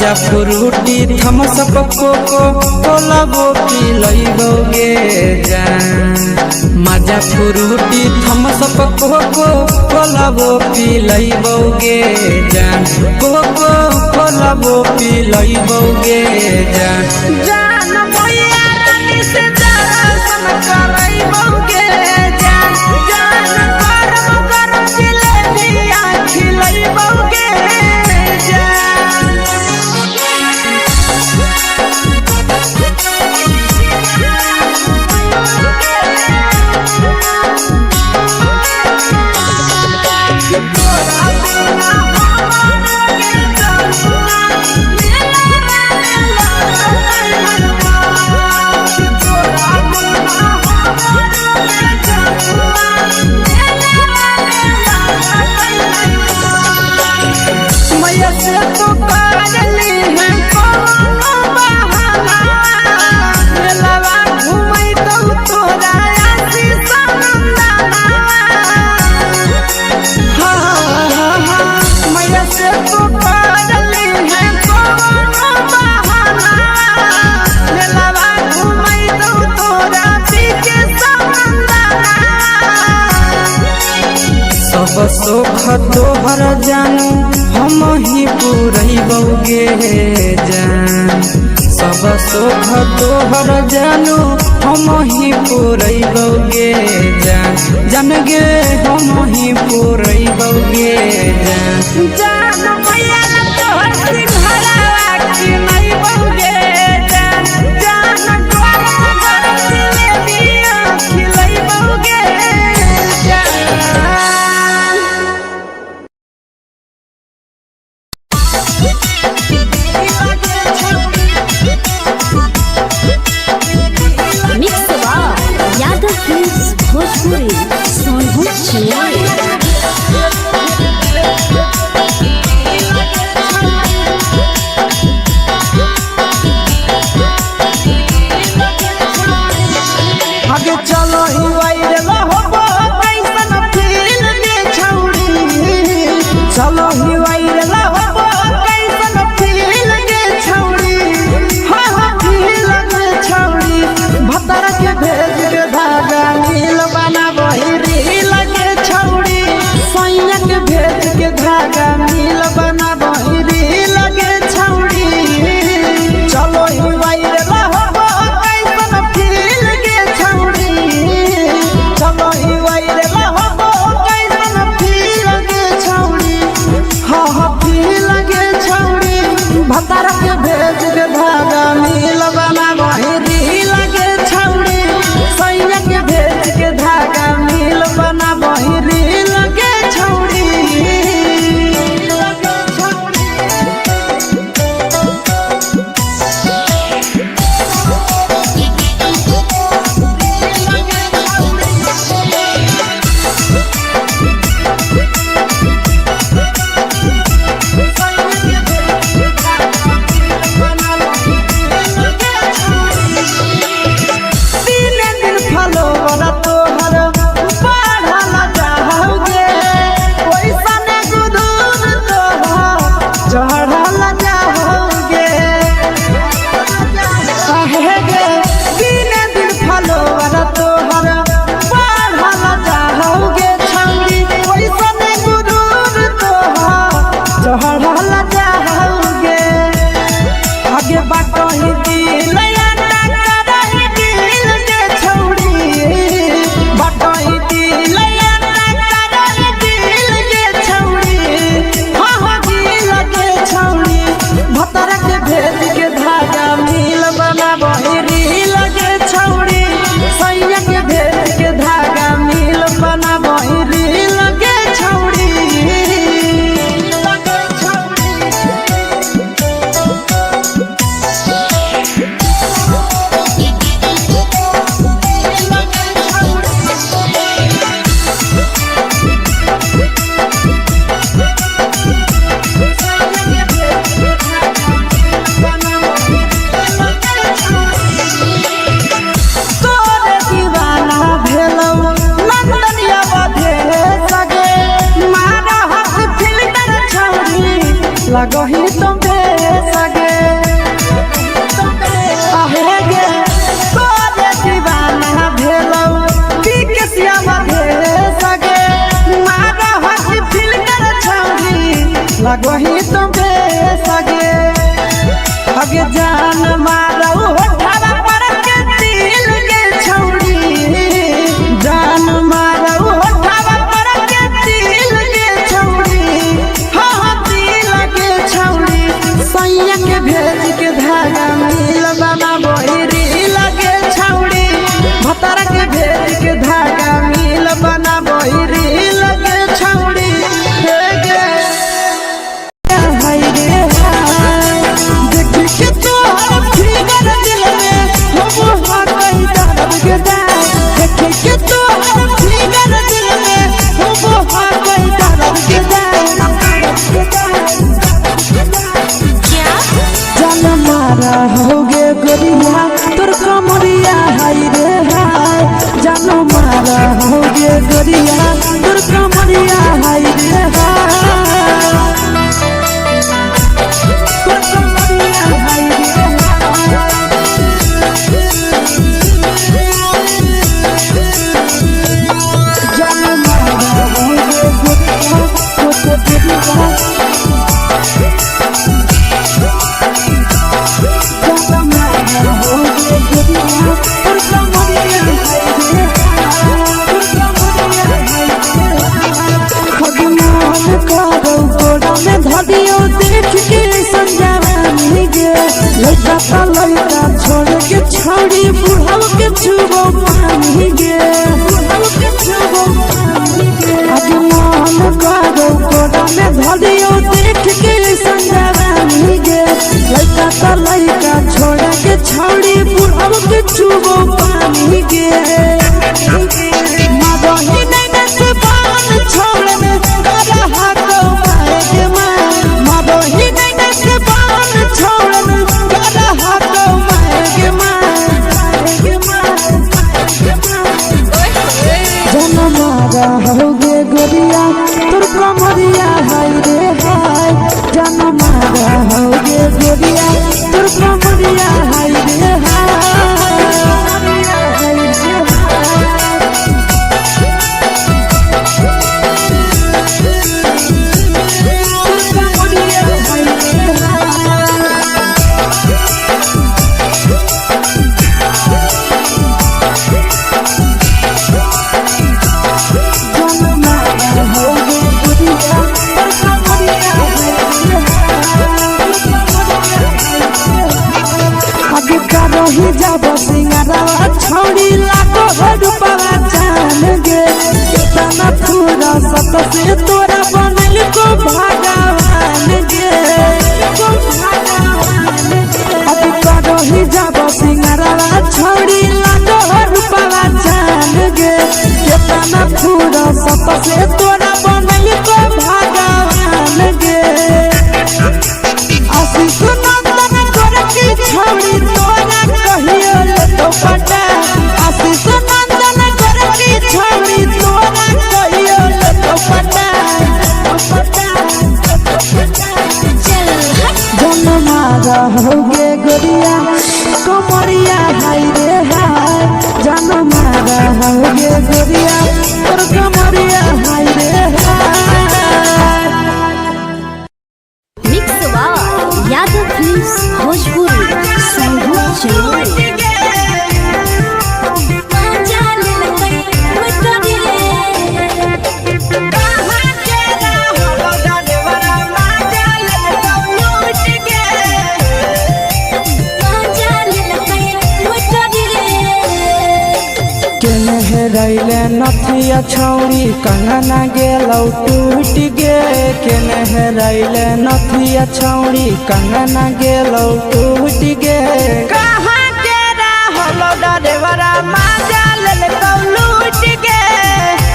मजा फ्रूटी थम्स अप कोको कोला वो पी लइबोगे जान मजा फ्रूटी थम्स अप कोको कोला वो पी लइबोगे जान कोको कोला वो पी लइबोगे जान जान भैया रानी से दर्शन करइबोगे जान जान गरम गरम जिलेबिया खिलइबोगे जान सब सुख तोहर जानू हम ही पूरइबोगे जान सब सुख तोहर जानू हम ही पूरइबोगे जान जान गे हम ही पूरइबोगे जान जान भैया तोहर सिंघाड़ा खिलइबोगे जान जान गरम गरम जिलेबिया खिलइबोगे जान मिक्स यादव फिल्म्स भोजपुरी सोनू छियाली आगे चलो ही वायरल होबो कैसन फील दे छौड़ी चलो ही वायरल होबो कैसन फील दे छौड़ी हां हां फील दे छौड़ी भतर के भेज के धागा नील बनाबो रील के छौड़ी सैया के भेज के धागा नील बनाबो रील के छौड़ी चलो ही वायरल होबो कैसन फील के छौड़ी चलो ही वायरल होबो कैसन फील के छौड़ी हां हां फील के छौड़ी भतर के भेज के धागा नील बनाबो रील के छौड़ी सैया के भेज के धागा नील बनाबो रील के छौड़ी लगही तुम लगो ही तो बेसगे अगे जान मारो होठवा पर के दिल के छौड़ी जान मारो होठवा पर के दिल के छौड़ी हाँ दिल के छौड़ी सैया के भेज के धागा मिल बना बोहिरी लगे छौड़ी भतर के भेज के धागा मिल बना बोहिरी लगे छौड़ी होगे गोरिया तोर कमरिया हाय रे हाय जानो मारा होगे गोरिया तोर कमरिया हाय रे हाय तोर कमरिया हाय रे जानो मारा होगे गोरिया तोर कमरिया धदियो देख के संजावानी गे लइका ता लइका छोड़ के छौड़ी बुढ़ाव के छुबो पानी गे बुढ़ाव के छुबो पानी गे आज मन करो कोड़ा में धदियो देख के संजावानी गे लइका ता लइका छोड़ के छौड़ी बुढ़ाव के छुबो पानी गे मादही नैना से बान छोड़ में करा हाको माए मादही नैना से बान छोड़ में करा हाको माए जन मारा होगे गोरिया तोर कमरिया हाय रे हाय जन मारा होगे गोरिया तोर कमरिया हाय रे हाय रही जब सिंगारा छौड़ी लाखो रुपया जान गे कितना पूरा सत से तोरा बनल को भगवान गे अब रही जब सिंगारा छौड़ी लाखो रुपया जान गे कितना पूरा सत से तोरा बनल को भगवान गे आशीष नंदन कर की छौड़ी तोरा कहियो तो पटा आशीष नंदन कर की छौड़ी तोरा कहियो तो पटा जन मारा होगे गोरिया कमरिया हाय रे हाय जन मारा होगे गोरिया तोर कमरिया हाय रे हाय मिक्स यादव फिल्म्स भोजपुरी संगीत चलो रैले नथिया छौड़ी कंगना गेलौ टूट गे केने हेरैले नथिया छौड़ी कंगना गेलौ टूट गे कहाँ के रहलो डरेवरा माजा लेलकौ लूट गे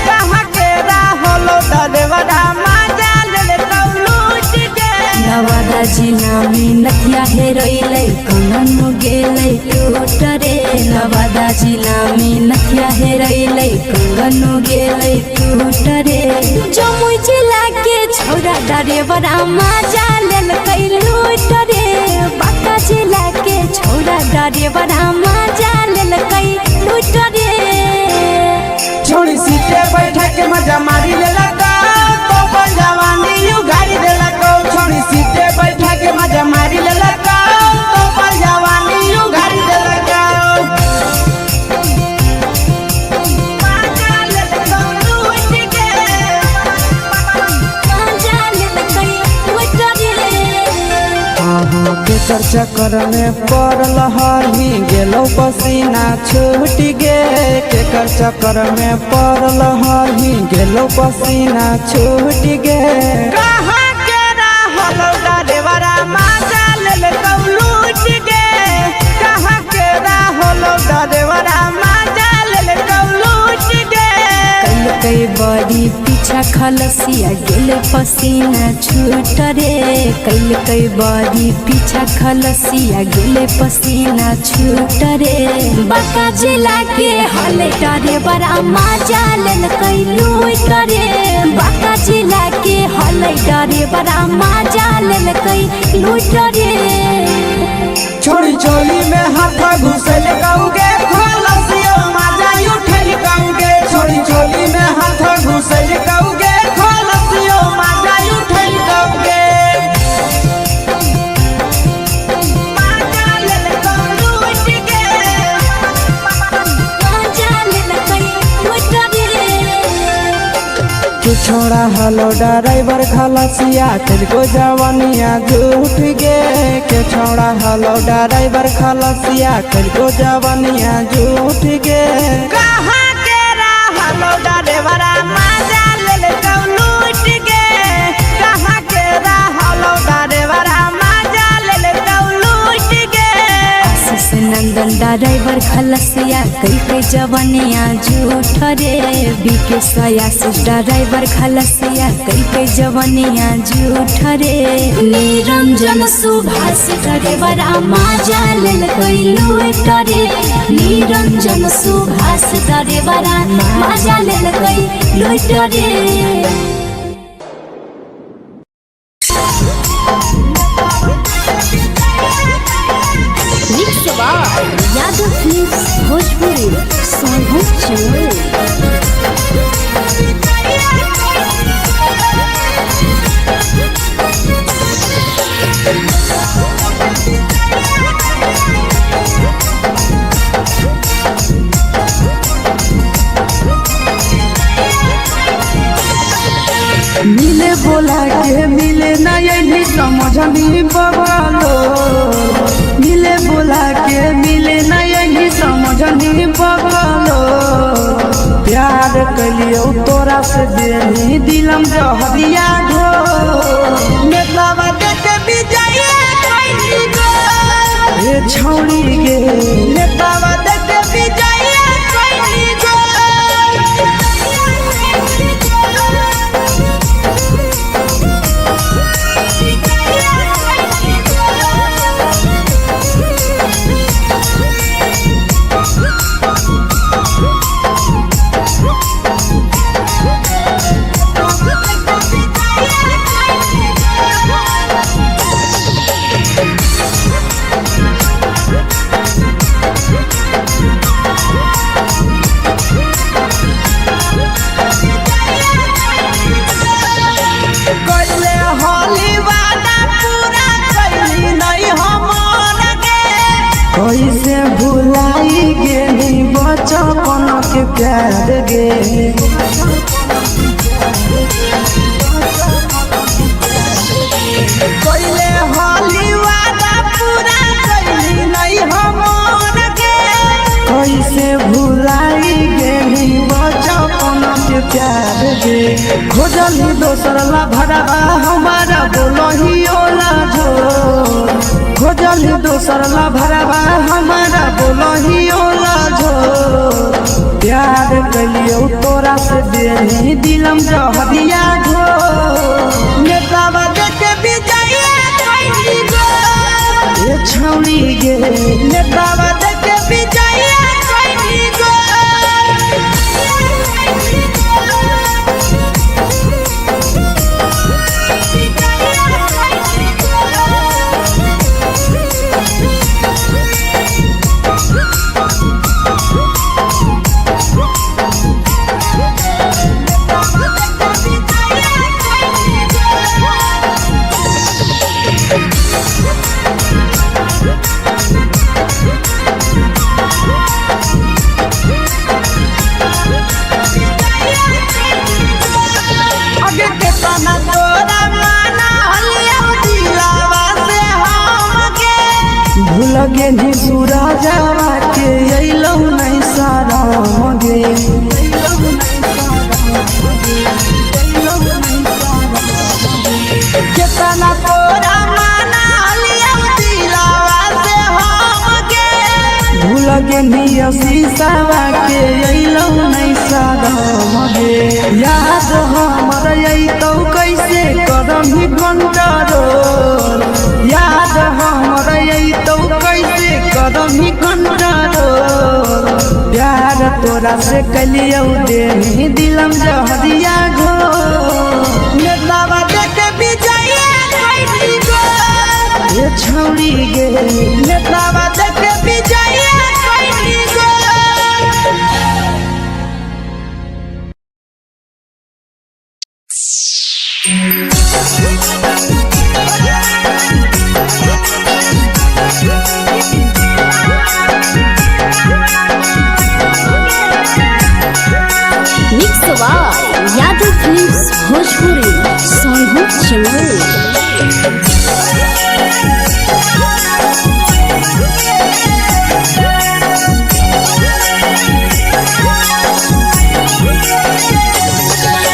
कहाँ के रहलो डरेवरा माजा लेलकौ लूट गे नवादा जिला में नथिया हेरैले कंगन गेलै टूट रे नवादा जिला में नथिया हेरैले कंगन गेलै टूट रे जमुई जिला के छौरा डरेवरा माजा लेलकै लूट रे बांका जिला के छौरा डरेवरा माजा लेलकै लूट रे छोड़ी सीटे बैठा के मजा मारी लेलका तो जवानी यू गाड़ी देलको केकर चक्कर में पड़ल हही गेलो पसीना छूट गे, केकर चक्कर में पड़ल हही गेलो पसीना छूट गे। कहाँ के रहल डरेवरा माजा लेल लूट गे, कहाँ के रहल डरेवरा माजा लेल लूट गे। कई बड़ी पीछा खलसिया गेल पसीना छूट रे, कई बड़ी पीछा खलसिया गेल पसीना छूट रे। बाका जिला के हले डरे बड़ा मजा लेल कई लूट रे, बाका जिला के हले डरे बड़ा मजा लेल कई लूट रे। छोड़ी चोली में हाथ घुसल कहूँगे खलसिया मजा उठल कहूँगे, छोड़ी चोली में हाथ घुसल कहूँगे खलसिया मजा उठल कहूँगे। मजा लेल लूट गे, मजा लेल कई लूट रे। तू छोड़ा हलो ड्राइवर खलसिया तेरे जवानिया झूठ गे, के छोड़ा हलो ड्राइवर खलसिया तेरे जवानिया झूठ गे। कहाँ के रहलो ड्राइवरा मजा लेल लूट गे, कहाँ के रहलो ड्राइवरा मजा लेल लूट गे। आशीष नंदन ड्राइवर खलसिया कई जवानिया झूठ रे, बीके आशीष ड्राइवर खलसिया कई जवानिया झूठ रे। निरंजन सुभाष ड्राइवर मजा लेल कई लूट रे, निरंजन सुभाष ड्राइवर मजा लेल कई लूट रे। यादव फिल्म्स भोजपुरी सोनू चोर। मिले बोला के मिले ना यही समझनी बगलो, मिले बोला के मिले ना यही समझनी बगलो। प्यार कलियो तोरा से देनी दिलम जहरिया ढो, नेतावा देख विजय कैली गो ए छौड़ी गे, नेतावा देख विजय कैली गो। कैसे भुलाई गेली बचपन के प्यार गे, कैले होली वादा पूरा कैली नहीं हमर गे। कैसे भुलाई गेली बचपन के प्यार गे, खोजली दोसर ला भरवा हमारा बोलही ओला झो, खोजली दोसर ला भरवा हमारा बोलही ओला झो। प्यार कलियो तोरा से देनी दिलम जहरिया ढो, नेतावा देख विजय कैली गो ए छौड़ी गे, नेतावा देख विजय कैली गो। के निसुरा जावा के अइलौ नहीं सारा मगे कितना तोरा माना लिया दिलावा से हमके भूल के निया शीशावा के अइलौ नहीं सारा मगे याद हमर अइतौ कैसे करही कंट्रोल याद हमर अइतौ कैसे करही कंट्रोल प्यार तोरा से कलियौ देनी दिलम जहरिया घो नेतावा देख विजया कैसी गो ये छौड़ी गे नेतावा देख विजया कैसी गो मिक्स आवाज यादव फिल्म्स भोजपुरी सोनू चमल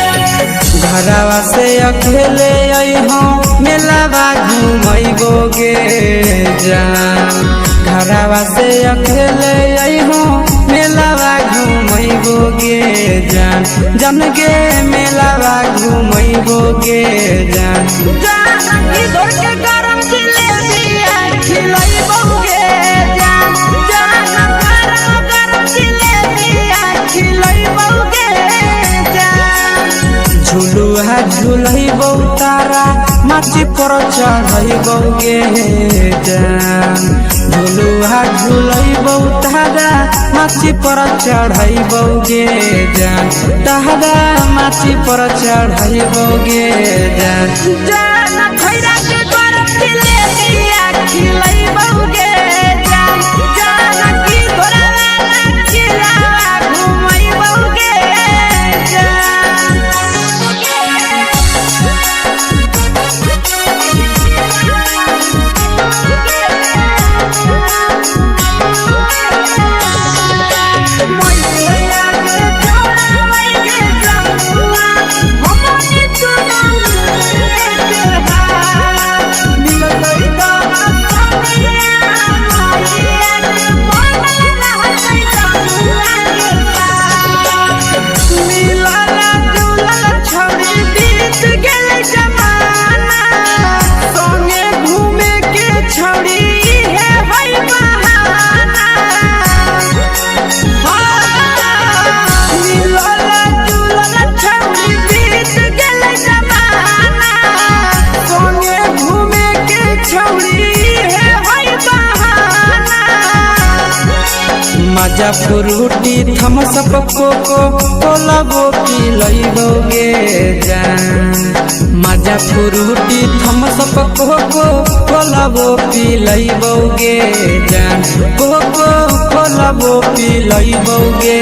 घरवा से अकेले अइहो मेलावा घुमैबोगे जान घरवा से अकेले अइहो मेलावा घुमैबोगे जान जन गे मेलावा घुमैबोगे जान जान इधर के गरम जिलेबिया खिलैबोगे जान जान गरम जिलेबिया खिलैबोगे जान झुलुहा झुलैबौ तारा माची पर चढ़ैबोगे जान झुलुहा झुलैबौ तारा माची पर चढ़ैबोगे जान तारा माची पर चढ़ैबोगे जान जान खैरा के गरम जिलेबिया खिलैबोगे जान जान की घोड़ा चिलावा घुमैबोगे जान मजा फ्रूटी थम्स अप कोको कोला वो पी लइबोगे जान मजा फ्रूटी थम्स अप कोको कोला वो पी लइबोगे जान कोको कोला वो पी लइबोगे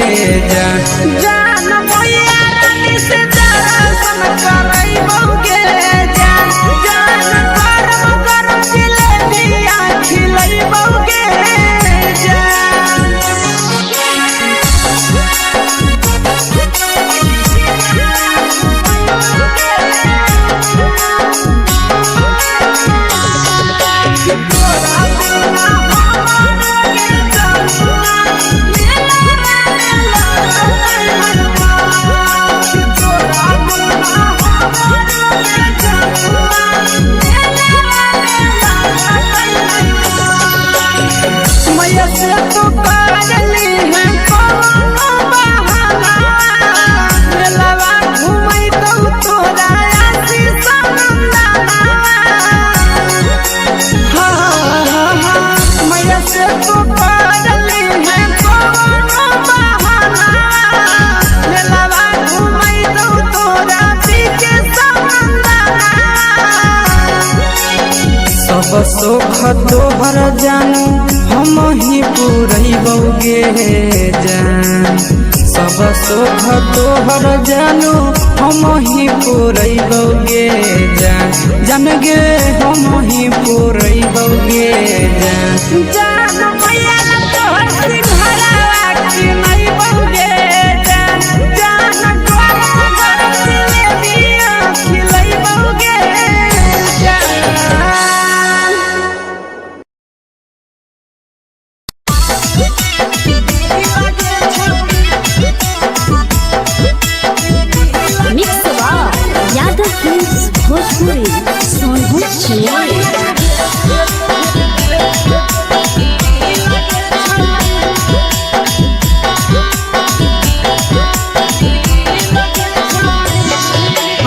जान जान मोया रानी से दर्शन करइबोगे जान जान गरम गरम जिलेबिया खिलइबोगे जान सब सुख तोहर जानू हम ही पुरैबोगे जान सब सुख तोहर जानू हम ही पुरैबोगे जान जान गे हम ही पुरैबोगे जान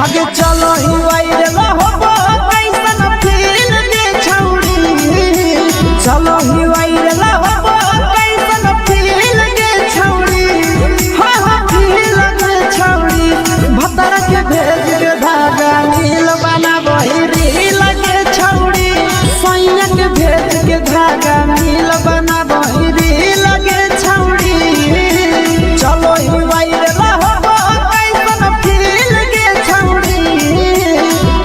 आगे चलो ही वायरल होबो कैसन फील दे छौड़ी चलो ही वायरल होबो कैसन फील दे छौड़ी हाँ हाँ फील दे छौड़ी भतर के भेज के धागा नील बना बहिरी लगे छौड़ी सैया के भेज के धागा नील बना बहिरी लगे छौड़ी चलो ही वायरल होबो कैसन फील दे छौड़ी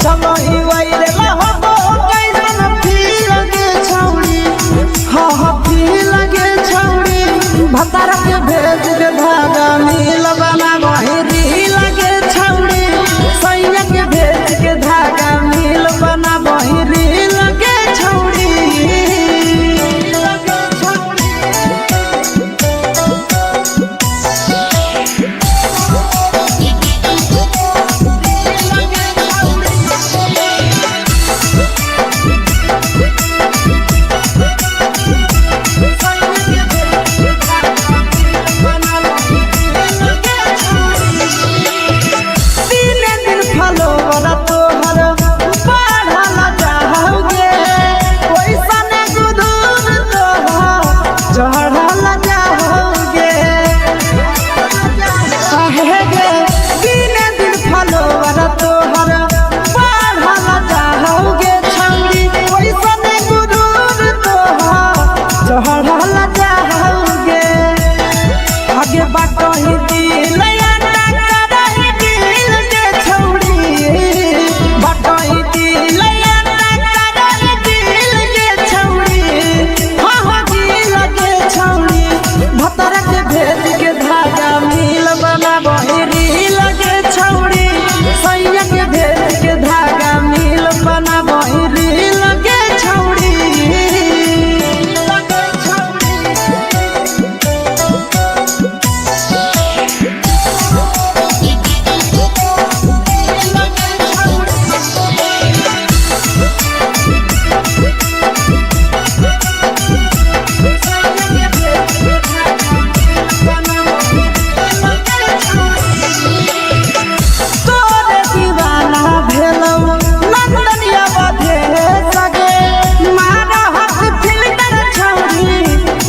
चलो ही वायरल होबो कैसन फील दे छौड़ी हाँ हाँ फील दे छौड़ी भतर के भेज के धागा नील बना बहिरी लगे छौड़ी सैया के भेज के धागा नील बना बहिरी लगे छौड़ी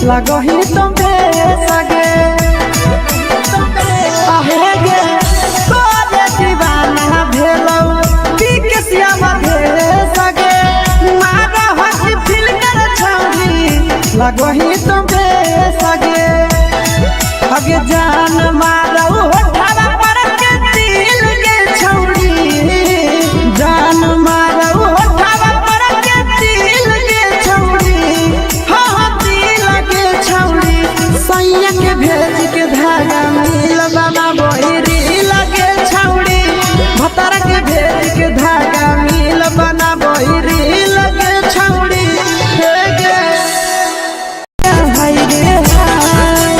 लगही तुम्हे सगे आहे गे तोरे दीवाना भेलौ बिकसिया भेले सगे मारा हसी फिल्टर छौड़ी लगही तुम्हे सगे अगे जान मारौ होठवा पर के दिल के छौड़ी जान मारौ होठवा पर के दिल के छौड़ी हाँ छौड़ी सैया के भेज के धागा नील बना बहिरी लगे छौड़ी भतर के भेज के धागा नील बना बहिरी लगे छौड़ी हाय रे हाय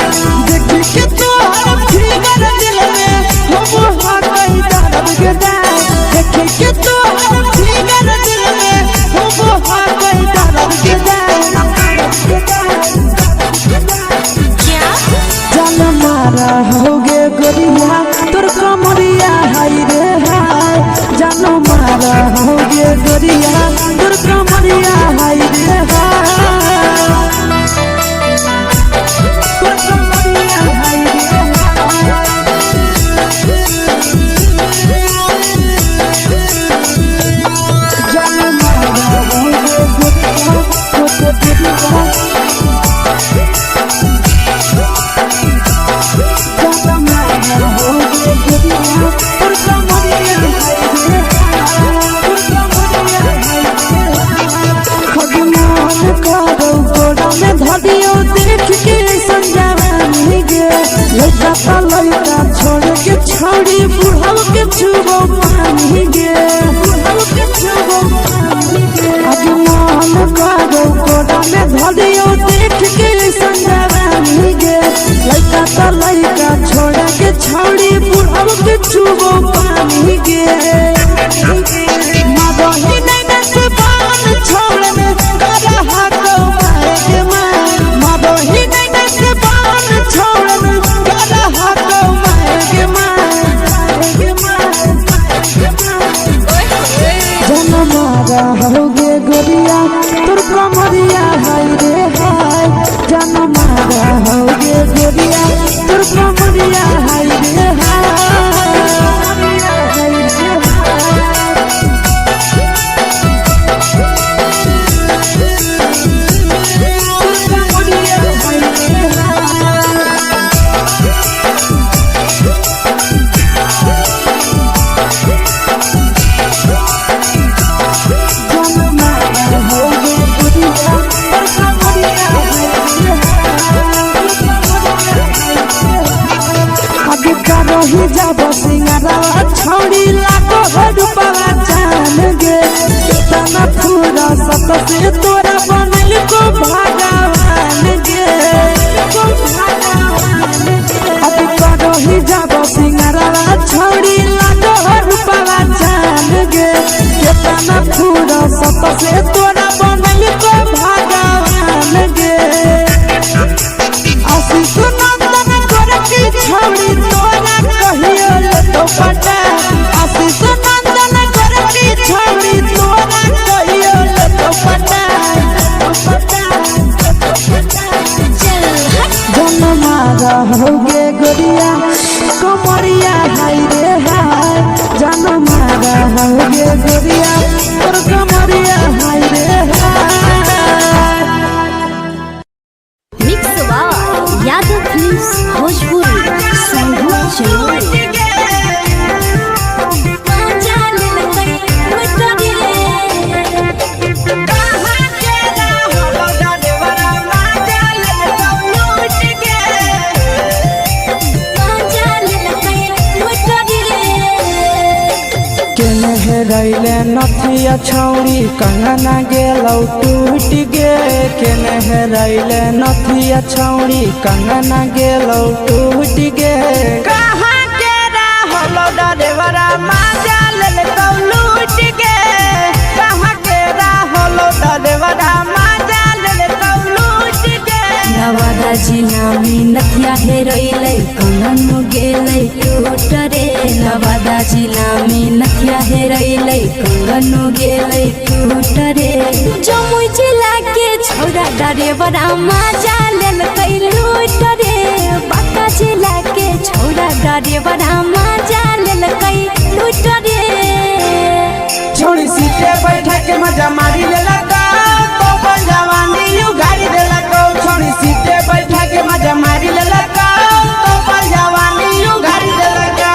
देख के तोहर फिगर दिल में हम हाथ ही दर्द के देख के तोहर फिगर दिल में हम हाथ ही दर्द के जान मारा होगे गोरिया तोर कमरिया हाय रे हाय जान मारा होगे गोरिया तोर कमरिया हाय रे हाय तोर कमरिया हाय रे जान मारा होगे गोरिया तोर कमरिया लड़का छोड़ के छौड़ी बुढ़ाव के छुबो पानी गे आज मन करो कोड़ा में धरियो देख के संजवानी गे लड़का तो लड़का छोड़ के छौड़ी बुढ़ाव के छुबो पानी गे मदही नहीं नस गोरिया तोर कमरिया हाय रे हाय जान मारा होगे गोरिया तोर कमरिया हाय रे रही जब सिंगारा छौड़ी लाखो रुपया जान गे कितना पूरा सत से तोरा बनल को भगवान गे अब रही जब सिंगारा छौड़ी लाखो रुपया जान गे कितना पूरा सत से तोरा बनल को भगवान गे आशीष नंदन करती छौड़ी तोरा कहियो तो पटा आशीष नंदन करती छौड़ी तोरा कहियो तो पटा जन्मा रहोगे गोरिया कमरिया हाय रे हाय जन्मा रहोगे गोरिया और कमरिया हाय रे हाय। Mix by Yadav films Bhojpuri संगीत चैनल। रैले नथिया छौड़ी कंगना गेलौ टूट गे केने रैले नथिया छौड़ी कंगना गेलौ टूट गे कहाँ के रहलो डरेवरा माजा लेलकौ लूट गे कहाँ के रहलो डरेवरा माजा लेलकौ लूट गे नवादा जिला में नथिया हेरैलै कंगन गेलै टूट रे नवादा जिला में नथिया हेरैलै कंगन गेलै टूट रे जमुई जिला के छौड़ा डरेवरा माजा लेलकै लूट रे बांका जिला के छौड़ा डरेवरा माजा लेलकै लूट रे छोड़ी सीटे बैठा के मजा मारी लेलका तो जवानी यू गाड़ी देलका छोड़ी सीटे बैठा के मजा मारी लेलका तो जवानी यू गाड़ी देलका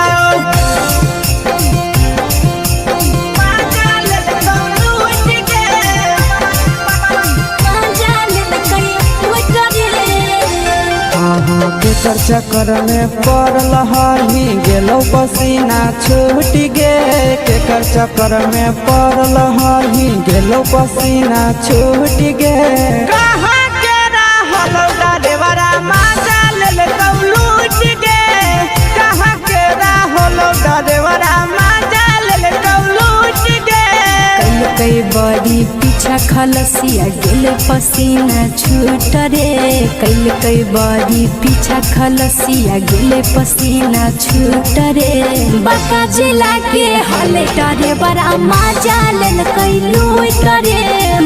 केकर चक्कर में पड़ल हही गेलो पसीना छूट गे केकर चक्कर में पड़ल हही गेलो पसीना छूट गे कहाँ के रहलो डरेवरा माजा लेलकौ लूट गे कहाँ के रहलो डरेवरा माजा लेलकौ लूट गे कई बड़ी पीछा खलसिया गेल पसीना छूट रे कई बड़ी पीछा खलसिया गेल पसीना छूट रे बांका जिला के हले डरे बड़ा माजा लेलकै लूट रे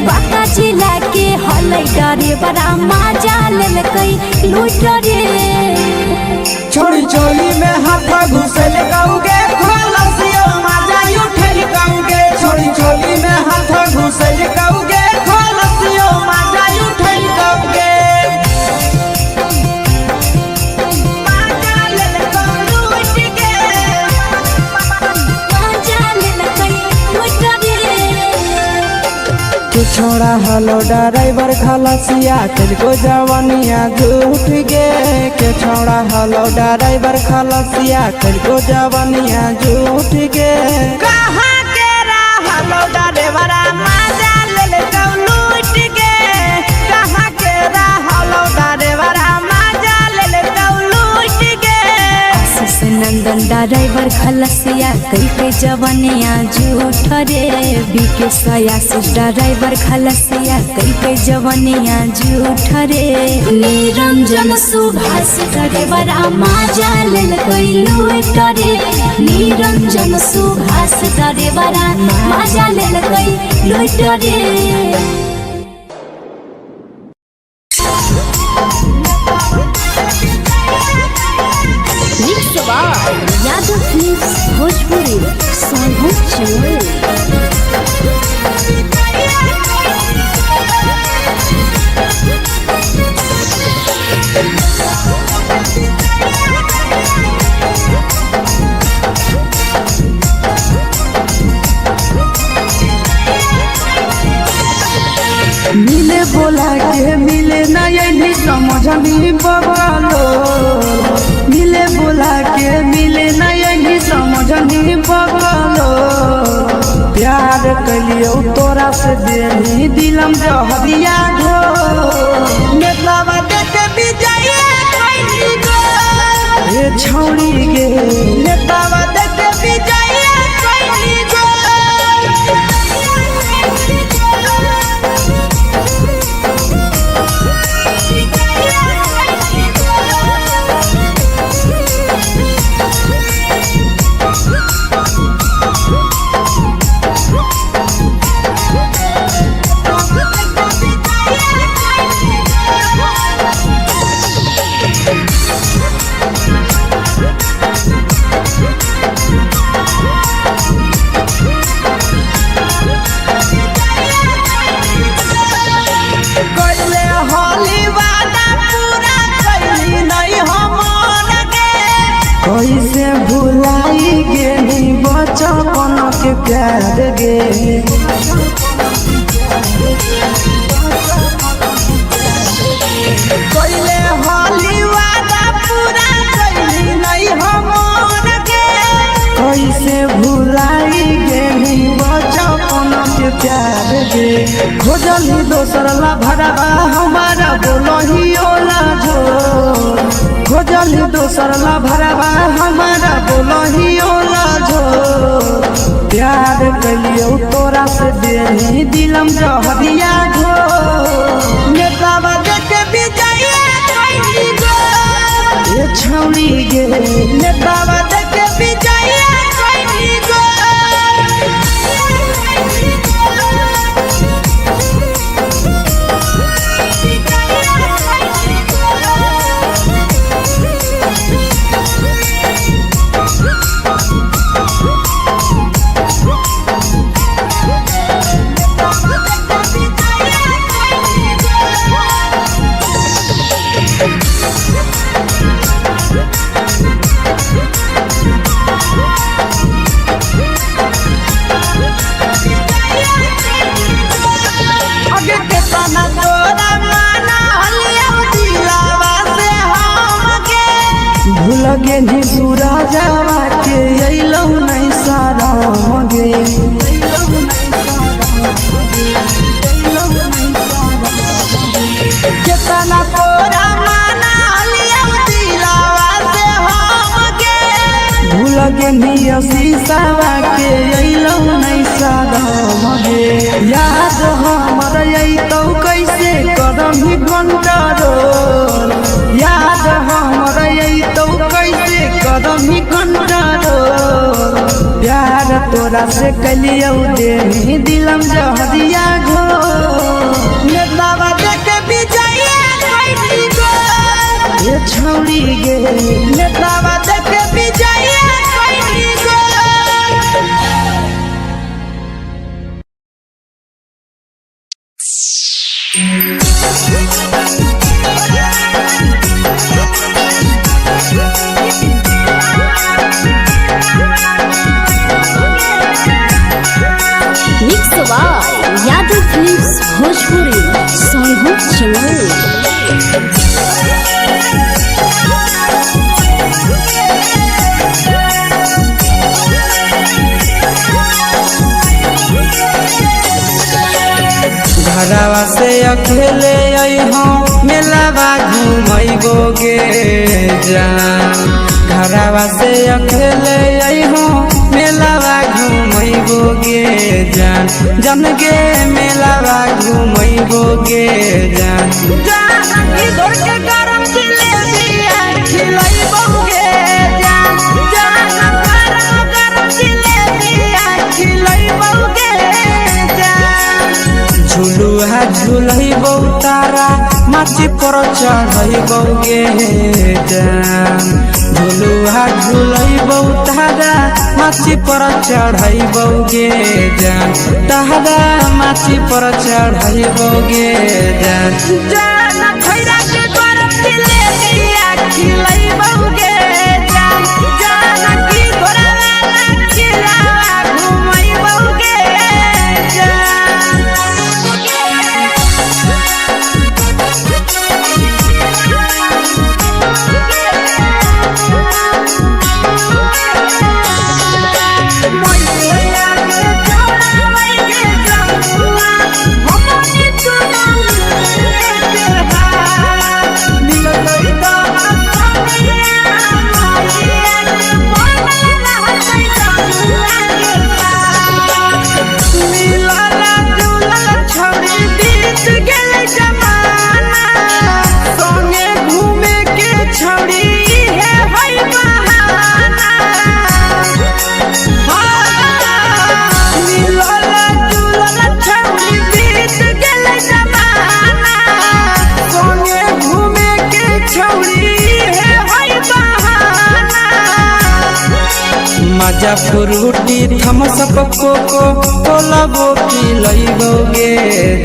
बांका जिला के हले डरे बड़ा माजा लेलकै लूट रे छोड़ी चोली में हाथ घुसल कौगे खलसियो माजा उठल कौगे छोड़ी चोली में हाथ घुसल कौगे खलसियो माजा उठल कौगे छोड़ा हलो ड्राइवर खलसिया तेलको जवानिया झूठ गे के छोड़ा हलो ड्राइवर खलसिया तेलको जवानिया झूठ गे कहाँ के रहलो ड्राइवरा माजा लेलकौ लूट गे कहाँ के रहलो ड्राइवरा माजा लेलकौ लूट गे आशीष नंदन ड्राइवर ड्राइवर खलसिया कई के जवनिया झूठ रे बीके आशीष ड्राइवर खलसिया कई के जवनिया झूठ रे निरंजन सुभाष ड्राइवरा माजा लेल कैलू रे निरंजन सुभाष ड्राइवरा माजा लेल कैलू रे यादव फिल्म्स भोजपुरी मिले बोला के मिले ना ये समझ नहीं बगलो मिले बोला के मिले ना ये समझ नहीं बगलो प्यार कलियो तोरा से देनी दिलम जहरिया घो नेतावा देते विजय कैली गो ये छौड़ी गे नेतावा देते विजय कैली गो कैसे भुलाई गेली बचपन के प्यार गे कैले हाली वादा पूरा कैली नहीं हमर के कैसे भुलाई गेली बचपन के प्यार गे खोजली दोसर ला भरवा हमारा बोलही ओला जो खोजली दोसर ला भरवा हमारा बोलही ओला जो प्यार कलियो तोरा से देनी दिलम जहरिया घो नेतावा देते विजय कैली गो ये छौड़ी गे नेतावा देते विजय कैली गो लगे नी दूरा जावा के अइलौ नहीं सारा गे केतना तोरा माना लिया दिलावा से हम गे भूल गे नी शीशावा के अइलौ नहीं सारा गे याद हमर अइतौ कैसे कदम ही घंटा रोल याद हमर अइतौ कैसे कदम ही घंटा रोल प्यार तोरा से कलियो देनी दिलम जहरिया घो नेतावा देते विजय कैली गो ये छौड़ी गे नेतावा देते विजय कैली गो यादव फिल्म्स भोजपुरी संगीत चैनल घरवा से अकेले अइहो मेलावा घुमैबो गे जान घरवा से अकेले अइहो मेलावा घूमैबो गे जान जन गे मेलावा घूमैबो गे जान जानकी दौड़ के गरम जिलेबिया खिलैबो गे जान गरम जिलेबिया खिलैबो गे जान झुलुहा झुलैबो तारा माची पर चढ़ैबो गे जान झुलुहा झुलैबो तारा माची पर चढ़ैबो गे जान तारा माची पर चढ़ैबो गे जान जान खैरा के गरम जिलेबिया खिलैबो गे जान जानकी घोड़ावाला खिलावा घुमैबो गे मजा फ्रूटी थम्स अप कोको कोला वो पिलैबो गे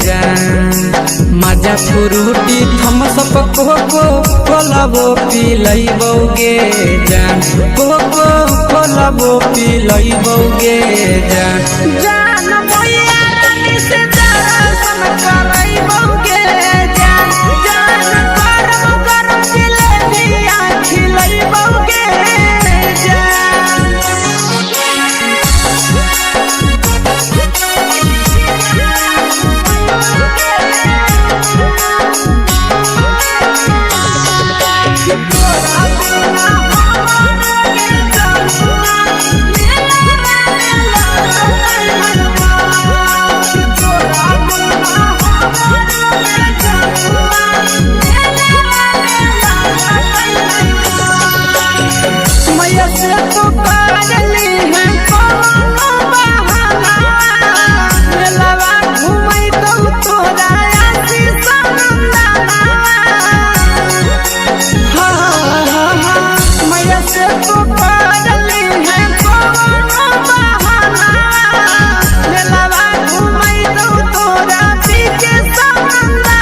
जान मजा फ्रूटी थम्स अप कोको कोला वो पिलैबो गे जान कोको कोला वो पिलैबो गे जान जान भैया रानी से दर्शन करैबो गे जान गरम गरम जिलेबिया खिलैबो गे मैया से तो काजली है कोनो बहाना मेलावा घुमै तो तोरा आशीष नंदना मैया से तो काजली है कोनो बहाना मेलावा घुमै तो तोरा पीछे नंदना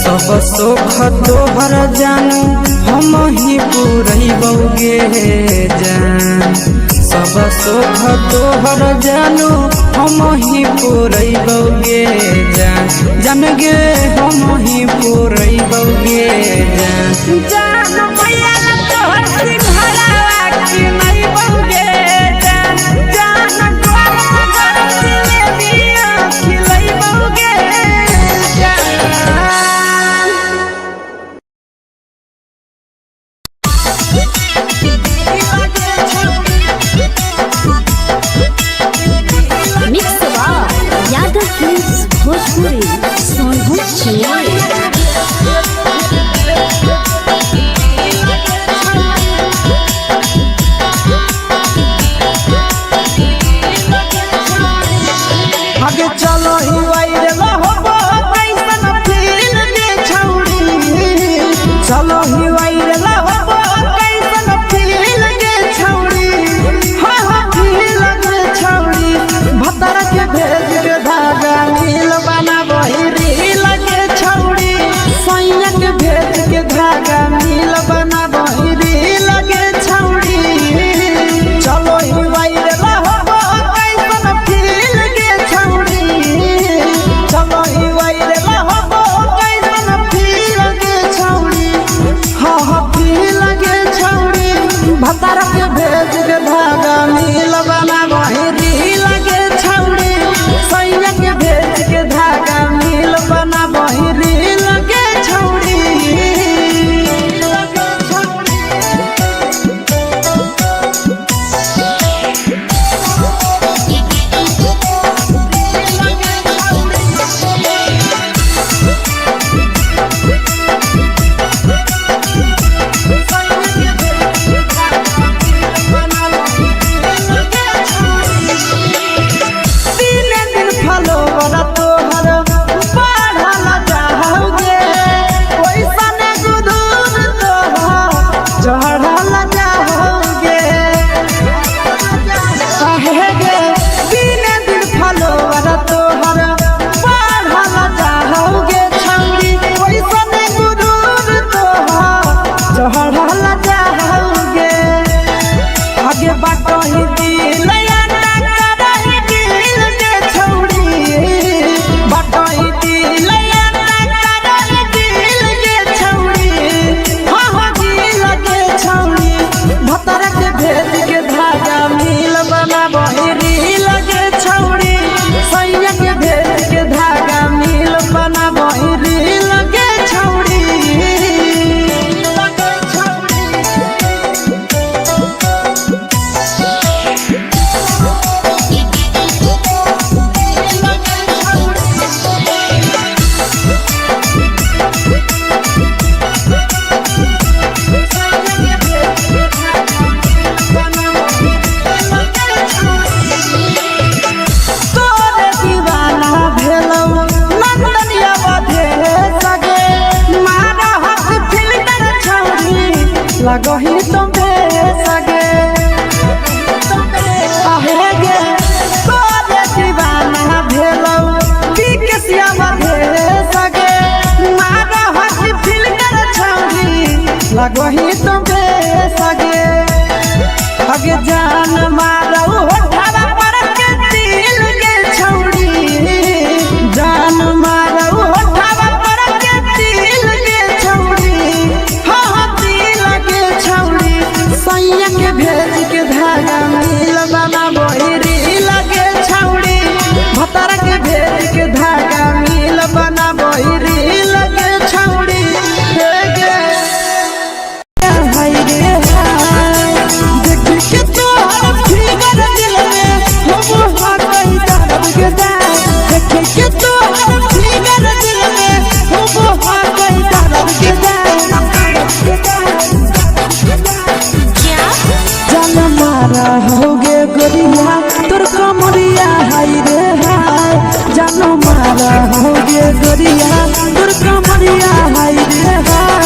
सब सुख तोहर जानू हम ही पुरैबो गे जान सब सुख तोहर जानू हम ही पुरैबो गे जान जन गे हम ही पुरैबो गे जान जान भैया तोहर सिंघरावा खिलैबो गे जान गरम गरम जिलेबिया खिलैबो गे मिक्स यादव फिल्म्स भोजपुरी सोनू आगे चलो ही वायरल होबो कैसन फील दे छौड़ी चलो ही वायरल होबो कैसन फील दे छौड़ी हाँ फील दे छौड़ी भतर के भेज के धागा नील बनाबो ही रील के छौड़ी सैया के भेज के धागा नील बनाबो ही रील के छौड़ी चलो ही वायरल होबो कैसन फील दे छौड़ी लगही तुम्हे सगे आहे गे तोरे दीवाना भेलौ पीके सियावा भे सगे मारा हसी फिल कर छौरी लगही तुम्हे सगे अगे जान मारौ होठवा पर के दिल के छौरी जान मारौ होठवा पर के दिल के छौरी हाँ दिल के छौरी सैया के भेज के धागा मिल बाबा बोहरी लगे छौरी भतर के भेज के धागा मिल बना बोहरी लगे छौरी हे गे हाय रे हाय देख के तोहर फिगर दिल में हम हाथ दर्द के जाए देख के तोहर फिगर दिल में हम हाथ दर्द के जाए जान मारा होगे गोरिया तोर कमरिया हाय रे हाय जान मारा होगे गोरिया तोर कमरिया हाय रे हाय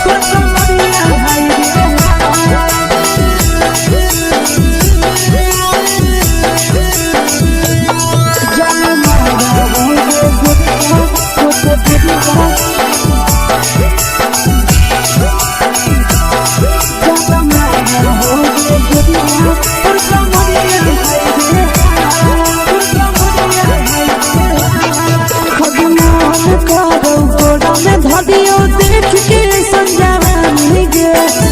तोर कमरिया हाय रे जान मारा होगे गोरिया तोर कमरिया धदियो देख के संजवानी गे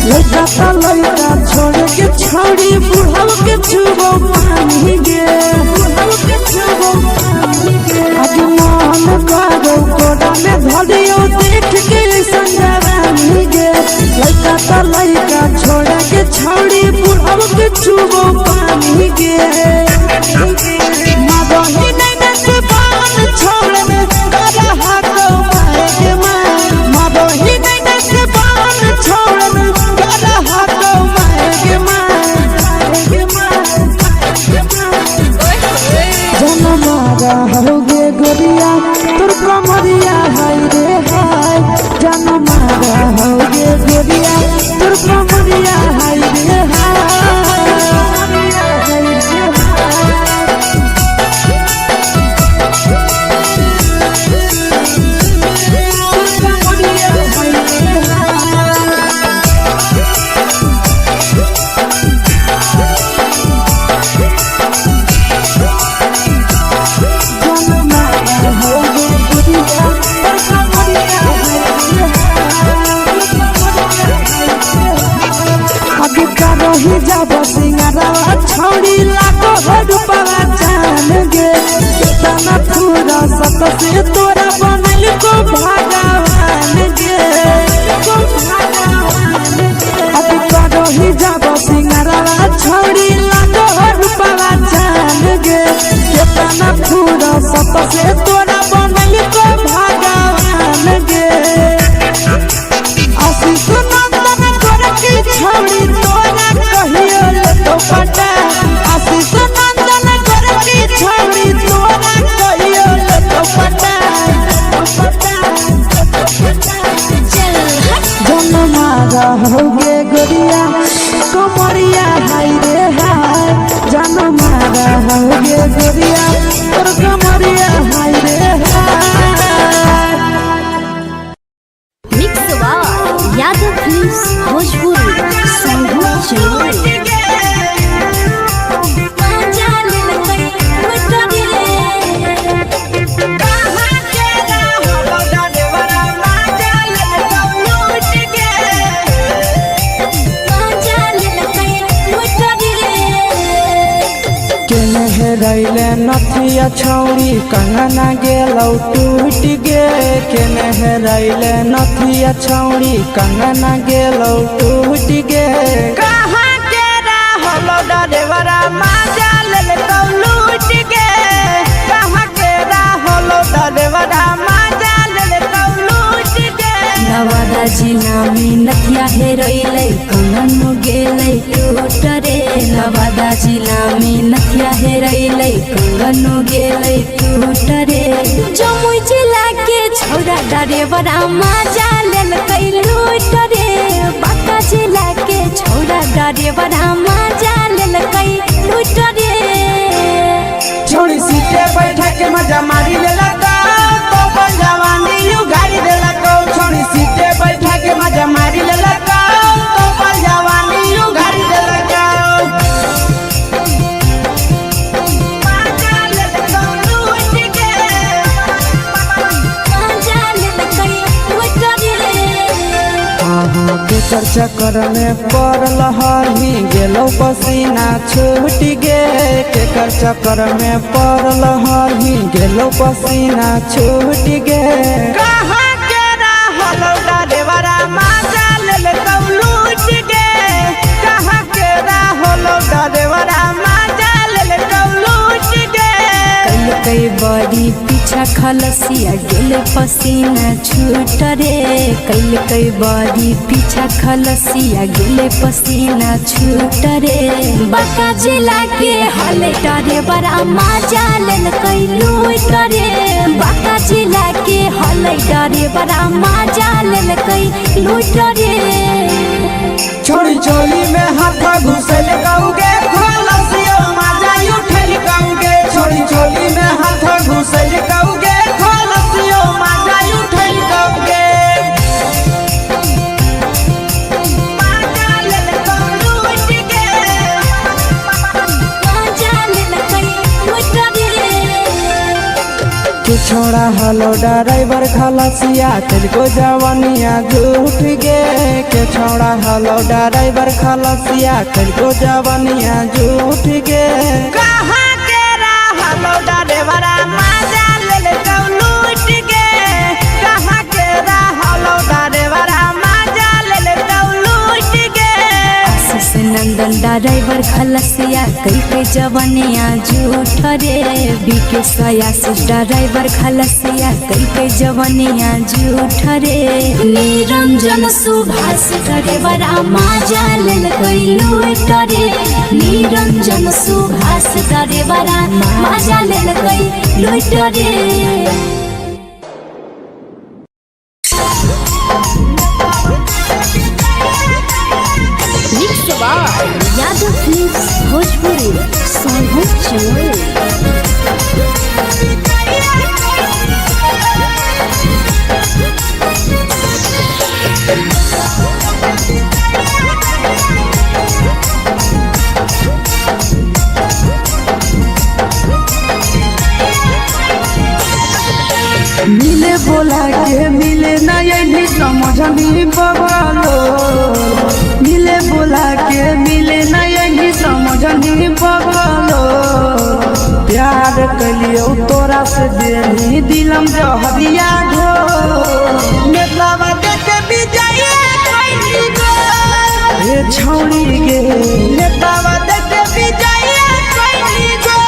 लड़का लड़का छोड़ के छौड़ी बुढ़ाव के छुबो पानी गे बुढ़ाव के छुबो पानी गे आज मन करो कोड़ा में धदियो देख के संजवानी गे लड़का लड़का छोड़ के छौड़ी बुढ़ाव के छुबो पानी गे मदही नहीं न से बान छोड़ में करा हाथों मारे मदही नहीं न से बान छोड़ में करा हाथों मारे जन मारा होगे गोरिया तोर कमरिया हाय रे हाय जन मारा होगे गोरिया तोर कमरिया हाय रे ही जब सिंगारा छौड़ी लागो रुपवा जान गे कितना पूरा सत से तोरा बनल को भगवान गे अब करो ही जब सिंगारा छौड़ी लागो रुपवा जान गे कितना पूरा सत से तोरा बनल को भगवान गे आशीष नंदन कर की छौड़ी तोरा कहियो ले तो पटा आशीष नंदन कर की छौड़ी तोरा कहियो ले तो पटा जन मारा होगे गोरिया कमरिया हाय रे हाय जन मारा होगे गोरिया तोर कमरिया हाय रे हाय मिक्स वाह यादव फिल्म्स भोजपुरी संगीत चैनल रैले नथिया छौड़ी कंगना गेलौ टूट गे केने रैले नथिया छौड़ी कंगना गेलौ टूट गे कहाँ के रहलो डरेवरा माजा लेलकौ लूट गे कहाँ के रहलो डरेवरा माजा लेलकौ लूट गे नवादा जिला में नथिया हेरोइलै कंगन गेलै टूट रे नवादा जिला में नथिया हेरोइलै कंगनो गेलै टूट रे जमुई जिला के छौरा ड्राइवरा मजा लेलकै लूट रे बांका जिला के छौरा ड्राइवरा मजा लेलकै लूट रे छोड़ी सीटे बैठा के मजा मारी लेला तो अपन जवानी यू गाड़ी देला को छोड़ी सीटे बैठा के मजा मारी लेला तो अपन जवानी यू गाड़ी देला को के चक्कर में पड़ल हही गेलो पसीना छूट गे के चक्कर में पड़ल हही गेलो पसीना छूट गे कहाँ के रहल ड्राइवरा मजा लेलकौ लूट गे कहाँ के रहल ड्राइवरा मजा लेलकौ लूट गे कई बड़ी पीछा खलसिया गेले पसीना छूट रे कई बड़ी पीछा खलसिया गेले पसीना छूट रे बांका जिला के हले ड्राइवरा मजा लेलकै लूट रे बांका जिला के हले ड्राइवरा मजा लेलकै लूट रे छोड़ी चोली में हाथ घुसल गौगे खलसियो मजा उठल गौगे छोड़ी चोली में हाथ घुसल गौगे खलसियो मजा उठल गौगे मजा लेलकौ लूट गे मजा लेलकै लूट रे तू छोड़ा हलो ड्राइवर खलसिया तेरे जवानिया झूठ गे के छोड़ा हलो ड्राइवर खलसिया तेरे जवानिया झूठ गे कहाँ के रहलो ड्राइवरा मजा लेलकौ लूट गे कहाँ के रहलो ड्राइवरा मजा लेलकौ लूट गे आशीष नंदन ड्राइवर खलसिया कई जवानिया झूठ रे बीके आशीष ड्राइवर खलसिया कई जवानिया झूठ रे निरंजन सुभाष ड्राइवरा मजा लेलकै लूट रे निरंजन सुभाष ड्राइवरा मजा लेलकै लूट रे यादव फिल्म्स भोजपुरी मिले बोला के मिले नहीं समझनी बगलो मिले बोला के मिले नहीं समझनी बगलो प्यार कलियो तोरा से देनी दिलम जहरिया घो नेतलावा देखे विजय कैली गो ए छौड़ी गे नेतलावा देखे विजय कैली गो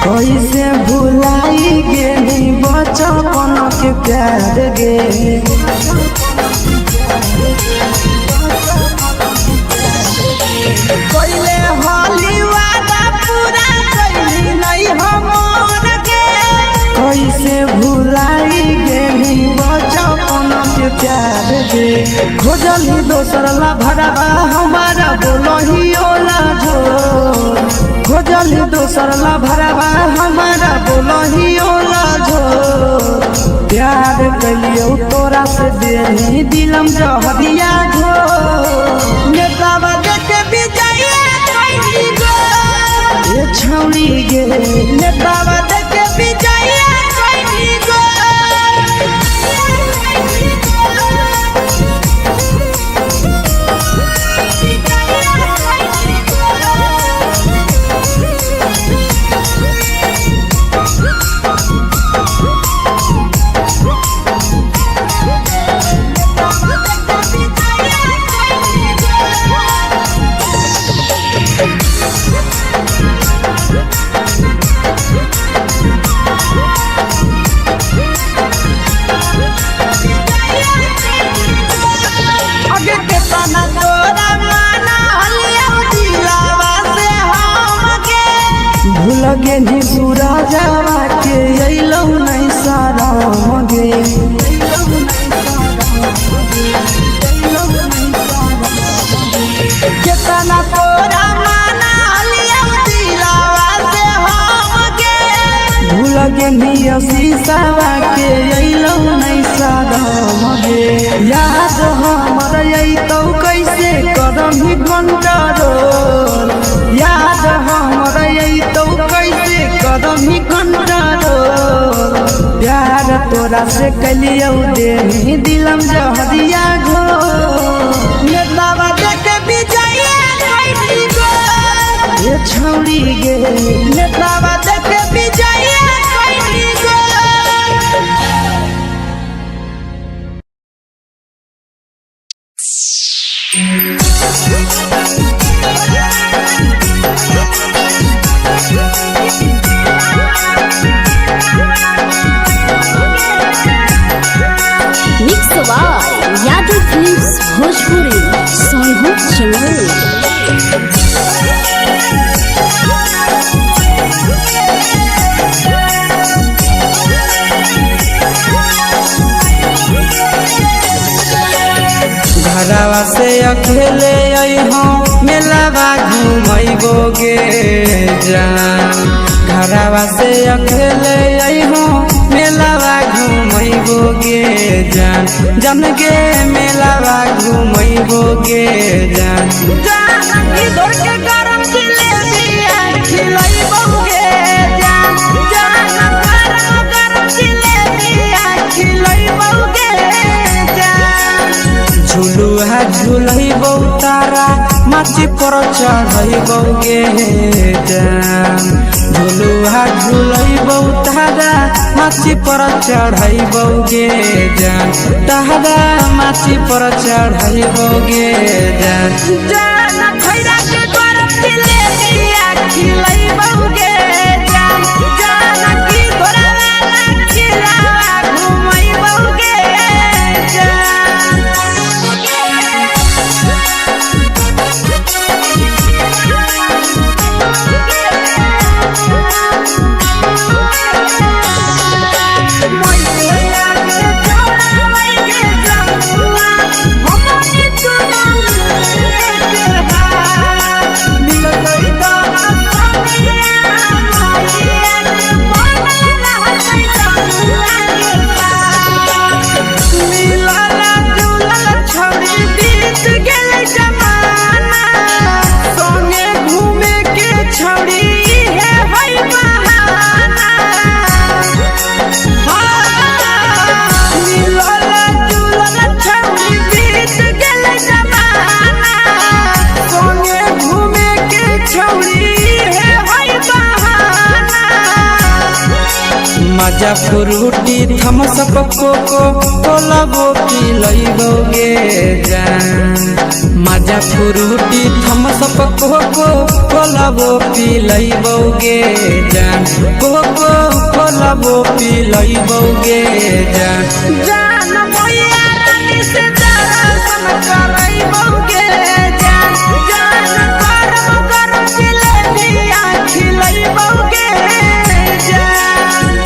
कैसे भुलाई गेली बचपन के प्यार गे कैले होली वादा पूरा कैली नहीं हमर गे कैसे भुलाई गेली बचपन के प्यार गे खोजली दोसर ला भरवा हमारा बोलही ओला झो खोजली दोसर ला भरवा हमारा बोलही ओला झो प्यार कलियो तोरा से देनी दिलम जहरिया झो नेतावा देखे विजय कैली गो ये छौड़ी गे नेतावा देखे विजय कैली गो जावा के अइलौ नहीं साराम गे केतना तोरा माना लिया दिलावा से हम गे भूल गे निया शीशावा के अइलौ नहीं साराम गे याद हमर अइतौ कैसे करही कंट्रोल याद हमर अइतौ कैसे करही कंट्रोल प्यार तोरा से कलियौ दे दिलम जहरिया घो नेतावा देखे विजय कैली गो ये छौड़ी गे नेतावा देखे विजय कैली गो mix by Yadav films Bhojpuri Sonu channel. घरवा से अकेले अइहो मेलावा घुमैबो गे जान घरवा से अकेले अइहो मेलावा घुमैबो गे जान जन गे मेलावा घुमैबो गे जान जान की दौड़ के गरम जिलेबिया खिलैबो गे जान जान गरम जिलेबिया खिलैबो गे जान झुलुहा झुलैबौ तारा माची पर चढ़ैबौ गे जान झुलुहा झुलैबौ तारा माची पर चढ़ैबौ गे जान तारा माची पर चढ़ैबौ गे जान जान खैरा के गरम जिलेबिया खिलैबौ गे जान जान की घोड़ावाला खिलावा घुमैबौ गे जान मजा फ्रूटी थम्स अप कोको कोलाबो पिलैबौ गे जान मजा फ्रूटी थम्स अप कोको कोलाबो पिलैबौ गे जान कोको कोलाबो पिलैबौ गे जान जान मैया रानी से दर्शन करैबौ गे जान जान गरम गरम जिलेबिया खिलैबौ गे जान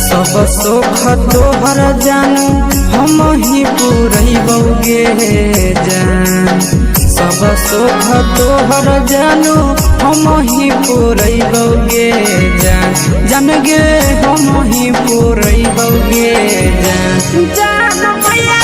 सब सुख तोहर जानू हम ही पुरैबौ गे जान सब सुख तोहर जानू हम ही पुरैबौ गे जान जान गे हम ही पुरैबौ गे जान जान भैया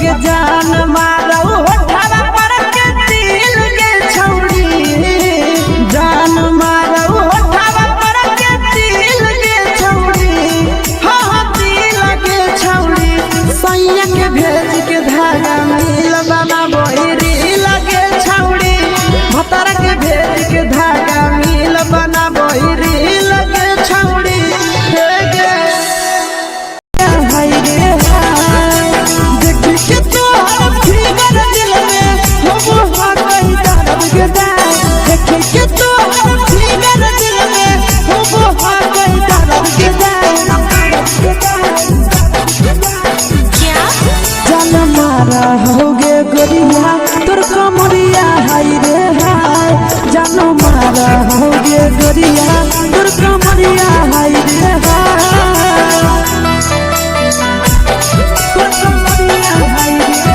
लगे जान मारो होठवा पर के दिल के छौड़ी जान मारो होठवा पर के दिल के छौड़ी हाँ दिल के छौड़ी सैया के भेज के धागा मिल बना बहिरी लगे छौड़ी भतर के भेज के धागा मिल बना बहिरी लगे छौड़ी होगे गोरिया तोर कमरिया हाय रे हाय जानो मारा होगे गोरिया तोर कमरिया हाय रे हाय तोर कमरिया हाय रे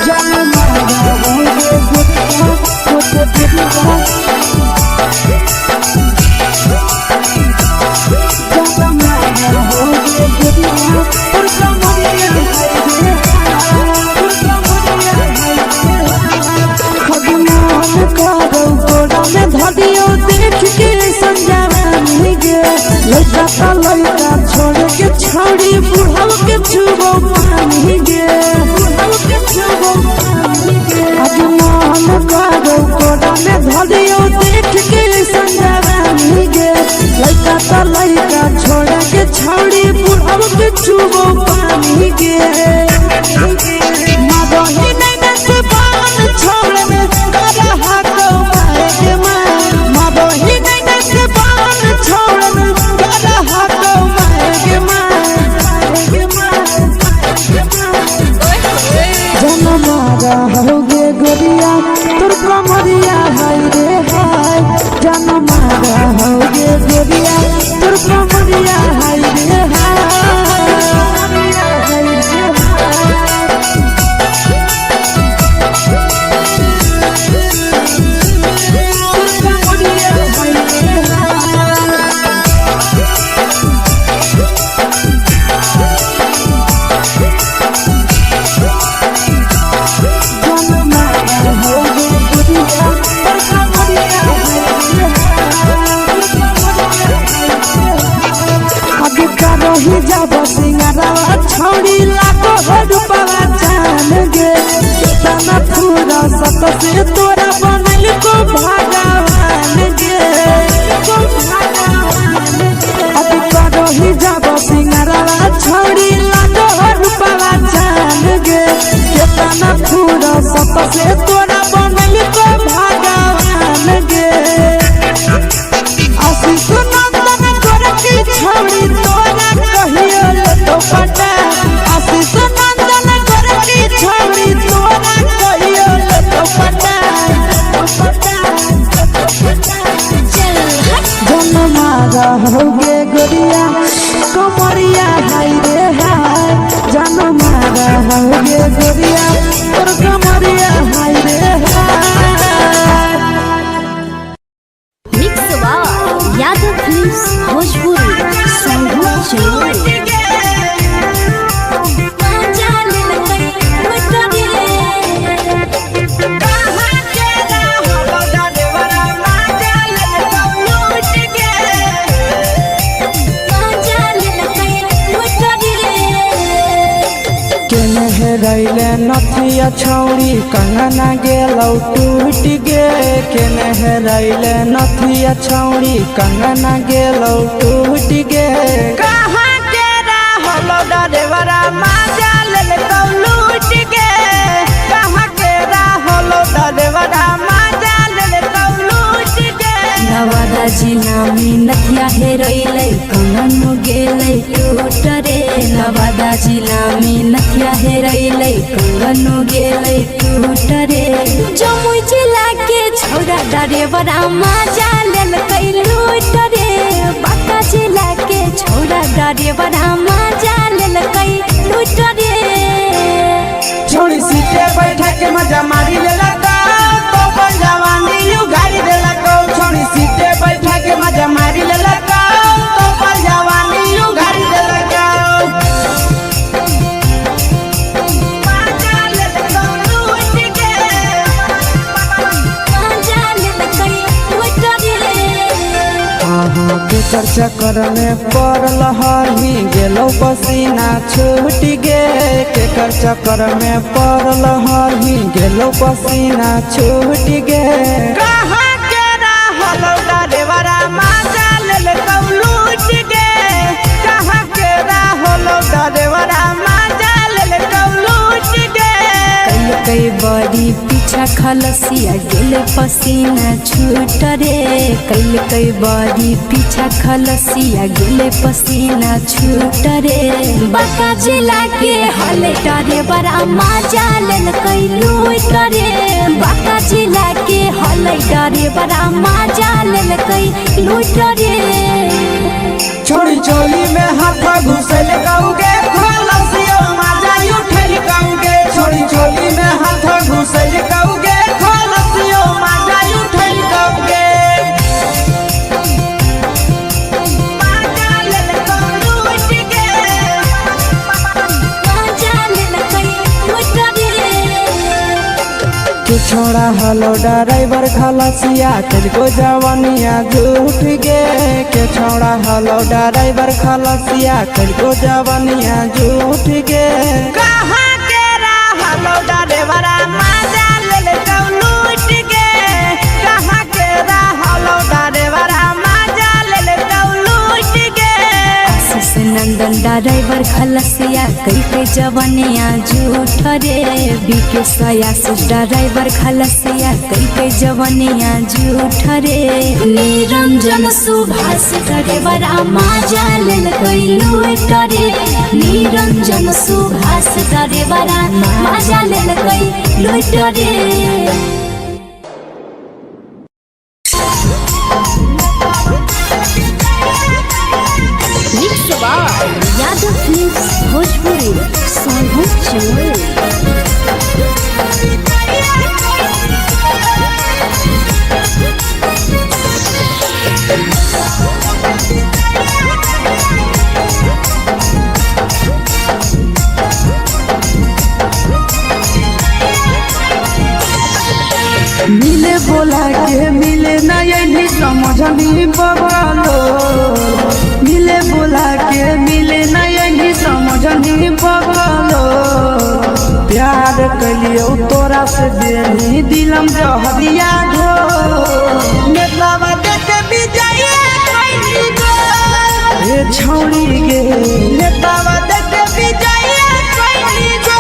जानो मारा होगे गोरिया तोर कमरिया लड़का छोड़ के छौड़ी बुढ़ाव के छुबो पानी गे आज मन करो कोड़ा में धरियो देख के संजवानी गे लड़का छोड़ के छौड़ी बुढ़ाव के छुबो पानी गे मादही नहीं से बान छोड़ में करा हाथों मारे के मादही नहीं से बान छोड़ में करा हाथों मारे के जन मारा होगे गोरिया तोर कमरिया हाय रे हाय जन मारा होगे गोरिया तोर कमरिया हाय रे रही जब सिंगारा छौड़ी लाखों रुपया जान गे तना पूरा सत से तोरा बनल को भगवान गे अब रही जब सिंगारा छौड़ी लाखों रुपया जान गे तना पूरा सत से तोरा बनल को भगवान गे आशीष नंदन गोरखी छौड़ी तोरा कहियो तो पटा आशीष नंदन गोरखी छौड़ी तोरा कहियो तो पटा जन मारा होगे गोरिया कमरिया हाय रे हाय जन मारा होगे गोरिया तोर कमरिया हाय रे हाय मिक्स यादव फिल्म्स भोजपुरी संगीत रैले नथिया छौड़ी कंगना गेलौ टूट गे केने हेरैले नथिया छौड़ी कंगना गेलौ टूट गे कहाँ के रहलो डरेवरा माजा लेलौ लूट गे कहाँ के रहलो डरेवरा माजा लेलौ लूट गे नवादा जिला में नथिया हेरैले कंगन गेलै टूट रे नवादा जिला में नथिया हेरैले कंगन गेलै टूट रे जमुई जिला के छौड़ा डरेवरा माजा लेलकै लूट रे बांका जिला के छौड़ा डरेवरा माजा लेलकै लूट रे छोड़ी सीटे बैठा के मजा मारी लेलका तो जवानी यू गाड़ी देलका छोड़ी सीटे बैठा के मजा मारी लेलका तो चक्कर में पड़ल हही गेलो पसीना छूट गे केकर चक्कर में पड़ल हही गेलो पसीना छूट गे कहाँ के रहल डरेवरा माजा लेल कौलूट गे कहाँ के रहल डरेवरा माजा लेल कौलूट गे कई बड़ी पीछा खलसिया गेल पसीना छूट रे कई बड़ी पीछा खलसिया गेल पसीना छूट रे बाका जिला के हले डरे बड़ा मजा लेल कई लूट रे बाका जिला के हले डरे बड़ा मजा लेल कई लूट रे छोड़ी चोली में हाथ घुसल गाऊंगे खलसिया मजा उठल गाऊंगे छोड़ी चोली में हाथ घुसल गाऊंगे खलसिया मजा उठल गाऊंगे मजा लेल कौलूट गे मजा लेल कई लूट रे तू छोड़ा हलो ड्राइवर खलसिया तेलको जवानिया झूठ गे के छोड़ा हलो ड्राइवर खलसिया तेलको जवानिया झूठ गे कहाँ के रहलो ड्राइवरा मजा लेल कौलूट गे कहाँ के रहलो ड्राइवरा मजा लेल कौलूट गे आशीष नंदन ड्राइवर खलसिया कई जवानिया झूठ रे बीके आशीष ड्राइवर खलसिया कई जवानिया झूठ रे निरंजन सुभाष ड्राइवर मजा लेल कई लूट रे निरंजन सुभाष ड्राइवर मजा लेल कई लूट रे यादव फिल्म्स भोजपुरी सोनू चोर मिले बोला के मिले नहीं समझनी बगलो मिले बोला के मिले नहीं समझनी बगलो प्यार कलियो तोरा से देनी दिलम जहरिया ढो नेतावा देख विजय कैली गो ए छौड़ी गे नेतावा देख विजय कैली गो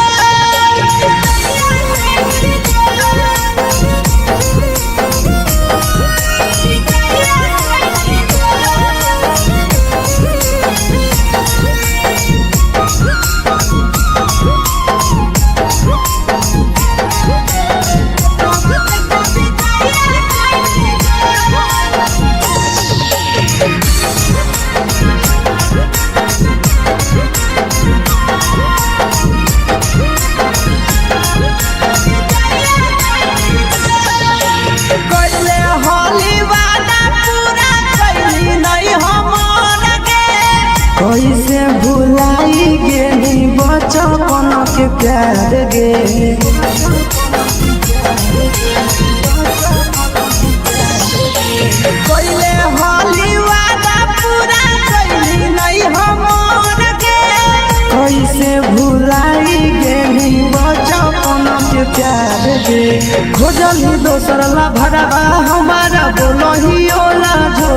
कैसे भुलाई गेली बचपन के प्यार गे कैले होली वादा पूरा कैली नहीं हमर गे कैसे भुलाई गेली बचपन के प्यार गे खोजली दोसर ला भरवा हमारा बोलही ओला झो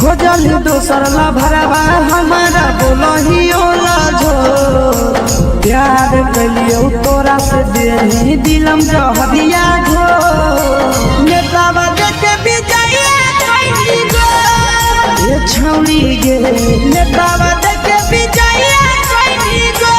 खोजली दोसर ला भरवा हमारा बोलही ओला झो प्यार कलियो तोरा से देनी दिलम जहरिया झो नेतावा देख विजय कैली गो ए छौड़ी गे नेतावा देख विजय कैली गो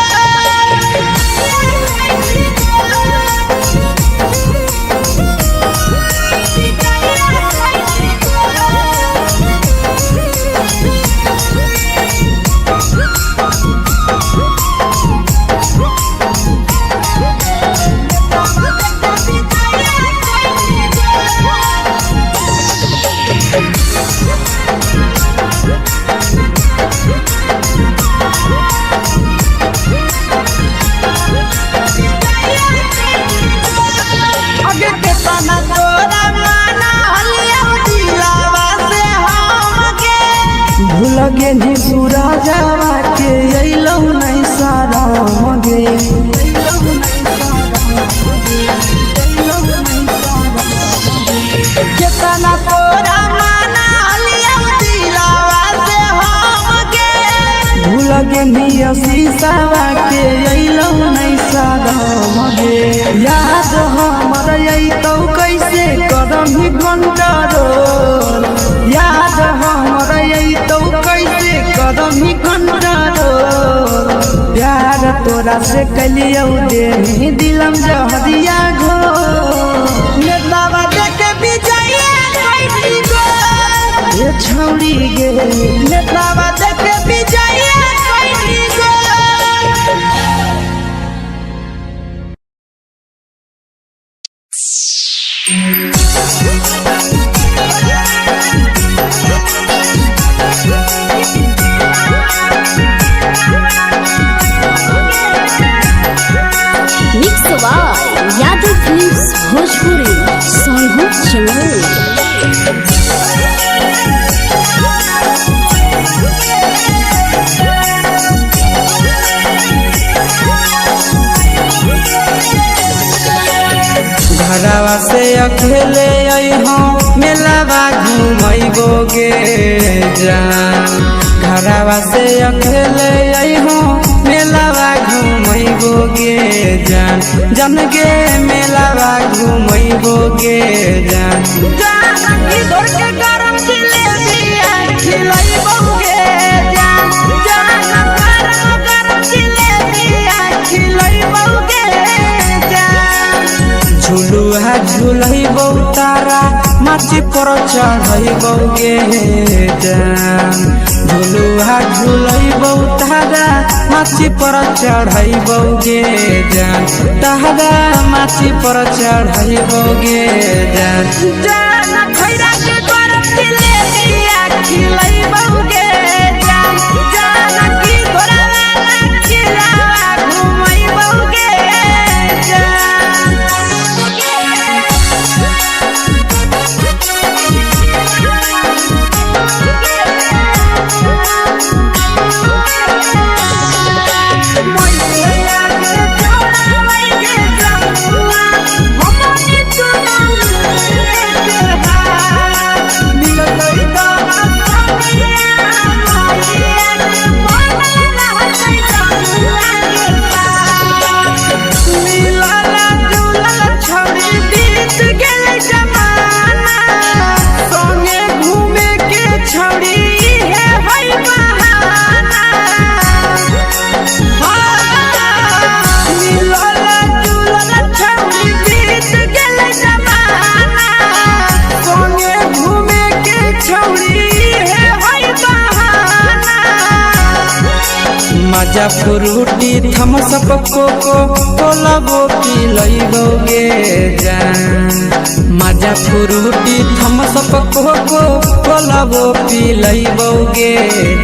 जावा के अइलौ नहीं सारा मगे कितना तोरा माना लिया दिलावा से हमके भूल गे निया शीशावा के अइलौ नहीं सारा मगे याद हमर अइतौ कैसे करही कंट्रोल याद हमर अइतौ कैसे करही कंट्रोल प्यार तोरा से कलियौ दे दिलम जहरिया घो नेतावा देखे विजया कैसी गो ये छौड़ी गे नेतावा देखे विजया कैसी गो mix by Yadav films Bhojpuri Sonu चमन घरवा से अकेले अइहो मेलावा घुमैबोगे जान घरवा से अकेले अइहो मेलावा घुमैबोगे जान जन गे मेलावा घुमैबोगे जान जान की दौड़ के गरम जिलेबिया खिलैबोगे जान जान गरम जिलेबिया खिलैबोगे जान झुलुहा झुलैबौ तारा माची पर चढ़ैबोगे जान झुलुहा झुलैबौ तारा माची पर चढ़ैबोगे जान तारा माची पर चढ़ैबोगे जान जान खैरा के गरम जिलेबिया खिलैबोगे जान जान की घोड़ावाला खिलावा घुमैबोगे जान मजा फ्रूटी थम्स अप कोको कोला वो पी लइबोगे जान मजा फ्रूटी थम्स अप कोको कोला वो पी लइबोगे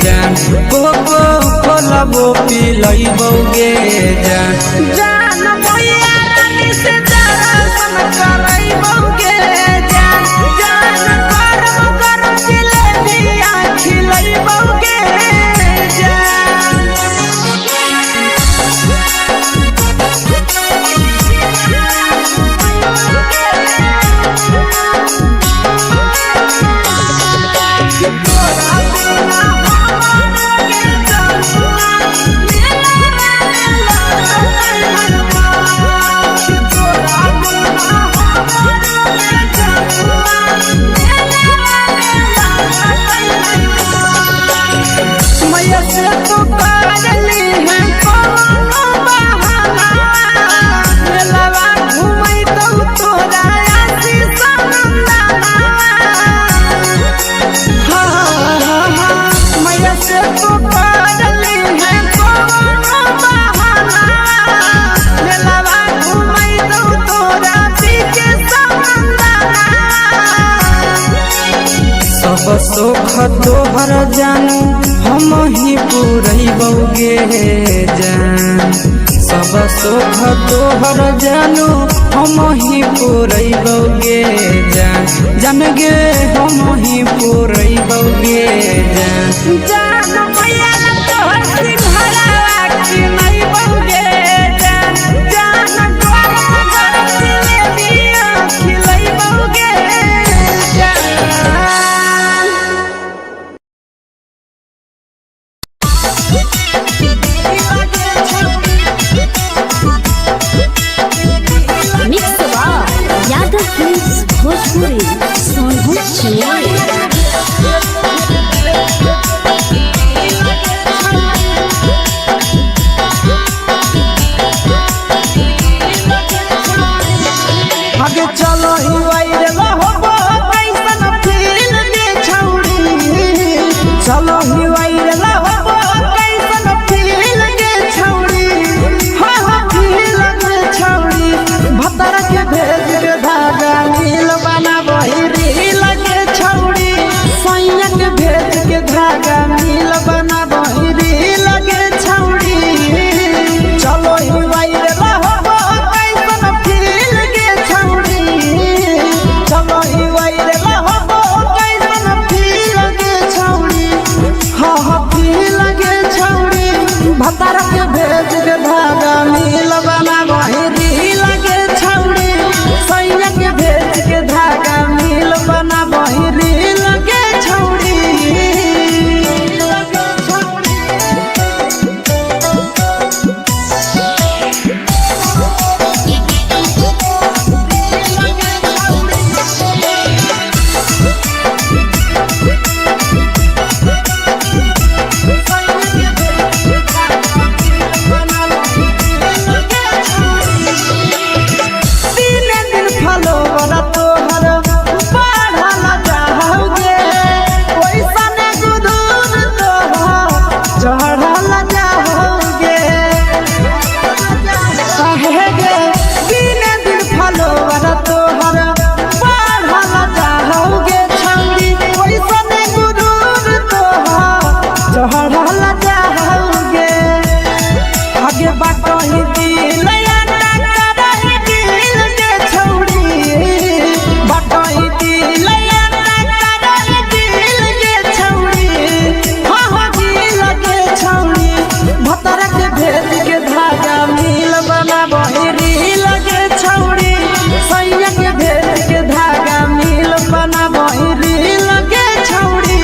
जान कोको कोला वो पी लइबोगे जान जान मोया रानी से दर्शन करइबोगे जान जान गरम गरम जिलेबिया खिलइबोगे जान सब सुख तोहर जानू हम ही पुरैबोगे जान सब सुख तोहर जानू हम ही पुरैबोगे जान जान गे हम ही पुरैबोगे जान जान भैया बाटही दिल याना करही दिल के छौड़ी बाटही दिल याना करही दिल के छौड़ी हाँ दिल के छौड़ी भतरा के भेज के धागा मिल बना बहिरी लगे छौड़ी सैया के भेज के धागा मिल बना बहिरी लगे छौड़ी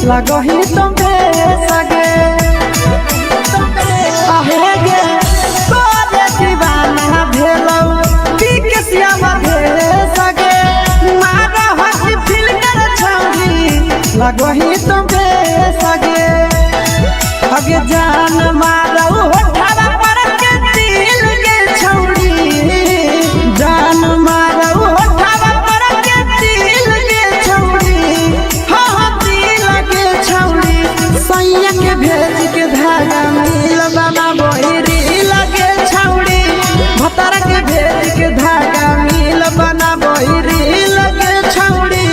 लगही तुम्हे सगे आहे गे तोरे दीवाना भेलौ बिकसिया बधे सगे मारा हसी फिल्टर छौरी लगही तुम्हे सगे अगे जान मारौ होठवा पर के दिल के छौरी जान मारौ होठवा पर के दिल के छौरी सैया के भेज के धागा मिल बना बहिरी लगे छौड़ी भतरा के भेज के धागा मिल बना बहिरी लगे छौड़ी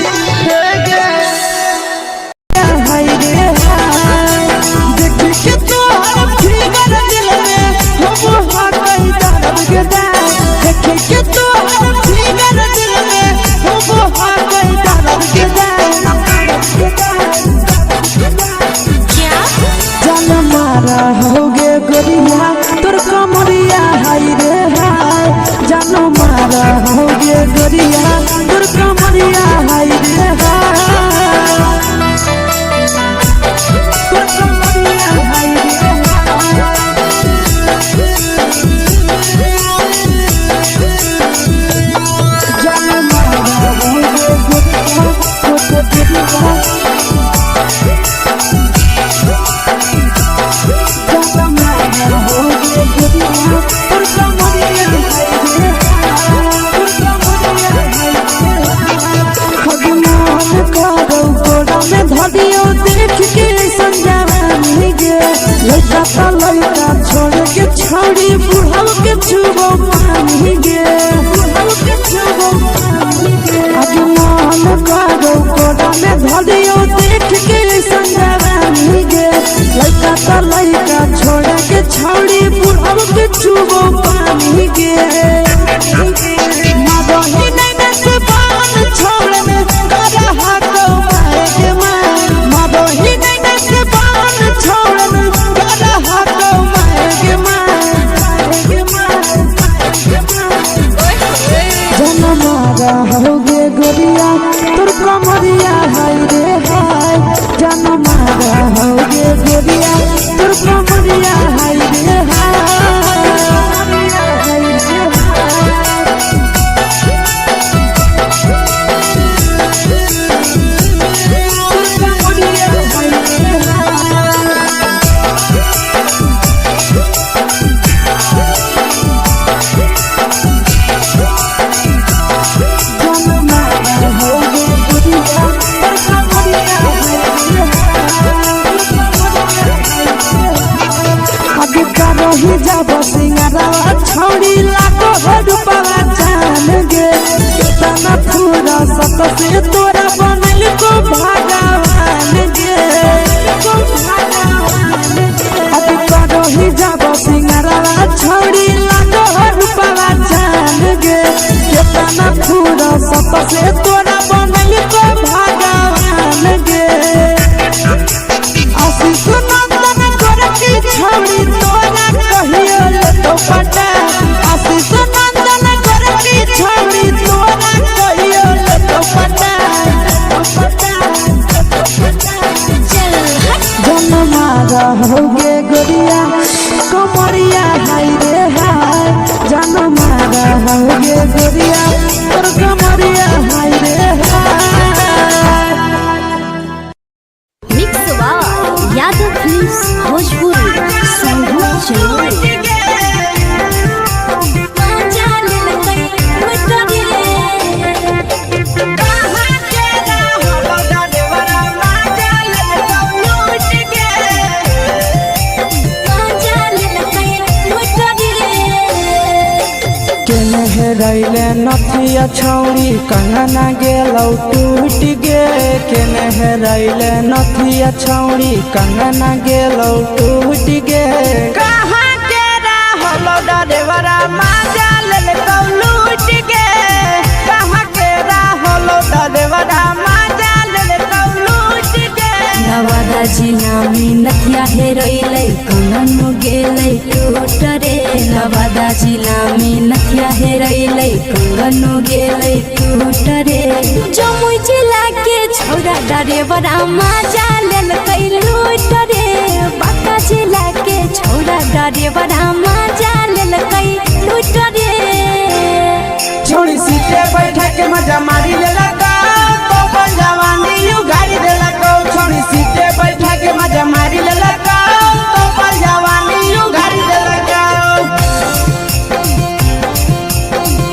हाय रे हाय देख के तोहर फिगर दिल में हम हाकई दर्द के देख के तोहर फिगर दिल में हम हाकई दर्द के जान मारा होगे गोरिया तोर कमरिया हाय रे हाय जान मारा होगे गोरिया तोर कमरिया हाय रे हाय तोर कमरिया हाय रे जान मारा होगे गोरिया तोर कमरिया देख के संजवानी गे लड़का तो लड़का छोड़ के छौड़ी बुढ़ाव के छुबो पानी गे बुढ़ाव के छुबो पानी गे आज मन करो कोड़ा में धरियो देख के संजवानी गे लड़का तो लड़का छोड़ के छौड़ी बुढ़ाव के छुबो पानी गे मदही नहीं से बान छोड़ में करा हाथों मारे के मदही नहीं से बान छोड़ में करा हाथों मारे के जन मारा होगे गोरिया तोर कमरिया हाय रे हाय जन मारा होगे गोरिया तोर कमरिया हाय रे हाय रही जब सिंगरवा छौड़ी लाखों रुपया जान गे कितना पूरा सत से तोरा बनल को भगवान गे अभी रही जब सिंगरवा छौड़ी लाखों रुपया जान गे कितना पूरा सत से तोरा बनल को भगवान गे आशीष नंदन गोरखी छौड़ी तोरा कहियो तो पटा आशीष नंदन गोरखी छौड़ी तोरा कहियो तो पटा जन मारा होगे गोरिया कमरिया हाय रे हाय जन मारा होगे गोरिया तोर कमरिया हाय रे हाय मिक्स यादव फिल्म्स भोजपुरी। नथिया छौड़ी कंगना गेलौ टूट गे केने हेरैले नथिया छौड़ी कंगना गेलौ टूट गे कहाँ के रहलो डरेवरा माजा लेल कौ लूट गे कहाँ के रहलो डरेवरा माजा लेल कौ लूट गे नवादा जिला में नथिया हेरैले कंगन गेलै टूट रे नवादा जिला में नथिया हेरैले कंगन गेलै टूट रे जमुई जिला के छौरा डरेवरा माजा लेल कै लूट रे बांका जिला के छौरा डरेवरा माजा लेल कै लूट रे छोड़ी सीटे बैठा के मजा मारी लेला तो जवानी यू गाड़ी देला को छोड़ी सीटे बैठा के मजा मारी लेला तो जवानी यू गाड़ी देला को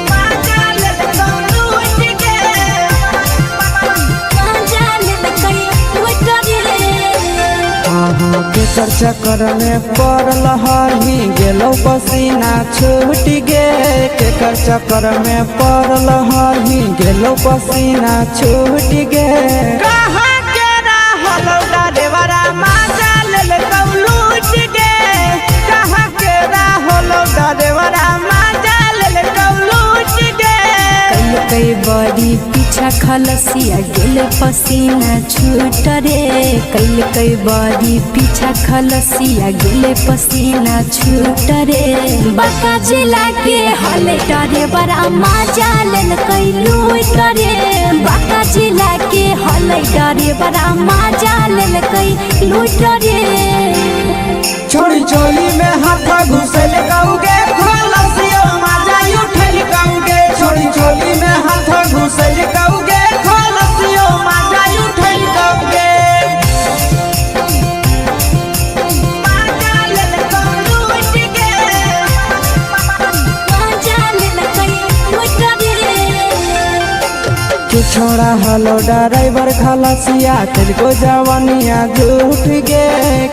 माजा लेला तो लूट के माजा लेल कै लूट रे के चर्चा करने पड़ल हही गेलो पसीना छूट गे के चर्चा कर में पड़ल हही गेलो पसीना छूट गे कहाँ के रहलो डरेवरा माजा लेल कौ लूट गे कहाँ के रहलो डरेवरा माजा लेल कौ लूट गे कई बड़ी पीछा खलसिया गेल पसीना छूट रे कई बड़ी पीछा खलसिया गेल पसीना छूट रे बांका जिला के हले डरे बड़ा माजा लेल कई लूट रे बांका जिला के हले डरे बड़ा माजा लेल कई लूट रे छोड़ी चोली में हाथ घुसल गाऊगे खलसियो माजा उठल गाऊगे छोड़ी चोली में हाथ घुसल गाऊगे खलसियो माजा उठल गाऊगे माजा लेल कौ लूट गे माजा लेल कई लूट रे के छोड़ा हलो ड्राइवर खलसिया तेलको जवानिया झूठ गे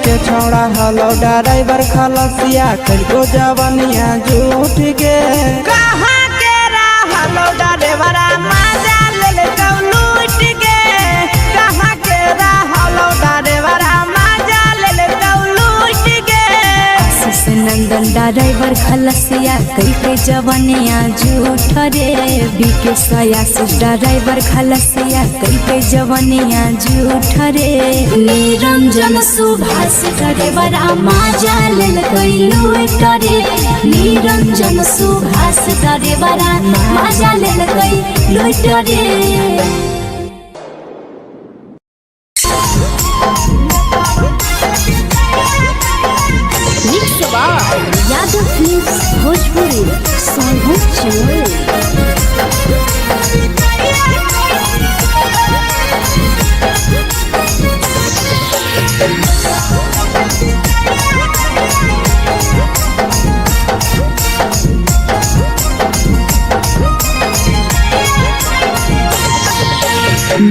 के छोड़ा हलो ड्राइवर खलसिया तेलको जवानिया झूठ गे कहाँ के रहलो ड्राइवरा माजा लेल कौ लूट गे कहाँ के रहलो ड्राइवरा माजा लेल कौ लूट गे आशीष नंदन ड्राइवर खलसिया कई जवानिया झूठ रे बीके आशीष ड्राइवर खलसिया कई जवानिया झूठ रे निरंजन सुभाष ड्राइवरा माजा लेल कई लूट रे निरंजन सुभाष ड्राइवरा माजा लेल कई लूट रे यादव फिल्म्स भोजपुरी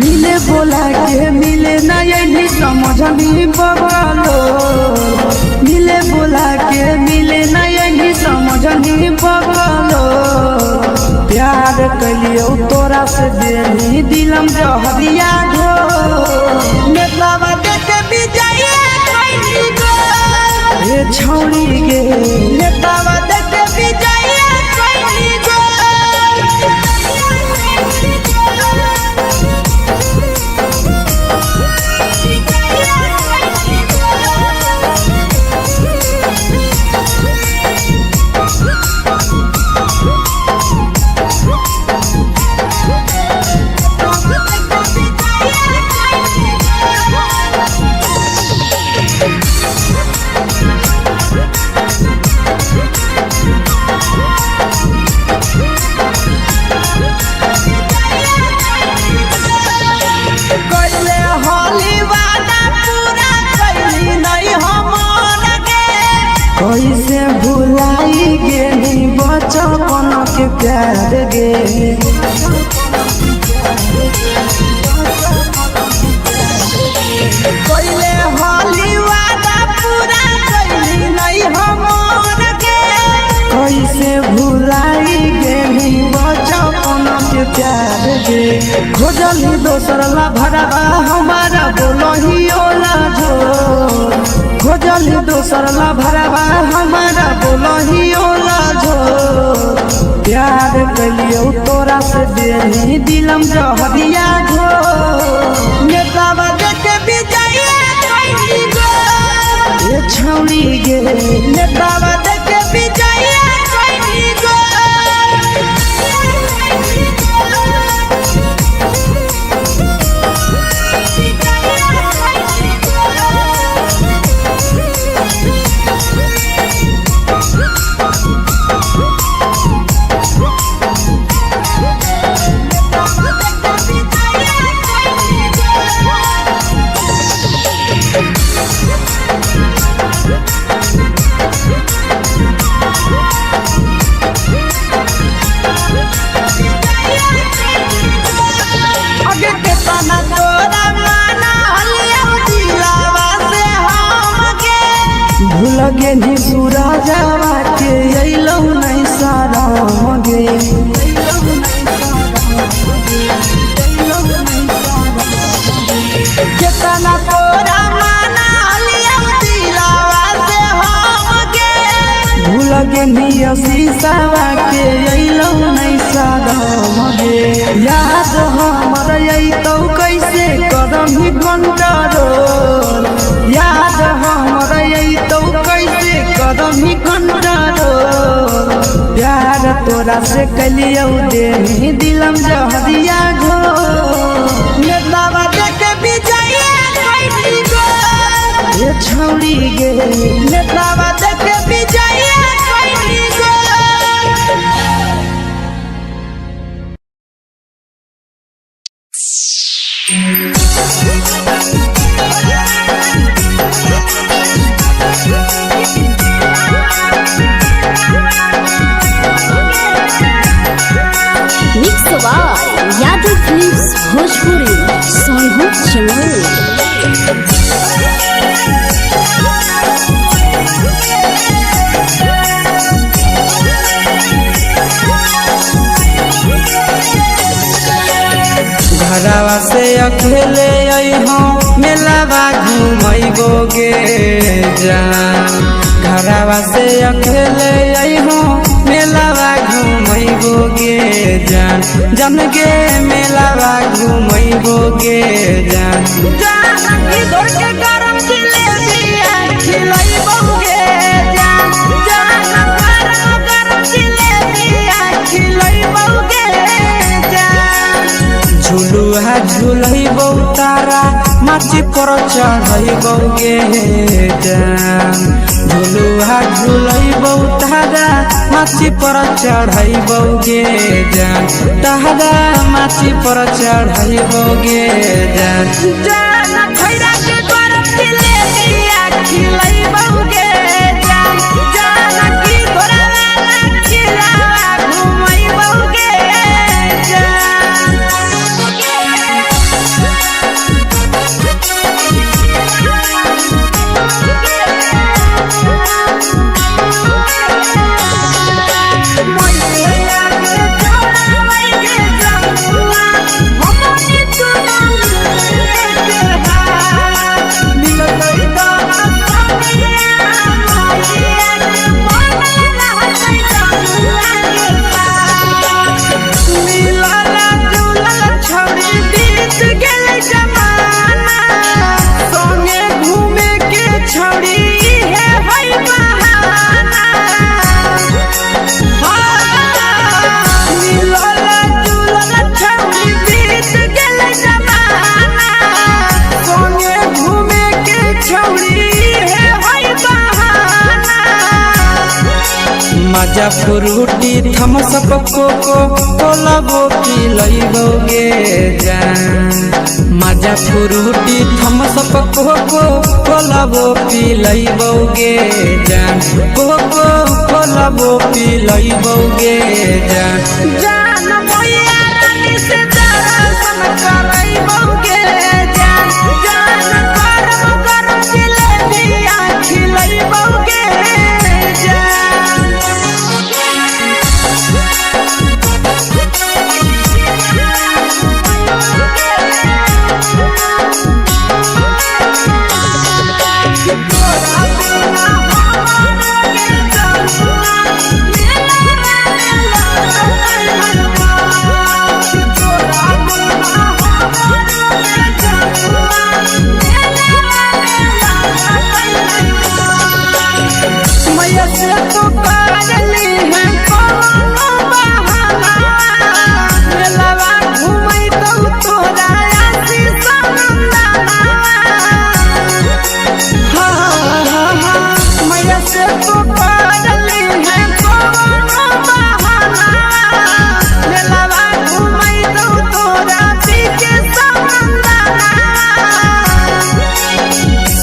मिले बोला के मिले ना यही समझनी बगलो मिले बोला के मिले ना यही समझनी बगलो प्यार कलियो तोरा से देनी दिलम जहरिया घो नेतवा देख विजय कैली गो ए छौड़ी गे नेतवा देख विजय कैली गो कैसे भुलाई गेली बचपन के प्यार गे कैले होली वादा पूरा कैली नहीं हमर के कैसे भुलाई गेली बचपन दोसर ला भरवा हमारा बोलो ही ओला झोर खोजली दोसर ला भरवा हमारा बोलो ही ओला झोर प्यार कलियो तोरा से देनी दिलम जहरिया घोर नेतावा देखे विजय कोई गो ये छौड़ी गे नेतावा देखे विजय कोई गो लगे नी पूरा जावा के अइलौ नहीं सारा मगे केतना तोरा माना लिया दिलावा से हमगे भूल गे नी शीशावा के अइलौ नहीं सारा मगे याद हमर अइतौ कैसे करम ही कंट्रोल याद हमर अइतौ कैसे कदम ही कंट्रोल प्यार तोरा से कलियो देनी दिलम जहरिया घोर नेतावा देखे विजय कोई गो ये छौड़ी गे नेतावा देखे विजय कोई गो यादव फिल्म्स भोजपुरी सोनू चैनल घरवा से अकेले अइहो मेलावा घुमैबोगे जान घरवा से अकेले अइहो मेलावा घुमैबोगे जान जन गे मेलावा घुमैबोगे जान जान की दौड़ के गरम जिलेबिया खिलैबोगे जान जान गरम जिलेबिया खिलैबोगे जान झुलुहा झुलैबौ तारा माची पर चढ़ैबोगे जान झुलुहा झुलैबौ तारा माची पर चढ़ैबोगे जान तारा माची पर चढ़ैबोगे जान जान खैरा के गरम जिलेबिया खिलैबोगे जान जान की घोड़ावाला खिलावा घुमैबोगे जान मजा फ्रूटी थम्सअप कोको कोला वो पिलैबोगे जान मजा फ्रूटी थम्सअप कोको कोला वो पिलैबोगे जान कोको कोला वो पिलैबोगे जान जान मोया रानी से दर्शन करैबोगे जान जान गरम गरम जिलेबिया खिलैबोगे जान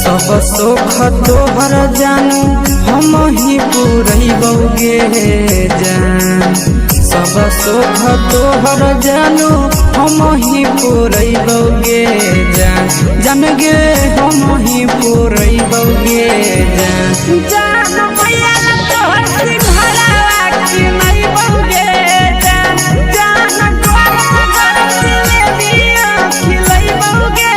सब सुख तोहर जानू हम ही पुरैबौगे जान सब सुख तोहर जानू हम ही पुरैबौगे जान जान गे हम ही पुरैबौगे जान भैया तोहर सिंघरावा की नहीं बौगे जान जान गोरा जिलेबिया खिलैबौगे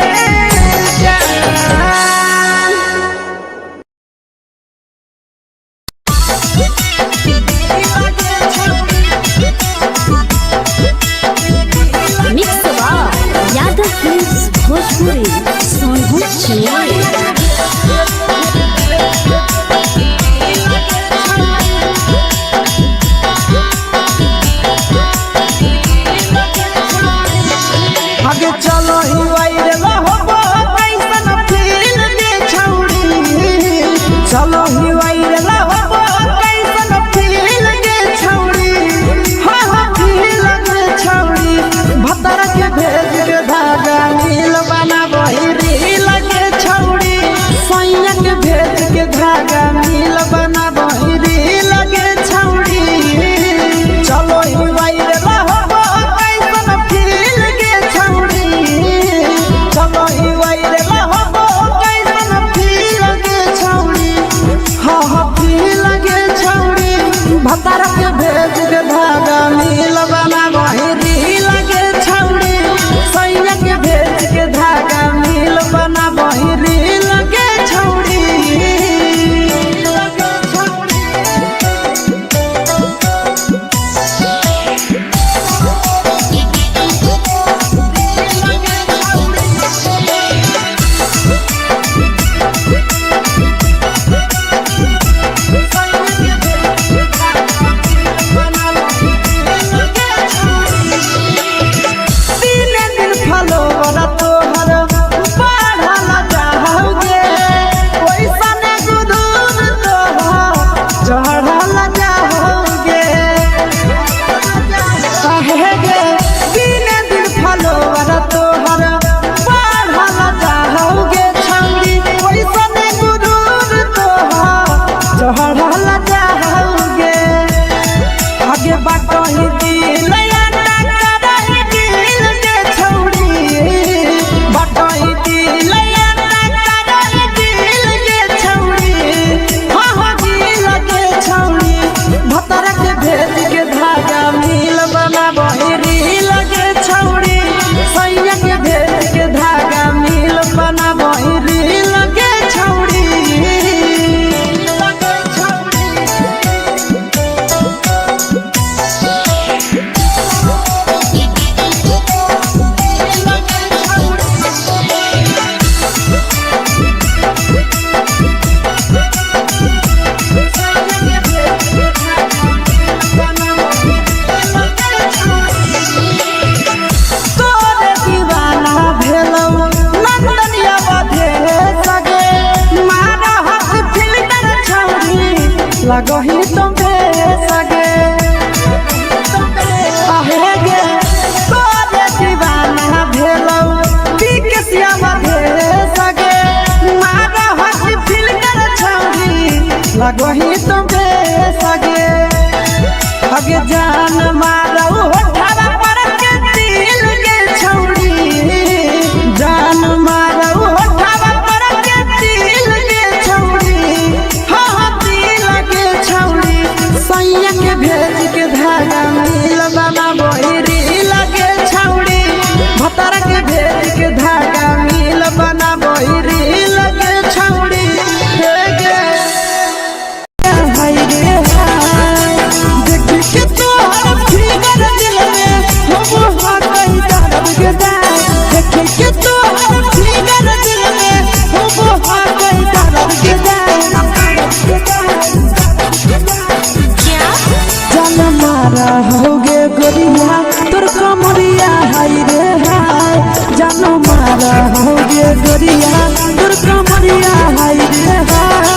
भोजपुरी सोनू आगे चलो ही वायरल होबो कैसन फील दे छौड़ी चलो ही वायरल होबो कैसन फील दे छौड़ी हां हां फील दे छौड़ी भतर के भेज के धागा मिल बना बहिरी लगे छौड़ी सैया के भेज के धागा मिल बना बहिरी लगे छौड़ी चलो ही वायरल होबो कैसन फील के छौड़ी चलो ही वायरल होबो कैसन फील के छौड़ी हां हां फील के छौड़ी भतर के भेज के धागा मिल बना बहिरी लगे छौड़ी सैया के भेज के धागा मिल बना बहिरी लगे छौड़ी लगही तुम्हे सगे आहे गे तोरे दीवाना भेलौ बिकसिया भेले सगे मारा हसी फिल्टर छौरी लगही तुम्हे सगे अगे जान मारौ होठवा पर के दिल के छौरी जान मारौ होठवा पर के दिल के छौरी हां दिल के छौरी सैया के भेज के धागा मिल बना बहिरी लगे छौरी भतर के भेज के धागा मिल बना बहिरी लगे छौरी हे के तो हर फिगर दिल में हो हा गई दर्द के जान मारा होगे गोरिया तोर कमरिया हाय रे हाय जान मारा होगे गोरिया तोर कमरिया हाय रे हाय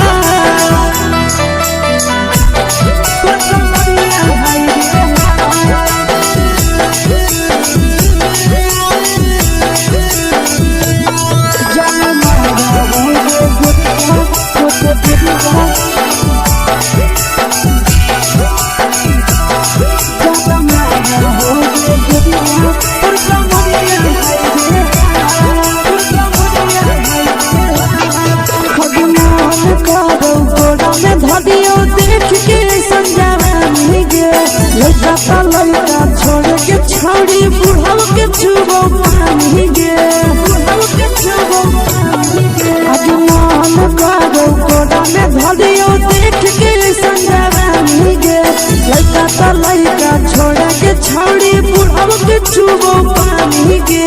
तोर कमरिया हाय रे जान मारा होगे गोरिया तोर कमरिया लड़का छोड़ के छौड़ी बुढ़ाव के छुबो पानी गे आज मन करो कोड़ा में धरियो देख के संजवानी गे लड़का छोड़ के छौड़ी बुढ़ाव के छुबो पानी गे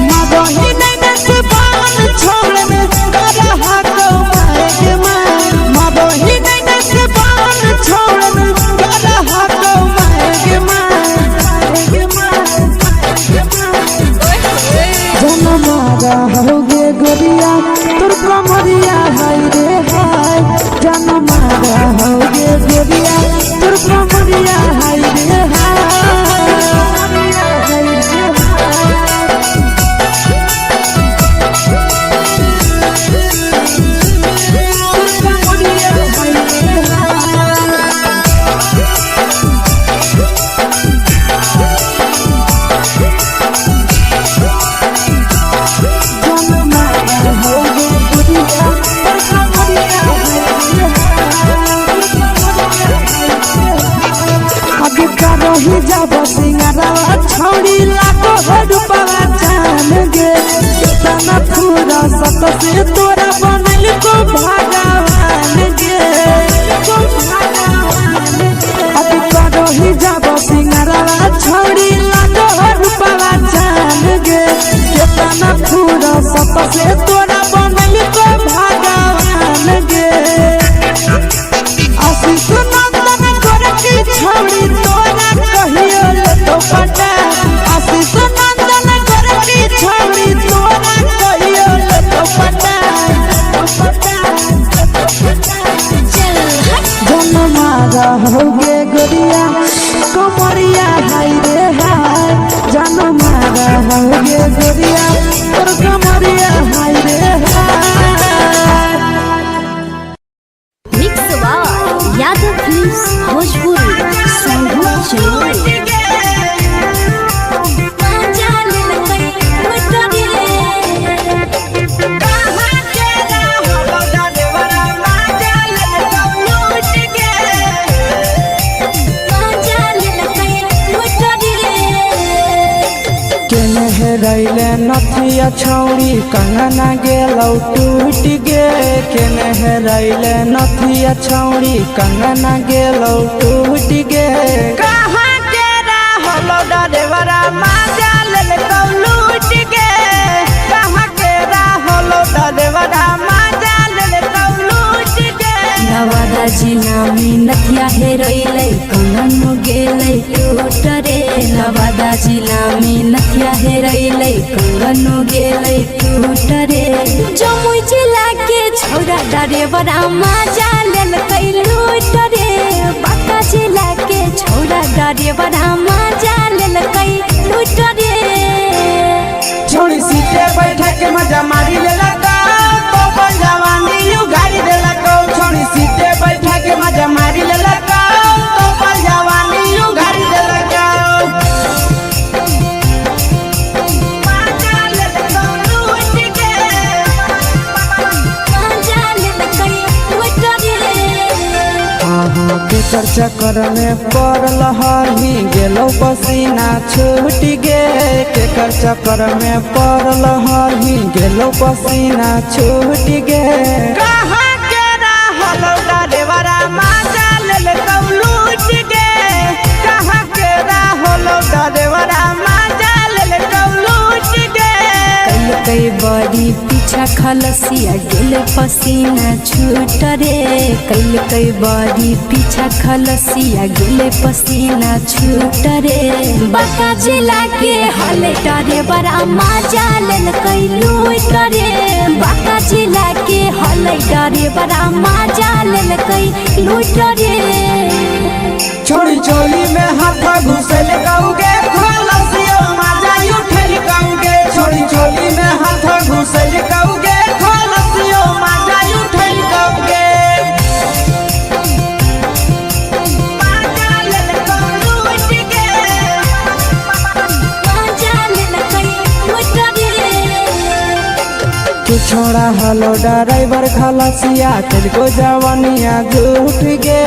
मदही नहीं से बान छोड़ में करा हाथो मारे के मां मदही नहीं से बान छोड़ में करा हाथो मारे के मां जनमारा होगे गोरिया तोर कमरिया हाय रे हाय जनमारा होगे गोरिया तोर कमरिया हाय रे रही जब सिंगारा छौड़ी लाखो रुपवा जान गे कितना पूरा सत से तोरा बनल को भगवान गे अब रही जब सिंगारा छौड़ी लाखो रुपवा जान गे कितना पूरा सत से तोरा बनल को भगवान गे आशीष नंदन कर की छौड़ी तोरा कहियो तो पटा आशीष नंदन कर की छौड़ी तोरा कहियो तो पटा जनमारा होगे गोरिया कमरिया हाय रे हाय जनमारा होगे गोरिया तोर कमरिया हाय रे हाय mix by Yadav films Bhojpuri संगीत चैनल रैले नथिया छौड़ी कंगना गेलौ टूट गे केने रैले नथिया छौड़ी कंगना गेलौ टूट गे कहाँ के रहलो डरेवरा माजा लेलकौ लूट गे कहाँ के रहलो डरेवरा माजा लेलकौ लूट गे नवादा जिला में नथिया हेरोइलै कंगन गेलै टूट रे नवादा जिला में नथिया हेरोइलै कंगन गेलै टूट रे जमुई जिला के छौड़ा डरेवरा माजा लेलकै लूट रे बांका जिला के छौड़ा डरेवरा माजा लेलकै लूट रे छोड़ी सीटे बैठा के मजा मारी लेलका तो जवानी यू गाड़ी देलका छोड़ी सीटे बैठा के मजा मारी लेलका तो जवानी यू गाड़ी देलका केकर चक्कर में पड़ल हरही गेलो पसीना छूट गे केकर चक्कर में पड़ल हरही गेलो पसीना छूट गे कहाँ के रहलो डरेवरा माजा लेलकौ लूट गे कहाँ के रहलो डरेवरा माजा लेलकौ लूट बड़ी पीछा खलसिया गेले पसीना छूट रे कई बड़ी पीछा खलसिया गेले पसीना छूट रे बाका जिला के हले डरे बड़ा मजा लेल कई लूट रे बाका जिला के हले डरे बड़ा मजा लेल कई लूट रे छोड़ी चोली में हाथ घुसल कौगे खलसियो मजा उठल कौगे छोड़ी चोली में हाथ घुसल कौगे खलसियो मजा उठल कौगे छोड़ा हलो ड्राइवर खलसिया तेरे जवानिया झूठ गे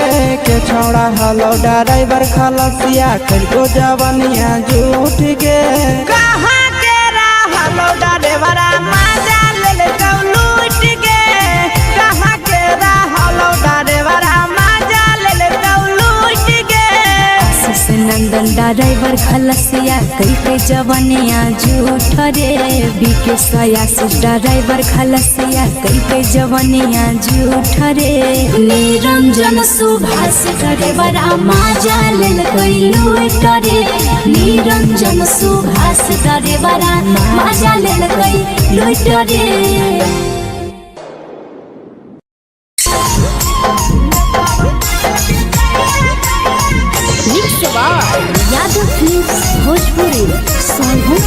के छोड़ा हलो ड्राइवर खलसिया तेरे जवानिया झूठ गे कहाँ के हलो ड्राइवर मजा ले लूट गे कहाँ के हलो ड्राइवर मजा ले लूट गे नंदन ड्राइवर खलसिया कई जवानिया झूठ रे बीके सयासी ड्राइवर खलसिया कई जवानिया झूठ रे निरंजन सुभाष ड्राइवर मजा लेल कई लूट रे निरंजन सुभाष ड्राइवर मजा लेल कई लूट रे यादव फिल्म्स भोजपुरी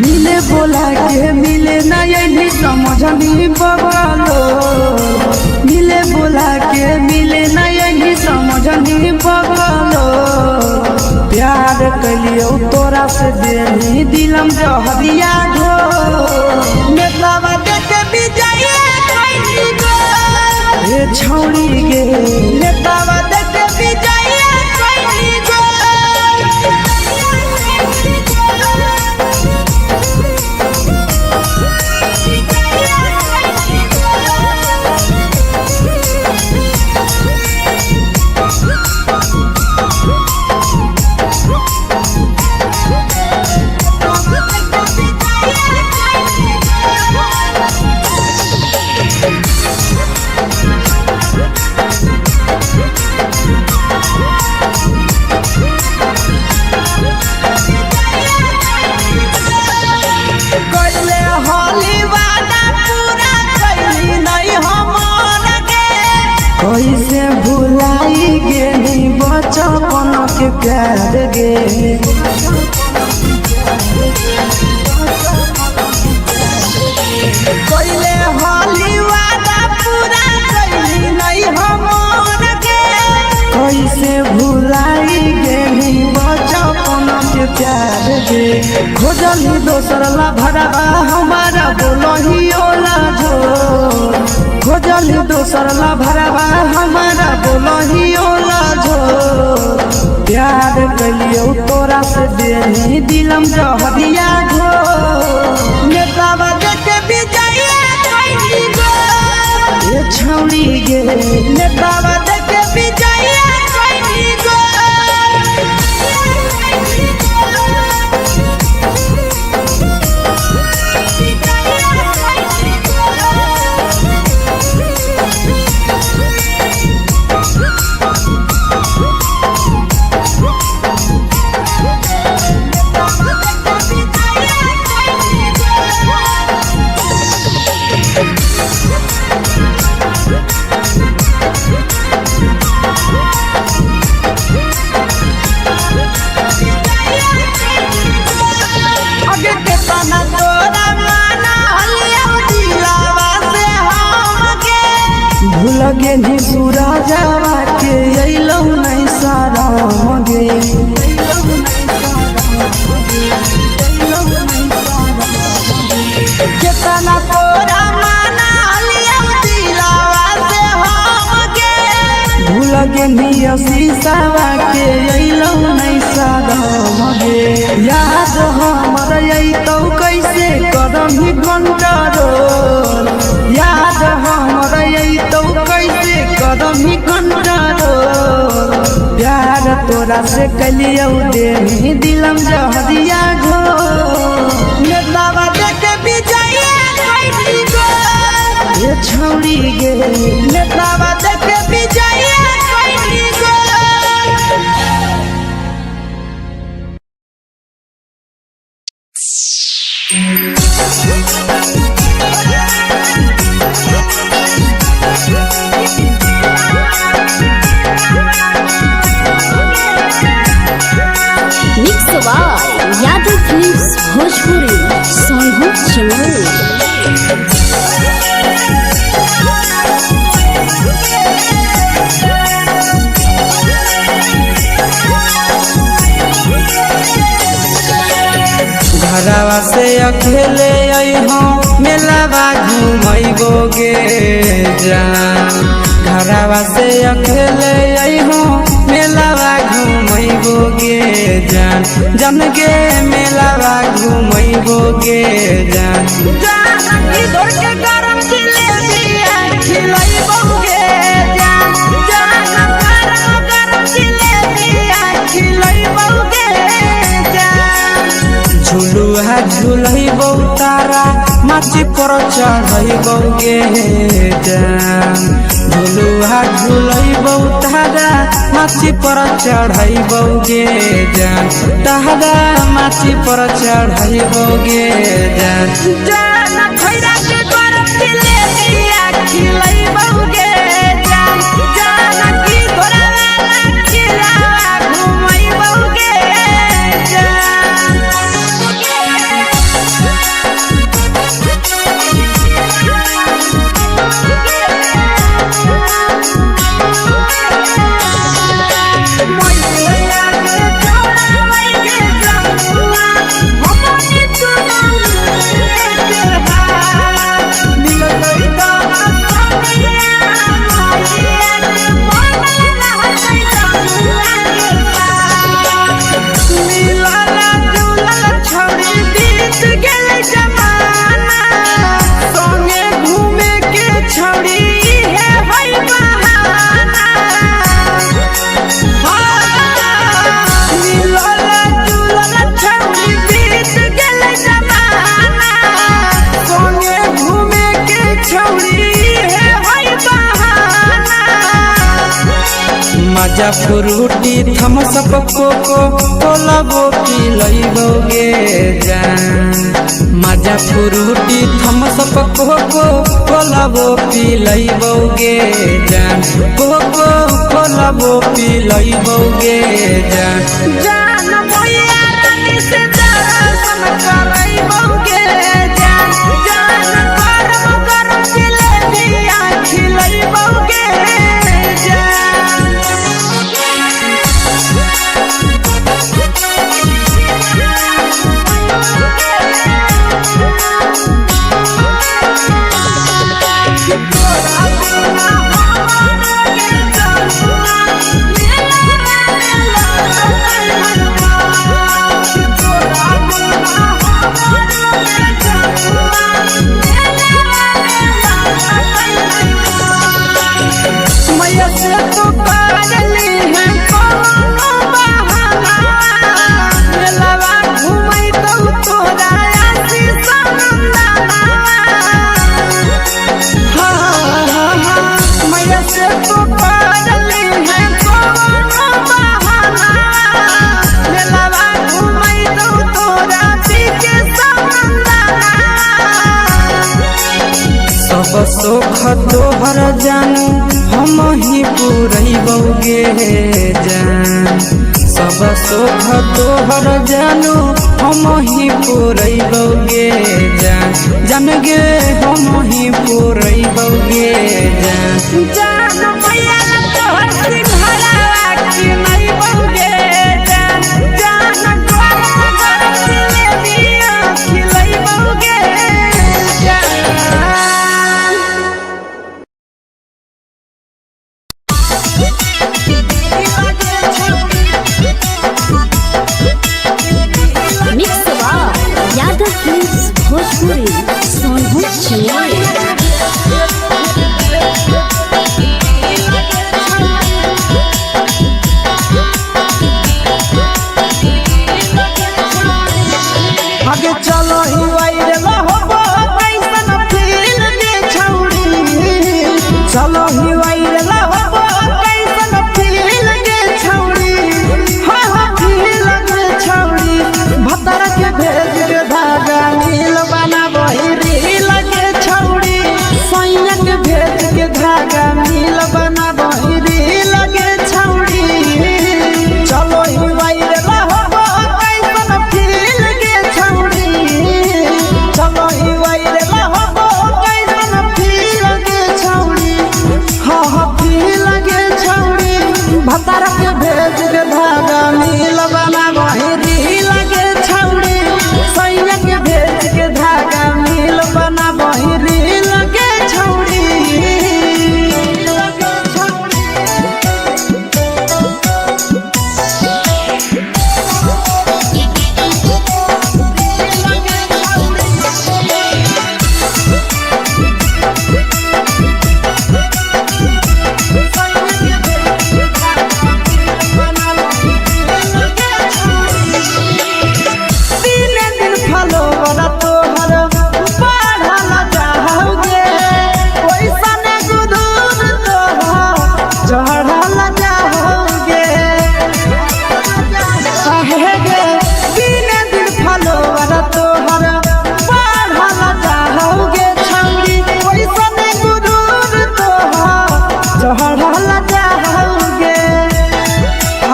मिले बोला के मिले नहीं समझनी बगलो मिले बोला के मिले नहीं समझनी बगलो प्यार कलियो तोरा से देनी दिलम जहरिया घो नेतावा देखे विजय कैली गो ए छौड़ी गे नेतावा देखे विजय कैली गो कैसे भुलाई गे बचपन के प्यार गे कैले हाली वादा पूरा कैली नहीं हमर के कैसे भुलाई गे बचपन के प्यार गे खोजली दोसर ला भरवा हमारा बोलही ओला जो खोजली दोसर ला भरवा हमारा बोलही ओला झो प्यार कलियो तोरा से देनी दिलम जहरिया घो नेतावा देखे विजय कैली गो ए छौड़ी गे नेतावा देखे विजय कैली गो लगे नी सूरजवा के अइलौ नहीं सारा गे केतना तोरा माना लिया दिलावा से हम गे भूल गे पेनिया शीशावा के अइलौ नहीं सादम गे याद हमर अइतौ कैसे करम ही कंट्रोल याद हमर अइतौ कैसे करम ही कंट्रोल प्यार तोरा से कलियौ दे दिलम जहरिया घो नेतावा देखे विजय कैसी गो ये छौड़ी गे नेतावा देखे विजय कैसी गो mix by Yadav films Bhojpuri Sonu चमोली। घरवा से अकेले अइहो मेलावा घूमैबो गे जान घरवा से अकेले अइहो मेलावा घूमैबो गे जान जन गे मेलावा घूमैबो गे जान जान की दौड़ के गरम जिलेबिया खिलैबो गे जान जान गरम जिलेबिया खिलैबो गे जान झुलुहा झुलैबो तारा माची पर चढ़ैबो गे जान झुलुहा झुलैबो तारा माची पर चढ़ैबो गे जान तारा माची पर चढ़ैबो गे जान जान खैरा के गरम जिलेबिया खिलैबो गे जान जान की घोड़ावाला खिलावा घुमैबो गे जान मजा फ्रूटी थम्स अप कोको कोला वो पी लइबो गे जान मजा फ्रूटी थम्स अप कोको कोला वो पी लइबो गे जान कोको कोला वो पी लइबो गे जान जान भैया रानी से दर्शन करइबो गे जान जान गरम गरम जिलेबिया खिलइबो गे जान सोख तोहर जानू हम ही पुरैबो गे जान सब सोख तोहर जानू हम ही पुरैबो गे जान जान गे हम ही पुरैबो गे जान जान भैया तोहर सिंघरावा की नहीं बौगे जान जान गरम गरम जिलेबिया खिलैबो गे जान भोजपुरी सोनू चिड़िया। आगे चलो ही वायरल होबो कैसन फील दे छौड़ी चलो ही वायरल होबो कैसन फील दे छौड़ी हाँ फील दे छौड़ी भतर के भेज के धागा नील बनाबो रील के छौड़ी सैया के भेज के धागा नील बनाबो रील के छौड़ी चलो ही वायरल होबो कैसन फील के छौड़ी चलो ही वायरल होबो कैसन फील के छौड़ी हाँ फील के छौड़ी भतर के भेज के धागा नील बनाबो रील के छौड़ी सैया के भेज के धागा नील बनाबो रील के छौड़ी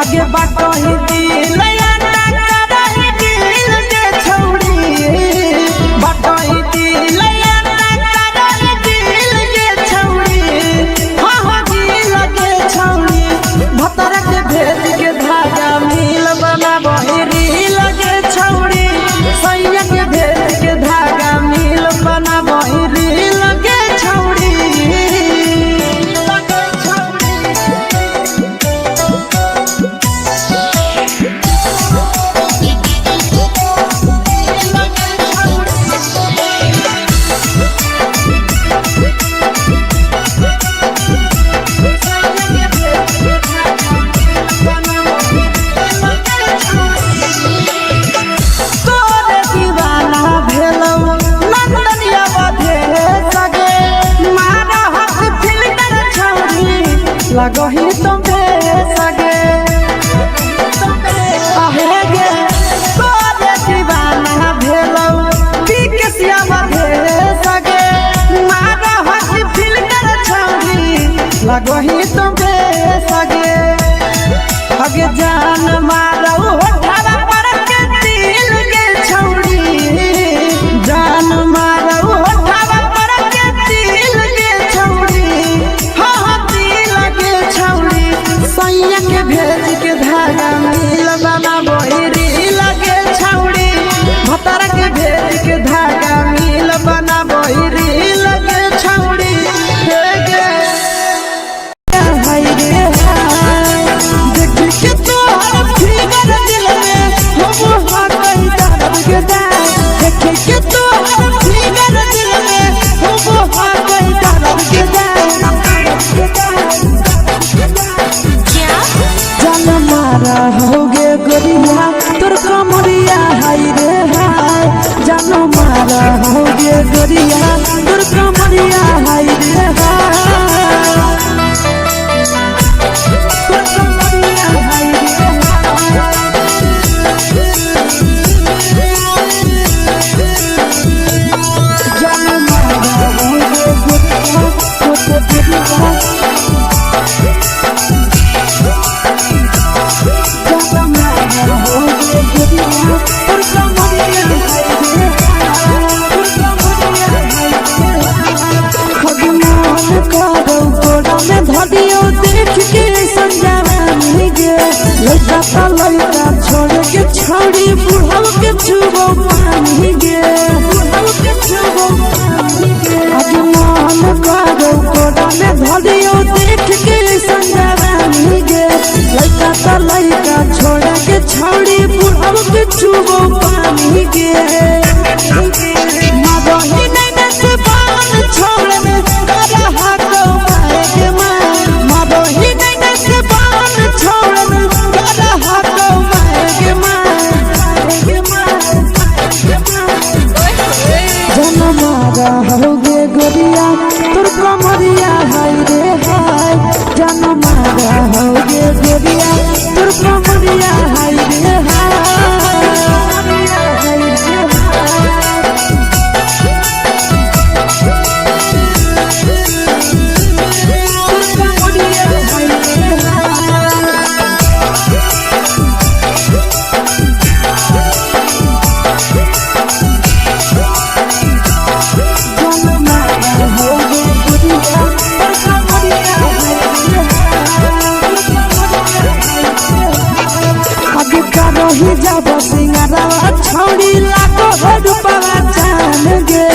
आगे बाटो ही दिल के छौड़ी बाटो ही दिल के छौड़ी हाँ दिल के छौड़ी भतर के भेज के धागा मिल बनाबो रील के छौड़ी सैया के भेज के धागा मिल बनाबो रील के छौड़ी लगो ही तुम्हे सगे आहे गे तोरे दीवाना भेलौ बिकसिया बधे सगे मारा हसी फिल्टर छौड़ी लगो ही तुम्हे सगे अगे जान मारौ होठवा पर के दिल के छौड़ी जान मारौ होठवा पर के दिल के छौड़ी सैया के भेज के धागा मिल बनाबो रील के छौड़ी भतर के भेज के धागा मिल बनाबो रील के छौड़ी हे गे हाय रे हाय देख के तोहर फिगर दिल में हम हाथ दर्द के देख के तोहर फिगर दिल में हम हाथ दर्द के जान मारा होगे गोरिया तोर कमरिया हाय रे हाय जान मारा होगे गोरिया तोर कमरिया हाय रे हाय तोर कमरिया हाय रे जान मारा होगे गोरिया तोर कमरिया धरियो देख के संजवानी गे लड़का लड़का छोड़ के छौड़ी बुढ़ाव के छुबो पानी गे बुढ़ाव के छुबो पानी गे आगे मन करो कोड़ा में धरियो देख के संजवानी गे लड़का लड़का छोड़ के छौड़ी बुढ़ाव के छुबो पानी गे मारा होगे गोरिया तोर कमरिया हाय रे हाय जान मारा होगे गोरिया तोर कमरिया हाय रे ही जब सिंगारा छौड़ी लागो रुपवा जान गे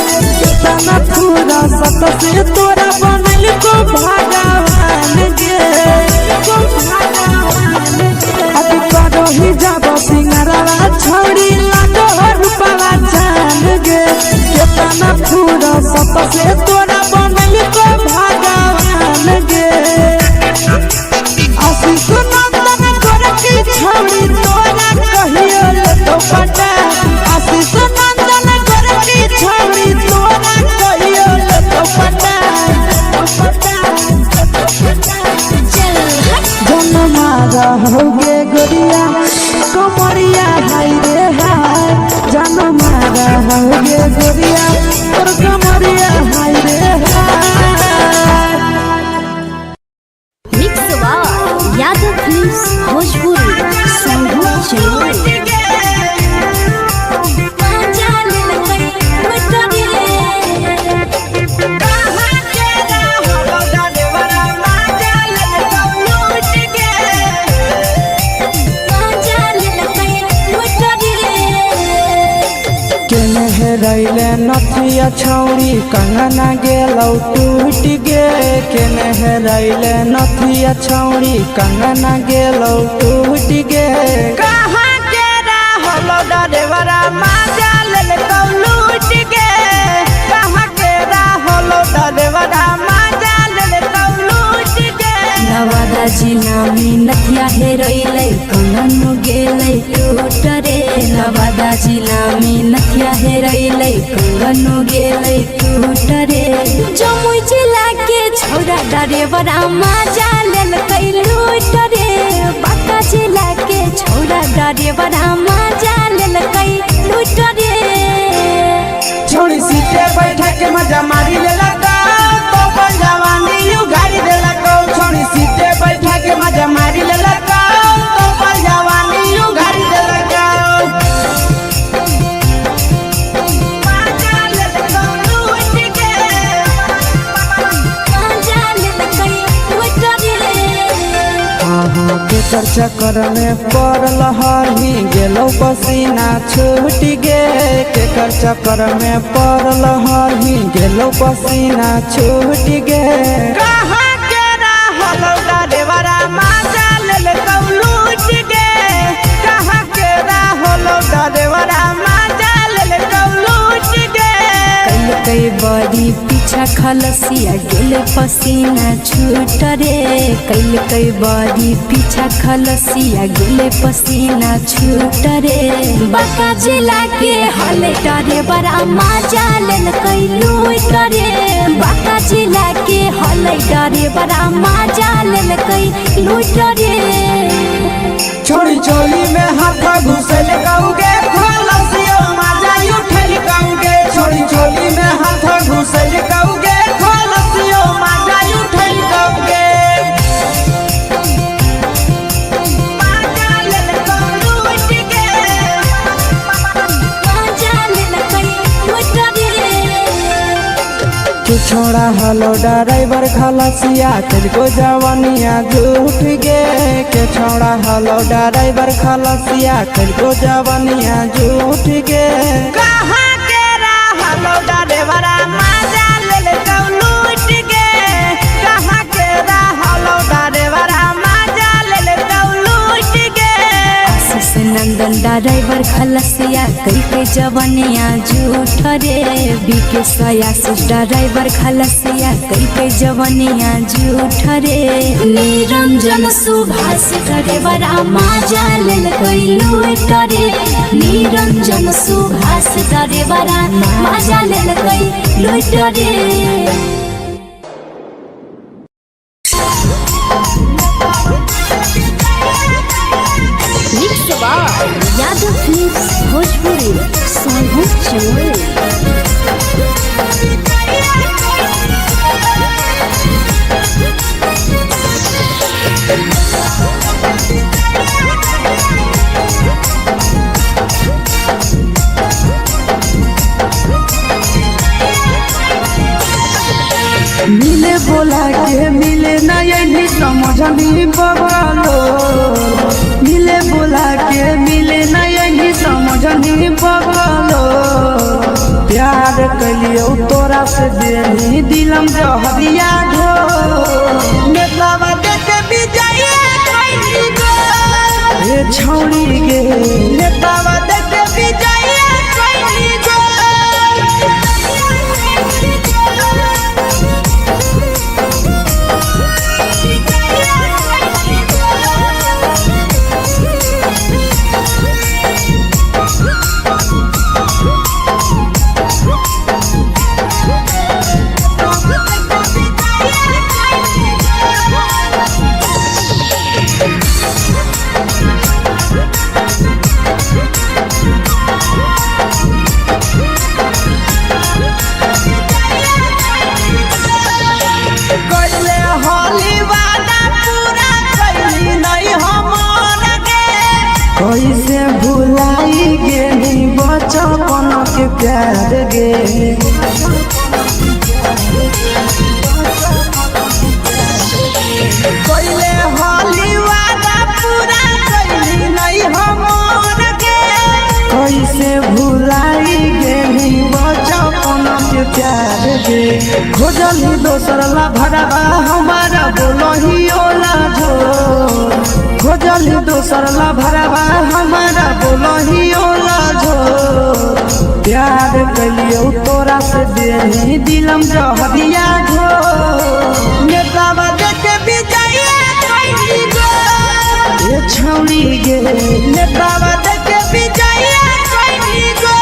तना पूरा सत से तोरा बनल को भगवान गे अभी करो ही जब सिंगारा छौड़ी लागो रुपवा जान गे तना पूरा सत से तोरा बनल को भगवान गे आशीष नंदन गोरखी छौड़ी तोरा कहियो तो पटा आशीष नंदन गोरखी छौड़ी तोरा कहियो तो पटा जन मारा होगे गोरिया कमरिया हाय रे हाय जन मारा होगे गोरिया तोर कमरिया हाय रे हाय। Mix by Yadav films Bhojpuri संगीत चैनल। रैले नथिया छौड़ी कंगना गेलौ टूट गे केने रैले नथिया छौड़ी कंगना गेलौ टूट गे कहाँ के रहलो डरेवरा माजा लेलकौ लूट गे कहाँ के रहलो डरेवरा माजा लेलकौ लूट गे नवादा जिला में नथिया हेरोइलै कंगन गेलै टूट रे नवादा जिला में नथिया हेरोइलै कंगन गेलै टूट रे जमुई जिला के छौड़ा डरेवरा माजा लेलकै लूट रे बांका जिला के छौड़ा डरेवरा माजा लेलकै लूट रे छोड़ी सीटे बैठा के मजा मारी लेलकौ तो जवानी यू गाड़ी देलकौ छोड़ी सीटे बैठा के मजा मारी लेलकौ तो जवानी यू गाड़ी देलकौ केकर चक्कर में पड़ल हही गेलो पसीना छूट गे केकर चक्कर में पड़ल हही गेलो पसीना छूट गे कहाँ के रहलो डरेवरा माजा लेलकौ लूट गे कहाँ के रहलो डरेवरा माजा लेलकौ लूट गे कई बड़ी पीछा खलसिया गेले पसीना छूट रे कई बड़ी पीछा खलसिया गेले पसीना छूट रे बांका जिला के हले डरे बड़ा माजा लेलकै लूट रे बांका जिला के हले डरे बड़ा माजा लेलकै लूट रे छोड़ी चोली में हाथ घुसल कौगे खलसियो माजा उठल कौगे छोड़ी चोली में हाथ घुसल कौगे खलसियो माजा उठल कौगे माजा लेलकौ लूट गे माजा लेलकै लूट रे तू छोड़ा हलो ड्राइवर खलसिया तेरे जवानिया झूठ गे के छोड़ा हलो ड्राइवर खलसिया तेरे जवानिया झूठ गे कहाँ के रहलो ड्राइवरा माजा लेलकौ लूट गे कहाँ के रहलो ड्राइवरा माजा लेलकौ लूट गे आशीष नंदन ड्राइवर खलसिया कई के जवनिया झूठ रे बीके आशीष ड्राइवर खलसिया कई के जवनिया झूठ रे निरंजन सुभाष ड्राइवर माजा लेल कई लूट रे निरंजन सुभाष ड्राइवर माजा लेल कई लूट रे। यादव फिल्म्स भोजपुरी सोनू चोर। मिले बोला के मिले ना यही समझनी बगलो मिले बोला के मिले ना यही समझनी बगलो प्यार कलियो तोरा से देनी दिलम जहरिया ढो मेलावा देखे बिजाइए कोई गो ए छौड़ी गे मेलावा देखे बिजाइए कोई गो कैसे भुलाई गेली बचपन के प्यार गे पहले होली वादा पूरा कैली नहीं हमर गे कैसे भुलाई गेली बचपन के प्यार गे खोजली दोसर ला भरवा हमारा बोलही ओला झो खोजली दोसर ला भरवा हमारा बोलही ओला झो प्यार कलियो तोरा से देनी दिलम जहरिया झो नेतावा देखे बिजाइए कोई गो ए छौड़ी गे नेतावा देखे बिजाइए कोई गो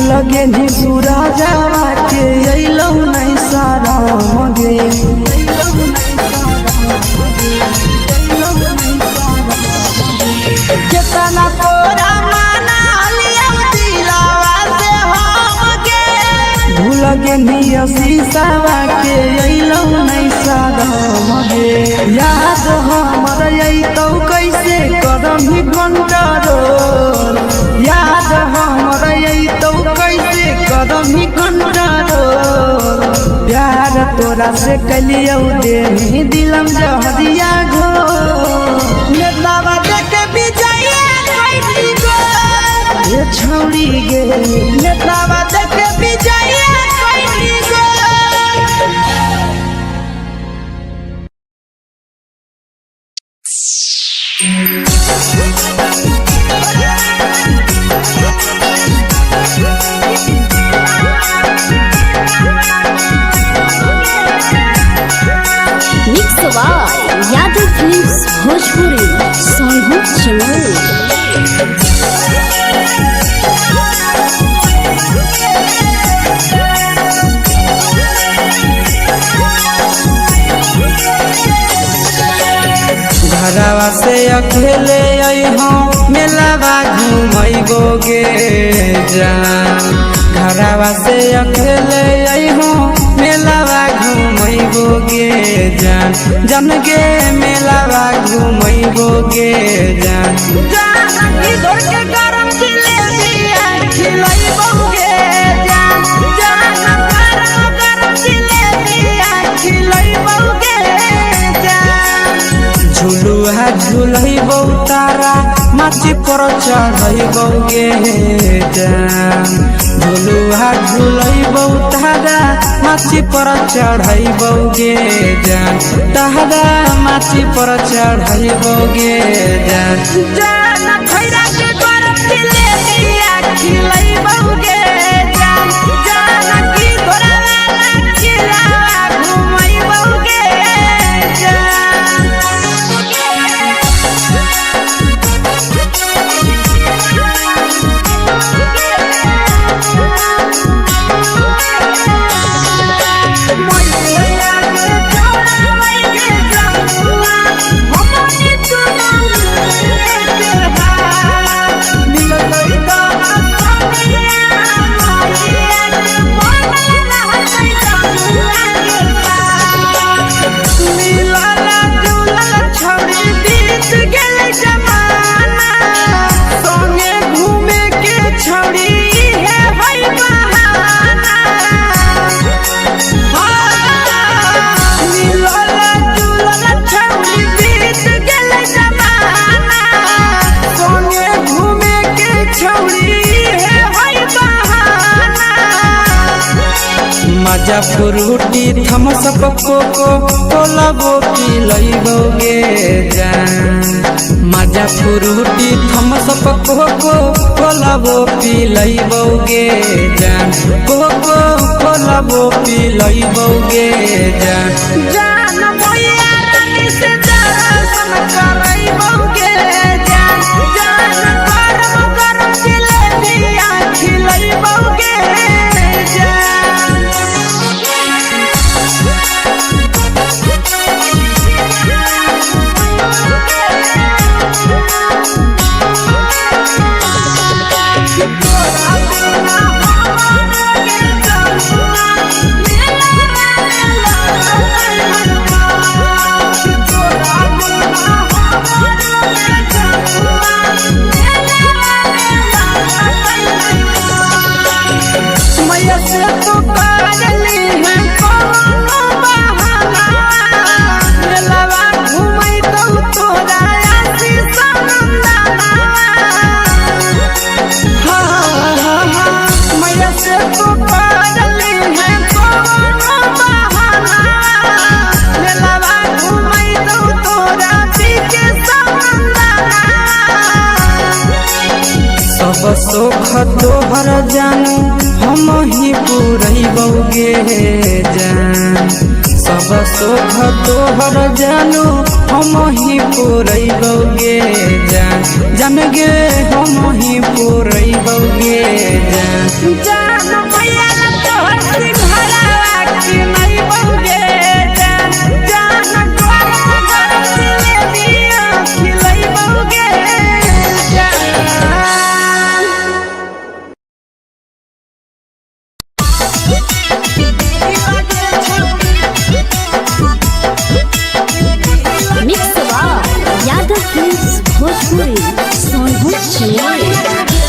लगे नी सूरजवा के अइलौ नहीं सारा मगे केतना तोरा माना लिया दिलावा से हमके भूल गे नी शीशावा के अइलौ नहीं सारा मगे याद हमर अइतौ कैसे करम ही कंट्रोल याद हमर अइतौ कैसे करम ही कंट्रोल प्यार तोरा से कलियो देनी दिलम जहरिया घो नेतावा देखे बिजाइए कोई गो ए छौड़ी गे नेतावा देखे बिजाइए कोई गो। यादव फिल्म्स भोजपुरी सोनू चोर। घरवा से अकेले अइहो मेलावा घूमैबोगे जान घरवा से अकेले अइहो मेलावा घूमैबोगे जान जन गे मेलावा घूमैबोगे जान जानकी घर के गरम जिलेबिया खिलैबोगे जान गरम जिलेबिया खिलैबोगे जान झुलुहा झुलैबौ तारा माची पर चढ़ैबोगे जान झुलुहा झुलैबौ तारा माची पर चढ़ैबोगे जान तारा माची पर चढ़ैबोगे जान जान खैरा के गरम जिलेबिया खिलैबोगे जान जानकी घरवाला खिलावा घुमैबोगे मजा फ्रूटी थम्स अप कोको कोलाबो पिलैबोगे जान मजा फ्रूटी थम्स अप कोको कोलाबो पिलैबोगे जान कोको कोलाबो पिलैबोगे जान जान मैया रानी से दर्शन करैबोगे जान गरम जिलेबिया खिलैबोगे जान सब सुख तोहर जानू हम ही पुरैबोगे जान सब सुख तोहर जानू हम ही पुरैबोगे जान जन गे हम ही पुरैबोगे जान जान मैया तोहर सिंघरावा खिलैबोगे जान गरम जिलेबिया खिलैबोगे मिक्सवा यादव फिल्म्स भोजपुरी सोनभद्र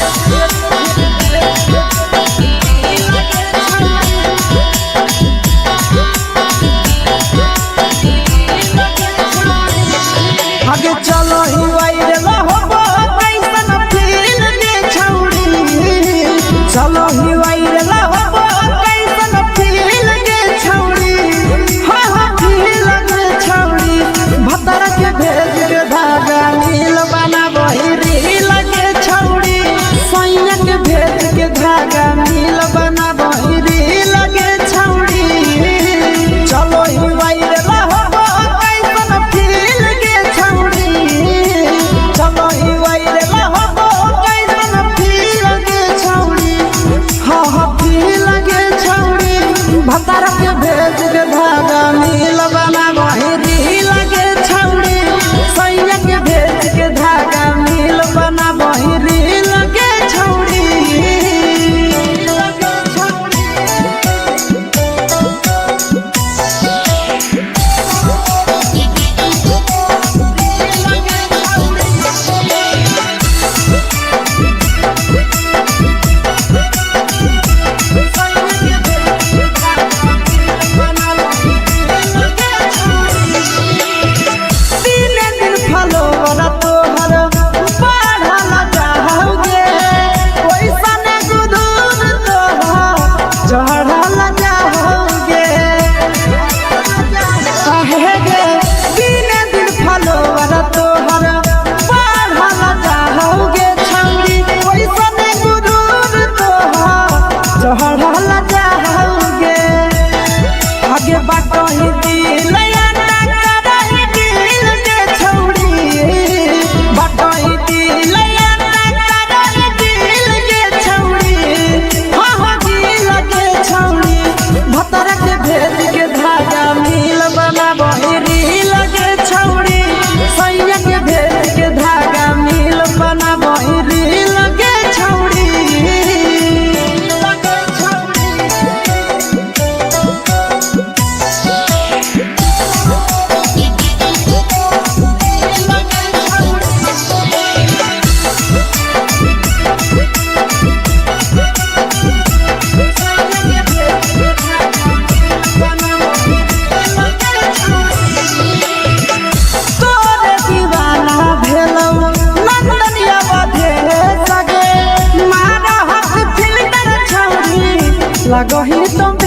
लगही तुम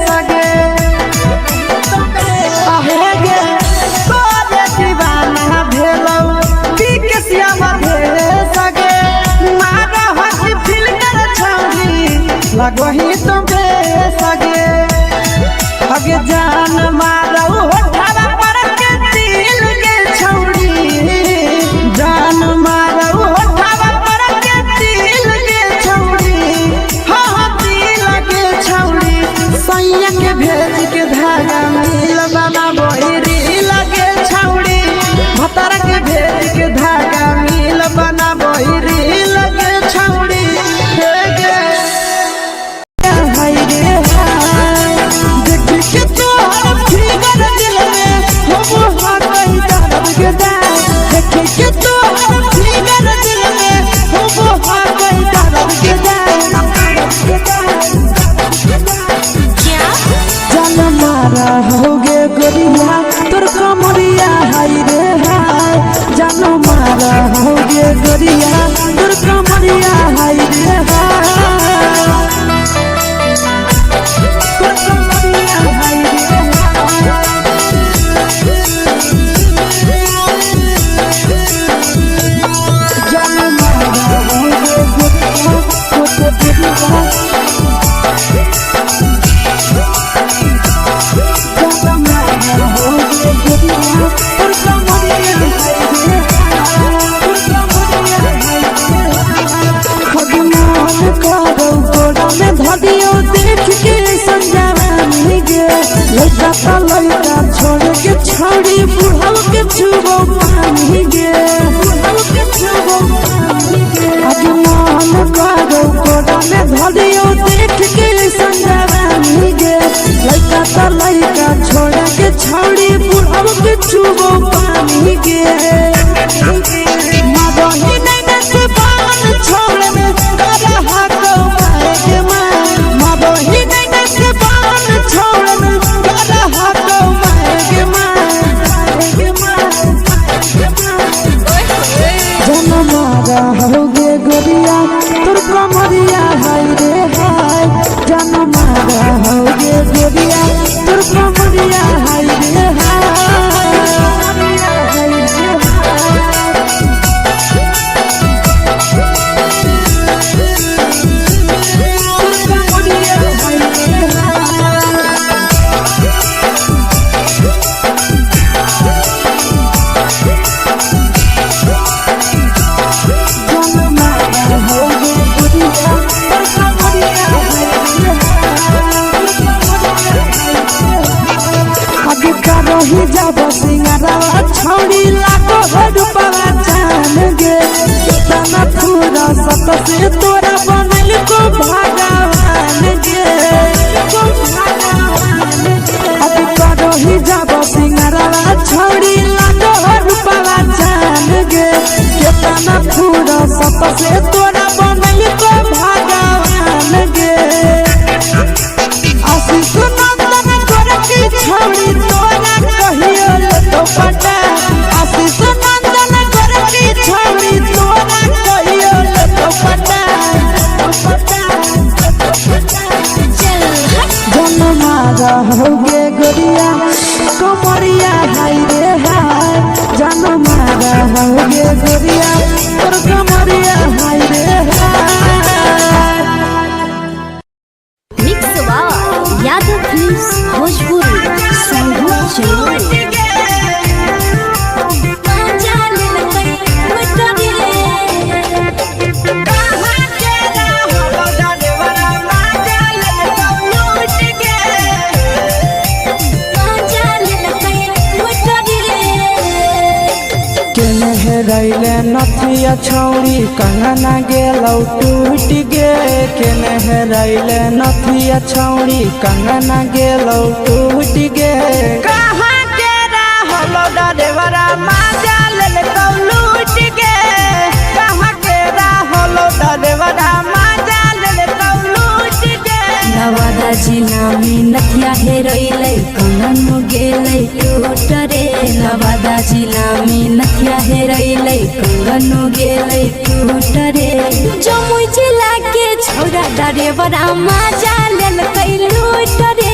सगे आहे गे तोरे दीवाना भेलौ बिकसिया मधे सगे मारा हसी फिल कर छौरी लगही तुम सगे अगे जान मारौ होठवा पर के दिल के छौरी जान मारौ होठवा पर के दिल के छौरी हाँ दिल के छौरी सैया के भेज के धागा मिल बना बहिरी लगे छौरी भतर के भेज के धागा मिल बना बहिरी लगे छौरी हे गे हाय रे हाय देख के तोहर फिगर दिल में हो हा कहीं दर्द के दाग देख के तोहर फिगर दिल में हो हा कहीं दर्द के दाग जान मारा होगे गोरिया तोर कमरिया हाय रे हाय जान मारा होगे गोरिया तोर कमरिया हाय रे हाय तोर कमरिया हाय रे हाय जान मारा होगे गोरिया तोर कमरिया देख के संजवानी गे लड़का तो लड़का छोड़ के छोड़ी बुढ़ाव के छुबो पानी गे बुढ़ाव के छुबो पानी गे आज मन करो कोड़ा में धरियो देख के संजवानी गे लड़का तो लड़का छोड़ के छोड़ी बुढ़ाव के छुबो पानी गे मदही नहीं से बाल छोड़ में करा हाथों के मां मदही नहीं से बाल छोड़ में करा हाथों के मां जन मारा होगे गोरिया तोर कमरिया हाय रे हाय जन मारा होगे गोरिया तोर कमरिया हाय रे हाय रही जब सिंगरावा छौड़ी लाखो रुपवा जान गे तना पूरा सत से तोरा बनल को भगवान गे को भगवान गे रही जब सिंगरावा छौड़ी लाखो रुपवा जान गे तना पूरा सत से तोरा बनल को भगवान गे आशीष नंदन गोरखी छौड़ी तोरा कहियो तो पटा आशीष नंदन गोरखी छौड़ी तोरा कहियो तो पटा जन मारा होगे गोरिया कमरिया हाय रे हाय जन मारा होगे गोरिया तोर कमरिया हाय रे हाय मिक्स यादव फिल्म्स भोजपुरी संगीत चलो रैले नथिया छौड़ी कंगना गेलौ टूट गे केने हेरैले नथिया छौड़ी कंगना गेलौ टूट गे कहाँ के रहलो डरेवरा माजा ले तो लूट गे कहाँ के रहलो डरेवरा माजा ले तो लूट गे नवादा जिला में नथिया हेरैलै कंगन गेलै टूट रे नवादा जिला में नथिया हेरैलै कंगन गेलै टूट रे जमुई जिला के छौरा ड्राइवर मजा लेलकै लूट रे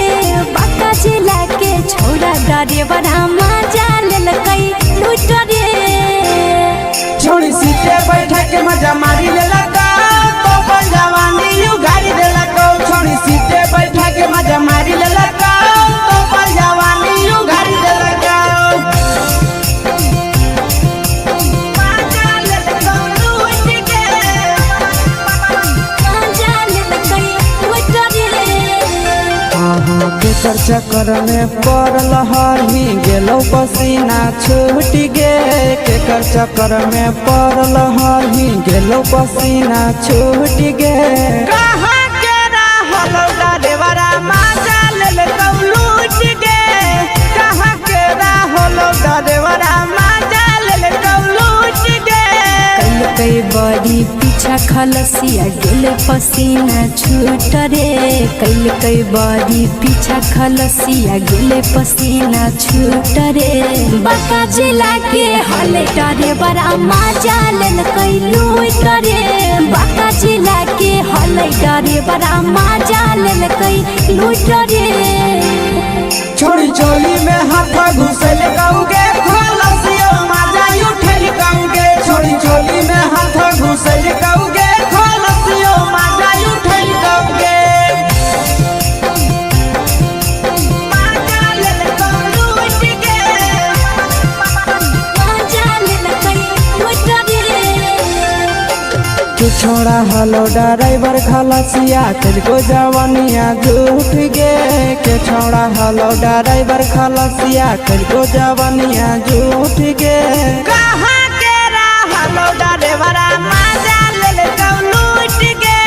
बांका जिला के छौरा ड्राइवर मजा लेलकै लूट रे छोड़ी सीटे बैठा के मजा मारी लेला तो पल जवानी यू गाड़ी देला को छोड़ी सीटे बैठा के मजा मारी लेला तो पल जवानी यू गाड़ी देला केकर चक्कर में पड़ल हही गेलो पसीना छूट गे केकर चक्कर में पड़ल हही गेलो पसीना छूट गे कहाँ के रहल ड्राइवरा मजा लेलकौ लूट गे कहाँ के रहल ड्राइवरा मजा लेलकौ लूट गे कई बड़ी पीछा खलसिया गेल पसीना छूट रे कई बड़ी पीछा खलसिया गेल पसीना छूट रे बांका जिला के हले ड्राइवर मजा लेलकै लूट रे बांका जिला के हले ड्राइवर मजा लेलकै लूट रे छोड़ी चोली में हाथ घुसल गौगे खलसिया मजा उठल गौगे छोड़ी चोली में हाथ घुसल गौगे खलसिया मजा उठल गौगे मजा लेलकौ लूट गे मजा लेलकै लूट रे तू छोड़ा हलो ड्राइवर खलसिया तेलको जवानिया झूठ गे के छोड़ा हलो ड्राइवर खलसिया तेलको जवानिया झूठ गे कहाँ के रहलो ड्राइवर मजा लेलकौ लूट गे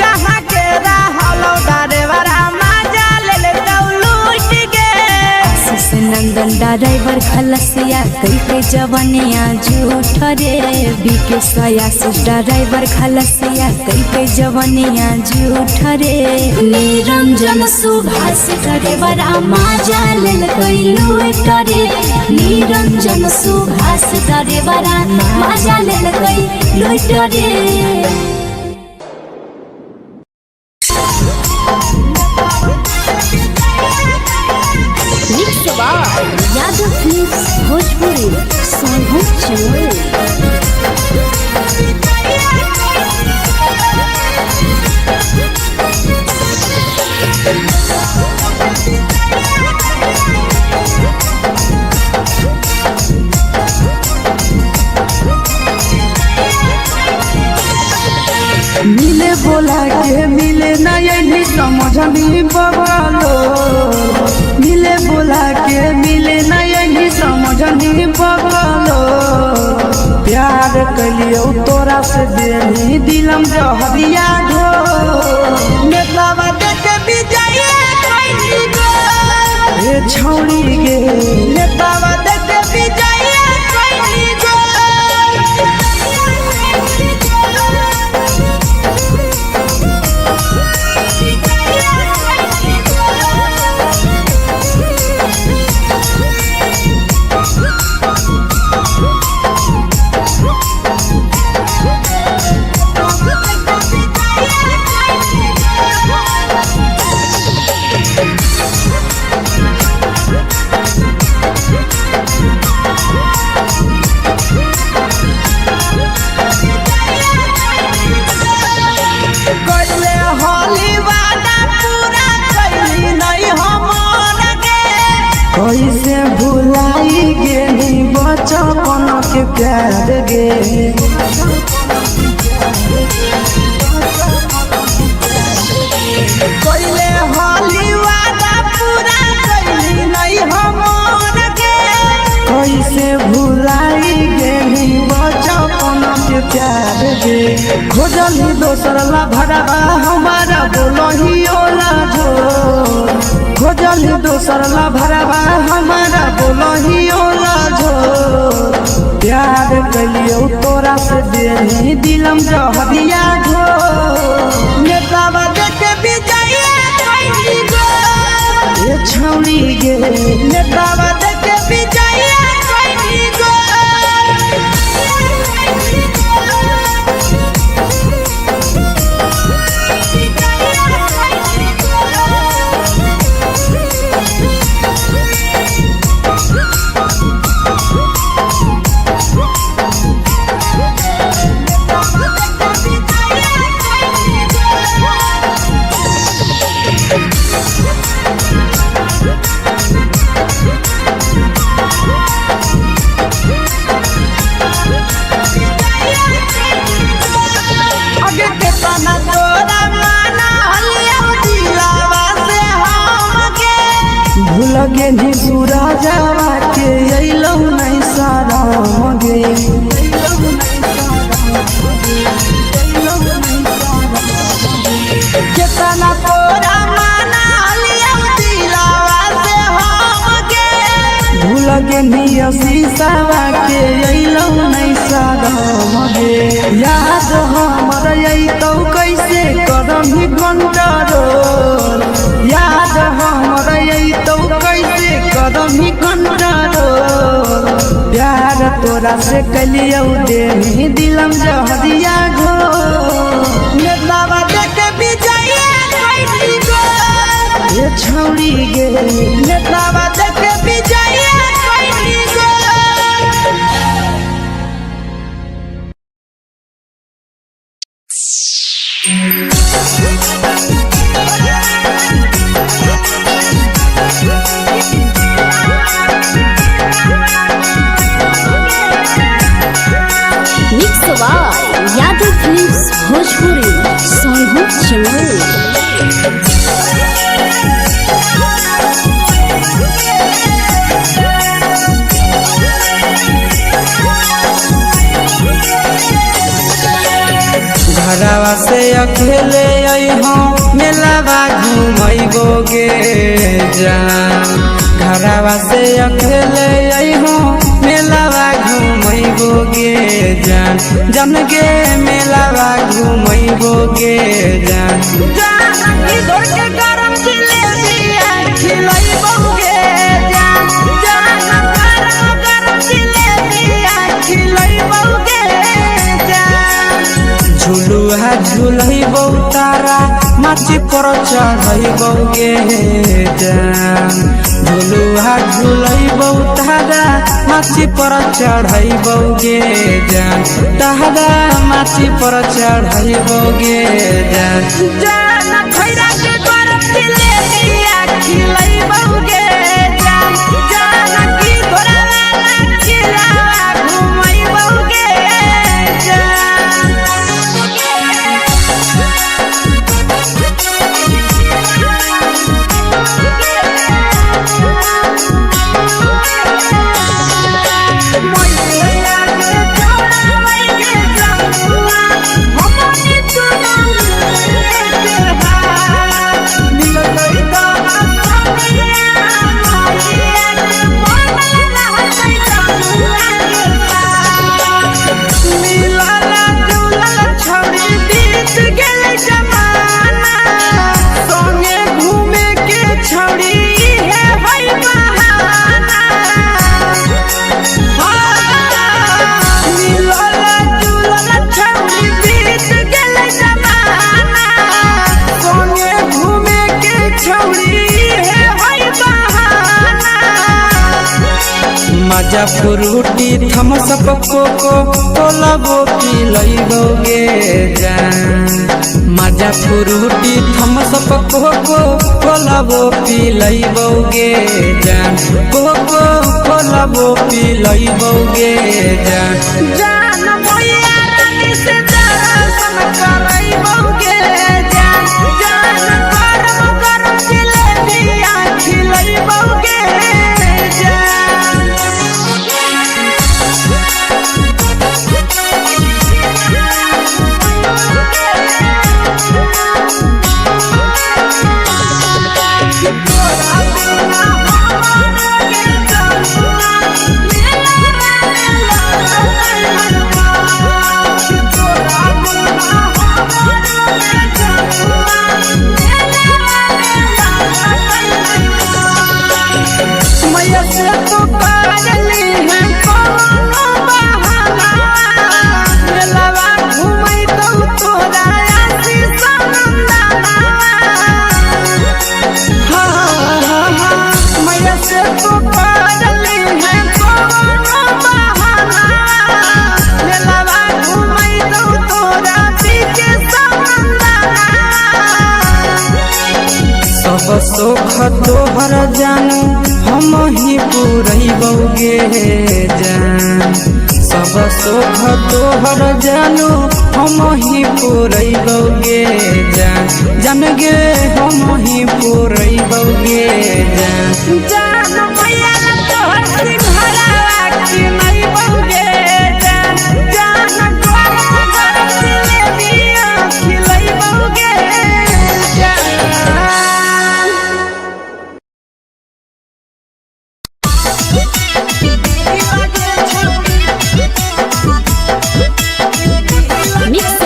कहाँ के रहलो ड्राइवर मजा लेलकौ लूट गे आशीष नंदन ड्राइवर खलसिया कई जवानिया झूठ रे बीके आशीष ड्राइवर खलसिया कई जवानिया झूठ रे निरंजन सुभाष ड्राइवर मजा लेलकै लूट रे निरंजन सुभाष ड्राइवर मजा लेलकै लूट रे यादव फिल्म्स भोजपुरी सोनू चोर मिले बोला के मिले ना यही समझनी बगलो मिले बोला के मिले ना यही समझनी बगलो प्यार कलियो तोरा से देनी दिलम जहरिया ढो नेतावा देख विजय कैली गो ए छौड़ी गे नेतावा देख विजय कैली गो कैसे भुलाई गेली बचपन के प्यार गे कैले होली वादा पूरा कैली नहीं हमर गे कैसे भुलाई गेली बचपन के प्यार गे खोजली दोसर ला भरवा हमारा बोलही ओला जो खोजली दोसर ला भरवा हमारा बोलही ओला जो प्यार कलियो तोरा से देनी दिलम जहरिया ढो नेतावा देख विजय छौड़ी गे नेतावा देखे विजया कैनी गो लगे नी सूरजवा के अइलौ नहीं सारा मगे केतना तोरा माना लिया दिलावा से हमके लगे नी शीशावा के अइलौ नहीं सारा मगे याद हमर अइतौ कैसे करही कंट्रोल याद हमर अइतौ कैसे करही कंट्रोल प्यार तोरा से कलियौ देनी दिलम जहरिया घो नेतावा देखे विजया कैनी गो ये छौड़ी गे नेतावा देखे विजया कैनी गो यादव फिल्म्स भोजपुरी सोनू चमल घरवा से अकेले अइहो मेलावा घुमैबोगे जान घरवा से अकेले अइहो मेलावा घुमैबोगे जान जन गे मेलावा घुमैबोगे जान जान इधर के गरम जिलेबिया खिलैबोगे जान जान गरम जिलेबिया खिलैबोगे जान झुलुहा झुलैबौ तारा माची पर चढ़ैबोगे जान झुलुहा झुलैबौ तारा माची पर चढ़ैबोगे जान तारा माची पर चढ़ैबोगे जान जान खैरा के गरम जिलेबिया खिलैबोगे जान जान की घोड़ावाला खिलावा घुमैबोगे जान मजा फ्रूटी थम्स अप कोको कोला वो पी लइबोगे जान मजा फ्रूटी थम्स अप कोको कोला वो पी लइबोगे जान कोको कोला वो पी लइबोगे जान जान मोया रानी से दर्शन करइबोगे जान जान गरम गरम जिलेबिया खिलइबोगे जान सोख तोहर जान हम ही पुरैबौगे जान सब सोख तोहर जानू हम ही पुरैबौगे जान जान गे हम ही पुरैबौगे जान जान मैया तोहर सिंघरावा की नहीं बौगे जान जान तोहर जिलेबिया खिलैबौगे जान मिक्स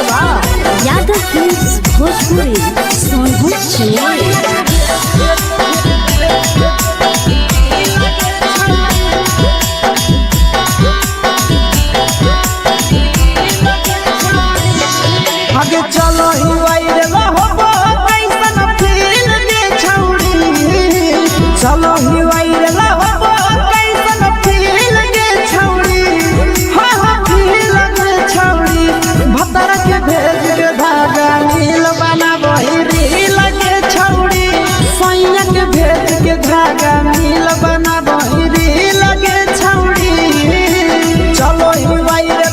यादव फिल्म्स भोजपुरी सोनभद्र चेन्नई। आगे चलो ही वाइरे हो कैसन फील दे छौड़ी चलो ही वाइरे हो कैसन फील दे छौड़ी हाँ फील दे छौड़ी भतर के भेज के धागा नील बना बहिरी लगे छौड़ी सैया के भेज के धागा नील बना बहिरी लगे छौड़ी चलो ही वाइरे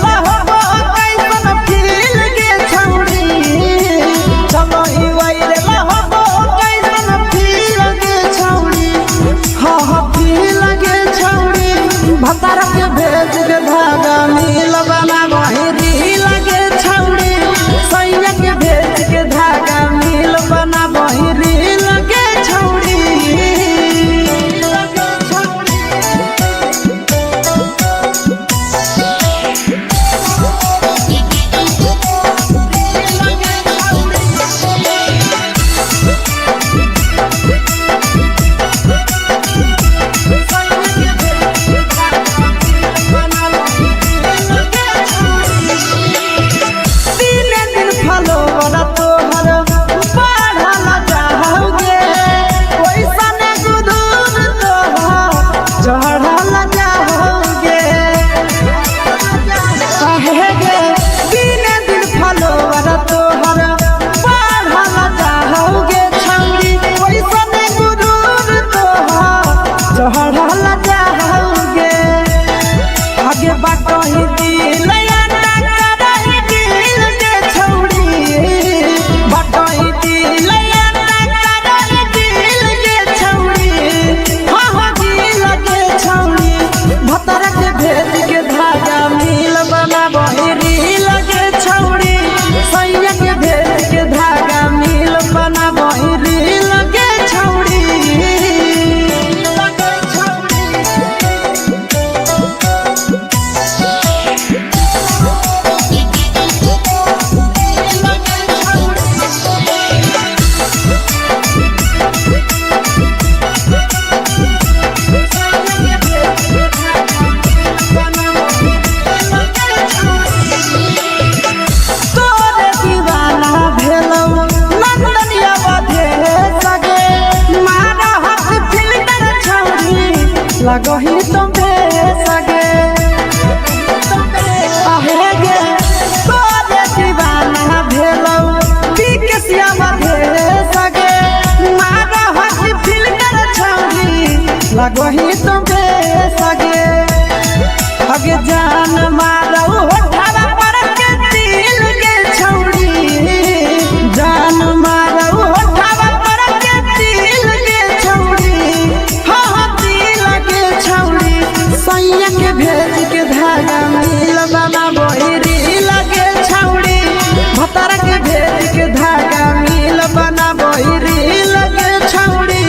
भतार के भेज के धागा नील बना बहिरी लगे छौड़ी सैया के भेज के धागा नील बना बहिरी लगे छौड़ी लगही तुम्हे सगे आहे गे तोरे दीवाना भेलौ बिकसिया भेल सगे मारा हसी फिल्टर छौरी लगही तुम्हे सगे अगे जान मारौ होठवा पर के दिल के छौरी जान मारौ होठवा पर के दिल के छौरी हाँ दिल के छौरी सैया के भेज के धागा मिल बना बहिरी लगे छौरी भतर के भेज के धागा मिल बना बहिरी लगे छौरी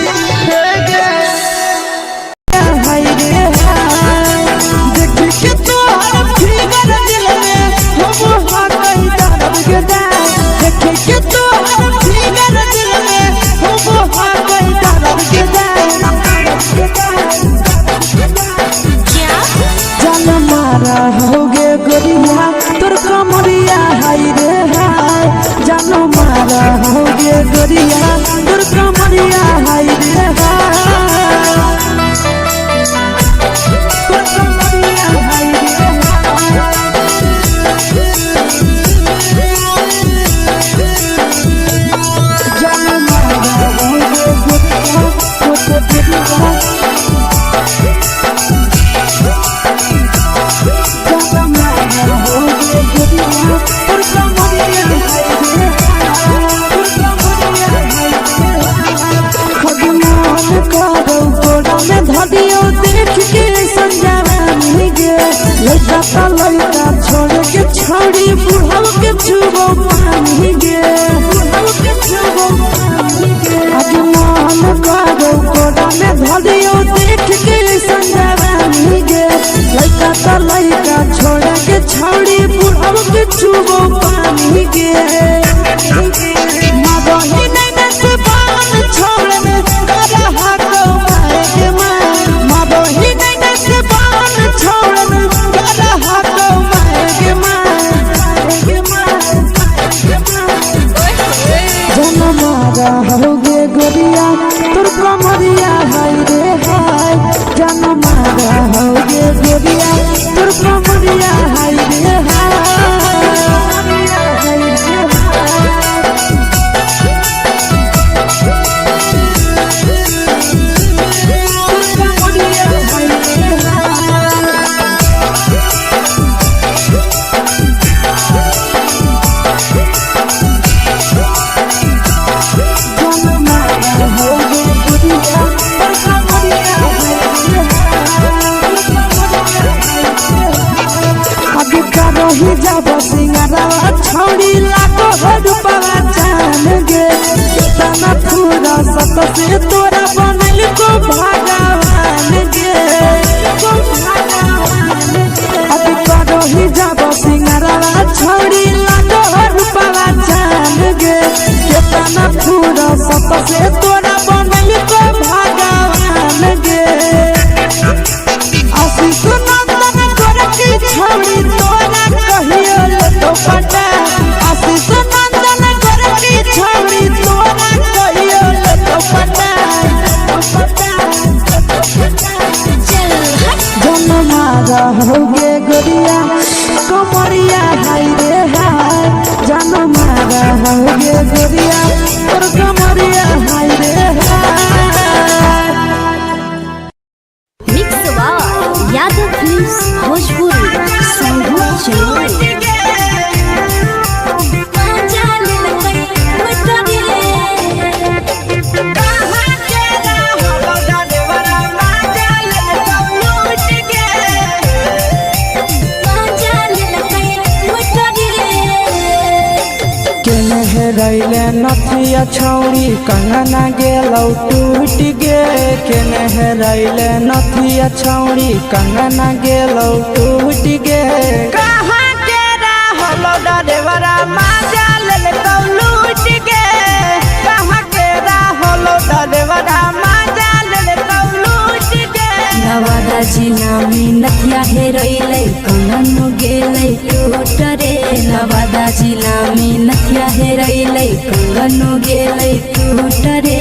के तोहर फिगर दिल में हम हाथ दर्द के देखे के तोहर फिगर दिल में हम हाथ दर्द के जान मारा होगे गोरिया तोर कमरिया हाय रे हाय जान मारा होगे गोरिया तोर कमरिया हाय रे हाय लड़का तो लड़का छोड़ के छौड़ी बुढ़ाव के छुबो पानी गे बुढ़ाव के छुबो पानी गे आज मन करो कोड़ा में धरियो देख के संजवानी गे लड़का तो लड़का छोड़ के छौड़ी बुढ़ाव के छुबो पानी गे मगही नहीं से बान छोड़ में करे हाथों मारे के मां मगही नहीं से बान छोड़ में करे हाथों मारे के मां जनमारा होगे गोरिया तोर कमरिया हाय रे हाय जनमारा होगे गोरिया तोर कमरिया हाय रे हाय जब सिंगारा छौड़ी लाखो रुपवा जान गे तना पूरा सत से तोरा बनल को भगवान गे अभी करो ही जब सिंगारा छौड़ी लाखो रुपवा जान गे तना पूरा सत से तोरा बनल को भगवान गे आशीष नंदन कर की छौड़ी तोरा कहियो तो पटा आशीष नंदन कर की छौड़ी तोरा कहियो तो पटा जनमारा होगे गोरिया कमरिया हाय रे हाय जनमारा होगे गोरिया और कमरिया हाय रे हाय मिक्स यादव फिल्म्स भोजपुरी संगीत चैनल रैले नथिया छौड़ी कंगना गेलौ टूट गे केने रैले नथिया छौड़ी कंगना गेलौ टूट गे कहाँ के रहलो डरेवरा माजा लेलकौ लूट गे कहाँ के रहलो डरेवरा माजा लेलकौ लूट गे नवादा जिला में नथिया हेरैलै कंगन गेलै टूट रे नवादा जिला में नथिया हेरैलै कंगन गेलै टूट रे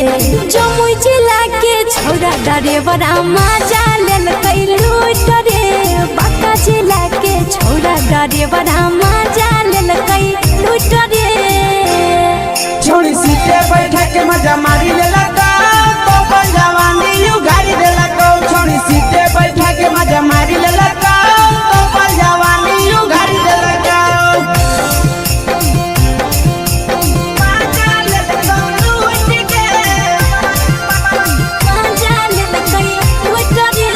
जमुई जिला के छौड़ा डरेवरा माजा लेलकै लूट रे बांका जिला के छौड़ा डरेवरा माजा लेलकै लूट रे छोड़ी सीटे बैठा के मजा मारी लेलकौ तो जवानी यू गाड़ी देलकौ छोड़ी सीटे बैठा के मजा मारी लेलकौ तो जवानी यू गाड़ी देलकौ माजा लेलकौ लूट के माजा लेलकै लूट रे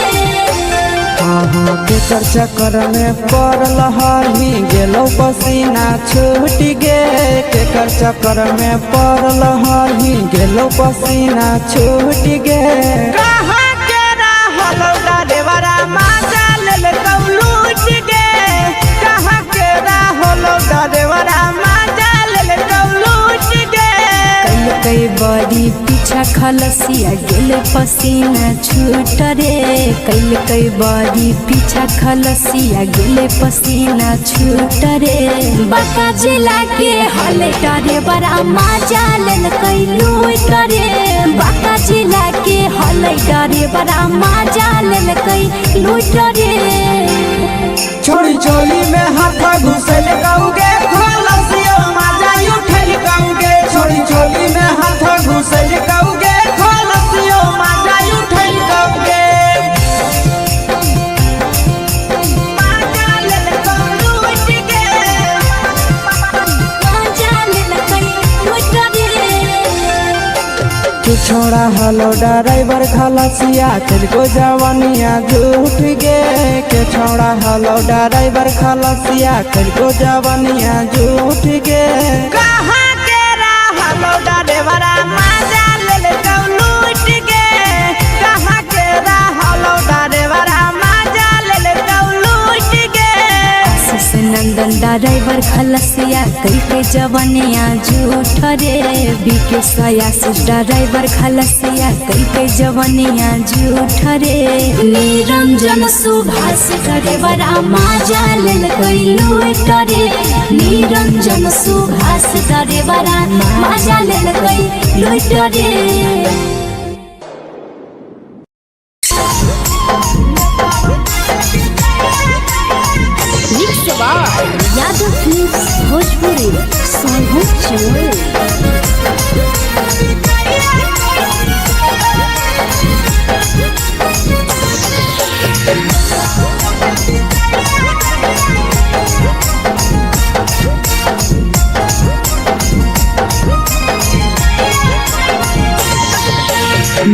केकर चक्कर में पड़ल हरही गेलौ पसीना छूट गे केकर चक्कर में पड़ल हरही गेलौ पसीना छूट गे कहाँ के रहलो डरेवरा माजा लेलकौ लूट गे कहाँ के रहलो डरेवरा माजा लेलकौ लूट गे कई बड़ी पीछा खलसिया गेल पसीना छूट रे कई बड़ी पीछा खलसिया गेल पसीना छूट रे बांका जिला के हले डरे बड़ा माजा लेलकै लूट रे बांका जिला के हले डरे बड़ा माजा लेलकै लूट रे छोड़ी चोली में हाथ घुसल कौगे खलसियो माजा उठल कौगे छोड़ी चोली में हाथ घुसल कौगे खलसियो माजा उठल कौगे माजा लेलकौ लूट के माजा लेलकै लूट रे छोड़ा हलो ड्राइवर खलसिया चल को जवानिया झूठ गे के छोड़ा हलो ड्राइवर खलसिया चल को जवानिया झूठ गे कहाँ के हलो ड्राइवर मजा ले लूट गे कहाँ के हलो ड्राइवर मजा ले लूट गे नंदन ड्राइवर खलसिया कई के जवानिया झूठ रे बीके सयास ड्राइवर खलसिया कई के जवानिया झूठ रे निरंजन सुभाष ड्राइवर मजा ले लूट रे निरंजन सुभाष ड्राइवर मजा ले लूट रे यादव फिल्म्स भोजपुरी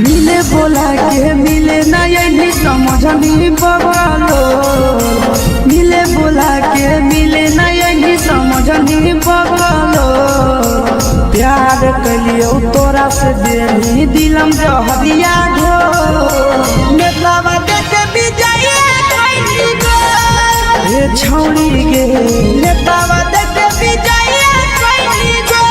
मिले बोला के मिले ना यही समझनी बगलो मिले बोला के मिले ना यही समझनी बगलो प्यार कलियो तोरा से देनी दिलम जहरिया घो नेतावा देखे विजय कोई गो ए छौड़ी गे नेतावा देखे विजय कोई गो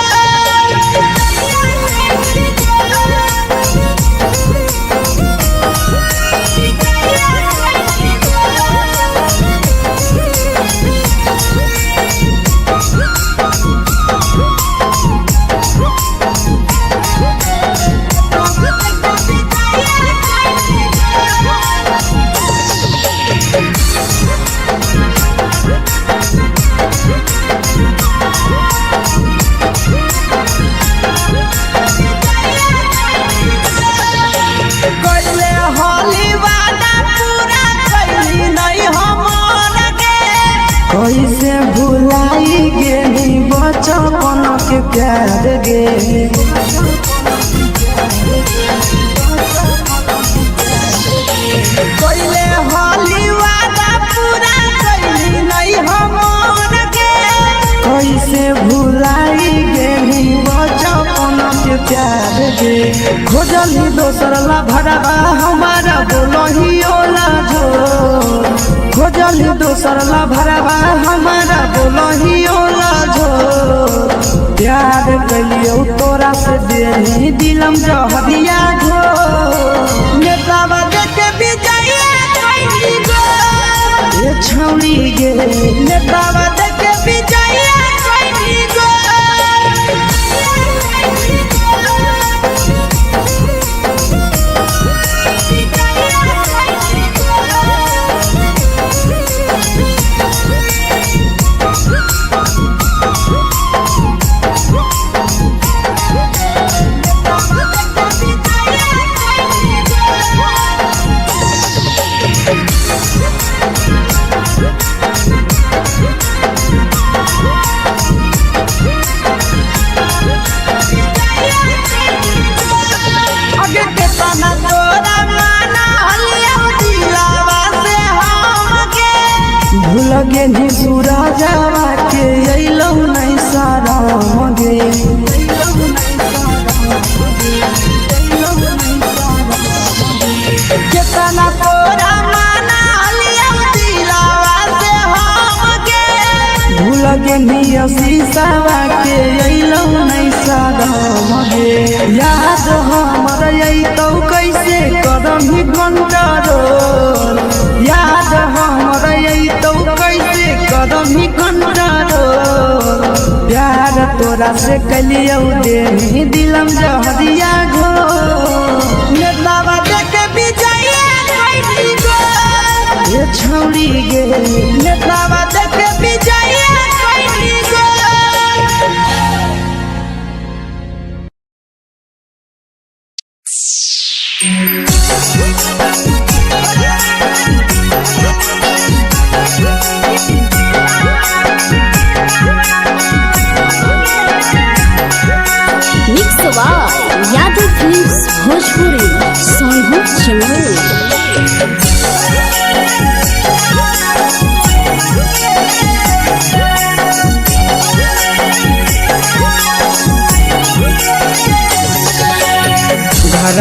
कैसे भुलाई गे बचपन के प्यार गे कैले होली वादा पूरा कैली नहीं हमर गे कैसे भुलाई गे बचपन के प्यार गे खोजली दोसर ला भरवा हमारा बोलही ओला जो खोजली दोसर ला भरवा हमारा बोलही ओला झो प्यार कलियो तोरा से देनी दिलम जहरिया घो नेतावा देखे विजय कोई गो ए छौड़ी गे नेतावा देखे विजय कोई गो लगे नी सूरा जावा के अइलौ नहीं सारा गे केतना तोरा माना लिया दिलावा से हम गे भूल गे नी शीशावा के अइलौ नहीं सारा गे याद हमर अइतौ कैसे कदम ही कंट्रोल याद हमर अइतौ कैसे कदम ही कंट्रोल प्यार तोरा से कलियो देनी दिलम जहरिया घो नेतावा देखे विजय कोई गो ए छौड़ी गे नेतावा देखे विजय कोई गो यादव फिल्म्स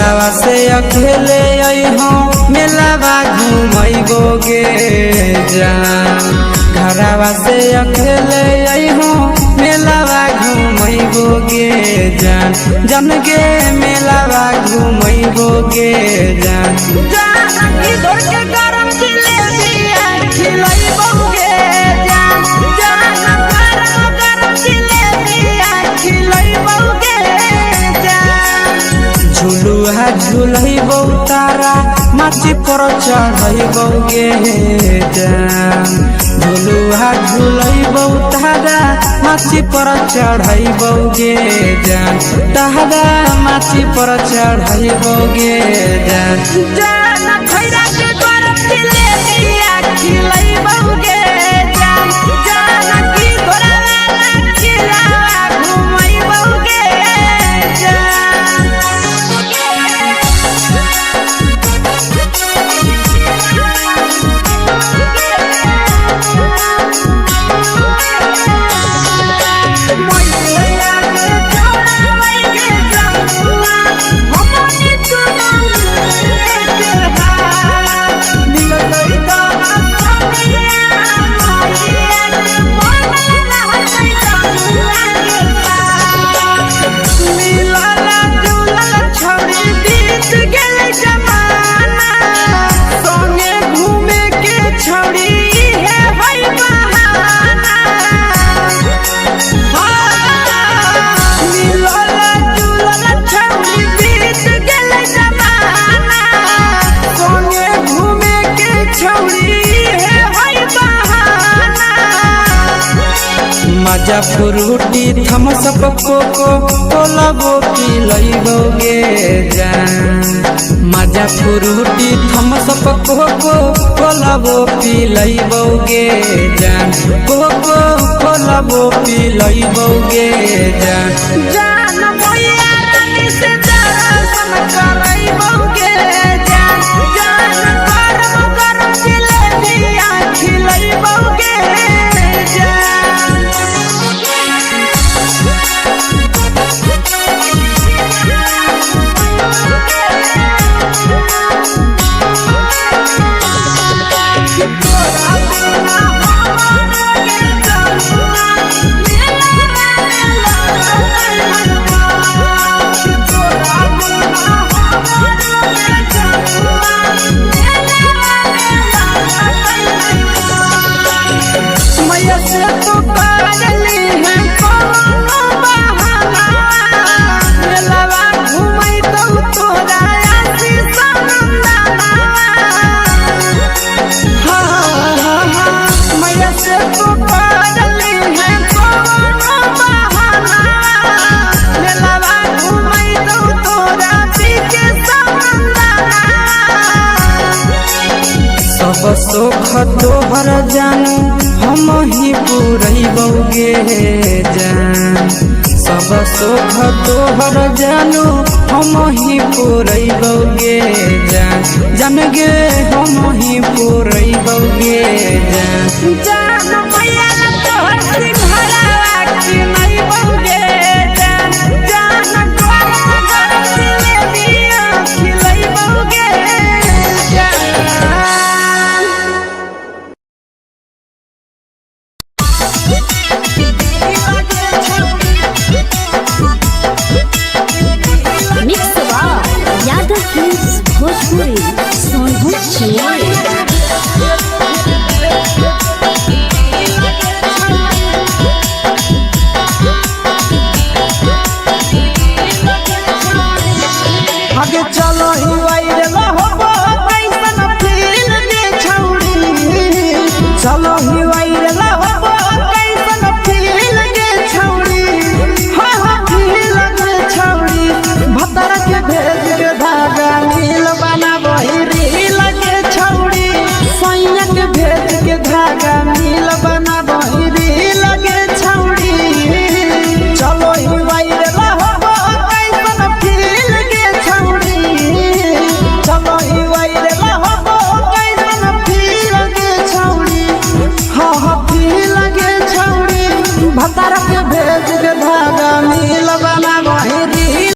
घरवा से अकेले अइहो मेलावा घूमैबोगे जान घरवा से अकेले अइहो मेलावा घूमैबोगे जान जन गे मेलावा घूमैबोगे जान जानकी दौड़ के गरम जिलेबिया खिलैबोगे जान गरम जिलेबिया खिलैबोगे जान झुलुहा झुलैबौ तारा माची पर चढ़ैबोगे जान झुलुहा झुलैबौ तारा माची पर चढ़ैबोगे जान तारा माची पर चढ़ैबोगे जान जान खैरा के गरम जिलेबिया खिलैबोगे जान जानकी घोड़ावाला खिलावा घुमैबोगे मजा फ्रूटी थम्स अप कोको कोलाबो पिलैबोगे जान मजा फ्रूटी थम्स अप कोको कोलाबो पिलैबोगे जान कोको कोलाबो पिलैबोगे जान जान भैया रानी से दर्शन करैबोगे जान गरम जिलेबिया खिलैबोगे सुख तोहर जानू हम ही पुरैबोगे जान सब सुख तोहर जानू हम ही पुरैबोगे जान जन गे हम ही पुरैबोगे जान जान भैया